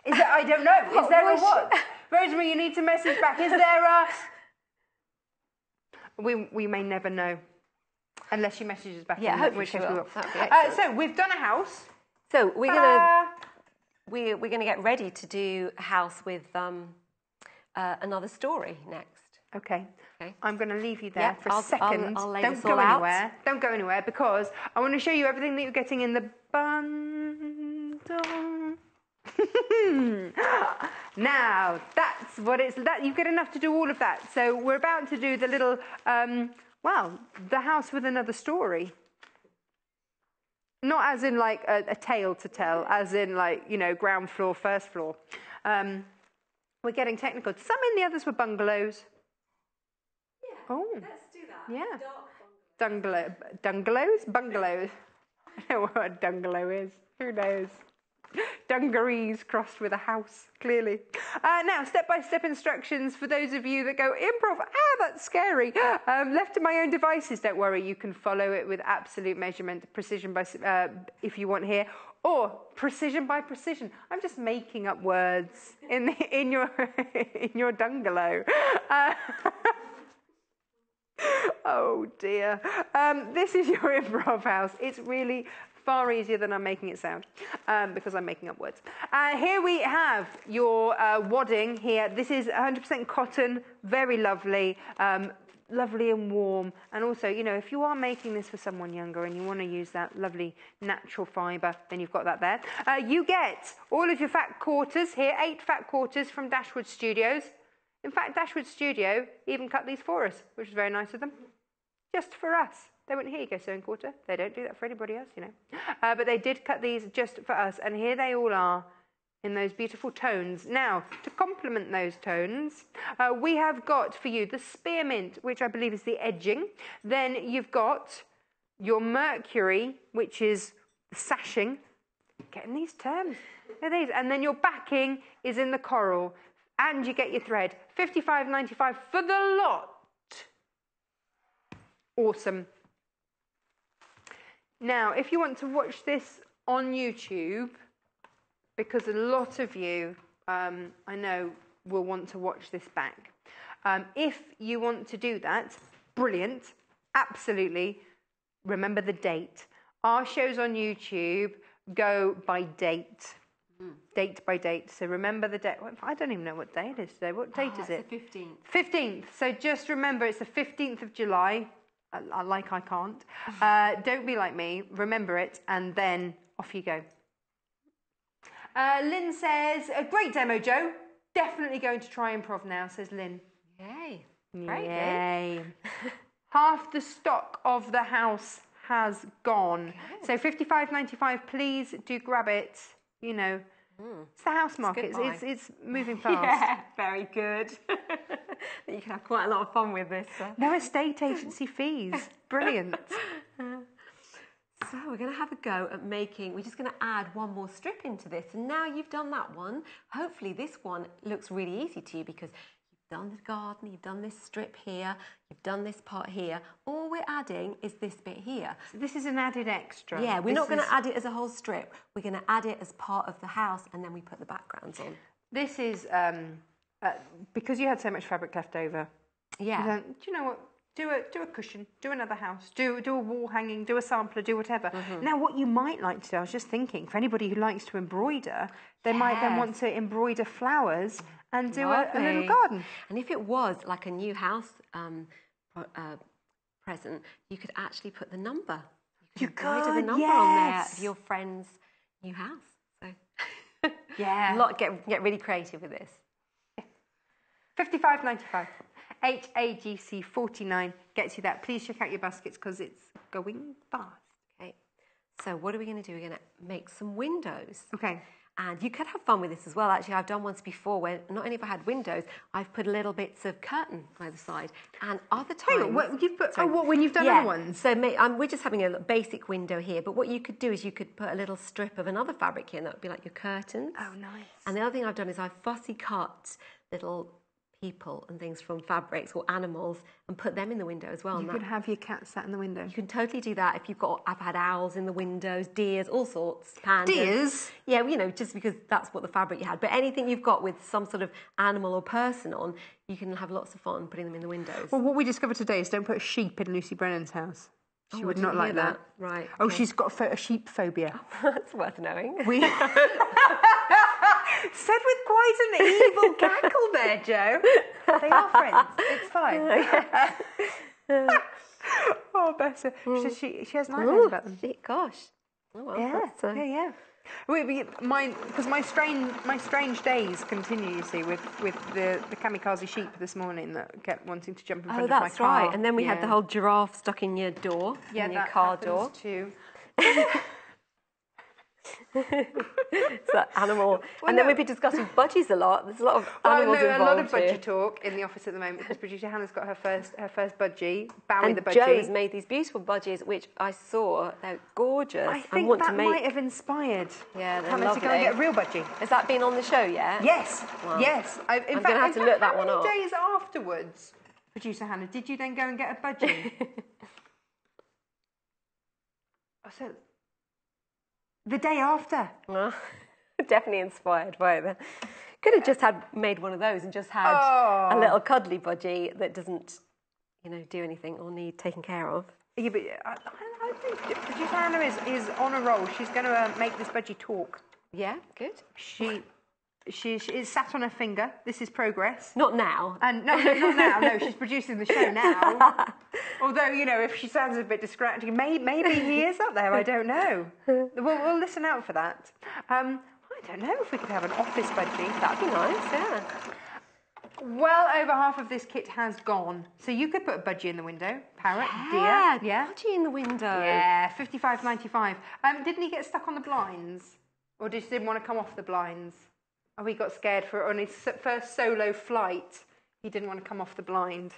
Speaker 1: Is there, I don't know. Is there a what? Rosemary, you need to message back. Is there a... We may never know. Unless she messages back, in which case we will. So we've done a house.
Speaker 2: So we're gonna get ready to do a house with another story next.
Speaker 1: Okay.
Speaker 2: Okay.
Speaker 1: I'm going to leave you there
Speaker 2: Yep,
Speaker 1: for a second.
Speaker 2: I'll lay
Speaker 1: Don't
Speaker 2: this
Speaker 1: go
Speaker 2: all out.
Speaker 1: anywhere. Don't go anywhere because I want to show you everything that you're getting in the bundle. Now, that's what it's that you get enough to do all of that. So we're about to do the little the house with another story. Not as in like a tale to tell, as in like, you know, ground floor, first floor. We're getting technical. Some in the others were bungalows. Yeah. Oh.
Speaker 2: Let's do that.
Speaker 1: Yeah.
Speaker 2: Dark
Speaker 1: Bungalows? Bungalows. I don't know what a bungalow is. Who knows? Dungarees crossed with a house, clearly. Now, step-by-step instructions for those of you that go, improv, that's scary. Left to my own devices, don't worry, you can follow it with absolute measurement, precision by, if you want here, or precision by precision. I'm just making up words in your in your bungalow. Oh dear. This is your improv house. It's really far easier than I'm making it sound because I'm making up words. Here we have your wadding here. This is 100% cotton, very lovely, lovely and warm. And also, you know, if you are making this for someone younger and you want to use that lovely natural fibre, then you've got that there. You get all of your fat quarters here, 8 fat quarters from Dashwood Studios. In fact, Dashwood Studio even cut these for us, which is very nice of them. Just for us. They went, here you go, sewing quarter. They don't do that for anybody else, you know. But they did cut these just for us. And here they all are in those beautiful tones. Now, to complement those tones, we have got for you the spearmint, which I believe is the edging. Then you've got your mercury, which is the sashing. Getting these terms. Look at these. And then your backing is in the coral. And you get your thread. $55.95 for the lot. Awesome. Now, if you want to watch this on YouTube, because a lot of you, I know, will want to watch this back. If you want to do that, brilliant, absolutely. Remember the date. Our shows on YouTube go by date. Date by date. So remember the date. I don't even know what day it is today. What date is it?
Speaker 2: It's the 15th.
Speaker 1: 15th. So just remember, it's the 15th of July. Like I can't. Don't be like me. Remember it, and then off you go. Lynn says, a great demo, Jo. Definitely going to try improv now, says Lynn.
Speaker 2: Yay.
Speaker 1: Yay. Half the stock of the house has gone. So $55.95, please do grab it. You know, it's the house market. It's moving fast.
Speaker 2: Yeah, very good. You can have quite a lot of fun with this.
Speaker 1: No estate agency fees. Brilliant.
Speaker 2: So we're going to have a go at making, we're just going to add one more strip into this. And now you've done that one. Hopefully this one looks really easy to you because you've done the garden, you've done this strip here, you've done this part here. All we're adding is this bit here.
Speaker 1: So this is an added extra.
Speaker 2: Yeah, we're not going to add it as a whole strip. We're going to add it as part of the house and then we put the backgrounds on.
Speaker 1: This is, because you had so much fabric left over.
Speaker 2: Yeah.
Speaker 1: Do you know what? Do a cushion, do another house, do a wall hanging, do a sampler, do whatever. Now, what you might like to do, I was just thinking, for anybody who likes to embroider, they might then want to embroider flowers and do a little garden.
Speaker 2: And if it was like a new house present, you could actually put the number. You could embroider the number on there of your friend's new house. So
Speaker 1: yeah,
Speaker 2: get really creative with this.
Speaker 1: $55.95. HAGC 49 gets you that. Please check out your baskets because it's going fast.
Speaker 2: Okay, so what are we going to do? We're going to make some windows.
Speaker 1: Okay.
Speaker 2: And you could have fun with this as well. Actually, I've done once before where not only have I had windows, I've put little bits of curtain either side. And other times...
Speaker 1: you've put, when you've done other ones?
Speaker 2: So we're just having a basic window here, but what you could do is you could put a little strip of another fabric here, and that would be like your curtains.
Speaker 1: Oh, nice.
Speaker 2: And the other thing I've done is I've fussy cut little people and things from fabrics or animals and put them in the window as well.
Speaker 1: You could have your cat sat in the window.
Speaker 2: You can totally do that if you've got, I've had owls in the windows, deers, all sorts, pandas.
Speaker 1: Deers?
Speaker 2: Yeah, you know, just because that's what the fabric you had. But anything you've got with some sort of animal or person on, you can have lots of fun putting them in the windows.
Speaker 1: Well, what we discovered today is don't put a sheep in Lucy Brennan's house. She would not like that.
Speaker 2: Right.
Speaker 1: Oh, okay. She's got a sheep phobia.
Speaker 2: That's worth knowing.
Speaker 1: Said with quite an evil cackle there, Jo. They are friends. It's fine. Oh, bless her. She has nightmares about them.
Speaker 2: Gosh. Oh, well,
Speaker 1: Yeah, yeah. Because my strange days continue, you see, with the kamikaze sheep this morning that kept wanting to jump in front of my car.
Speaker 2: Oh, that's right. And then we had the whole giraffe stuck in your door, in your car door.
Speaker 1: Too.
Speaker 2: It's that animal. And then we'd be discussing budgies a lot. There's a lot of animals involved
Speaker 1: a lot of budgie
Speaker 2: here.
Speaker 1: talk in the office at the moment because producer Hannah's got her first budgie, Bowie
Speaker 2: And
Speaker 1: the budgie.
Speaker 2: Jo's made these beautiful budgies, which I saw. They're gorgeous.
Speaker 1: I think that might have inspired
Speaker 2: Yeah, they're
Speaker 1: Hannah
Speaker 2: lovely.
Speaker 1: to go and get a real budgie.
Speaker 2: Has that been on the show yet?
Speaker 1: Yes,
Speaker 2: Wow.
Speaker 1: yes.
Speaker 2: I'm going to have to look that one up.
Speaker 1: How many days afterwards, producer Hannah, did you then go and get a budgie? So, the day after.
Speaker 2: Well, definitely inspired by them. Could have just made one of those and just had a little cuddly budgie that doesn't, do anything or need taken care of.
Speaker 1: Yeah, but I think producer Hannah is on a roll. She's going to make this budgie talk.
Speaker 2: Yeah, good.
Speaker 1: She is sat on her finger. This is progress.
Speaker 2: Not now.
Speaker 1: And no, not now. No, she's producing the show now. Although, if she sounds a bit distracting, maybe he is up there. I don't know. We'll listen out for that. I don't know if we could have an office budgie.
Speaker 2: That'd be nice, yeah.
Speaker 1: Well, over half of this kit has gone. So you could put a budgie in the window. Parrot,
Speaker 2: Yeah,
Speaker 1: deer. Yeah,
Speaker 2: budgie in the window.
Speaker 1: Yeah, $55.95. Didn't he get stuck on the blinds? Or just didn't want to come off the blinds? Oh, he got scared on his first solo flight. He didn't want to come off the blind.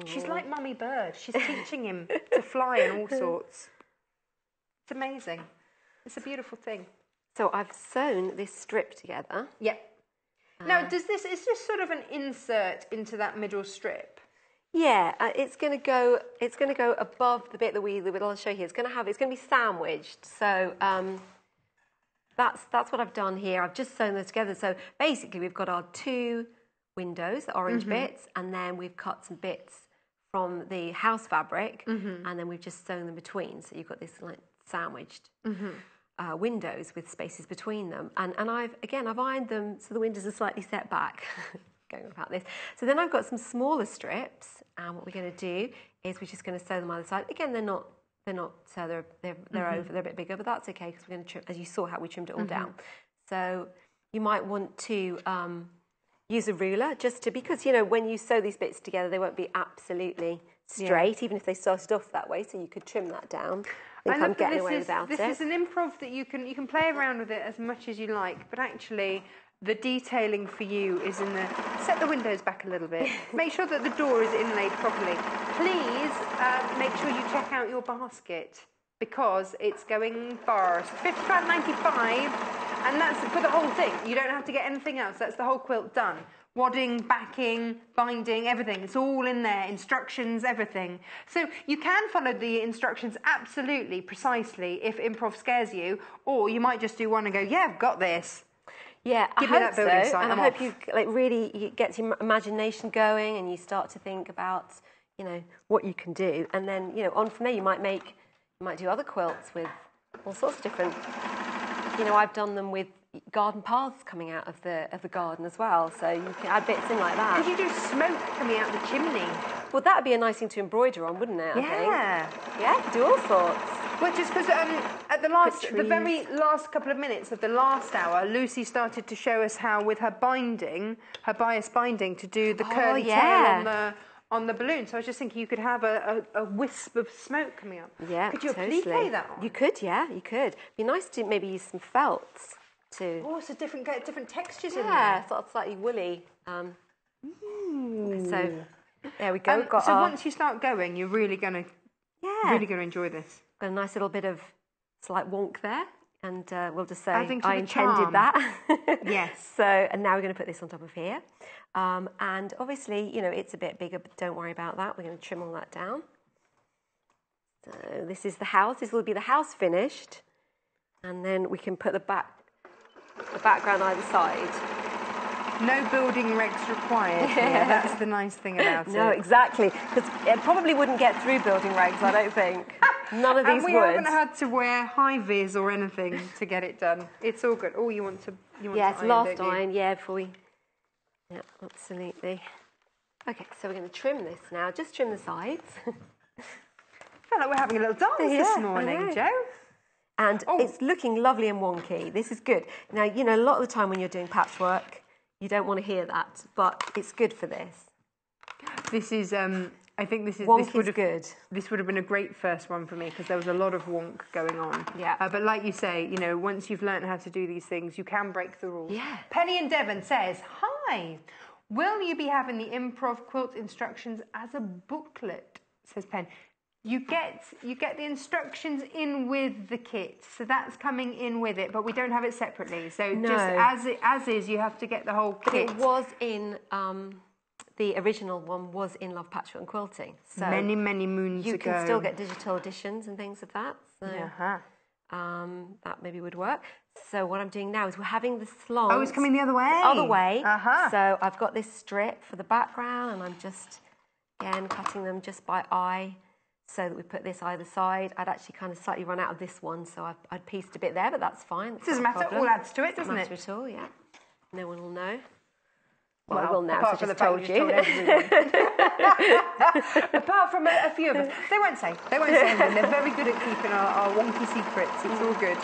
Speaker 1: She's like Mummy Bird. She's teaching him to fly and all sorts. It's amazing. It's a beautiful thing.
Speaker 2: So I've sewn this strip together.
Speaker 1: Yep. Now, is this sort of an insert into that middle strip?
Speaker 2: Yeah, it's going to go above the bit that I'll show you. It's going to be sandwiched. So that's what I've done here. I've just sewn those together. So basically, we've got our two windows, the orange bits, and then we've cut some bits from the house fabric, and then we've just sewn them between. So you've got this like sandwiched windows with spaces between them. And I've ironed them so the windows are slightly set back. Going about this. So then I've got some smaller strips, and what we're going to do is we're just going to sew them either side. Again, they're not so they're over, they're a bit bigger, but that's okay because we're going to trim, as you saw how we trimmed it all down. So you might want to use a ruler because when you sew these bits together, they won't be absolutely straight, even if they started off that way. So you could trim that down. I think I'm getting away without it.
Speaker 1: This is an improv that you can play around with it as much as you like, but actually the detailing for you is in set the windows back a little bit. Make sure that the door is inlaid properly. Please make sure you check out your basket because it's going far. $55.95, and that's for the whole thing. You don't have to get anything else. That's the whole quilt done. Wadding, backing, binding, everything. It's all in there. Instructions, everything. So you can follow the instructions absolutely, precisely, if improv scares you, or you might just do one and go, yeah, I've got this.
Speaker 2: Yeah,
Speaker 1: Give me that building site,
Speaker 2: and
Speaker 1: I'm
Speaker 2: I hope
Speaker 1: off.
Speaker 2: you really get your imagination going, and you start to think about what you can do, and then on from there you might do other quilts with all sorts of different. I've done them with garden paths coming out of the garden as well, so you can add bits in like that.
Speaker 1: Could you do smoke coming out the chimney?
Speaker 2: Well, that would be a nice thing to embroider on, wouldn't it?
Speaker 1: Yeah.
Speaker 2: I think? Yeah, do all sorts.
Speaker 1: Well, just because at the very last couple of minutes of the last hour, Lucy started to show us how, with her bias binding, to do the curly tail on the balloon. So I was just thinking you could have a wisp of smoke coming up.
Speaker 2: Yeah,
Speaker 1: could you
Speaker 2: totally.
Speaker 1: play that on?
Speaker 2: You could, yeah, you could. Be nice to maybe use some felts to.
Speaker 1: Oh, so different textures in there.
Speaker 2: Yeah, sort of slightly woolly. So there we go.
Speaker 1: Once you start going, you're really gonna enjoy this.
Speaker 2: Got a nice little bit of slight wonk there, and we'll just say
Speaker 1: Adding to
Speaker 2: I
Speaker 1: the
Speaker 2: intended
Speaker 1: charm.
Speaker 2: that.
Speaker 1: Yes.
Speaker 2: So, and now we're going to put this on top of here, and obviously, it's a bit bigger, but don't worry about that. We're going to trim all that down. So this is the house. This will be the house finished, and then we can put the background either side.
Speaker 1: No building regs required here. That's the nice thing about it.
Speaker 2: No, exactly. Because it probably wouldn't get through building regs, I don't think. None of these
Speaker 1: and we
Speaker 2: would.
Speaker 1: haven't had to wear high vis or anything to get it done. It's all good. Oh, you want to
Speaker 2: Yes,
Speaker 1: iron,
Speaker 2: last
Speaker 1: don't you?
Speaker 2: iron, yeah, before we... Yeah, absolutely. Okay, so we're going to trim this now. Just trim the sides.
Speaker 1: I feel like we're having a little dance this morning, Jo.
Speaker 2: And it's looking lovely and wonky. This is good. Now, you know, a lot of the time when you're doing patchwork, you don't want to hear that, but it's good for this.
Speaker 1: This is, I think this is...
Speaker 2: Wonk is good.
Speaker 1: This would have been a great first one for me because there was a lot of wonk going on.
Speaker 2: Yeah.
Speaker 1: But like you say, you know, once you've learned how to do these things, you can break the rules.
Speaker 2: Yeah.
Speaker 1: Penny in Devon says, hi, will you be having the Improv quilt instructions as a booklet? Says Pen. You get the instructions in with the kit, so that's coming in with it, but we don't have it separately. So just as is, you have to get the whole kit.
Speaker 2: But it was in... the original one was in Love Patchwork and Quilting. So
Speaker 1: many moons ago.
Speaker 2: You can still get digital editions and things of that. So that maybe would work. So what I'm doing now is we're having the slants.
Speaker 1: Oh, it's coming the other way.
Speaker 2: Other way. So I've got this strip for the background, and I'm just, again, cutting them just by eye so that we put this either side. I'd actually kind of slightly run out of this one, so I'd pieced a bit there, but that's fine. That's
Speaker 1: doesn't matter. All adds to it, doesn't it?
Speaker 2: Doesn't matter at all, yeah. No one will know.
Speaker 1: Well,
Speaker 2: I will now,
Speaker 1: apart
Speaker 2: so
Speaker 1: from
Speaker 2: just
Speaker 1: the
Speaker 2: told you.
Speaker 1: Apart from a few of us. They won't say anything. They're very good at keeping our wonky secrets. It's all good.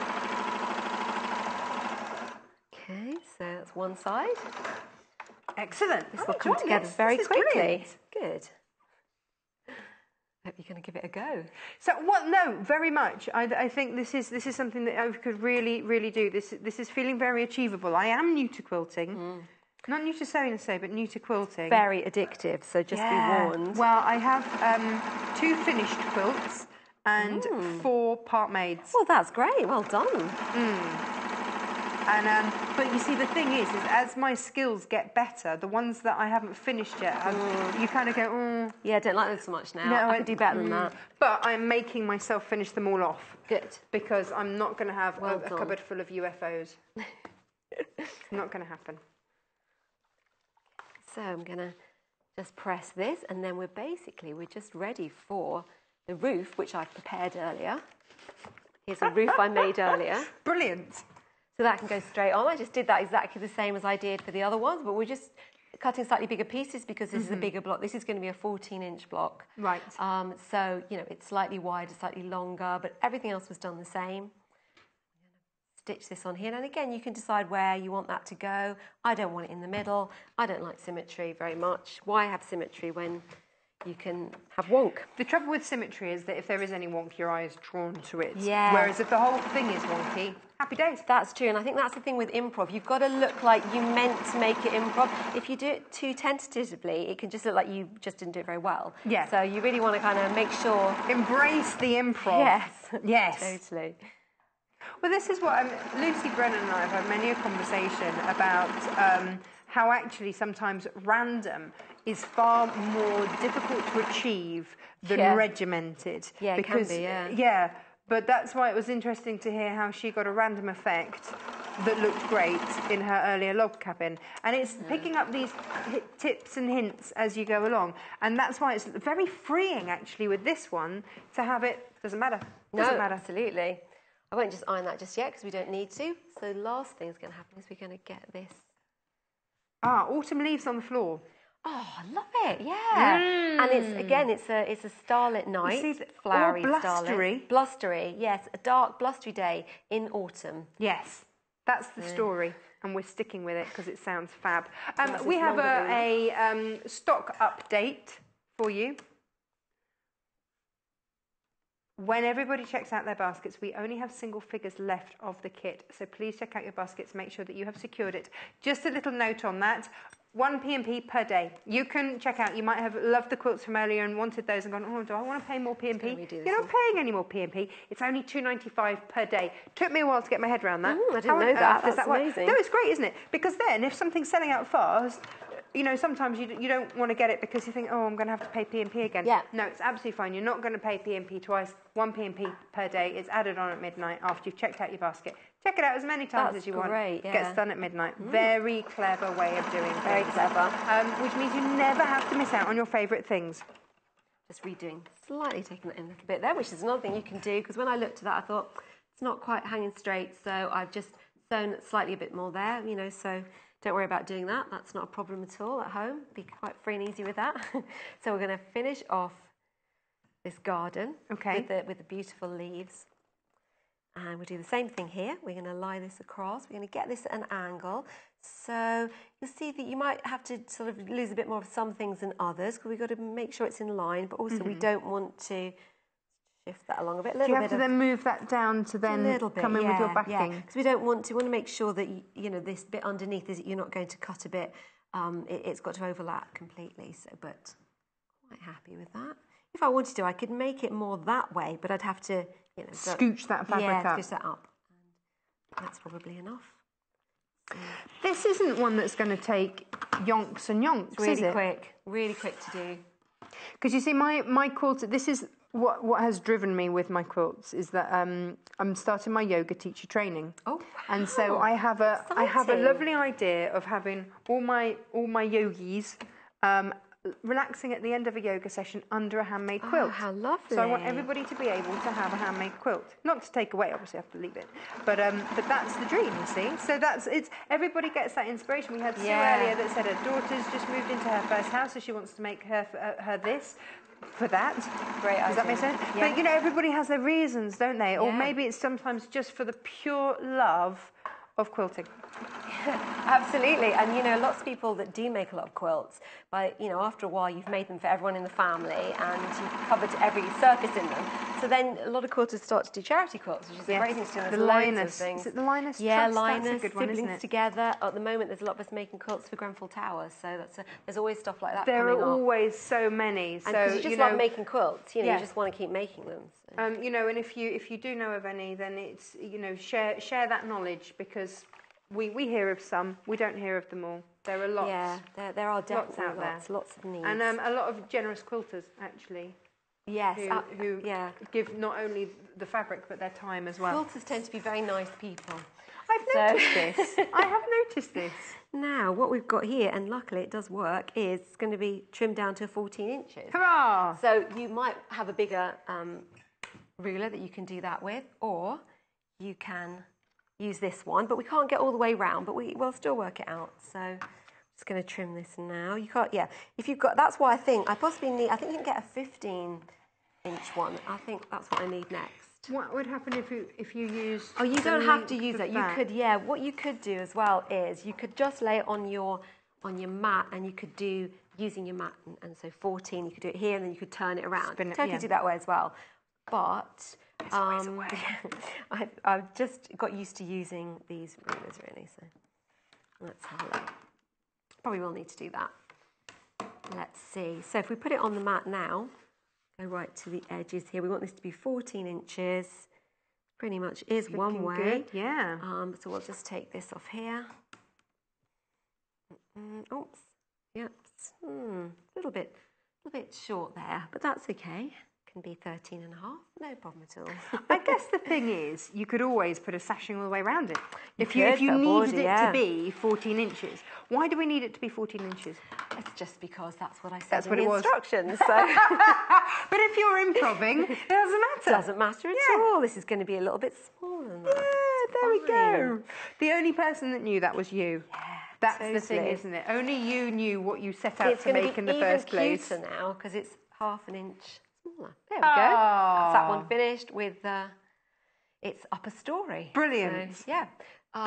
Speaker 2: Okay, so that's one side.
Speaker 1: Excellent.
Speaker 2: This will come together very quickly. Good. Hope you're going to give it a go.
Speaker 1: So, well, no, very much. I think this is something that I could really do. This is feeling very achievable. I am new to quilting. Not new to sewing, to say, but new to quilting.
Speaker 2: Very addictive, so just be warned.
Speaker 1: Well, I have 2 finished quilts and 4 part-mades.
Speaker 2: Well, that's great. Well done.
Speaker 1: And but you see, the thing is as my skills get better, the ones that I haven't finished yet, you kind of go,
Speaker 2: Yeah, I don't like them so much now.
Speaker 1: No,
Speaker 2: I could do better than that.
Speaker 1: But I'm making myself finish them all off.
Speaker 2: Good.
Speaker 1: Because I'm not going to have
Speaker 2: Well
Speaker 1: a
Speaker 2: done.
Speaker 1: cupboard full of UFOs. It's not going to happen.
Speaker 2: So I'm going to just press this, and then we're just ready for the roof, which I've prepared earlier. Here's a roof I made earlier.
Speaker 1: Brilliant.
Speaker 2: So that can go straight on. I just did that exactly the same as I did for the other ones, but we're just cutting slightly bigger pieces because this is a bigger block. This is going to be a 14-inch block.
Speaker 1: Right.
Speaker 2: So, you know, it's slightly wider, slightly longer, but everything else was done the same. Stitch this on here, and again you can decide where you want that to go. I don't want it in the middle. I don't like symmetry very much. Why have symmetry when you can have wonk?
Speaker 1: The trouble with symmetry is that if there is any wonk, your eye is drawn to it.
Speaker 2: Yeah.
Speaker 1: Whereas if the whole thing is wonky, happy days.
Speaker 2: That's true, and I think that's the thing with improv. You've got to look like you meant to make it improv. If you do it too tentatively, it can just look like you just didn't do it very well.
Speaker 1: Yeah.
Speaker 2: So you really want to kind of make sure.
Speaker 1: Embrace the improv.
Speaker 2: Yes.
Speaker 1: Yes.
Speaker 2: Totally.
Speaker 1: Well, this is what Lucy Brennan and I have had many a conversation about how actually sometimes random is far more difficult to achieve than regimented.
Speaker 2: Yeah, it can be, yeah.
Speaker 1: Yeah, but that's why it was interesting to hear how she got a random effect that looked great in her earlier log cabin. And it's picking up these tips and hints as you go along. And that's why it's very freeing, actually, with this one, to have it, doesn't matter. Doesn't matter.
Speaker 2: Absolutely. I won't just iron that just yet because we don't need to. So the last thing that's going to happen is we're going to get this.
Speaker 1: Autumn leaves on the floor.
Speaker 2: Oh, I love it, yeah. And it's a starlit night, flowery starlit. Blustery, yes, a dark blustery day in autumn.
Speaker 1: Yes, that's the story, and we're sticking with it because it sounds fab. We have a stock update for you. When everybody checks out their baskets, we only have single figures left of the kit. So please check out your baskets, make sure that you have secured it. Just a little note on that. 1 P&P per day. You can check out, you might have loved the quilts from earlier and wanted those and gone, oh, do I want to pay more P&P? You're not paying any more P&P. It's only $2.95 per day. Took me a while to get my head around that.
Speaker 2: I didn't know that. That's amazing.
Speaker 1: No, it's great, isn't it? Because then if something's selling out fast, you know, sometimes you don't want to get it because you think, oh, I'm going to have to pay P&P again.
Speaker 2: Yeah.
Speaker 1: No, it's absolutely fine. You're not going to pay P&P twice. 1 P&P per day. It's added on at midnight after you've checked out your basket. Check it out as many times as you want.
Speaker 2: Great, yeah.
Speaker 1: Gets done at midnight. Very clever way of doing things.
Speaker 2: Very clever.
Speaker 1: Which means you never have to miss out on your favourite things.
Speaker 2: just redoing, slightly taking that in a little bit there, which is another thing you can do, because when I looked at that, I thought it's not quite hanging straight, so I've just sewn slightly a bit more there, you know, so don't worry about doing that. That's not a problem at all at home. Be quite free and easy with that. So we're going to finish off this garden with the beautiful leaves. And we'll do the same thing here. We're going to lie this across. We're going to get this at an angle. So you'll see that you might have to sort of lose a bit more of some things than others, because we've got to make sure it's in line, but also we don't want to shift that along a bit.
Speaker 1: Do you have to then move that down to then come in with your backing?
Speaker 2: Because we don't want to. We want to make sure that you know this bit underneath is you're not going to cut a bit. It's got to overlap completely. So, but quite happy with that. If I wanted to, I could make it more that way, but I'd have to, you know,
Speaker 1: scooch that fabric up.
Speaker 2: Scooch that up. And that's probably enough.
Speaker 1: This isn't one that's going to take yonks and yonks,
Speaker 2: it's
Speaker 1: is it?
Speaker 2: Really quick to do.
Speaker 1: Because you see, my quilts, this is what has driven me with my quilts, is that I'm starting my yoga teacher training.
Speaker 2: Oh,
Speaker 1: and so I have a lovely idea of having all my yogis relaxing at the end of a yoga session under a handmade quilt.
Speaker 2: Oh, how lovely.
Speaker 1: So I want everybody to be able to have a handmade quilt. Not to take away, obviously I have to leave it. But that's the dream, you see. So everybody gets that inspiration. We had Sue earlier that said her daughter's just moved into her first house, so she wants to make her this. For that.
Speaker 2: Great idea.
Speaker 1: Does that make sense? Yeah. But, you know, everybody has their reasons, don't they? Or maybe it's sometimes just for the pure love of quilting.
Speaker 2: Absolutely. And, you know, lots of people that do make a lot of quilts, you know, after a while you've made them for everyone in the family and you've covered every surface in them. So then a lot of quilters start to do charity quilts, which is a great thing to do.
Speaker 1: The Linus. Is it the Linus?
Speaker 2: Yeah,
Speaker 1: Trust?
Speaker 2: Linus,
Speaker 1: That's a good one,
Speaker 2: siblings
Speaker 1: isn't it?
Speaker 2: together. At the moment, there's a lot of us making quilts for Grenfell Towers, so there's always stuff like that
Speaker 1: there
Speaker 2: coming
Speaker 1: are
Speaker 2: up.
Speaker 1: always so many. So,
Speaker 2: and you just love making quilts, you know, you just want to keep making them. So.
Speaker 1: You know, and if you do know of any, then it's, you know, share that knowledge, because we hear of some, we don't hear of them all. There are lots.
Speaker 2: Yeah, there are definitely
Speaker 1: out there.
Speaker 2: Lots of needs.
Speaker 1: And a lot of generous quilters, actually.
Speaker 2: Yes,
Speaker 1: who give not only the fabric but their time as well.
Speaker 2: Quilters tend to be very nice people.
Speaker 1: I've noticed this. I have noticed this.
Speaker 2: Now, what we've got here, and luckily it does work, is it's going to be trimmed down to 14 inches.
Speaker 1: Hurrah!
Speaker 2: So you might have a bigger ruler that you can do that with, or you can use this one, but we can't get all the way round, but we'll still work it out. So I'm just going to trim this now. You can't, if you've got, that's why I think you can get a 15-inch one. I think that's what I need next.
Speaker 1: What would happen if you use?
Speaker 2: Oh, you don't have to use it. You could, what you could do as well is you could just lay it on your mat, and you could do using your mat, and so 14. You could do it here, and then you could turn it around. Totally do that way as well. But I've just got used to using these rulers really. So let's have a look. Probably will need to do that. Let's see. So if we put it on the mat now. Go right to the edges here. We want this to be 14 inches. Pretty much is one way.
Speaker 1: Good, yeah.
Speaker 2: So we'll just take this off here. Oops. Yep. A little bit short there, but that's okay. Can be 13 and a half. No problem at all.
Speaker 1: I guess the thing is, you could always put a sashing all the way around it. If you needed it to be 14 inches. Why do we need it to be 14 inches?
Speaker 2: It's just because that's what I said in
Speaker 1: the
Speaker 2: instructions. So.
Speaker 1: But if you're improving, it doesn't matter.
Speaker 2: It doesn't matter at all. This is going to be a little bit smaller than that.
Speaker 1: Yeah, there we go. The only person that knew that was you.
Speaker 2: Yeah,
Speaker 1: that's the thing, isn't it? Only you knew what you set out to make in the first place.
Speaker 2: It's going to be even cuter now because it's half an inch smaller. There we go. That's that one finished with its upper story.
Speaker 1: Brilliant.
Speaker 2: So, yeah.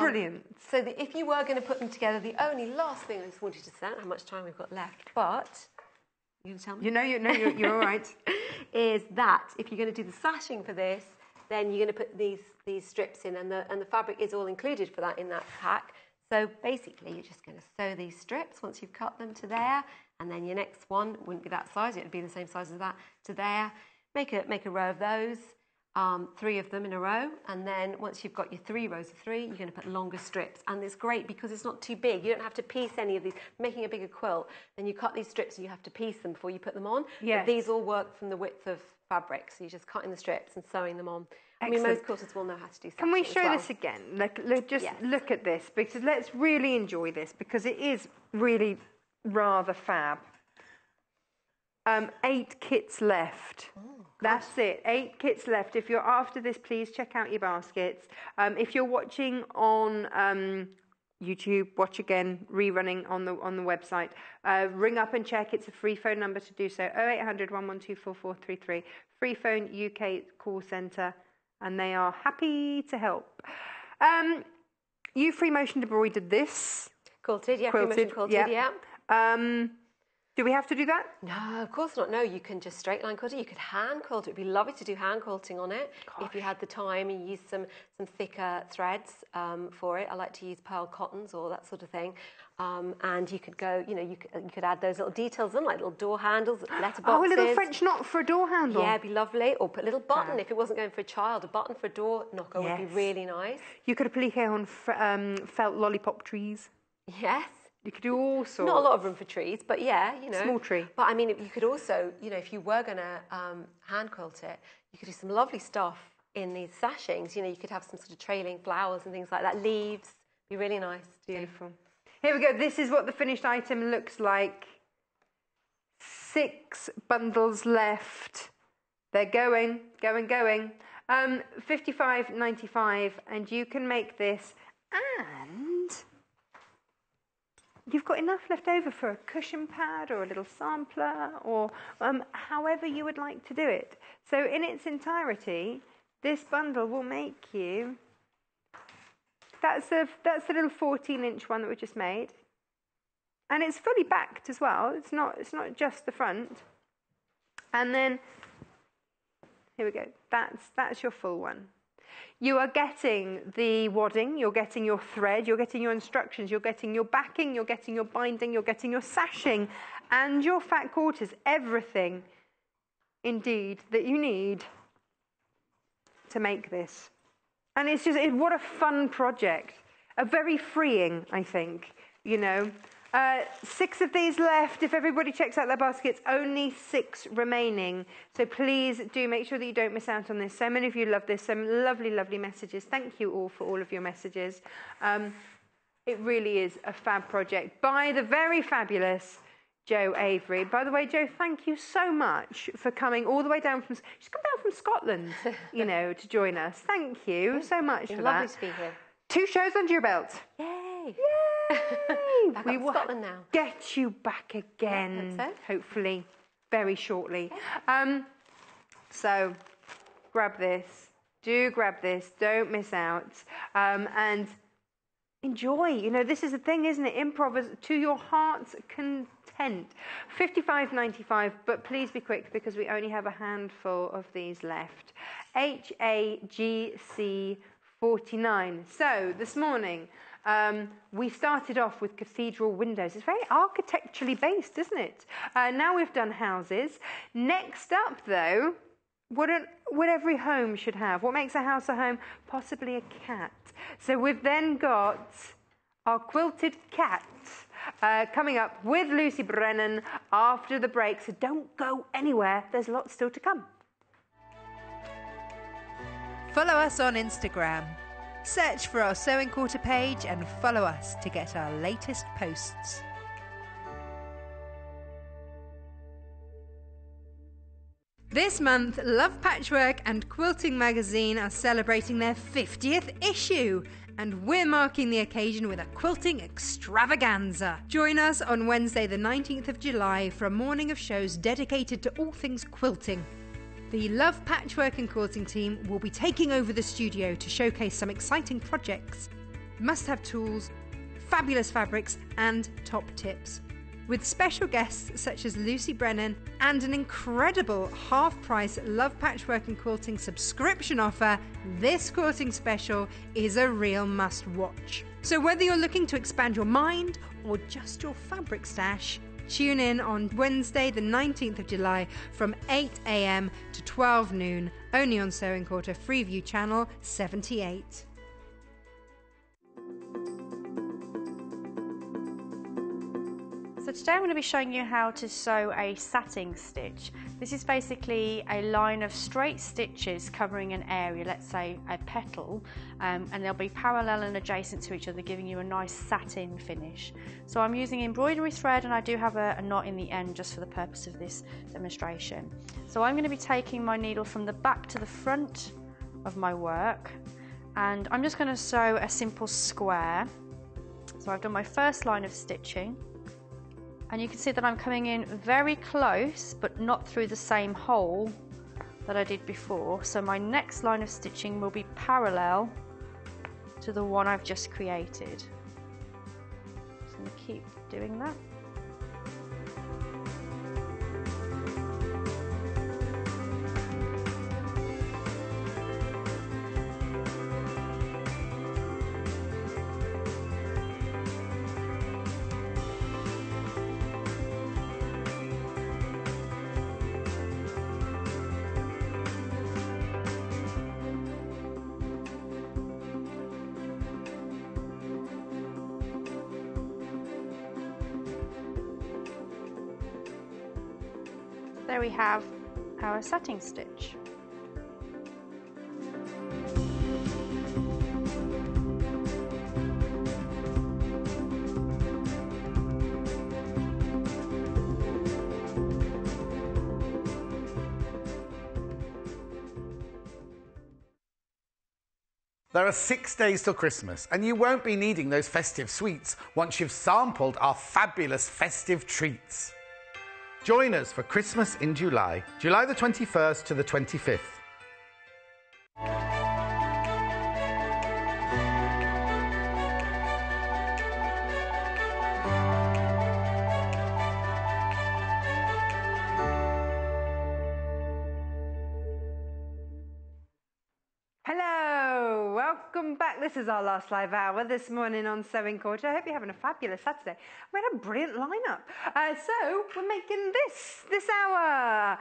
Speaker 1: Brilliant.
Speaker 2: So if you were going to put them together, the only last thing I just wanted to say, how much time we've got left, but you going to tell me?
Speaker 1: You're all right.
Speaker 2: Is that if you're going to do the sashing for this, then you're going to put these strips in, and the fabric is all included for that in that pack. So basically, you're just going to sew these strips once you've cut them to there, and then your next one wouldn't be that size; it would be the same size as that to there. Make a row of those. 3 of them in a row, and then once you've got your 3 rows of 3, you're going to put longer strips, and it's great because it's not too big. You don't have to piece any of these. Making a bigger quilt, then you cut these strips and you have to piece them before you put them on.
Speaker 1: Yes.
Speaker 2: But these all work from the width of fabric, so you're just cutting the strips and sewing them on. Excellent. I mean, most quilters will know how to do that.
Speaker 1: Can we show this again? Look at this, because let's really enjoy this, because it is really rather fab. 8 kits left. That's it. 8 kits left. If you're after this, please check out your baskets. If you're watching on YouTube, watch again, rerunning on the website. Ring up and check. It's a free phone number to do so. 0800 112 4433. Free phone UK call centre, and they are happy to help. You free motion embroidered this.
Speaker 2: Quilted, yeah. Free motion quilted, yeah.
Speaker 1: Do we have to do that?
Speaker 2: No, of course not. No, you can just straight line quilt it. You could hand quilt it. It'd be lovely to do hand quilting on it. Gosh. If you had the time. You use some thicker threads for it. I like to use pearl cottons or that sort of thing. And you could go, you could add those little details in, like little door handles, letterboxes.
Speaker 1: Oh, a little French knot for a door handle.
Speaker 2: Yeah, it'd be lovely. Or put a little button if it wasn't going for a child. A button for a door knocker would be really nice. You
Speaker 1: could applique on felt lollipop trees.
Speaker 2: Yes.
Speaker 1: You could do all sorts.
Speaker 2: Not a lot of room for trees, but yeah,
Speaker 1: Small tree.
Speaker 2: But I mean, you could also, if you were going to hand quilt it, you could do some lovely stuff in these sashings. You could have some sort of trailing flowers and things like that. Leaves. Be really nice.
Speaker 1: Beautiful. Here we go. This is what the finished item looks like. 6 bundles left. They're going. $55.95, and you can make this, and you've got enough left over for a cushion pad or a little sampler or however you would like to do it. So in its entirety, this bundle will make you, that's the little 14-inch one that we just made. And it's fully backed as well. It's not just the front. And then, here we go. That's your full one. You are getting the wadding, you're getting your thread, you're getting your instructions, you're getting your backing, you're getting your binding, you're getting your sashing, and your fat quarters, everything, indeed, that you need to make this. And it's just, what a fun project. A very freeing, I think, 6 of these left. If everybody checks out their baskets, only 6 remaining. So please do make sure that you don't miss out on this. So many of you love this. Some lovely, lovely messages. Thank you all for all of your messages. It really is a fab project by the very fabulous Jo Avery. By the way, Jo, thank you so much for coming all the way down from... She's come down from Scotland, to join us. Thank you so much for that.
Speaker 2: Lovely to be here.
Speaker 1: 2 shows under your belt.
Speaker 2: Yay!
Speaker 1: Back we will
Speaker 2: Scotland now.
Speaker 1: Get you back again, hopefully, very shortly. So, grab this. Do grab this. Don't miss out. And enjoy. This is the thing, isn't it? Improv is to your heart's content. $55.95, but please be quick because we only have a handful of these left. HAGC 49. So, this morning... we started off with cathedral windows. It's very architecturally based, isn't it? Now we've done houses. Next up, though, what every home should have. What makes a house a home? Possibly a cat. So we've then got our quilted cat coming up with Lucy Brennan after the break. So don't go anywhere. There's lots still to come.
Speaker 6: Follow us on Instagram. Search for our Sewing Quarter page and follow us to get our latest posts. This month, Love Patchwork and Quilting magazine are celebrating their 50th issue, and we're marking the occasion with a quilting extravaganza. Join us on Wednesday the 19th of July for a morning of shows dedicated to all things quilting. The Love Patchwork and Quilting team will be taking over the studio to showcase some exciting projects, must-have tools, fabulous fabrics and top tips. With special guests such as Lucy Brennan and an incredible half-price Love Patchwork and Quilting subscription offer, this quilting special is a real must-watch. So whether you're looking to expand your mind or just your fabric stash, tune in on Wednesday the 19th of July from 8 a.m. to 12 noon, only on Sewing Quarter Freeview Channel 78.
Speaker 2: So
Speaker 3: So today I'm going to be showing you how to sew a satin stitch. This is basically a line of straight stitches covering an area, let's say a petal, and they'll be parallel and adjacent to each other, giving you a nice satin finish. So I'm using embroidery thread, and I do have a knot in the end just for the purpose of this demonstration. So I'm going to be taking my needle from the back to the front of my work, and I'm just going to sew a simple square. So I've done my first line of stitching, and you can see that I'm coming in very close but not through the same hole that I did before. So my next line of stitching will be parallel to the one I've just created. Just going to keep doing that. There we have our satin stitch.
Speaker 4: There are 6 days till Christmas, and you won't be needing those festive sweets once you've sampled our fabulous festive treats. Join us for Christmas in July, July the 21st to the 25th.
Speaker 1: Hello, welcome back. This is our last live hour this morning on Sewing Quarter. I hope you're having a fabulous Saturday. We had a brilliant lineup. So we're making this hour.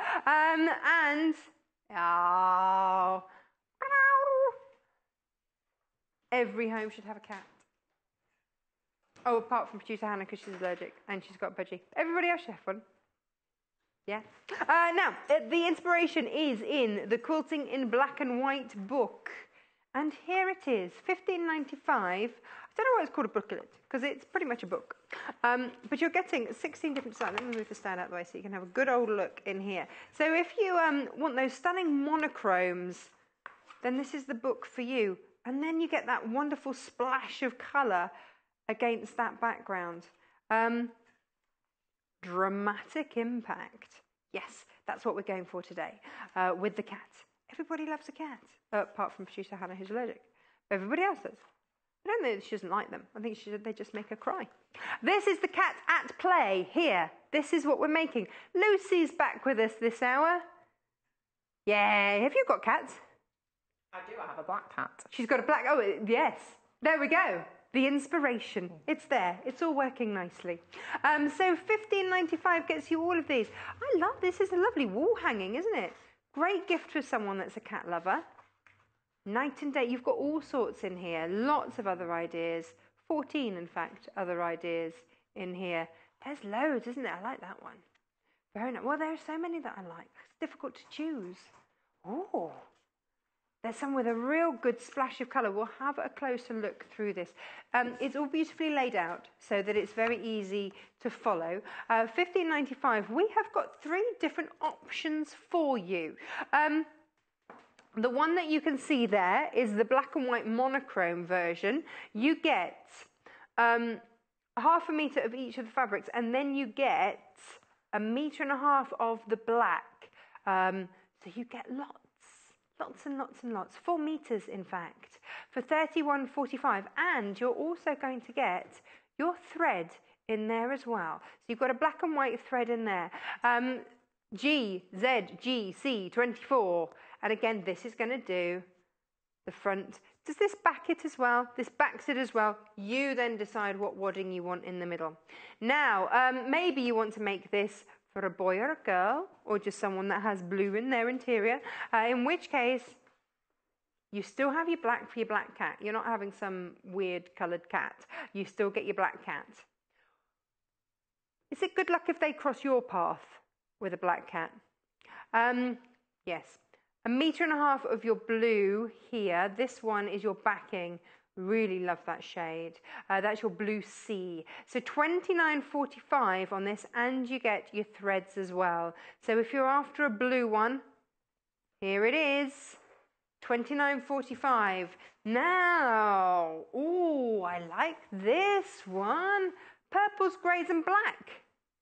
Speaker 1: Every home should have a cat. Oh, apart from producer Hannah, because she's allergic and she's got a budgie. Everybody else should have one. Yeah. Now, the inspiration is in the Quilting in Black and White book. And here it is, $15.95. I don't know why it's called a booklet, because it's pretty much a book. But you're getting 16 different styles. Let me move the stand out of the way so you can have a good old look in here. So if you want those stunning monochromes, then this is the book for you. And then you get that wonderful splash of colour against that background. Dramatic impact. Yes, that's what we're going for today with the cat. Everybody loves a cat, apart from producer Hannah, who's allergic. Everybody else does. I don't think she doesn't like them. I think they just make her cry. This is the cat at play here. This is what we're making. Lucy's back with us this hour. Yeah, have you got cats?
Speaker 5: I do, I have a black cat.
Speaker 1: She's got a black, oh yes, there we go. The inspiration, it's there, it's all working nicely. So $15.95 gets you all of these. I love this, is a lovely wall hanging, isn't it? Great gift for someone that's a cat lover. Night and day, you've got all sorts in here, lots of other ideas. 14, in fact, other ideas in here. There's loads, isn't there? I like that one. Very nice. Well, there are so many that I like. It's difficult to choose. Oh. There's some with a real good splash of colour. We'll have a closer look through this. It's all beautifully laid out so that it's very easy to follow. $15.95. We have got 3 different options for you. The one that you can see there is the black and white monochrome version. You get half a metre of each of the fabrics, and then you get 1.5 metres of the black. So you get lots and lots and lots, 4 meters in fact, for $31.45, and you're also going to get your thread in there as well. So you've got a black and white thread in there. GZGC24, and again, this is going to do the front. Does this back it as well? This backs it as well. You then decide what wadding you want in the middle. Now, maybe you want to make this for a boy or a girl, or just someone that has blue in their interior, in which case you still have your black for your black cat. You're not having some weird coloured cat. You still get your black cat. Is it good luck if they cross your path with a black cat? Yes. 1.5 meters of your blue here. This one is your backing. Really love that shade. That's your blue C. So $29.45 on this, and you get your threads as well. So if you're after a blue one, here it is. $29.45. Now, ooh, I like this one. Purples, greys and black.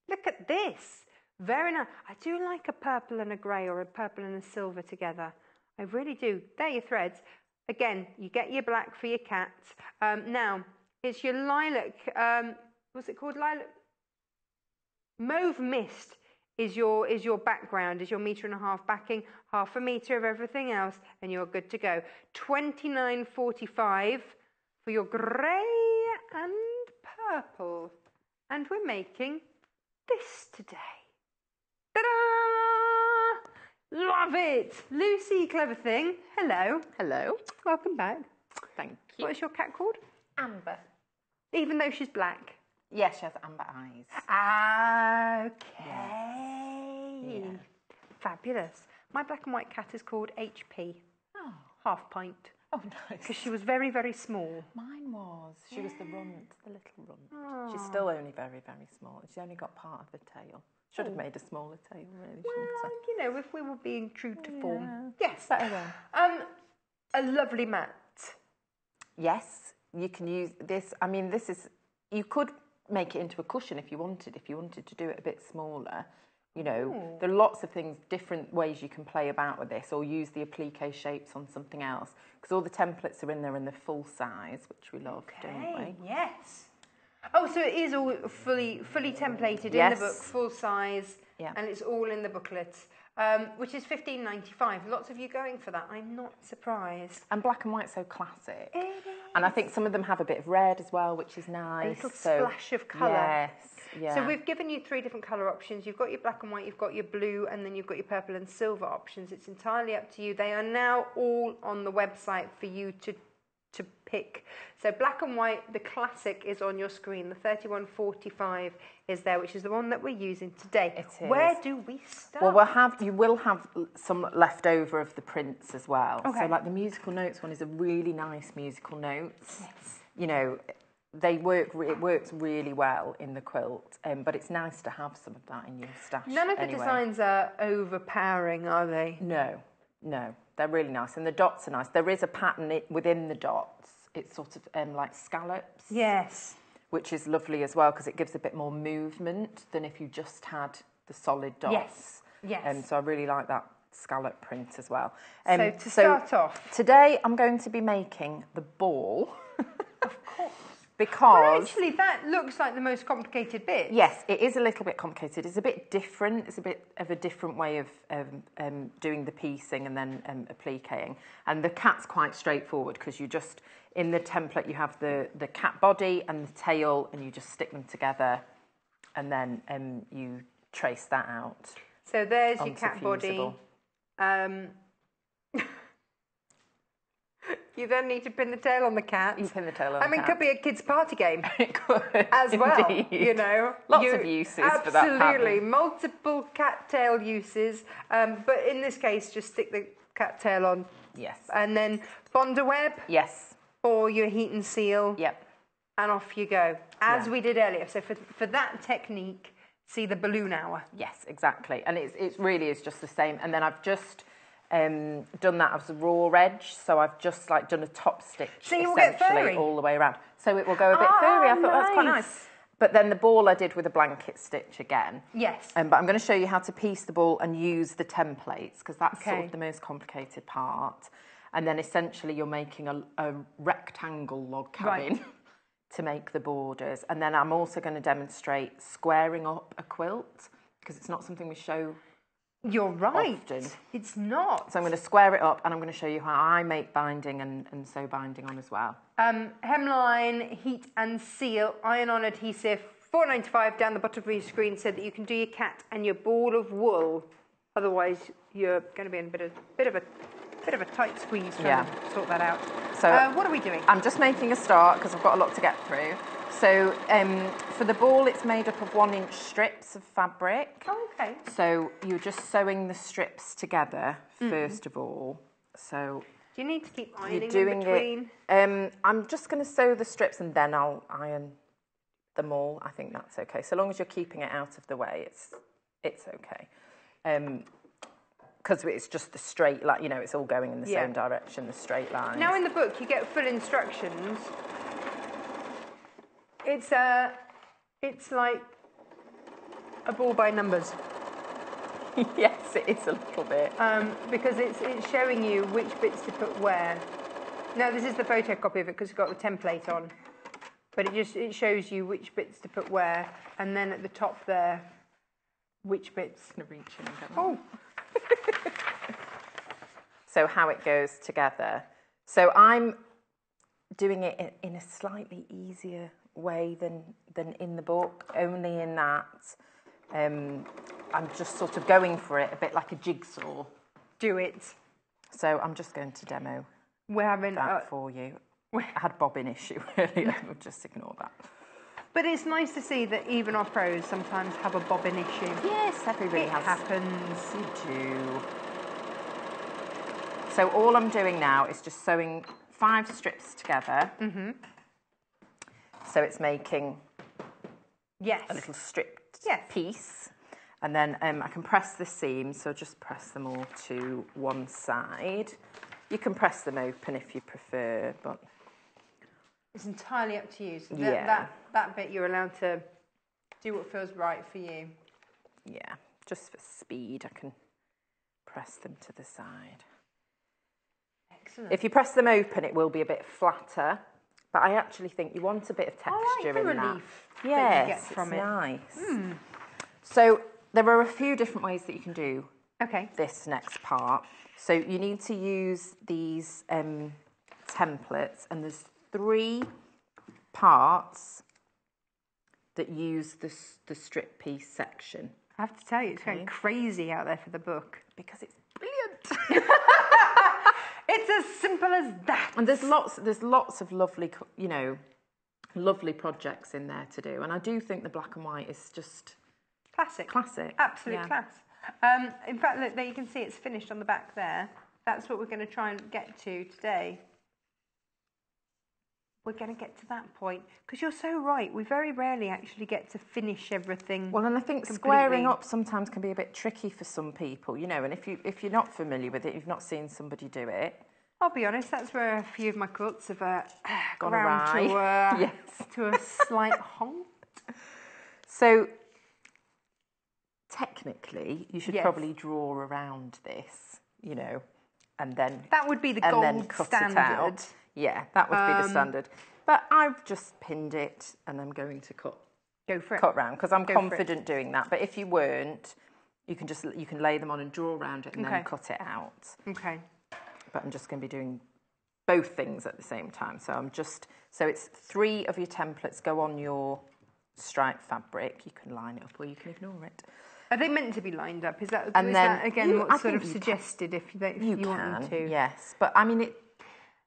Speaker 1: Look at this. Very nice. I do like a purple and a grey, or a purple and a silver together. I really do. There are your threads. Again, you get your black for your cat. Now, it's your lilac. What's it called? Lilac. Mauve mist is your background, is your 1.5 meters backing, 0.5 meter of everything else, and you're good to go. $29.45 for your grey and purple. And we're making this today. Ta-da! Love it! Lucy, clever thing. Hello.
Speaker 5: Hello.
Speaker 1: Welcome back.
Speaker 5: Thank you.
Speaker 1: What's your cat called?
Speaker 5: Amber.
Speaker 1: Even though she's black.
Speaker 5: Yes, she has amber eyes.
Speaker 1: Okay.
Speaker 5: Yeah.
Speaker 1: Fabulous. My black and white cat is called HP.
Speaker 5: Oh.
Speaker 1: Half pint.
Speaker 5: Oh, nice.
Speaker 1: Because she was very, very small.
Speaker 5: Mine was. She was the runt, the little runt.
Speaker 1: Oh.
Speaker 5: She's still only very, very small. She's only got part of the tail. Should have made a smaller tail, really,
Speaker 1: Well,
Speaker 5: shouldn't
Speaker 1: you know, if we were being true to form. Yes.
Speaker 5: Better then.
Speaker 1: A lovely mat.
Speaker 5: Yes, you can use this. I mean, this is, you could make it into a cushion if you wanted to do it a bit smaller. You know, there are lots of things, different ways you can play about with this, or use the applique shapes on something else, because all the templates are in there in the full size, which we love, don't we?
Speaker 1: Yes. Oh, so it is all fully templated in the book, full size, and it's all in the booklet, which is $15.95. Lots of you going for that. I'm not surprised.
Speaker 5: And black and white's so classic.
Speaker 1: It is.
Speaker 5: And I think some of them have a bit of red as well, which is nice.
Speaker 1: A little splash of colour.
Speaker 5: Yes. Yeah.
Speaker 1: So we've given you 3 different colour options. You've got your black and white, you've got your blue, and then you've got your purple and silver options. It's entirely up to you. They are now all on the website for you to pick. So black and white, the classic, is on your screen. The 31.45 is there, which is the one that we're using today.
Speaker 5: It is.
Speaker 1: Where do we start?
Speaker 5: Well, you will have some left over of the prints as well.
Speaker 1: Okay.
Speaker 5: So like the musical notes one is a really nice musical notes. Yes. You know, it works really well in the quilt, but it's nice to have some of that in your stash.
Speaker 1: None of the designs are overpowering, are they?
Speaker 5: No, they're really nice, and the dots are nice. There is a pattern within the dots. It's sort of like scallops.
Speaker 1: Yes.
Speaker 5: Which is lovely as well, because it gives a bit more movement than if you just had the solid dots.
Speaker 1: Yes.
Speaker 5: So I really like that scallop print as well.
Speaker 1: So to start off,
Speaker 5: today I'm going to be making the ball.
Speaker 1: Of course.
Speaker 5: Because...
Speaker 1: Well, actually, that looks like the most complicated bit.
Speaker 5: Yes, it is a little bit complicated. It's a bit different. It's a bit of a different way of doing the piecing and then appliquing. And the cat's quite straightforward, because you just, in the template, you have the cat body and the tail, and you just stick them together, and then you trace that out.
Speaker 1: So there's your cat body. You then need to pin the tail on the cat.
Speaker 5: You pin the tail on the cat.
Speaker 1: I mean, it could be a kid's party game.
Speaker 5: It could.
Speaker 1: As well,
Speaker 5: indeed.
Speaker 1: you know.
Speaker 5: Lots of uses for that pattern.
Speaker 1: Absolutely. Multiple cat tail uses. But in this case, just stick the cat tail on.
Speaker 5: Yes.
Speaker 1: And then bond a web.
Speaker 5: Yes.
Speaker 1: Or your heat and seal.
Speaker 5: Yep.
Speaker 1: And off you go. As we did earlier. So for that technique, see the balloon hour.
Speaker 5: Yes, exactly. And it really is just the same. And then I've just... done that as a raw edge, so I've just done a top stitch essentially all the way around. So it will go a bit furry. I thought that's quite nice. But then the ball I did with a blanket stitch again.
Speaker 1: Yes.
Speaker 5: But I'm going to show you how to piece the ball and use the templates, because that's sort of the most complicated part. And then essentially you're making a rectangle log cabin to make the borders. And then I'm also going to demonstrate squaring up a quilt, because it's not something we show.
Speaker 1: You're right.
Speaker 5: Often.
Speaker 1: It's not.
Speaker 5: So I'm going to square it up, and I'm going to show you how I make binding and sew binding on as well.
Speaker 1: Hemline, heat and seal, iron-on adhesive, $4.95 down the bottom of your screen, so that you can do your cat and your ball of wool. Otherwise, you're going to be in a bit Bit of a tight squeeze
Speaker 5: Yeah.
Speaker 1: trying to sort that out.
Speaker 5: So
Speaker 1: what are we doing?
Speaker 5: I'm just making a start because I've got a lot to get through. So for the ball, it's made up of 1-inch strips of fabric.
Speaker 1: Oh, okay.
Speaker 5: So you're just sewing the strips together first of all. So
Speaker 1: Do you need to keep ironing
Speaker 5: you're doing
Speaker 1: in between?
Speaker 5: it. I'm just going to sew the strips and then I'll iron them all. I think that's okay. So long as you're keeping it out of the way, it's okay. Because it's just the straight line, you know, it's all going in the same direction, the straight lines.
Speaker 1: Now in the book you get full instructions. It's like a ball by numbers.
Speaker 5: Yes, it is a little bit.
Speaker 1: Because it's showing you which bits to put where. Now this is the photocopy of it because it's got the template on. But it shows you which bits to put where, and then at the top there, which bits.
Speaker 5: I'm gonna reach in and get
Speaker 1: Oh.
Speaker 5: So how it goes together. So I'm doing it in a slightly easier way than in the book, only in that I'm just sort of going for it a bit like a jigsaw.
Speaker 1: Do it.
Speaker 5: So I'm just going to demo
Speaker 1: We're having
Speaker 5: that for you. I had bobbin issue earlier, just ignore that.
Speaker 1: But it's nice to see that even our pros sometimes have a bobbin issue.
Speaker 5: Yes, everybody
Speaker 1: It
Speaker 5: has.
Speaker 1: happens.
Speaker 5: You do. So all I'm doing now is just sewing 5 strips together. Mm-hmm. So it's making a little stripped piece. And then I can press the seams, so just press them all to one side. You can press them open if you prefer, but
Speaker 1: It's entirely up to you. So
Speaker 5: Yeah.
Speaker 1: that bit you're allowed to do what feels right for you.
Speaker 5: yeah, just for speed, I can press them to the side.
Speaker 1: Excellent.
Speaker 5: If you press them open, it will be a bit flatter, but I actually think you want a bit of texture
Speaker 1: I like the
Speaker 5: in that.
Speaker 1: relief that you
Speaker 5: Yes,
Speaker 1: get from
Speaker 5: it's
Speaker 1: it.
Speaker 5: nice. So there are a few different ways that you can do
Speaker 1: Okay.
Speaker 5: this next part. So you need to use these templates, and there's 3 parts that use the strip piece section.
Speaker 1: I have to tell you, it's going crazy out there for the book.
Speaker 5: Because it's brilliant.
Speaker 1: It's as simple as that.
Speaker 5: And there's lots of lovely, lovely projects in there to do. And I do think the black and white is just
Speaker 1: Classic. Absolute
Speaker 5: yeah.
Speaker 1: class. In fact, look, there you can see it's finished on the back there. That's what we're going to try and get to today. We're going to get to that point. Because you're so right. We very rarely actually get to finish everything.
Speaker 5: Well, and I think squaring up sometimes can be a bit tricky for some people, and if you're not familiar with it, you've not seen somebody do it.
Speaker 1: I'll be honest, that's where a few of my quilts have
Speaker 5: Gone
Speaker 1: ground
Speaker 5: awry.
Speaker 1: to a slight honk.
Speaker 5: So technically, you should
Speaker 1: Yes.
Speaker 5: probably draw around this, and then
Speaker 1: That would be the
Speaker 5: and
Speaker 1: gold
Speaker 5: then cut
Speaker 1: standard.
Speaker 5: it out. Yeah, that would be the standard. But I've just pinned it, and I'm going to cut
Speaker 1: Go for it.
Speaker 5: round because I'm
Speaker 1: Go for it.
Speaker 5: confident doing that. But if you weren't, you can lay them on and draw around it and
Speaker 1: Okay.
Speaker 5: then cut it out.
Speaker 1: Okay.
Speaker 5: But I'm just going to be doing both things at the same time. So it's 3 of your templates go on your striped fabric. You can line it up or you can ignore it.
Speaker 1: Are they meant to be lined up? Is that,
Speaker 5: And
Speaker 1: is
Speaker 5: then
Speaker 1: that again
Speaker 5: I
Speaker 1: what's sort
Speaker 5: think
Speaker 1: of
Speaker 5: you can.
Speaker 1: suggested if you want them to?
Speaker 5: Yes. But I mean,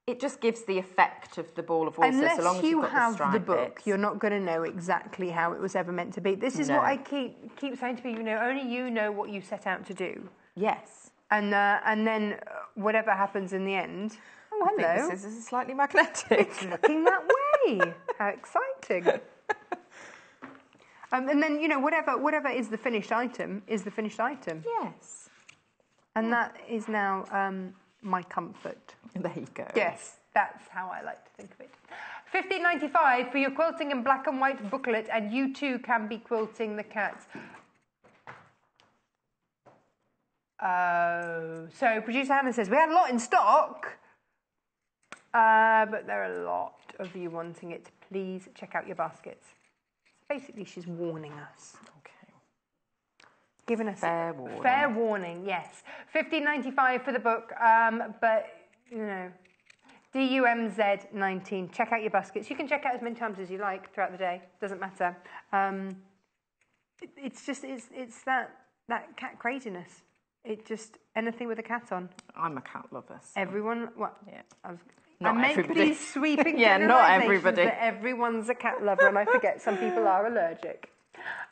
Speaker 5: it just gives the effect of the ball of wool.
Speaker 1: Unless
Speaker 5: so long as
Speaker 1: you
Speaker 5: you've got
Speaker 1: have
Speaker 5: the stripe
Speaker 1: the book,
Speaker 5: bits.
Speaker 1: you're not going to know exactly how it was ever meant to be. This is
Speaker 5: No.
Speaker 1: what I keep saying to people. Only you know what you set out to do,
Speaker 5: Yes.
Speaker 1: and then whatever happens in the end. Oh,
Speaker 5: I
Speaker 1: hello!
Speaker 5: think this is slightly magnetic.
Speaker 1: It's looking that way. How exciting! And then whatever is the finished item is the finished item,
Speaker 5: Yes.
Speaker 1: and that is now my comfort.
Speaker 5: There you go.
Speaker 1: Yes, that's how I like to think of it. $15.95 for your quilting in black and white booklet, and you too can be quilting the cats. So producer Hannah says we had a lot in stock, but there are a lot of you wanting it. Please check out your baskets. So basically, she's warning us.
Speaker 5: Okay.
Speaker 1: Giving us
Speaker 5: Fair warning.
Speaker 1: Fair warning, yes. $15.95 for the book, but DUMZ19. Check out your baskets. You can check out as many times as you like throughout the day. Doesn't matter. It's that cat craziness. It just, anything with a cat on.
Speaker 5: I'm a cat lover. So.
Speaker 1: Everyone, what?
Speaker 5: Yeah.
Speaker 1: I make
Speaker 5: everybody.
Speaker 1: these sweeping
Speaker 5: Yeah, not
Speaker 1: generalisations
Speaker 5: everybody.
Speaker 1: that everyone's a cat lover, and I forget some people are allergic.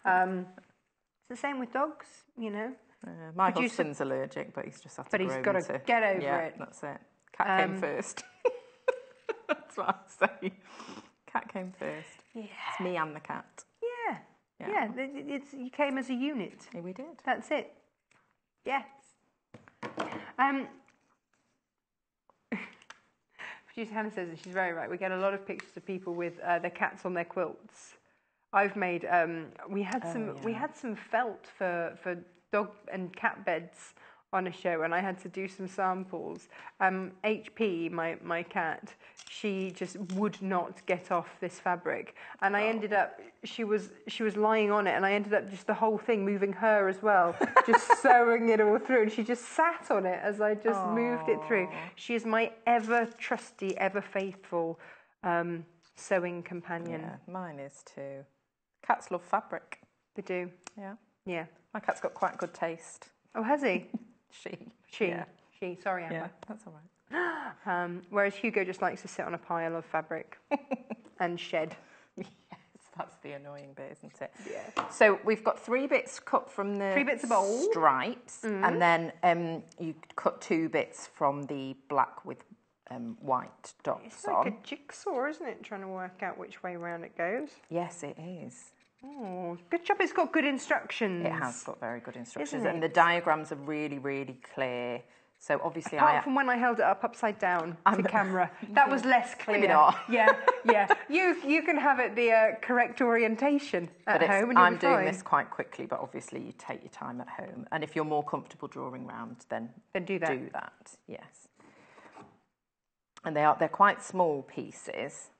Speaker 1: It's the same with dogs, you know.
Speaker 5: My husband's allergic, but he's just had to
Speaker 1: But he's got to get over it.
Speaker 5: That's it. Cat came first. That's what I say. Cat came first. Yeah. It's me and the cat.
Speaker 1: Yeah. You came as a unit.
Speaker 5: Yeah, we did.
Speaker 1: That's it. Yes. Producer Hannah says, and she's very right, we get a lot of pictures of people with their cats on their quilts. I've made, we had some felt for dog and cat beds on a show, and I had to do some samples. HP, my cat, she just would not get off this fabric, and I ended up, she was lying on it, and I ended up just the whole thing moving her as well, just sewing it all through, and she just sat on it as I just moved it through. She is my ever trusty, ever faithful sewing companion.
Speaker 5: Yeah, mine is too. Cats love fabric.
Speaker 1: They do. Yeah.
Speaker 5: My cat's got quite good taste.
Speaker 1: Oh, has he?
Speaker 5: She. Yeah.
Speaker 1: She. Sorry, Amber.
Speaker 5: Yeah, that's all right.
Speaker 1: Whereas Hugo just likes to sit on a pile of fabric and shed.
Speaker 5: Yes, that's the annoying bit, isn't it?
Speaker 1: Yeah.
Speaker 5: So we've got 3 bits cut from the
Speaker 1: 3 bits of bowl.
Speaker 5: stripes, and then you cut 2 bits from the black with white dots
Speaker 1: It's like a jigsaw, isn't it? Trying to work out which way round it goes.
Speaker 5: Yes, it is.
Speaker 1: Oh, good job. It's got good instructions.
Speaker 5: It has got very good instructions,
Speaker 1: Isn't it?
Speaker 5: and the diagrams are really, really clear. So obviously,
Speaker 1: Apart from when I held it up upside down to camera, that was less clear.
Speaker 5: Maybe not.
Speaker 1: Yeah. You can have it the correct orientation at home. And
Speaker 5: I'm doing this quite quickly, but obviously you take your time at home, and if you're more comfortable drawing round, then
Speaker 1: do that.
Speaker 5: Do that. Yes. And they're quite small pieces.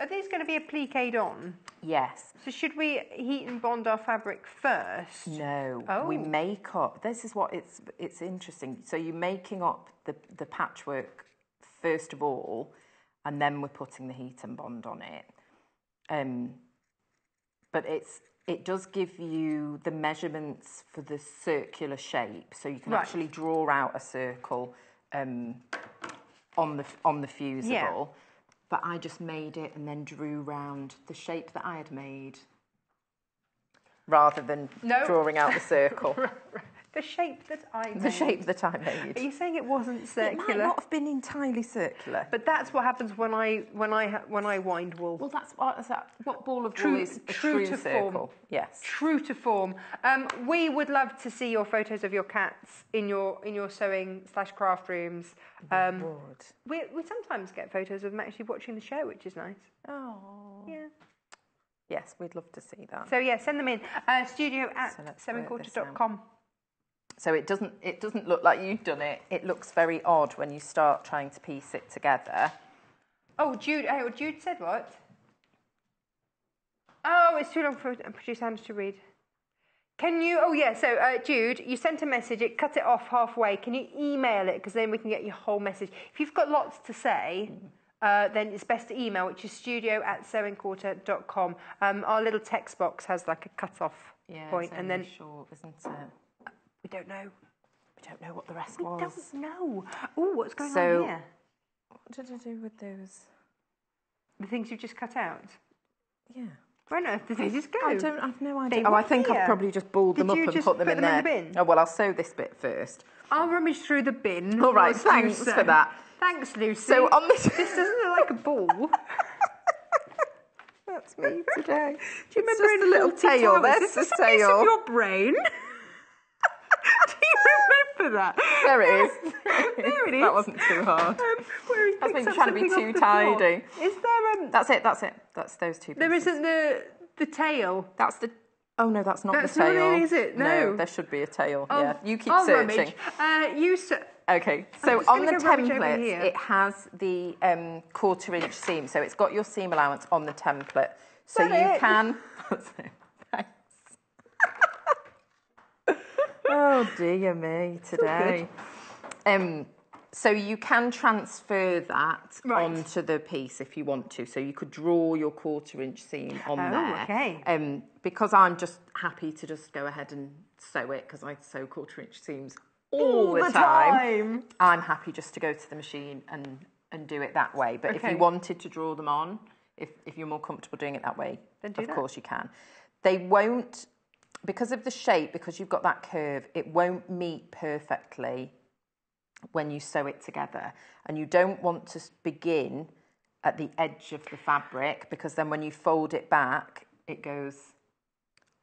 Speaker 1: Are these going to be appliqued on?
Speaker 5: Yes.
Speaker 1: So should we heat and bond our fabric first?
Speaker 5: No.
Speaker 1: Oh.
Speaker 5: We make up. This is what it's interesting. So you're making up the patchwork first of all, and then we're putting the heat and bond on it. But it does give you the measurements for the circular shape, so you can actually draw out a circle on the fusible.
Speaker 1: Yeah.
Speaker 5: But I just made it and then drew round the shape that I had made, rather than drawing out the circle.
Speaker 1: The shape that I made.
Speaker 5: The shape that I made.
Speaker 1: Are you saying it wasn't circular?
Speaker 5: It might not have been entirely circular.
Speaker 1: But that's what happens when I wind wool.
Speaker 5: Well, that's what ball of wool is a true circle.
Speaker 1: Form.
Speaker 5: Yes.
Speaker 1: True to form. We would love to see your photos of your cats in your sewing / craft rooms. We sometimes get photos of them actually watching the show, which is nice.
Speaker 5: Oh.
Speaker 1: Yeah.
Speaker 5: Yes, we'd love to see that.
Speaker 1: So send them in. studio@sevenquarter.com.
Speaker 5: So it doesn't look like you've done it. It looks very odd when you start trying to piece it together.
Speaker 1: Oh, Jude said what? Oh, it's too long for producer Hannah to read. Can you? Oh yeah. So Jude, you sent a message. It cut it off halfway. Can you email it? Because then we can get your whole message. If you've got lots to say, then it's best to email, which is studio@sevenquarter.com. Our little text box has like a cut-off point,
Speaker 5: it's
Speaker 1: and then
Speaker 5: short, isn't it?
Speaker 1: we don't know.
Speaker 5: We don't know what the rest was.
Speaker 1: We don't know. Oh, what's going on here?
Speaker 5: What did I do with those?
Speaker 1: The things you've just cut out.
Speaker 5: Yeah.
Speaker 1: Where on earth did they just go?
Speaker 5: I've no idea.
Speaker 1: They were
Speaker 5: I think
Speaker 1: here.
Speaker 5: I've probably just balled them up and put them in there.
Speaker 1: In the bin?
Speaker 5: Oh, well, I'll sew this bit first.
Speaker 1: I'll rummage through the bin.
Speaker 5: All right, thanks for that.
Speaker 1: Thanks, Lucy.
Speaker 5: So on this...
Speaker 1: This doesn't look like a ball.
Speaker 5: That's me today.
Speaker 1: Do you remember
Speaker 5: just a little tail? There's the tail.
Speaker 1: Piece of your brain. Do you remember that?
Speaker 5: There it is.
Speaker 1: There it is.
Speaker 5: That wasn't too hard. That's me trying to be too tidy.
Speaker 1: Is there
Speaker 5: That's it. That's those 2 pieces.
Speaker 1: There isn't the tail.
Speaker 5: That's the... Oh, no, that's not the tail.
Speaker 1: That's not it, is it? No.
Speaker 5: There should be a tail.
Speaker 1: Oh,
Speaker 5: You keep
Speaker 1: I'll
Speaker 5: searching.
Speaker 1: Okay,
Speaker 5: so on the template,
Speaker 1: here.
Speaker 5: it has the 1/4-inch seam. So it's got your seam allowance on the template. So you can... That's it. Thanks. Oh, dear me, today. So you can transfer that onto the piece if you want to. So you could draw your 1/4-inch seam on there.
Speaker 1: Okay.
Speaker 5: Because I'm just happy to just go ahead and sew it, because I sew 1/4 inch seams all the time. I'm happy just to go to the machine and do it that way. But if you wanted to draw them on, if you're more comfortable doing it that way, then of course you can. They won't, because of the shape, because you've got that curve, it won't meet perfectly when you sew it together. And you don't want to begin at the edge of the fabric, because then when you fold it back, it goes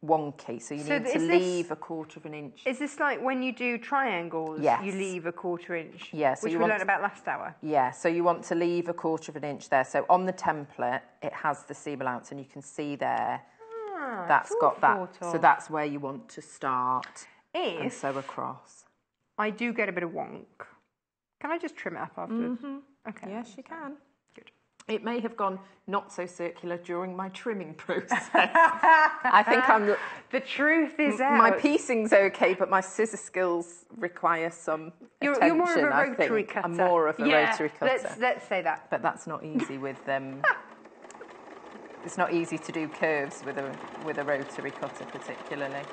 Speaker 5: wonky. So you need to leave 1/4 inch.
Speaker 1: Is this like when you do triangles, you leave 1/4 inch?
Speaker 5: Yeah. So
Speaker 1: which we learned about last hour.
Speaker 5: Yeah, so you want to leave 1/4 inch there. So on the template, it has the seam allowance, and you can see there, that's got that. So that's where you want to start and sew across.
Speaker 1: I do get a bit of wonk. Can I just trim it up afterwards? Okay.
Speaker 5: Yes, you can. Good. It may have gone not so circular during my trimming process. I think I'm...
Speaker 1: The truth is out.
Speaker 5: My piecing's okay, but my scissor skills require some attention.
Speaker 1: You're more of a rotary cutter.
Speaker 5: I'm more of a rotary cutter.
Speaker 1: Let's say that.
Speaker 5: But that's not easy with them. It's not easy to do curves with a rotary cutter, particularly,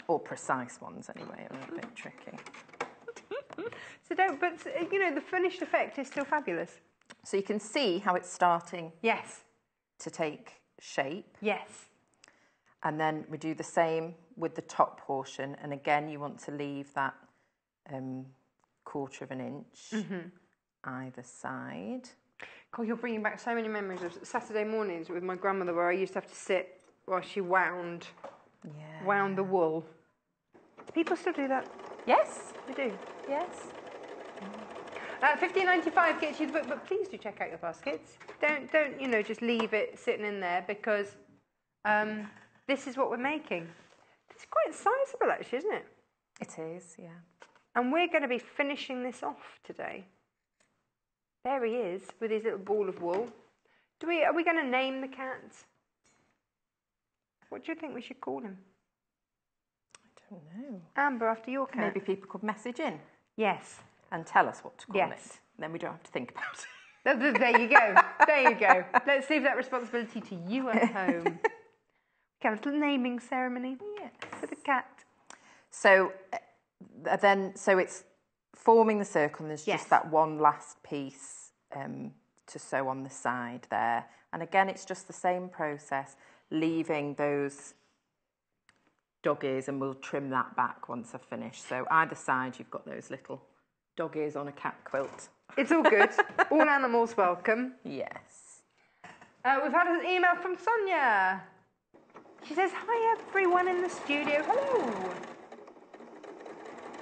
Speaker 5: or precise ones anyway. Are a bit tricky.
Speaker 1: So don't. But you know, the finished effect is still fabulous.
Speaker 5: So you can see how it's starting.
Speaker 1: Yes.
Speaker 5: To take shape.
Speaker 1: Yes.
Speaker 5: And then we do the same with the top portion, and again you want to leave that 1/4 inch either side.
Speaker 1: God, you're bringing back so many memories of Saturday mornings with my grandmother, where I used to have to sit while she wound the wool. Do people still do that?
Speaker 5: Yes,
Speaker 1: they do.
Speaker 5: Yes.
Speaker 1: $15.95 gets you the book, but please do check out your baskets. Don't just leave it sitting in there, because this is what we're making. It's quite sizable, actually, isn't it?
Speaker 5: It is, yeah.
Speaker 1: And we're going to be finishing this off today. There he is with his little ball of wool. Are we going to name the cat? What do you think we should call him?
Speaker 5: I don't know.
Speaker 1: Amber, after your cat.
Speaker 5: Maybe people could message in.
Speaker 1: Yes.
Speaker 5: And tell us what to call it.
Speaker 1: Yes.
Speaker 5: Then we don't have to think about it.
Speaker 1: There you go. There you go. Let's leave that responsibility to you at home. Okay, a little naming ceremony for the cat.
Speaker 5: So it's forming the circle, and there's just that one last piece to sew on the side there. And again, it's just the same process, leaving those dog ears, and we'll trim that back once I've finished. So either side, you've got those little dog ears on a cat quilt.
Speaker 1: It's all good. All animals welcome.
Speaker 5: Yes.
Speaker 1: We've had an email from Sonia. She says, hi everyone in the studio. Hello.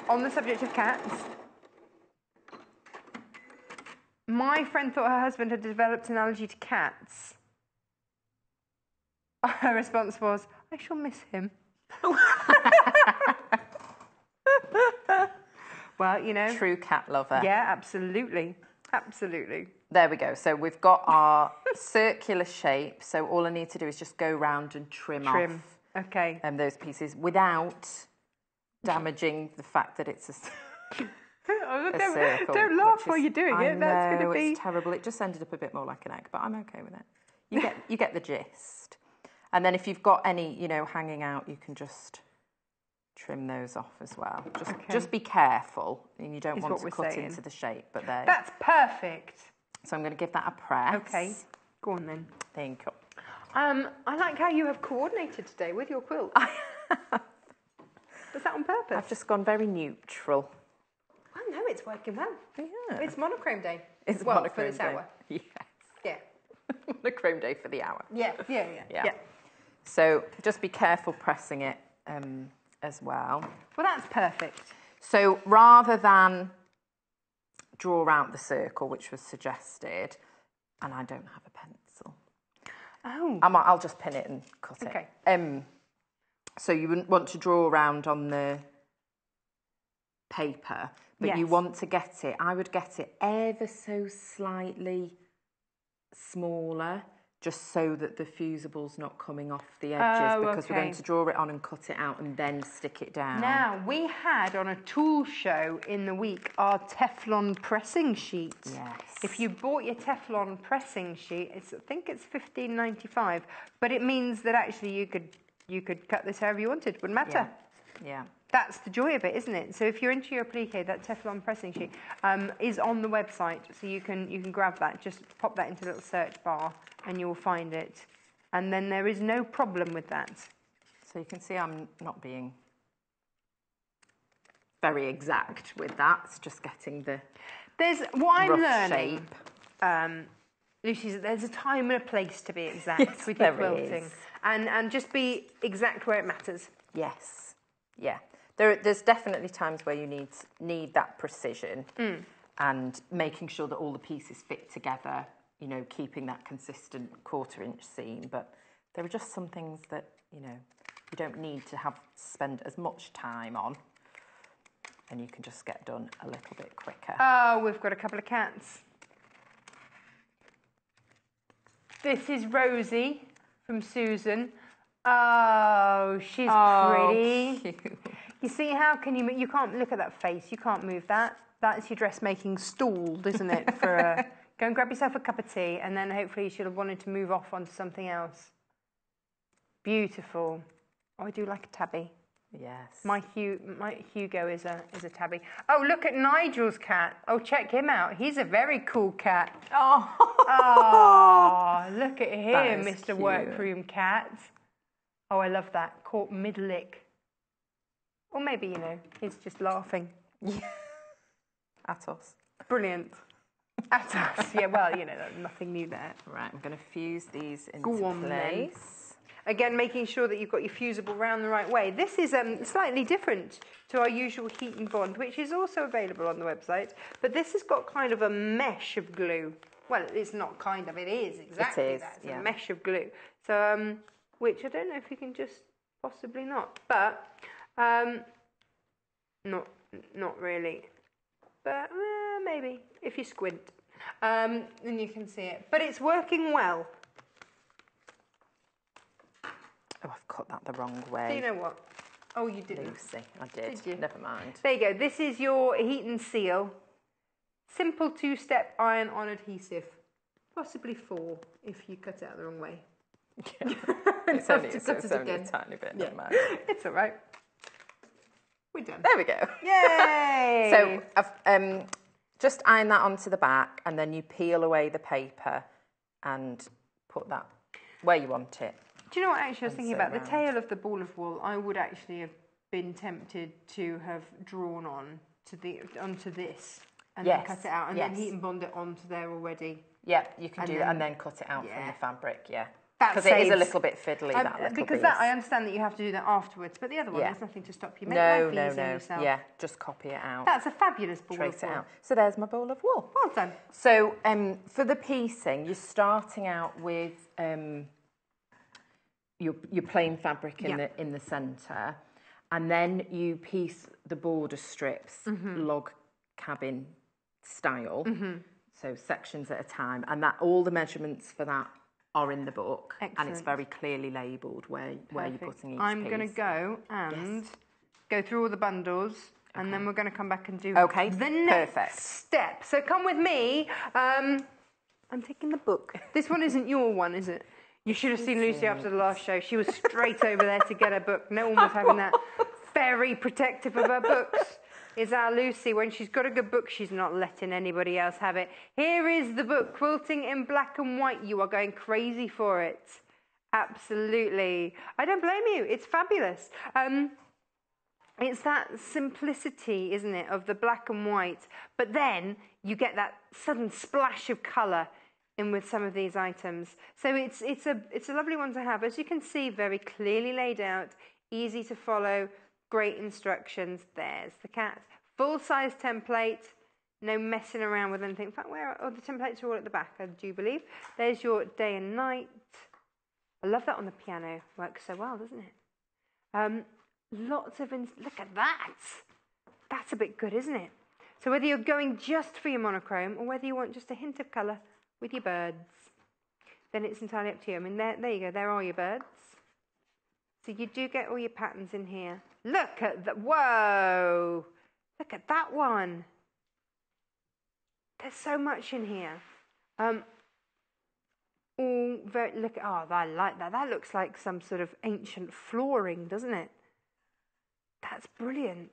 Speaker 1: On the subject of cats, my friend thought her husband had developed an allergy to cats. Her response was, I shall miss him. Well, you know.
Speaker 5: True cat lover.
Speaker 1: Yeah, absolutely. Absolutely.
Speaker 5: There we go. So we've got our circular shape. So all I need to do is just go round and trim off those pieces without damaging the fact that it's a circle.
Speaker 1: Don't laugh while you're doing it. That's going to be...
Speaker 5: it's terrible. It just ended up a bit more like an egg, but I'm okay with it. You get the gist. And then if you've got any, hanging out, you can just trim those off as well. Just be careful, and you don't want to cut into the shape. But there.
Speaker 1: That's perfect.
Speaker 5: So I'm going to give that a press.
Speaker 1: Okay, go on then.
Speaker 5: There you go.
Speaker 1: I like how you have coordinated today with your quilt. Was that on purpose?
Speaker 5: I've just gone very neutral.
Speaker 1: Well, no, it's working well.
Speaker 5: Yeah.
Speaker 1: It's monochrome day.
Speaker 5: It's
Speaker 1: monochrome
Speaker 5: for this
Speaker 1: hour.
Speaker 5: Yes.
Speaker 1: Yeah.
Speaker 5: Monochrome day for the hour.
Speaker 1: Yeah.
Speaker 5: So just be careful pressing it as well.
Speaker 1: Well, that's perfect.
Speaker 5: So rather than draw out the circle, which was suggested, and I don't have a pencil.
Speaker 1: Oh.
Speaker 5: I'll just pin it and cut it.
Speaker 1: Okay.
Speaker 5: So you wouldn't want to draw around on the paper, but you want to get it, I would get it ever so slightly smaller, just so that the fusible's not coming off the edges, because we're going to draw it on and cut it out and then stick it down.
Speaker 1: Now, we had on a tool show in the week our Teflon pressing sheet.
Speaker 5: Yes.
Speaker 1: If you bought your Teflon pressing sheet, I think it's $15.95, but it means that actually you could cut this however you wanted, wouldn't matter.
Speaker 5: Yeah.
Speaker 1: That's the joy of it, isn't it? So if you're into your applique, that Teflon pressing sheet is on the website, so you can grab that. Just pop that into a little search bar, and you'll find it. And then there is no problem with that.
Speaker 5: So you can see I'm not being very exact with that. It's just getting the
Speaker 1: what I'm
Speaker 5: rough
Speaker 1: learning,
Speaker 5: shape.
Speaker 1: Lucy, is that there's a time and a place to be exact with your quilting,
Speaker 5: is.
Speaker 1: and just be exact where it matters.
Speaker 5: Yes. Yeah. There's definitely times where you need that precision and making sure that all the pieces fit together, you know, keeping that consistent 1/4 inch seam. But there are just some things that, you know, you don't need to spend as much time on, and you can just get done a little bit quicker.
Speaker 1: Oh, we've got a couple of cats. This is Rosie from Susan. Oh, she's pretty.
Speaker 5: Cute.
Speaker 1: You see, how can you can't look at that face, you can't move that. That's your dressmaking stool, isn't it? For go and grab yourself a cup of tea, and then hopefully you should have wanted to move off onto something else. Beautiful. Oh, I do like a tabby.
Speaker 5: Yes.
Speaker 1: My Hugo is a tabby. Oh, look at Nigel's cat. Oh, check him out. He's a very cool cat.
Speaker 5: Oh,
Speaker 1: Oh, look at him,
Speaker 5: That is
Speaker 1: Mr.
Speaker 5: cute.
Speaker 1: Workroom Cat. Oh, I love that. Caught mid-lick. Or maybe, you know, he's just laughing.
Speaker 5: At us.
Speaker 1: Brilliant. At us. Yeah, well, you know, nothing new there.
Speaker 5: Right, I'm going to fuse these into
Speaker 1: Go on, then.
Speaker 5: place.
Speaker 1: Again, making sure that you've got your fusible round the right way. This is slightly different to our usual heat and bond, which is also available on the website. But this has got kind of a mesh of glue. Well, it's not kind of, it is exactly
Speaker 5: It is,
Speaker 1: that. It's
Speaker 5: yeah.
Speaker 1: a mesh of glue. So, which I don't know if you can just, possibly not. But, not really. But maybe, if you squint, then you can see it. But it's working well.
Speaker 5: Oh, I've cut that the wrong way.
Speaker 1: So you know what? Oh, you didn't.
Speaker 5: Lucy, I did.
Speaker 1: Did you?
Speaker 5: Never mind.
Speaker 1: There you go. This is your heat and seal. Simple 2-step iron-on adhesive. Possibly 4 if you cut it out the wrong way.
Speaker 5: It's only,
Speaker 1: to cut it
Speaker 5: only a
Speaker 1: again.
Speaker 5: tiny bit. Never mind.
Speaker 1: It's all right. We're done.
Speaker 5: There we go.
Speaker 1: Yay!
Speaker 5: So I've just iron that onto the back, and then you peel away the paper and put that where you want it.
Speaker 1: Do you know what actually I was thinking
Speaker 5: sew
Speaker 1: about?
Speaker 5: round.
Speaker 1: The tail of the ball of wool, I would actually have been tempted to have drawn onto this and then
Speaker 5: Yes,
Speaker 1: cut it out and then
Speaker 5: yes.
Speaker 1: heat and bond it onto there already.
Speaker 5: Yeah, you can
Speaker 1: And
Speaker 5: do
Speaker 1: then-
Speaker 5: that and then cut it out from
Speaker 1: Yeah.
Speaker 5: the fabric, yeah.
Speaker 1: That
Speaker 5: Because it is a
Speaker 1: saves-
Speaker 5: little bit fiddly, that little
Speaker 1: because
Speaker 5: piece.
Speaker 1: that I understand that you have to do that afterwards, but the other one,
Speaker 5: Yeah.
Speaker 1: there's nothing to stop you. Make
Speaker 5: No,
Speaker 1: life
Speaker 5: no,
Speaker 1: easy on
Speaker 5: no.
Speaker 1: yourself.
Speaker 5: Yeah, just copy it out.
Speaker 1: That's a fabulous ball
Speaker 5: Trace
Speaker 1: of
Speaker 5: it
Speaker 1: wool.
Speaker 5: out. So there's my ball of wool.
Speaker 1: Well done.
Speaker 5: So for the piecing, you're starting out with your plain fabric in the centre, and then you piece the border strips log cabin style, so sections at a time, and that all the measurements for that are in the book, and it's
Speaker 1: Excellent.
Speaker 5: very clearly labelled where you're putting each
Speaker 1: I'm
Speaker 5: piece.
Speaker 1: going to go and go through all the bundles, and then we're going to come back and do
Speaker 5: Okay,
Speaker 1: the next
Speaker 5: perfect.
Speaker 1: step. So come with me. I'm taking the book. This one isn't your one, is it? You should have seen Lucy after the last show. She was straight over there to get her book. No one was having that. Very protective of her books is our Lucy. When she's got a good book, she's not letting anybody else have it. Here is the book, Quilting in Black and White. You are going crazy for it. Absolutely. I don't blame you. It's fabulous. It's that simplicity, isn't it, of the black and white. But then you get that sudden splash of colour in with some of these items. So it's a lovely one to have. As you can see, very clearly laid out, easy to follow, great instructions. There's the cat. Full-size template, no messing around with anything. In fact, the templates are all at the back, I do believe. There's your day and night. I love that on the piano. Works so well, doesn't it? Lots of... Look at that. That's a bit good, isn't it? So whether you're going just for your monochrome or whether you want just a hint of colour with your birds, then it's entirely up to you. I mean, there you go. There are your birds. So you do get all your patterns in here. Look at that. Whoa. Look at that one. There's so much in here. All very... Look. Oh, I like that. That looks like some sort of ancient flooring, doesn't it? That's brilliant.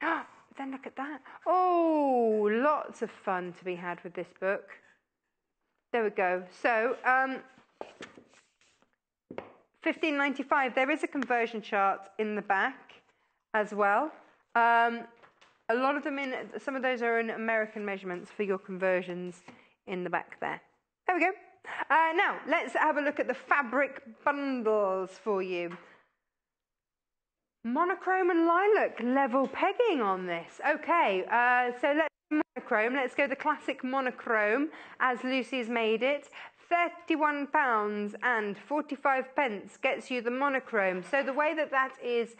Speaker 1: Then look at that. Oh, lots of fun to be had with this book. There we go. So, $15.95. There is a conversion chart in the back as well. A lot of them some of those are in American measurements for your conversions in the back there. There we go. Now, let's have a look at the fabric bundles for you. Monochrome and lilac level pegging on this. Okay, so let's do monochrome. Let's go the classic monochrome as Lucy's made it. £31 and 45 pence gets you the monochrome. So the way that is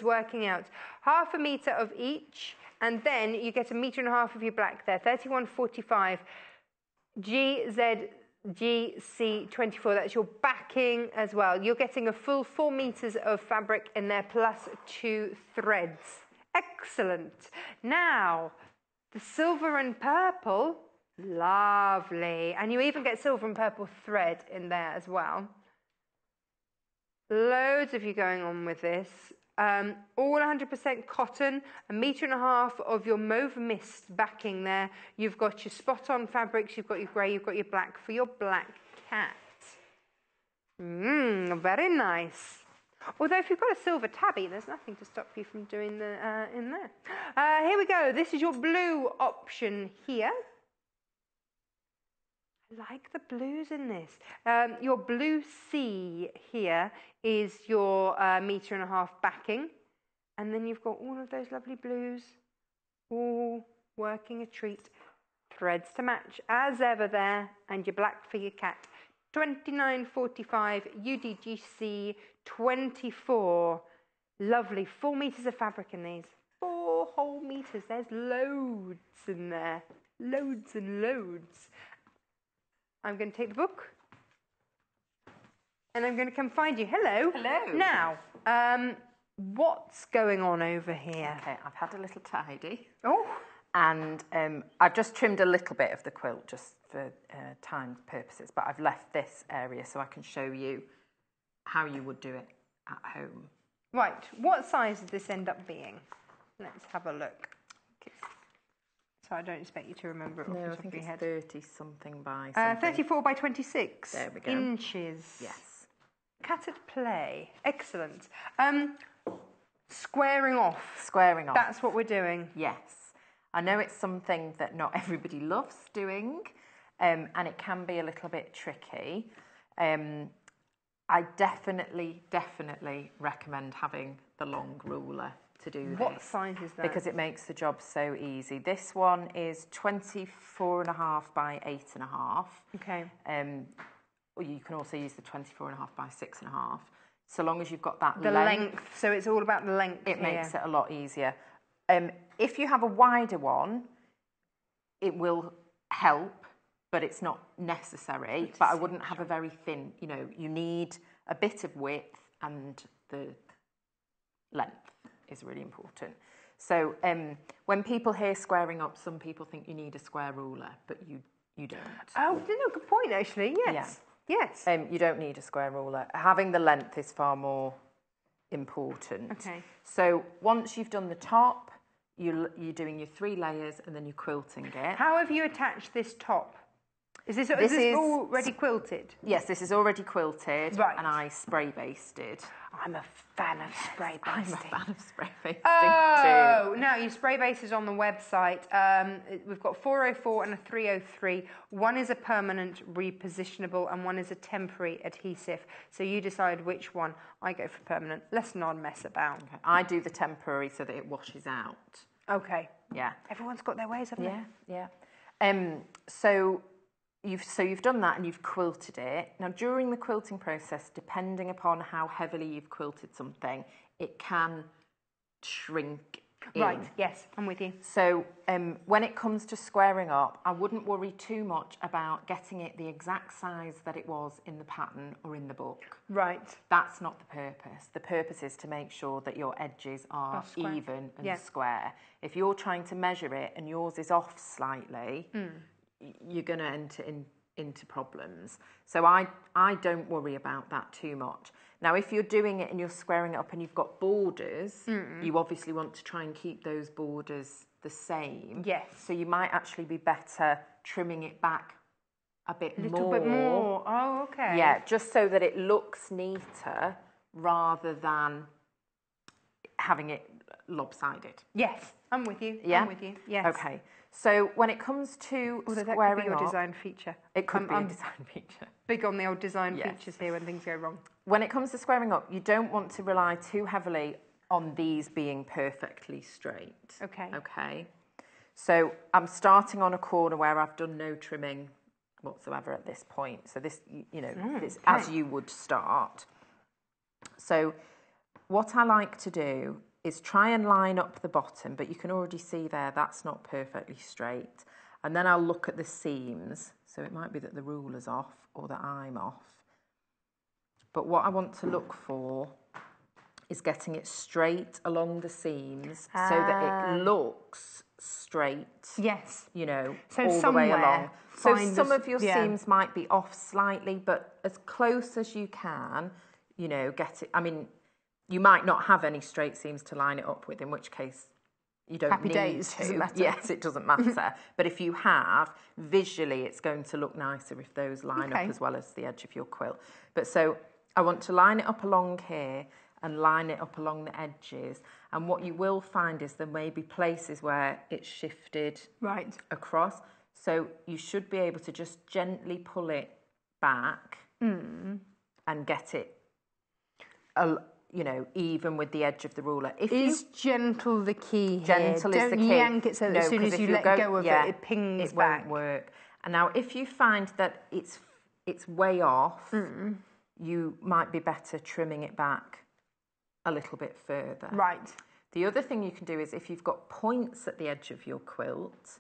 Speaker 1: working out, 1/2 metre of each, and then you get 1.5 meters of your black there. 31.45. GC24, that's your backing as well. You're getting a full 4 meters of fabric in there plus 2 threads. Excellent. Now, the silver and purple, lovely. And you even get silver and purple thread in there as well. Loads of you going on with this. All 100% cotton, 1.5 meters of your mauve mist backing there. You've got your spot-on fabrics, you've got your grey, you've got your black for your black cat. Very nice. Although if you've got a silver tabby, there's nothing to stop you from doing the in there. Here we go. This is your blue option here. I like the blues in this. Your blue C here is your 1.5 meters backing. And then you've got all of those lovely blues all working a treat. Threads to match as ever there. And your black for your cat. $29.45 UDGC 24. Lovely. 4 meters of fabric in these. 4 whole meters. There's loads in there. Loads and loads. I'm going to take the book and I'm going to come find you. Hello.
Speaker 5: Hello.
Speaker 1: Now, what's going on over here?
Speaker 5: Okay, I've had a little tidy.
Speaker 1: Oh.
Speaker 5: And I've just trimmed a little bit of the quilt just for time purposes, but I've left this area so I can show you how you would do it at home.
Speaker 1: Right. What size does this end up being? Let's have a look. So I don't expect you to remember it off the top of your head.
Speaker 5: No, I think it's 30-something by something.
Speaker 1: 34 by 26
Speaker 5: there we go.
Speaker 1: Inches.
Speaker 5: Yes.
Speaker 1: Cat at play. Excellent. Squaring off.
Speaker 5: Squaring off.
Speaker 1: That's what we're doing.
Speaker 5: Yes. I know it's something that not everybody loves doing, and it can be a little bit tricky. I definitely recommend having the long ruler to do this.
Speaker 1: What size is that?
Speaker 5: Because it makes the job so easy. This one is 24.5 by 8.5.
Speaker 1: Okay.
Speaker 5: Or you can also use the 24.5 by 6.5. So long as you've got that
Speaker 1: length. So it's all about the length.
Speaker 5: It makes it a lot easier. If you have a wider one, it will help, but it's not necessary. But I wouldn't have a very thin, you need a bit of width, and the length is really important. So when people hear squaring up, some people think you need a square ruler, but you don't.
Speaker 1: Oh, no, good point, actually. Yes.
Speaker 5: Yeah.
Speaker 1: Yes.
Speaker 5: You don't need a square ruler. Having the length is far more important.
Speaker 1: Okay.
Speaker 5: So once you've done the top, you're doing your 3 layers and then you're quilting it.
Speaker 1: How have you attached this top? Is this already quilted?
Speaker 5: Yes, this is already quilted.
Speaker 1: Right.
Speaker 5: And I spray basted.
Speaker 1: I'm a fan of spray basting.
Speaker 5: I'm a fan of spray basting
Speaker 1: too.
Speaker 5: too.
Speaker 1: No, you spray bases on the website. We've got 404 and a 303. One is a permanent repositionable and one is a temporary adhesive. So you decide which one. I go for permanent. Let's not mess about.
Speaker 5: Okay. I do the temporary so that it washes out.
Speaker 1: Okay.
Speaker 5: Yeah.
Speaker 1: Everyone's got their ways, haven't they?
Speaker 5: Yeah. So you've done that and you've quilted it. Now, during the quilting process, depending upon how heavily you've quilted something, it can shrink in.
Speaker 1: Right, yes, I'm with you.
Speaker 5: So when it comes to squaring up, I wouldn't worry too much about getting it the exact size that it was in the pattern or in the book.
Speaker 1: Right.
Speaker 5: That's not the purpose. The purpose is to make sure that your edges are even and square. If you're trying to measure it and yours is off slightly, you're going to enter into problems. So I don't worry about that too much. Now, if you're doing it and you're squaring it up and you've got borders, you obviously want to try and keep those borders the same.
Speaker 1: Yes.
Speaker 5: So you might actually be better trimming it back a bit more.
Speaker 1: A little bit more. Oh, okay.
Speaker 5: Yeah, just so that it looks neater rather than having it lopsided.
Speaker 1: Yes, I'm with you.
Speaker 5: Yeah?
Speaker 1: I'm with you. Yes.
Speaker 5: Okay. So when it comes to
Speaker 1: Although that
Speaker 5: squaring
Speaker 1: could be your
Speaker 5: up,
Speaker 1: design feature.
Speaker 5: it could be a
Speaker 1: I'm
Speaker 5: design feature.
Speaker 1: big on the old design
Speaker 5: Yes.
Speaker 1: features here when things go wrong.
Speaker 5: When it comes to squaring up, you don't want to rely too heavily on these being perfectly straight.
Speaker 1: Okay.
Speaker 5: Okay. So I'm starting on a corner where I've done no trimming whatsoever at this point. So this, this as you would start. So what I like to do is try and line up the bottom, but you can already see there that's not perfectly straight. And then I'll look at the seams. So it might be that the ruler's off or that I'm off. But what I want to look for is getting it straight along the seams so that it looks straight.
Speaker 1: Yes.
Speaker 5: So all the way along. So some of your seams might be off slightly, but as close as you can, get it. I mean, you might not have any straight seams to line it up with, in which case you don't
Speaker 1: Happy
Speaker 5: need
Speaker 1: days,
Speaker 5: to.
Speaker 1: doesn't matter.
Speaker 5: Yes, it doesn't matter. But if you have, visually it's going to look nicer if those line up as well as the edge of your quilt. But so I want to line it up along here and line it up along the edges. And what you will find is there may be places where it's shifted across. So you should be able to just gently pull it back and get it, even with the edge of the ruler.
Speaker 1: Is gentle the key here?
Speaker 5: Gentle is the key.
Speaker 1: Don't yank it so that as soon as you let go of it, it pings back.
Speaker 5: It won't work. And now if you find that it's way off, you might be better trimming it back a little bit further.
Speaker 1: Right.
Speaker 5: The other thing you can do is if you've got points at the edge of your quilt,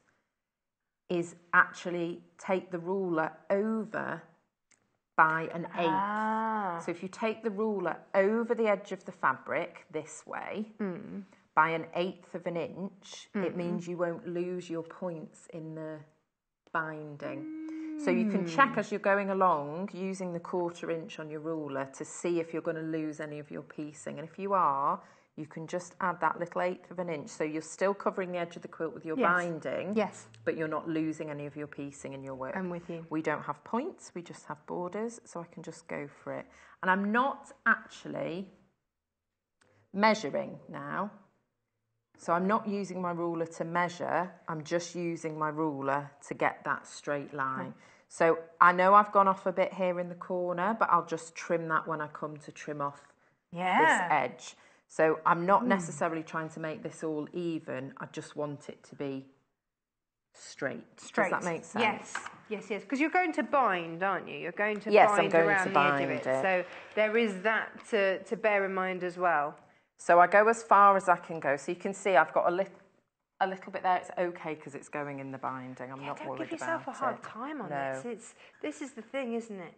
Speaker 5: is actually take the ruler over by an eighth. So if you take the ruler over the edge of the fabric this way, by an eighth of an inch, it means you won't lose your points in the binding. So you can check as you're going along using the 1/4 inch on your ruler to see if you're going to lose any of your piecing. And if you are, you can just add that little eighth of an inch. So you're still covering the edge of the quilt with your binding.
Speaker 1: Yes.
Speaker 5: But you're not losing any of your piecing in your work.
Speaker 1: I'm with you.
Speaker 5: We don't have points, we just have borders, so I can just go for it. And I'm not actually measuring now. So I'm not using my ruler to measure, I'm just using my ruler to get that straight line. So I know I've gone off a bit here in the corner, but I'll just trim that when I come to trim off this edge. So I'm not necessarily trying to make this all even, I just want it to be straight. Does that make sense?
Speaker 1: Yes, because you're going to bind, aren't you? You're going to
Speaker 5: Yes,
Speaker 1: bind
Speaker 5: I'm going
Speaker 1: around
Speaker 5: to
Speaker 1: the edge
Speaker 5: bind
Speaker 1: of it.
Speaker 5: it.
Speaker 1: So there is that to bear in mind as well.
Speaker 5: So I go as far as I can go. So you can see I've got a little bit there. It's okay because it's going in the binding. I'm not worried about it.
Speaker 1: Don't give yourself a hard time on this. This is the thing, isn't it?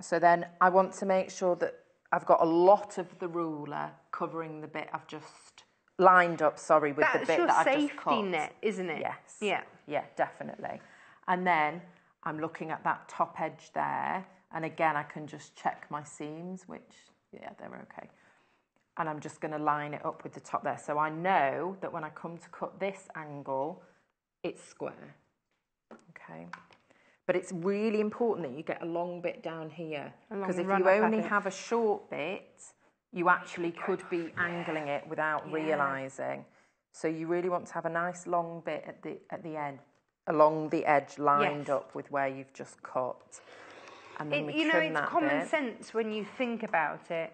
Speaker 5: So then I want to make sure that I've got a lot of the ruler covering the bit I've just lined up, with the bit that I've just cut.
Speaker 1: That's your safety net, isn't it?
Speaker 5: Yes. Yeah, definitely. And then I'm looking at that top edge there. And again, I can just check my seams, which, they're okay. And I'm just going to line it up with the top there. So I know that when I come to cut this angle, it's square. Okay. But it's really important that you get a long bit down here. Because if you only have a short bit, you actually could be angling it without realising. So you really want to have a nice long bit at the end, along the edge, lined up with where you've just cut. And then we trim that
Speaker 1: it's common
Speaker 5: bit.
Speaker 1: sense when you think about it.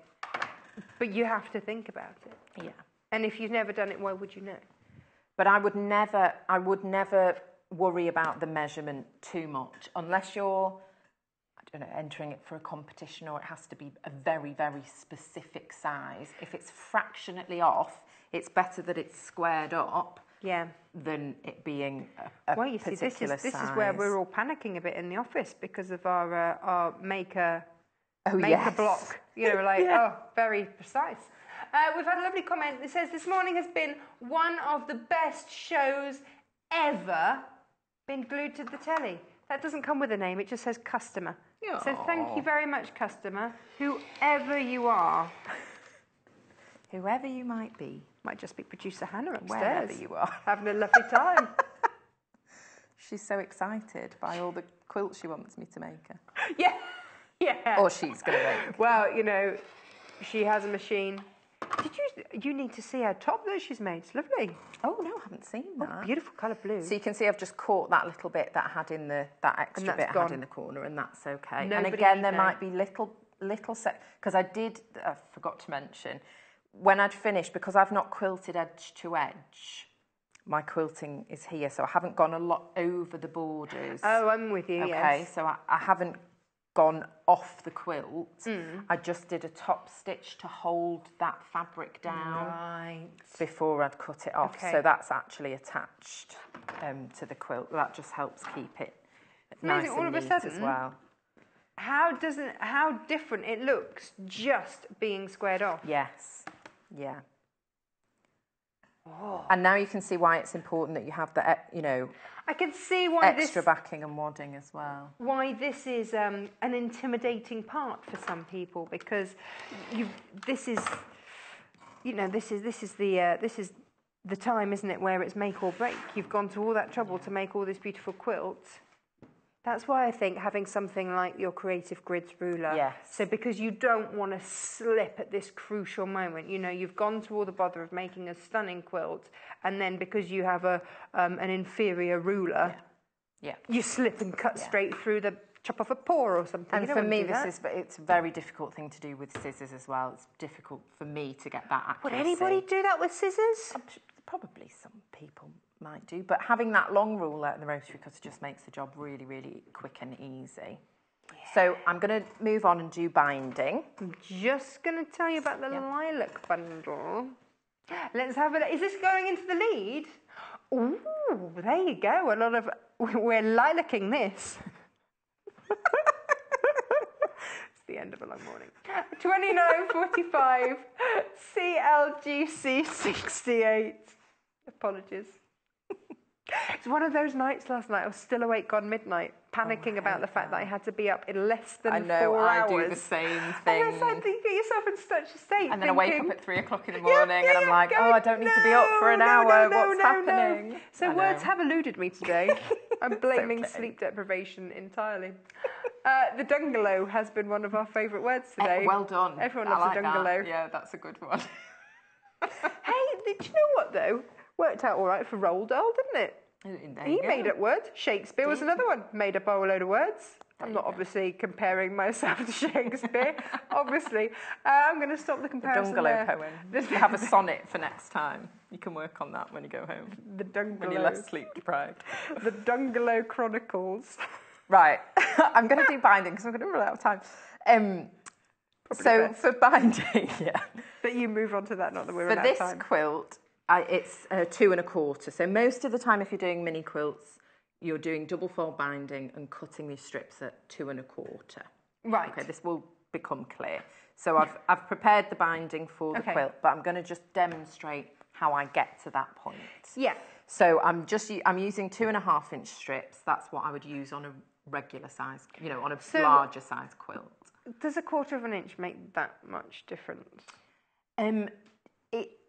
Speaker 1: But you have to think about it.
Speaker 5: Yeah.
Speaker 1: And if you've never done it, why would you know?
Speaker 5: But I would never worry about the measurement too much unless you're, entering it for a competition or it has to be a very, very specific size. If it's fractionally off, it's better that it's squared up than it being a
Speaker 1: well, you see,
Speaker 5: particular
Speaker 1: this
Speaker 5: size.
Speaker 1: is where we're all panicking a bit in the office because of our maker block. Very precise. We've had a lovely comment that says, this morning has been one of the best shows ever. Been glued to the telly. That doesn't come with a name, it just says customer.
Speaker 5: Aww.
Speaker 1: So thank you very much, customer, whoever you are.
Speaker 5: Whoever you might be.
Speaker 1: Might just be producer Hannah upstairs.
Speaker 5: Wherever you are.
Speaker 1: Having a lovely time.
Speaker 5: She's so excited by all the quilts she wants me to make her.
Speaker 1: Yeah.
Speaker 5: Or she's going to make.
Speaker 1: Well, you know, she has a machine. You need to see her top that she's made. It's lovely.
Speaker 5: Oh, no, I haven't seen that.
Speaker 1: Oh, beautiful colour blue.
Speaker 5: So you can see I've just caught that little bit that I had in that extra bit I had in the corner, and that's okay.
Speaker 1: Nobody
Speaker 5: and again, there
Speaker 1: should know.
Speaker 5: might be little because I forgot to mention, when I'd finished, because I've not quilted edge to edge, my quilting is here, so I haven't gone a lot over the borders.
Speaker 1: Oh, I'm with you,
Speaker 5: okay,
Speaker 1: yes.
Speaker 5: so I haven't gone off the quilt. I just did a top stitch to hold that fabric down before I'd cut it off.
Speaker 1: Okay.
Speaker 5: So that's actually attached to the quilt. That just helps keep it nice
Speaker 1: all
Speaker 5: and
Speaker 1: of a
Speaker 5: neat
Speaker 1: sudden,
Speaker 5: as well.
Speaker 1: How different it looks just being squared off.
Speaker 5: Yes, yeah. Oh. And now you can see why it's important that you have the,
Speaker 1: I can see why
Speaker 5: extra backing and wadding as well.
Speaker 1: Why this is an intimidating part for some people, because this is the time, isn't it, where it's make or break. You've gone to all that trouble to make all this beautiful quilt. That's why I think having something like your Creative Grids ruler.
Speaker 5: Yes.
Speaker 1: So because you don't want to slip at this crucial moment, you've gone to all the bother of making a stunning quilt, and then because you have an inferior ruler, you slip and cut straight through the chop off a paw or something.
Speaker 5: And for me, it's a very difficult thing to do with scissors as well. It's difficult for me to get that accuracy.
Speaker 1: Would anybody do that with scissors?
Speaker 5: Probably some people might do, but having that long ruler and the rotary cutter just makes the job really, really quick and easy. Yeah. So I'm going to move on and do binding.
Speaker 1: I'm just going to tell you about the lilac bundle. Let's have a... Is this going into the lead? Ooh, there you go. We're lilacking this. It's the end of a long morning. 29:45, CLGC 68. Apologies. It's one of those nights last night. I was still awake on midnight, panicking about the fact that I had to be up in less than 4 hours.
Speaker 5: I do the same thing.
Speaker 1: And it's like you get yourself in such a state.
Speaker 5: And then I wake up at 3 o'clock in the morning and I'm like, I don't need to be up for an hour. What's happening?
Speaker 1: No. So words have eluded me today. I'm blaming sleep deprivation entirely. The dungalow has been one of our favourite words today.
Speaker 5: Well done.
Speaker 1: Everyone loves a dungalow.
Speaker 5: That. Yeah, that's a good one.
Speaker 1: Hey, did you know what though? Worked out all right for Roald Dahl, didn't it? He made up words. Shakespeare was another one. Made up a whole load of words. I'm not obviously comparing myself to Shakespeare. Obviously. I'm going to stop the comparison
Speaker 5: The Dungalow
Speaker 1: there.
Speaker 5: poem. You have a sonnet for next time. You can work on that when you go home.
Speaker 1: The Dungalow.
Speaker 5: When you're less sleep deprived.
Speaker 1: The Dungalow Chronicles.
Speaker 5: Right. I'm going to do binding because I'm going to run out of time. So for binding,
Speaker 1: But you move on to that, not that we're running
Speaker 5: out
Speaker 1: of time.
Speaker 5: For this quilt, it's 2 1/4. So most of the time if you're doing mini quilts, you're doing double fold binding and cutting these strips at 2 1/4.
Speaker 1: Right.
Speaker 5: Okay, this will become clear. So I've prepared the binding for the quilt, but I'm going to just demonstrate how I get to that point.
Speaker 1: Yeah.
Speaker 5: So I'm using 2 1/2-inch strips. That's what I would use on a regular size, on a larger size quilt.
Speaker 1: Does 1/4 of an inch make that much difference?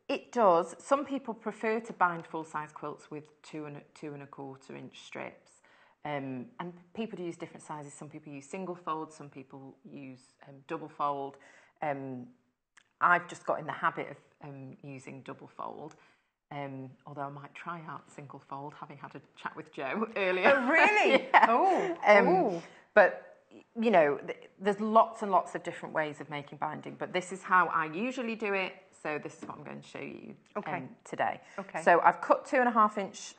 Speaker 5: It does. Some people prefer to bind full-size quilts with 2 1/4-inch strips. And people use different sizes. Some people use single fold, some people use double fold. I've just got in the habit of using double fold. Although I might try out single fold, having had a chat with Jo earlier.
Speaker 1: Oh, really?
Speaker 5: Yeah. But, there's lots and lots of different ways of making binding, but this is how I usually do it. So this is what I'm going to show you today. Okay. So I've cut 2 1/2-inch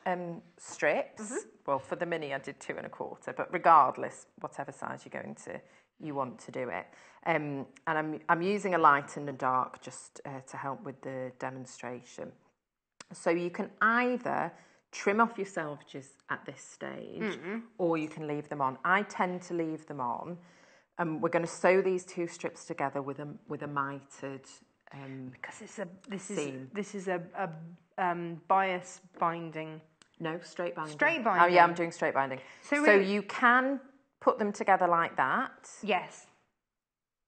Speaker 5: strips. Mm-hmm. Well, for the mini, I did 2 1/4, but regardless, whatever size you want to do it. And I'm using a light and a dark just to help with the demonstration. So you can either trim off your selvages at this stage, or you can leave them on. I tend to leave them on. We're going to sew these 2 strips together with a mitered
Speaker 1: because this is a bias binding.
Speaker 5: No, straight binding.
Speaker 1: Straight binding.
Speaker 5: Oh yeah, I'm doing straight binding. So you can put them together like that.
Speaker 1: Yes.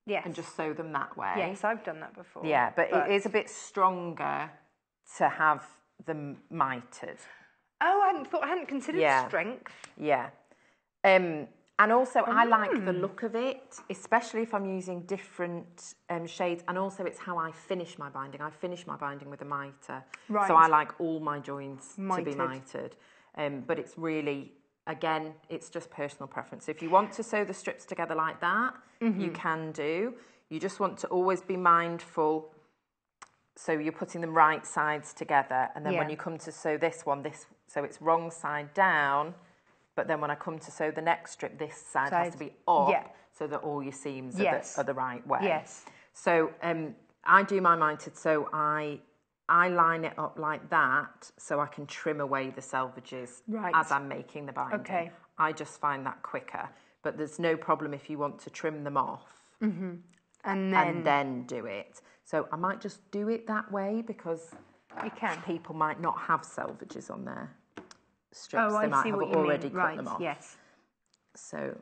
Speaker 1: Yes.
Speaker 5: And just sew them that way.
Speaker 1: Yes, I've done that before.
Speaker 5: Yeah, but it is a bit stronger to have them mitered.
Speaker 1: Oh, I hadn't considered strength.
Speaker 5: Yeah. And also, I like the look of it, especially if I'm using different shades. And also, it's how I finish my binding. I finish my binding with a miter.
Speaker 1: Right.
Speaker 5: So I like all my joints to be mitered. But it's really, again, it's just personal preference. So if you want to sew the strips together like that, you can do. You just want to always be mindful. So you're putting them right sides together. And then when you come to sew this one, so it's wrong side down. But then when I come to sew the next strip, this side has to be up so that all your seams are the right way.
Speaker 1: Yes.
Speaker 5: So I do my mitered, so I line it up like that so I can trim away the selvages as I'm making the binding.
Speaker 1: Okay.
Speaker 5: I just find that quicker. But there's no problem if you want to trim them off
Speaker 1: And
Speaker 5: then do it. So I might just do it that way because people might not have selvages on their strips. They might have already cut them off.
Speaker 1: Yes.
Speaker 5: So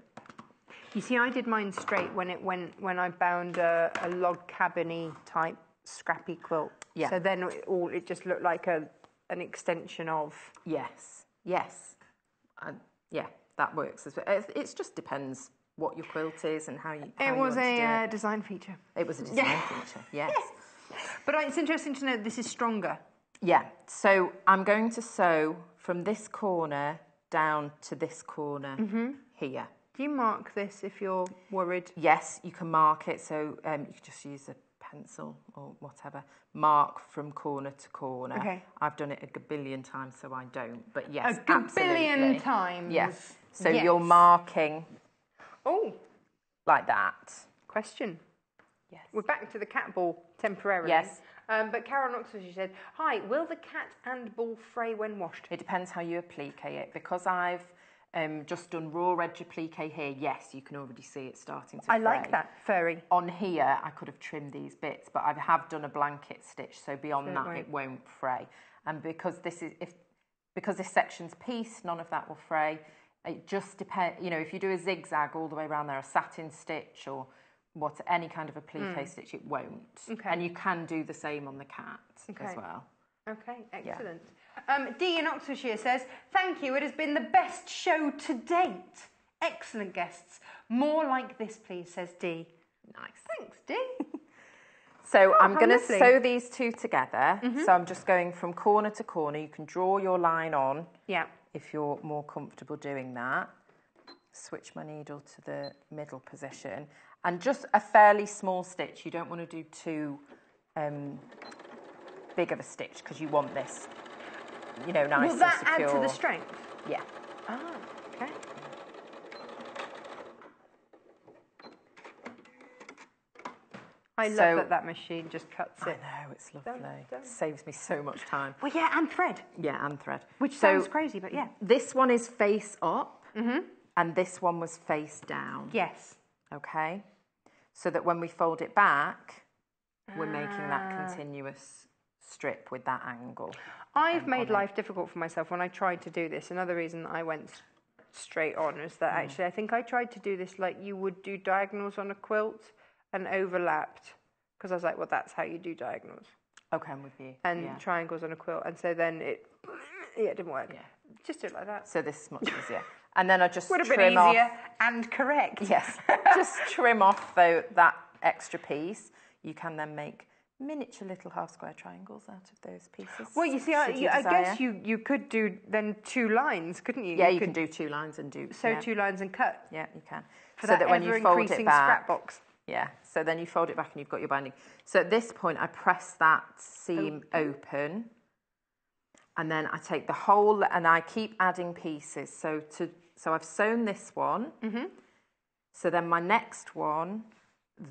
Speaker 1: you see, I did mine straight when I bound a log cabin-y type scrappy quilt.
Speaker 5: Yeah.
Speaker 1: So then it just looked like an extension of.
Speaker 5: Yes. Yeah, that works as well. It just depends what your quilt is and how you.
Speaker 1: It was a design feature.
Speaker 5: It was a design feature. Yes.
Speaker 1: But it's interesting to know that this is stronger.
Speaker 5: Yeah. So I'm going to sew from this corner down to this corner here.
Speaker 1: Do you mark this if you're worried?
Speaker 5: Yes, you can mark it. So you can just use a pencil or whatever. Mark from corner to corner.
Speaker 1: Okay.
Speaker 5: I've done it a billion times, so I don't. But yes,
Speaker 1: a
Speaker 5: absolutely.
Speaker 1: billion times.
Speaker 5: Yes. So you're marking.
Speaker 1: Oh.
Speaker 5: Like that.
Speaker 1: Question.
Speaker 5: Yes.
Speaker 1: We're back to the cat ball temporarily.
Speaker 5: Yes.
Speaker 1: But Carol Knox, she said, "Hi, will the cat and ball fray when washed?"
Speaker 5: It depends how you applique it. Because I've just done raw edge applique here, yes, you can already see it starting to fray.
Speaker 1: I like that, furry.
Speaker 5: On here, I could have trimmed these bits, but I have done a blanket stitch, so beyond that, it won't fray. And because this section's pieced, none of that will fray. It just depends, if you do a zigzag all the way around there, a satin stitch or any kind of applique stitch, it won't.
Speaker 1: Okay.
Speaker 5: And you can do the same on the cat as well.
Speaker 1: Okay, excellent. Dee in Oxfordshire says, "Thank you, it has been the best show to date. Excellent guests. More like this, please," says Dee.
Speaker 5: Nice.
Speaker 1: Thanks, Dee.
Speaker 5: So I'm going to sew these two together. So I'm just going from corner to corner. You can draw your line on if you're more comfortable doing that. Switch my needle to the middle position. And just a fairly small stitch. You don't want to do too big of a stitch because you want this, nice and secure.
Speaker 1: Will that add to the strength?
Speaker 5: Yeah.
Speaker 1: Ah, okay. I love that machine just cuts it.
Speaker 5: I know, it's lovely. It saves me so much time.
Speaker 1: Well, yeah, and thread.
Speaker 5: Yeah, and thread.
Speaker 1: Which sounds crazy, but yeah.
Speaker 5: This one is face up, and this one was face down.
Speaker 1: Yes.
Speaker 5: Okay? So that when we fold it back, we're making that continuous strip with that angle.
Speaker 1: I've made life difficult for myself when I tried to do this. Another reason I went straight on is that actually I think I tried to do this like you would do diagonals on a quilt and overlapped because I was like, well, that's how you do diagonals.
Speaker 5: Okay, I'm with you.
Speaker 1: And triangles on a quilt. And so then it didn't work. Yeah. Just do it like that.
Speaker 5: So this is much easier. And then I just
Speaker 1: would have been easier and correct.
Speaker 5: Yes. Just trim off that extra piece. You can then make miniature little half square triangles out of those pieces.
Speaker 1: Well, you see, I guess you could do then 2 lines, couldn't you?
Speaker 5: Yeah, you can do 2 lines and do...
Speaker 1: Sew 2 lines and cut.
Speaker 5: Yeah, you can.
Speaker 1: For so that when you fold it back... scrap box.
Speaker 5: Yeah, so then you fold it back and you've got your binding. So at this point, I press that seam open. And then I take the whole... And I keep adding pieces. So I've sewn this one. So then my next one...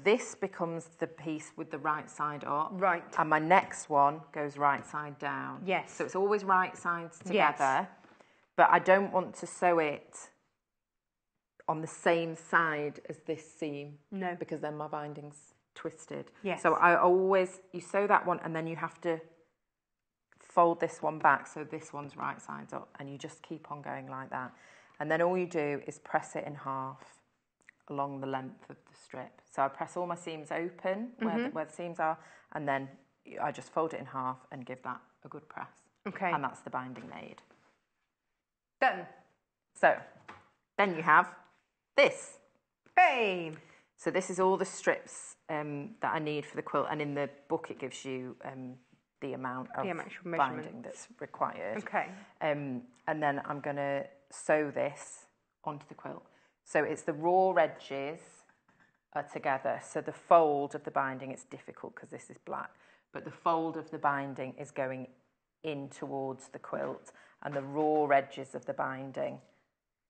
Speaker 5: This becomes the piece with the right side up.
Speaker 1: Right.
Speaker 5: And my next one goes right side down.
Speaker 1: Yes.
Speaker 5: So it's always right sides together. Yes. But I don't want to sew it on the same side as this seam.
Speaker 1: No.
Speaker 5: Because then my binding's twisted.
Speaker 1: Yes.
Speaker 5: So you sew that one and then you have to fold this one back so this one's right sides up, and you just keep on going like that. And then all you do is press it in half along the length of the strip. So I press all my seams open where the seams are, and then I just fold it in half and give that a good press.
Speaker 1: Okay.
Speaker 5: And that's the binding made.
Speaker 1: Done.
Speaker 5: So then you have this.
Speaker 1: Hey!
Speaker 5: So this is all the strips that I need for the quilt, and in the book it gives you the amount of binding that's required.
Speaker 1: Okay.
Speaker 5: And then I'm going to sew this onto the quilt. So it's the raw edges are together. So the fold of the binding, it's difficult because this is black, but the fold of the binding is going in towards the quilt, and the raw edges of the binding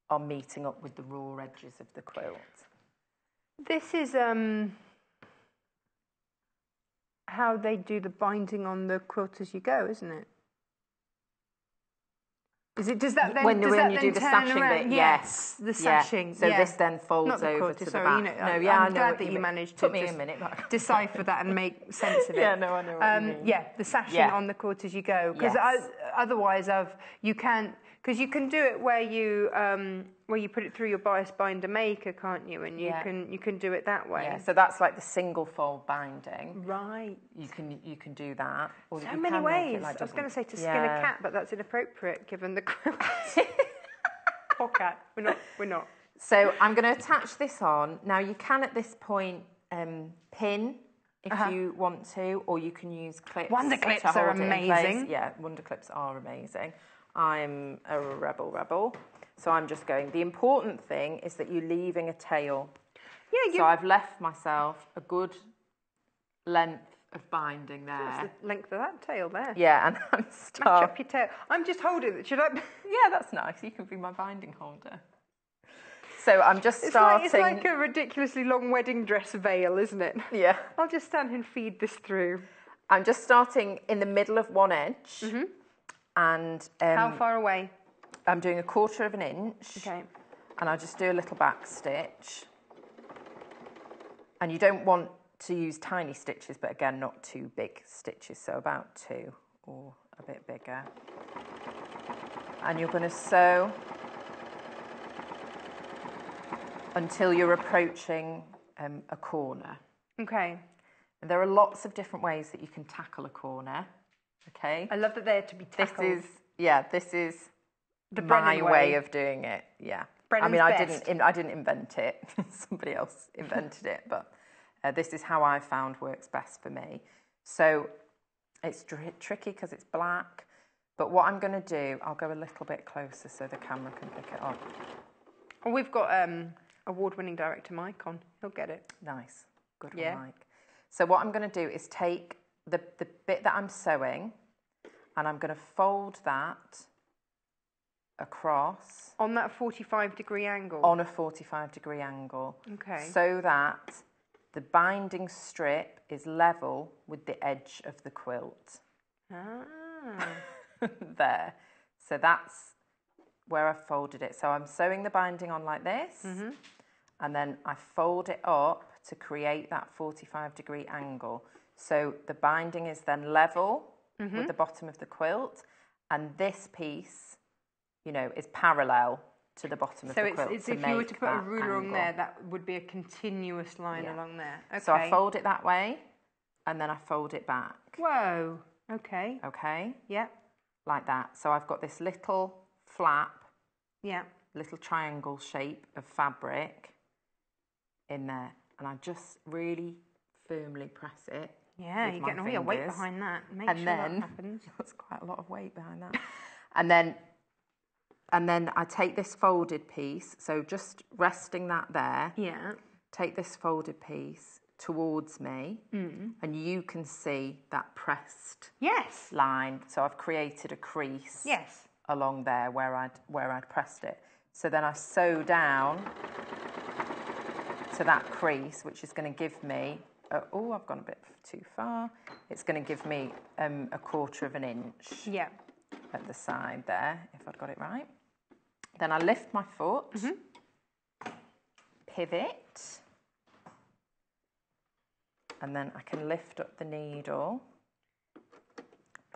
Speaker 5: are meeting up with the raw edges of the quilt.
Speaker 1: This is how they do the binding on the quilt as you go, isn't it? Is it? Does that then
Speaker 5: when you do the
Speaker 1: turn
Speaker 5: sashing
Speaker 1: around?
Speaker 5: bit? Yes,
Speaker 1: the sashing.
Speaker 5: So this then folds
Speaker 1: Not the
Speaker 5: over
Speaker 1: quilt,
Speaker 5: to the
Speaker 1: sorry,
Speaker 5: back.
Speaker 1: I'm glad that you managed to
Speaker 5: Took me a minute. But
Speaker 1: decipher that and make sense of it.
Speaker 5: Yeah, no, I know what you mean.
Speaker 1: Yeah, the sashing on the quilt as you go, because otherwise, you can't. Because you can do it where you put it through your bias binder maker, can't you? And you can do it that way.
Speaker 5: Yeah, so that's like the single fold binding.
Speaker 1: Right.
Speaker 5: You can do that. Or
Speaker 1: So
Speaker 5: you
Speaker 1: many
Speaker 5: can
Speaker 1: ways.
Speaker 5: make it like
Speaker 1: I was going to say to skin
Speaker 5: Yeah.
Speaker 1: a cat, but that's inappropriate given the quilt. Poor cat. We're not.
Speaker 5: So I'm going to attach this on. Now you can at this point pin if you want to, or you can use clips.
Speaker 1: Wonder clips
Speaker 5: to
Speaker 1: are
Speaker 5: hold it in place.
Speaker 1: amazing.
Speaker 5: Yeah, wonder clips are amazing. I'm a rebel. So I'm just going. The important thing is that you're leaving a tail.
Speaker 1: Yeah.
Speaker 5: So I've left myself a good length of binding there.
Speaker 1: What's the length of that tail there?
Speaker 5: Yeah, and I'm
Speaker 1: Match up your tail. I'm just holding it. Should I?
Speaker 5: Yeah, that's nice. You can be my binding holder. So I'm just starting.
Speaker 1: It's like a ridiculously long wedding dress veil, isn't it?
Speaker 5: Yeah.
Speaker 1: I'll just stand and feed this through.
Speaker 5: I'm just starting in the middle of one edge. And
Speaker 1: how far away?
Speaker 5: I'm doing 1/4 of an inch.
Speaker 1: Okay.
Speaker 5: And I just do a little back stitch. And you don't want to use tiny stitches, but again, not too big stitches. So about 2 or a bit bigger. And you're going to sew until you're approaching a corner.
Speaker 1: Okay.
Speaker 5: And there are lots of different ways that you can tackle a corner. Okay.
Speaker 1: I love that they're to be tackled.
Speaker 5: This is
Speaker 1: the
Speaker 5: my
Speaker 1: Brennan
Speaker 5: way of doing it. Yeah.
Speaker 1: Brennan's best.
Speaker 5: I didn't invent it. Somebody else invented it, but this is how I found works best for me. So it's tricky because it's black, but what I'm going to do, I'll go a little bit closer so the camera can pick it up.
Speaker 1: Well, we've got award-winning director Mike on. He'll get it.
Speaker 5: Nice. Good one,
Speaker 1: Yeah.
Speaker 5: Mike. So what I'm going to do is take the bit that I'm sewing, and I'm going to fold that across.
Speaker 1: On that 45-degree angle?
Speaker 5: On a 45-degree angle.
Speaker 1: Okay.
Speaker 5: So that the binding strip is level with the edge of the quilt.
Speaker 1: Ah.
Speaker 5: There. So that's where I've folded it. So I'm sewing the binding on like this, and then I fold it up to create that 45-degree angle. So the binding is then level with the bottom of the quilt, and this piece, is parallel to the bottom of the quilt.
Speaker 1: So if you were to put a ruler on there, that would be a continuous line along there. Okay.
Speaker 5: So I fold it that way, and then I fold it back.
Speaker 1: Whoa. Okay.
Speaker 5: Okay?
Speaker 1: Yeah.
Speaker 5: Like that. So I've got this little flap,
Speaker 1: Yeah.
Speaker 5: little triangle shape of fabric in there, and I just really firmly press it.
Speaker 1: Yeah,
Speaker 5: with
Speaker 1: you're
Speaker 5: my
Speaker 1: getting all your weight
Speaker 5: fingers.
Speaker 1: behind that. Make
Speaker 5: And
Speaker 1: sure
Speaker 5: then
Speaker 1: that happens.
Speaker 5: that's quite a lot of weight behind that. and then I take this folded piece, so just resting that there.
Speaker 1: Yeah.
Speaker 5: Take this folded piece towards me, and you can see that pressed
Speaker 1: Yes.
Speaker 5: line. So I've created a crease.
Speaker 1: Yes.
Speaker 5: Along there where I'd pressed it. So then I sew down to that crease, which is going to give me, I've gone a bit too far. It's going to give me a 1/4 of an inch
Speaker 1: Yeah.
Speaker 5: at the side there, if I've got it right. Then I lift my foot, pivot, and then I can lift up the needle,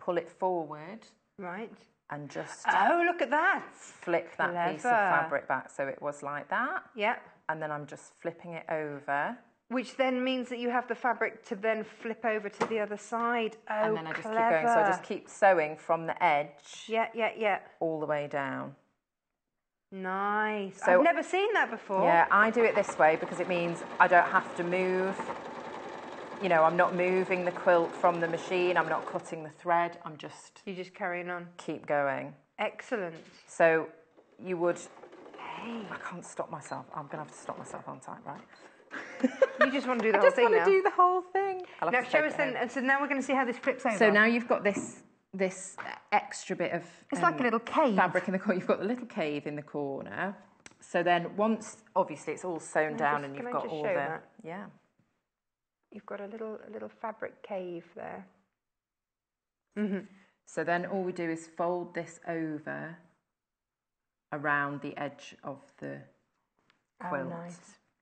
Speaker 5: pull it forward.
Speaker 1: Right.
Speaker 5: And just
Speaker 1: Oh, look at that.
Speaker 5: flick that piece of fabric back so it was like that.
Speaker 1: Yeah.
Speaker 5: And then I'm just flipping it over.
Speaker 1: Which then means that you have the fabric to then flip over to the other side. Oh,
Speaker 5: and then I just
Speaker 1: clever.
Speaker 5: keep going. So I just keep sewing from the edge.
Speaker 1: Yeah.
Speaker 5: All the way down.
Speaker 1: Nice.
Speaker 5: So,
Speaker 1: I've never seen that before.
Speaker 5: Yeah, I do it this way because it means I don't have to move. You know, I'm not moving the quilt from the machine. I'm not cutting the thread. I'm just...
Speaker 1: You're just carrying on.
Speaker 5: Keep going.
Speaker 1: Excellent.
Speaker 5: So you would... Hey, I can't stop myself. I'm going to have to stop myself on time, right?
Speaker 1: You just want to do the whole thing now?
Speaker 5: I just want to do the whole thing.
Speaker 1: Now show us then. And so now we're going to see how this flips over.
Speaker 5: So now you've got this extra bit of...
Speaker 1: It's like a little cave.
Speaker 5: Fabric in the corner. You've got the little cave in the corner. So then once... Obviously, it's all sewn down and you've got all the...
Speaker 1: That?
Speaker 5: Yeah.
Speaker 1: You've got a little fabric cave there.
Speaker 5: So then all we do is fold this over around the edge of the quilt.
Speaker 1: Oh, nice.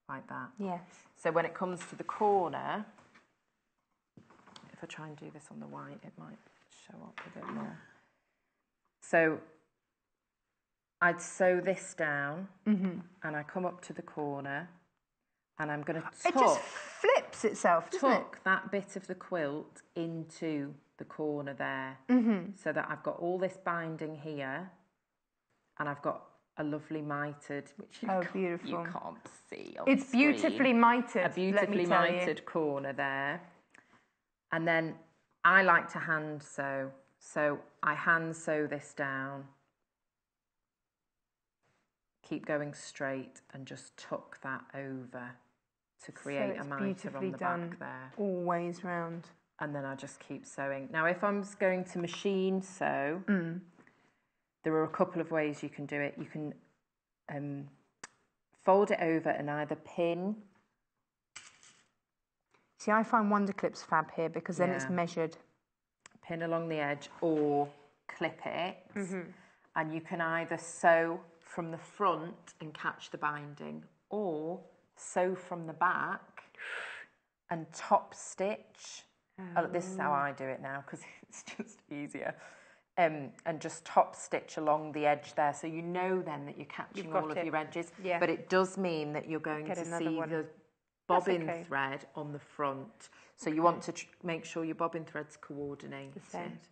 Speaker 5: Like that.
Speaker 1: Yes.
Speaker 5: So when it comes to the corner, if I try and do this on the white, it might show up a bit more. So I'd sew this down and I come up to the corner and I'm going to tuck...
Speaker 1: It just flips itself, doesn't it?
Speaker 5: Tuck that bit of the quilt into the corner there so that I've got all this binding here and I've got a lovely mitered, which you can't see on
Speaker 1: It's
Speaker 5: screen.
Speaker 1: Beautifully mitered.
Speaker 5: A beautifully mitered corner there. And then I like to hand sew. So I hand sew this down. Keep going straight and just tuck that over to create a mitre on the back there.
Speaker 1: Always round.
Speaker 5: And then I just keep sewing. Now, if I'm going to machine sew, there are a couple of ways you can do it. You can fold it over and either pin.
Speaker 1: See, I find Wonder Clip's fab here because then it's measured.
Speaker 5: Pin along the edge or clip it. And you can either sew from the front and catch the binding or sew from the back and top stitch. Oh, this is how I do it now because it's just easier. And just top stitch along the edge there, so you know then that you're catching all of your edges. Yeah. But it does mean that you're going to see the bobbin thread on the front. So you want to make sure your bobbin thread's coordinated.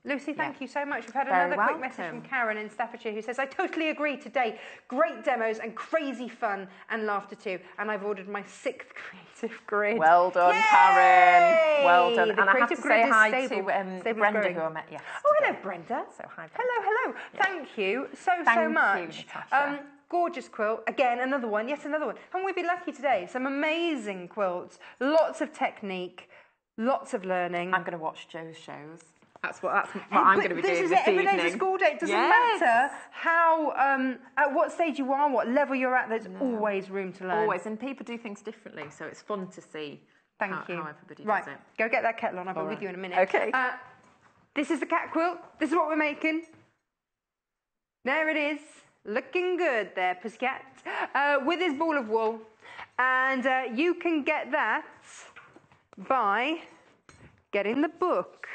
Speaker 1: Lucy, thank you so much. We've had another quick message from Karen in Staffordshire who says, I totally agree today. Great demos and crazy fun and laughter too. And I've ordered my 6th creative grid.
Speaker 5: Well done,
Speaker 1: Yay!
Speaker 5: Karen. Well done.
Speaker 1: The
Speaker 5: and I have to say hi to Brenda,
Speaker 1: growing.
Speaker 5: who I met yesterday.
Speaker 1: Oh, hello, Brenda.
Speaker 5: So hi, Brenda.
Speaker 1: Hello. Yeah. Thank you so much.
Speaker 5: You,
Speaker 1: gorgeous quilt. Again, another one. Yet another one. Haven't we been lucky today? Some amazing quilts. Lots of technique. Lots of learning.
Speaker 5: I'm going to watch Jo's shows. That's what I'm going to be doing this evening.
Speaker 1: Every day's a school day. It doesn't matter how, at what stage you are, what level you're at, there's always room to learn.
Speaker 5: Always. And people do things differently, so it's fun to see how everybody does it.
Speaker 1: Go get that kettle on. I'll be with you in a minute.
Speaker 5: Okay.
Speaker 1: This is the cat quilt. This is what we're making. There it is. Looking good there, Pussycat. With his ball of wool. And you can get that by getting the book.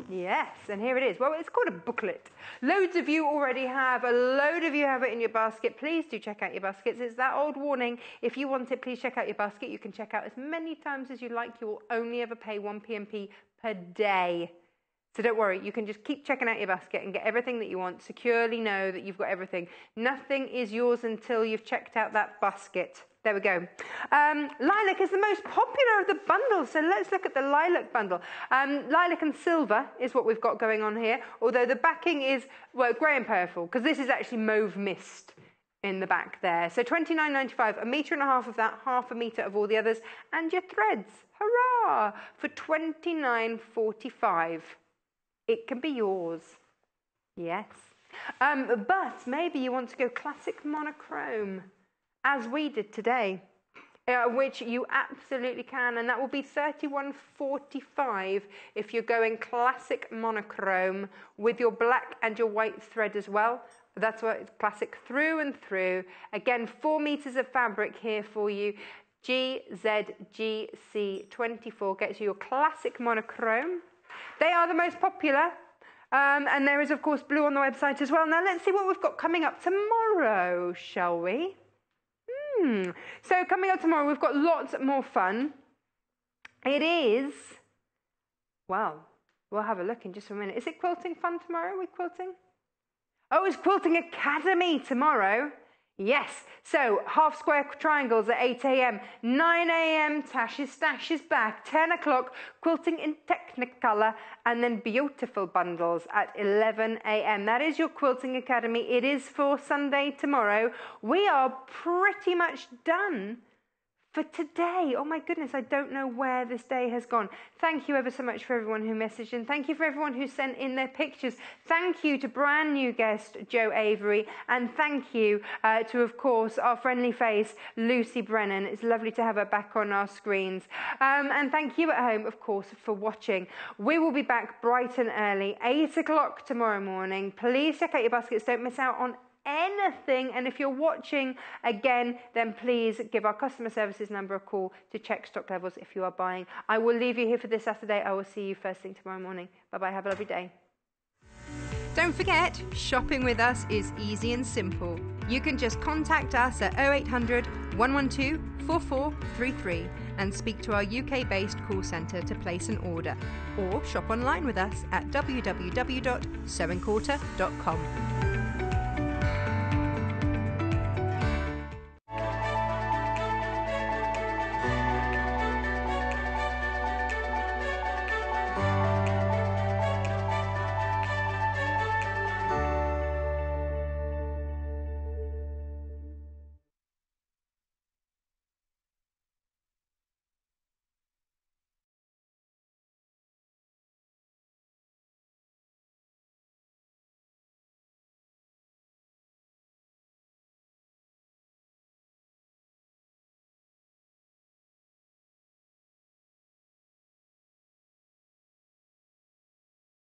Speaker 1: Yes, and here it is. Well, it's called a booklet. Loads of you already have. A load of you have it in your basket. Please do check out your baskets. It's that old warning. If you want it, please check out your basket. You can check out as many times as you like. You will only ever pay 1 PMP per day. So don't worry, you can just keep checking out your basket and get everything that you want. Securely know that you've got everything. Nothing is yours until you've checked out that basket. There we go. Lilac is the most popular of the bundles, so let's look at the lilac bundle. Lilac and silver is what we've got going on here, although the backing is, well, grey and purple, because this is actually mauve mist in the back there. So $29.95, 1.5 meters of that, 0.5 meter of all the others, and your threads, hurrah, for $29.45. It can be yours. Yes. But maybe you want to go classic monochrome, as we did today, which you absolutely can, and that will be $31.45 if you're going classic monochrome with your black and your white thread as well. That's what it's classic through and through. Again, 4 meters of fabric here for you. GZGC24 gets you your classic monochrome. They are the most popular. And there is, of course, blue on the website as well. Now, let's see what we've got coming up tomorrow, shall we? So, coming up tomorrow, we've got lots more fun. It is, well, we'll have a look in just a minute. Is it quilting fun tomorrow? Are we quilting? Oh, it's Quilting Academy tomorrow. Yes, so half square triangles at 8 a.m, 9 a.m, Tash's Stash is back, 10 o'clock, quilting in Technicolor, and then beautiful bundles at 11 a.m. That is your Quilting Academy. It is for Sunday tomorrow. We are pretty much done for today. Oh my goodness, I don't know where this day has gone. Thank you ever so much for everyone who messaged in. Thank you for everyone who sent in their pictures. Thank you to brand new guest Jo Avery, and thank you to, of course, our friendly face Lucy Brennan. It's lovely to have her back on our screens. And thank you at home, of course, for watching. We will be back bright and early, 8 o'clock tomorrow morning. Please check out your baskets. Don't miss out on anything, and if you're watching again, then please give our customer services number a call to check stock levels if you are buying. I will leave you here for this Saturday. I will see you first thing tomorrow morning. Bye bye. Have a lovely day.
Speaker 6: Don't forget, shopping with us is easy and simple. You can just contact us at 0800 112 4433 and speak to our UK-based call centre to place an order, or shop online with us at www.sewingquarter.com.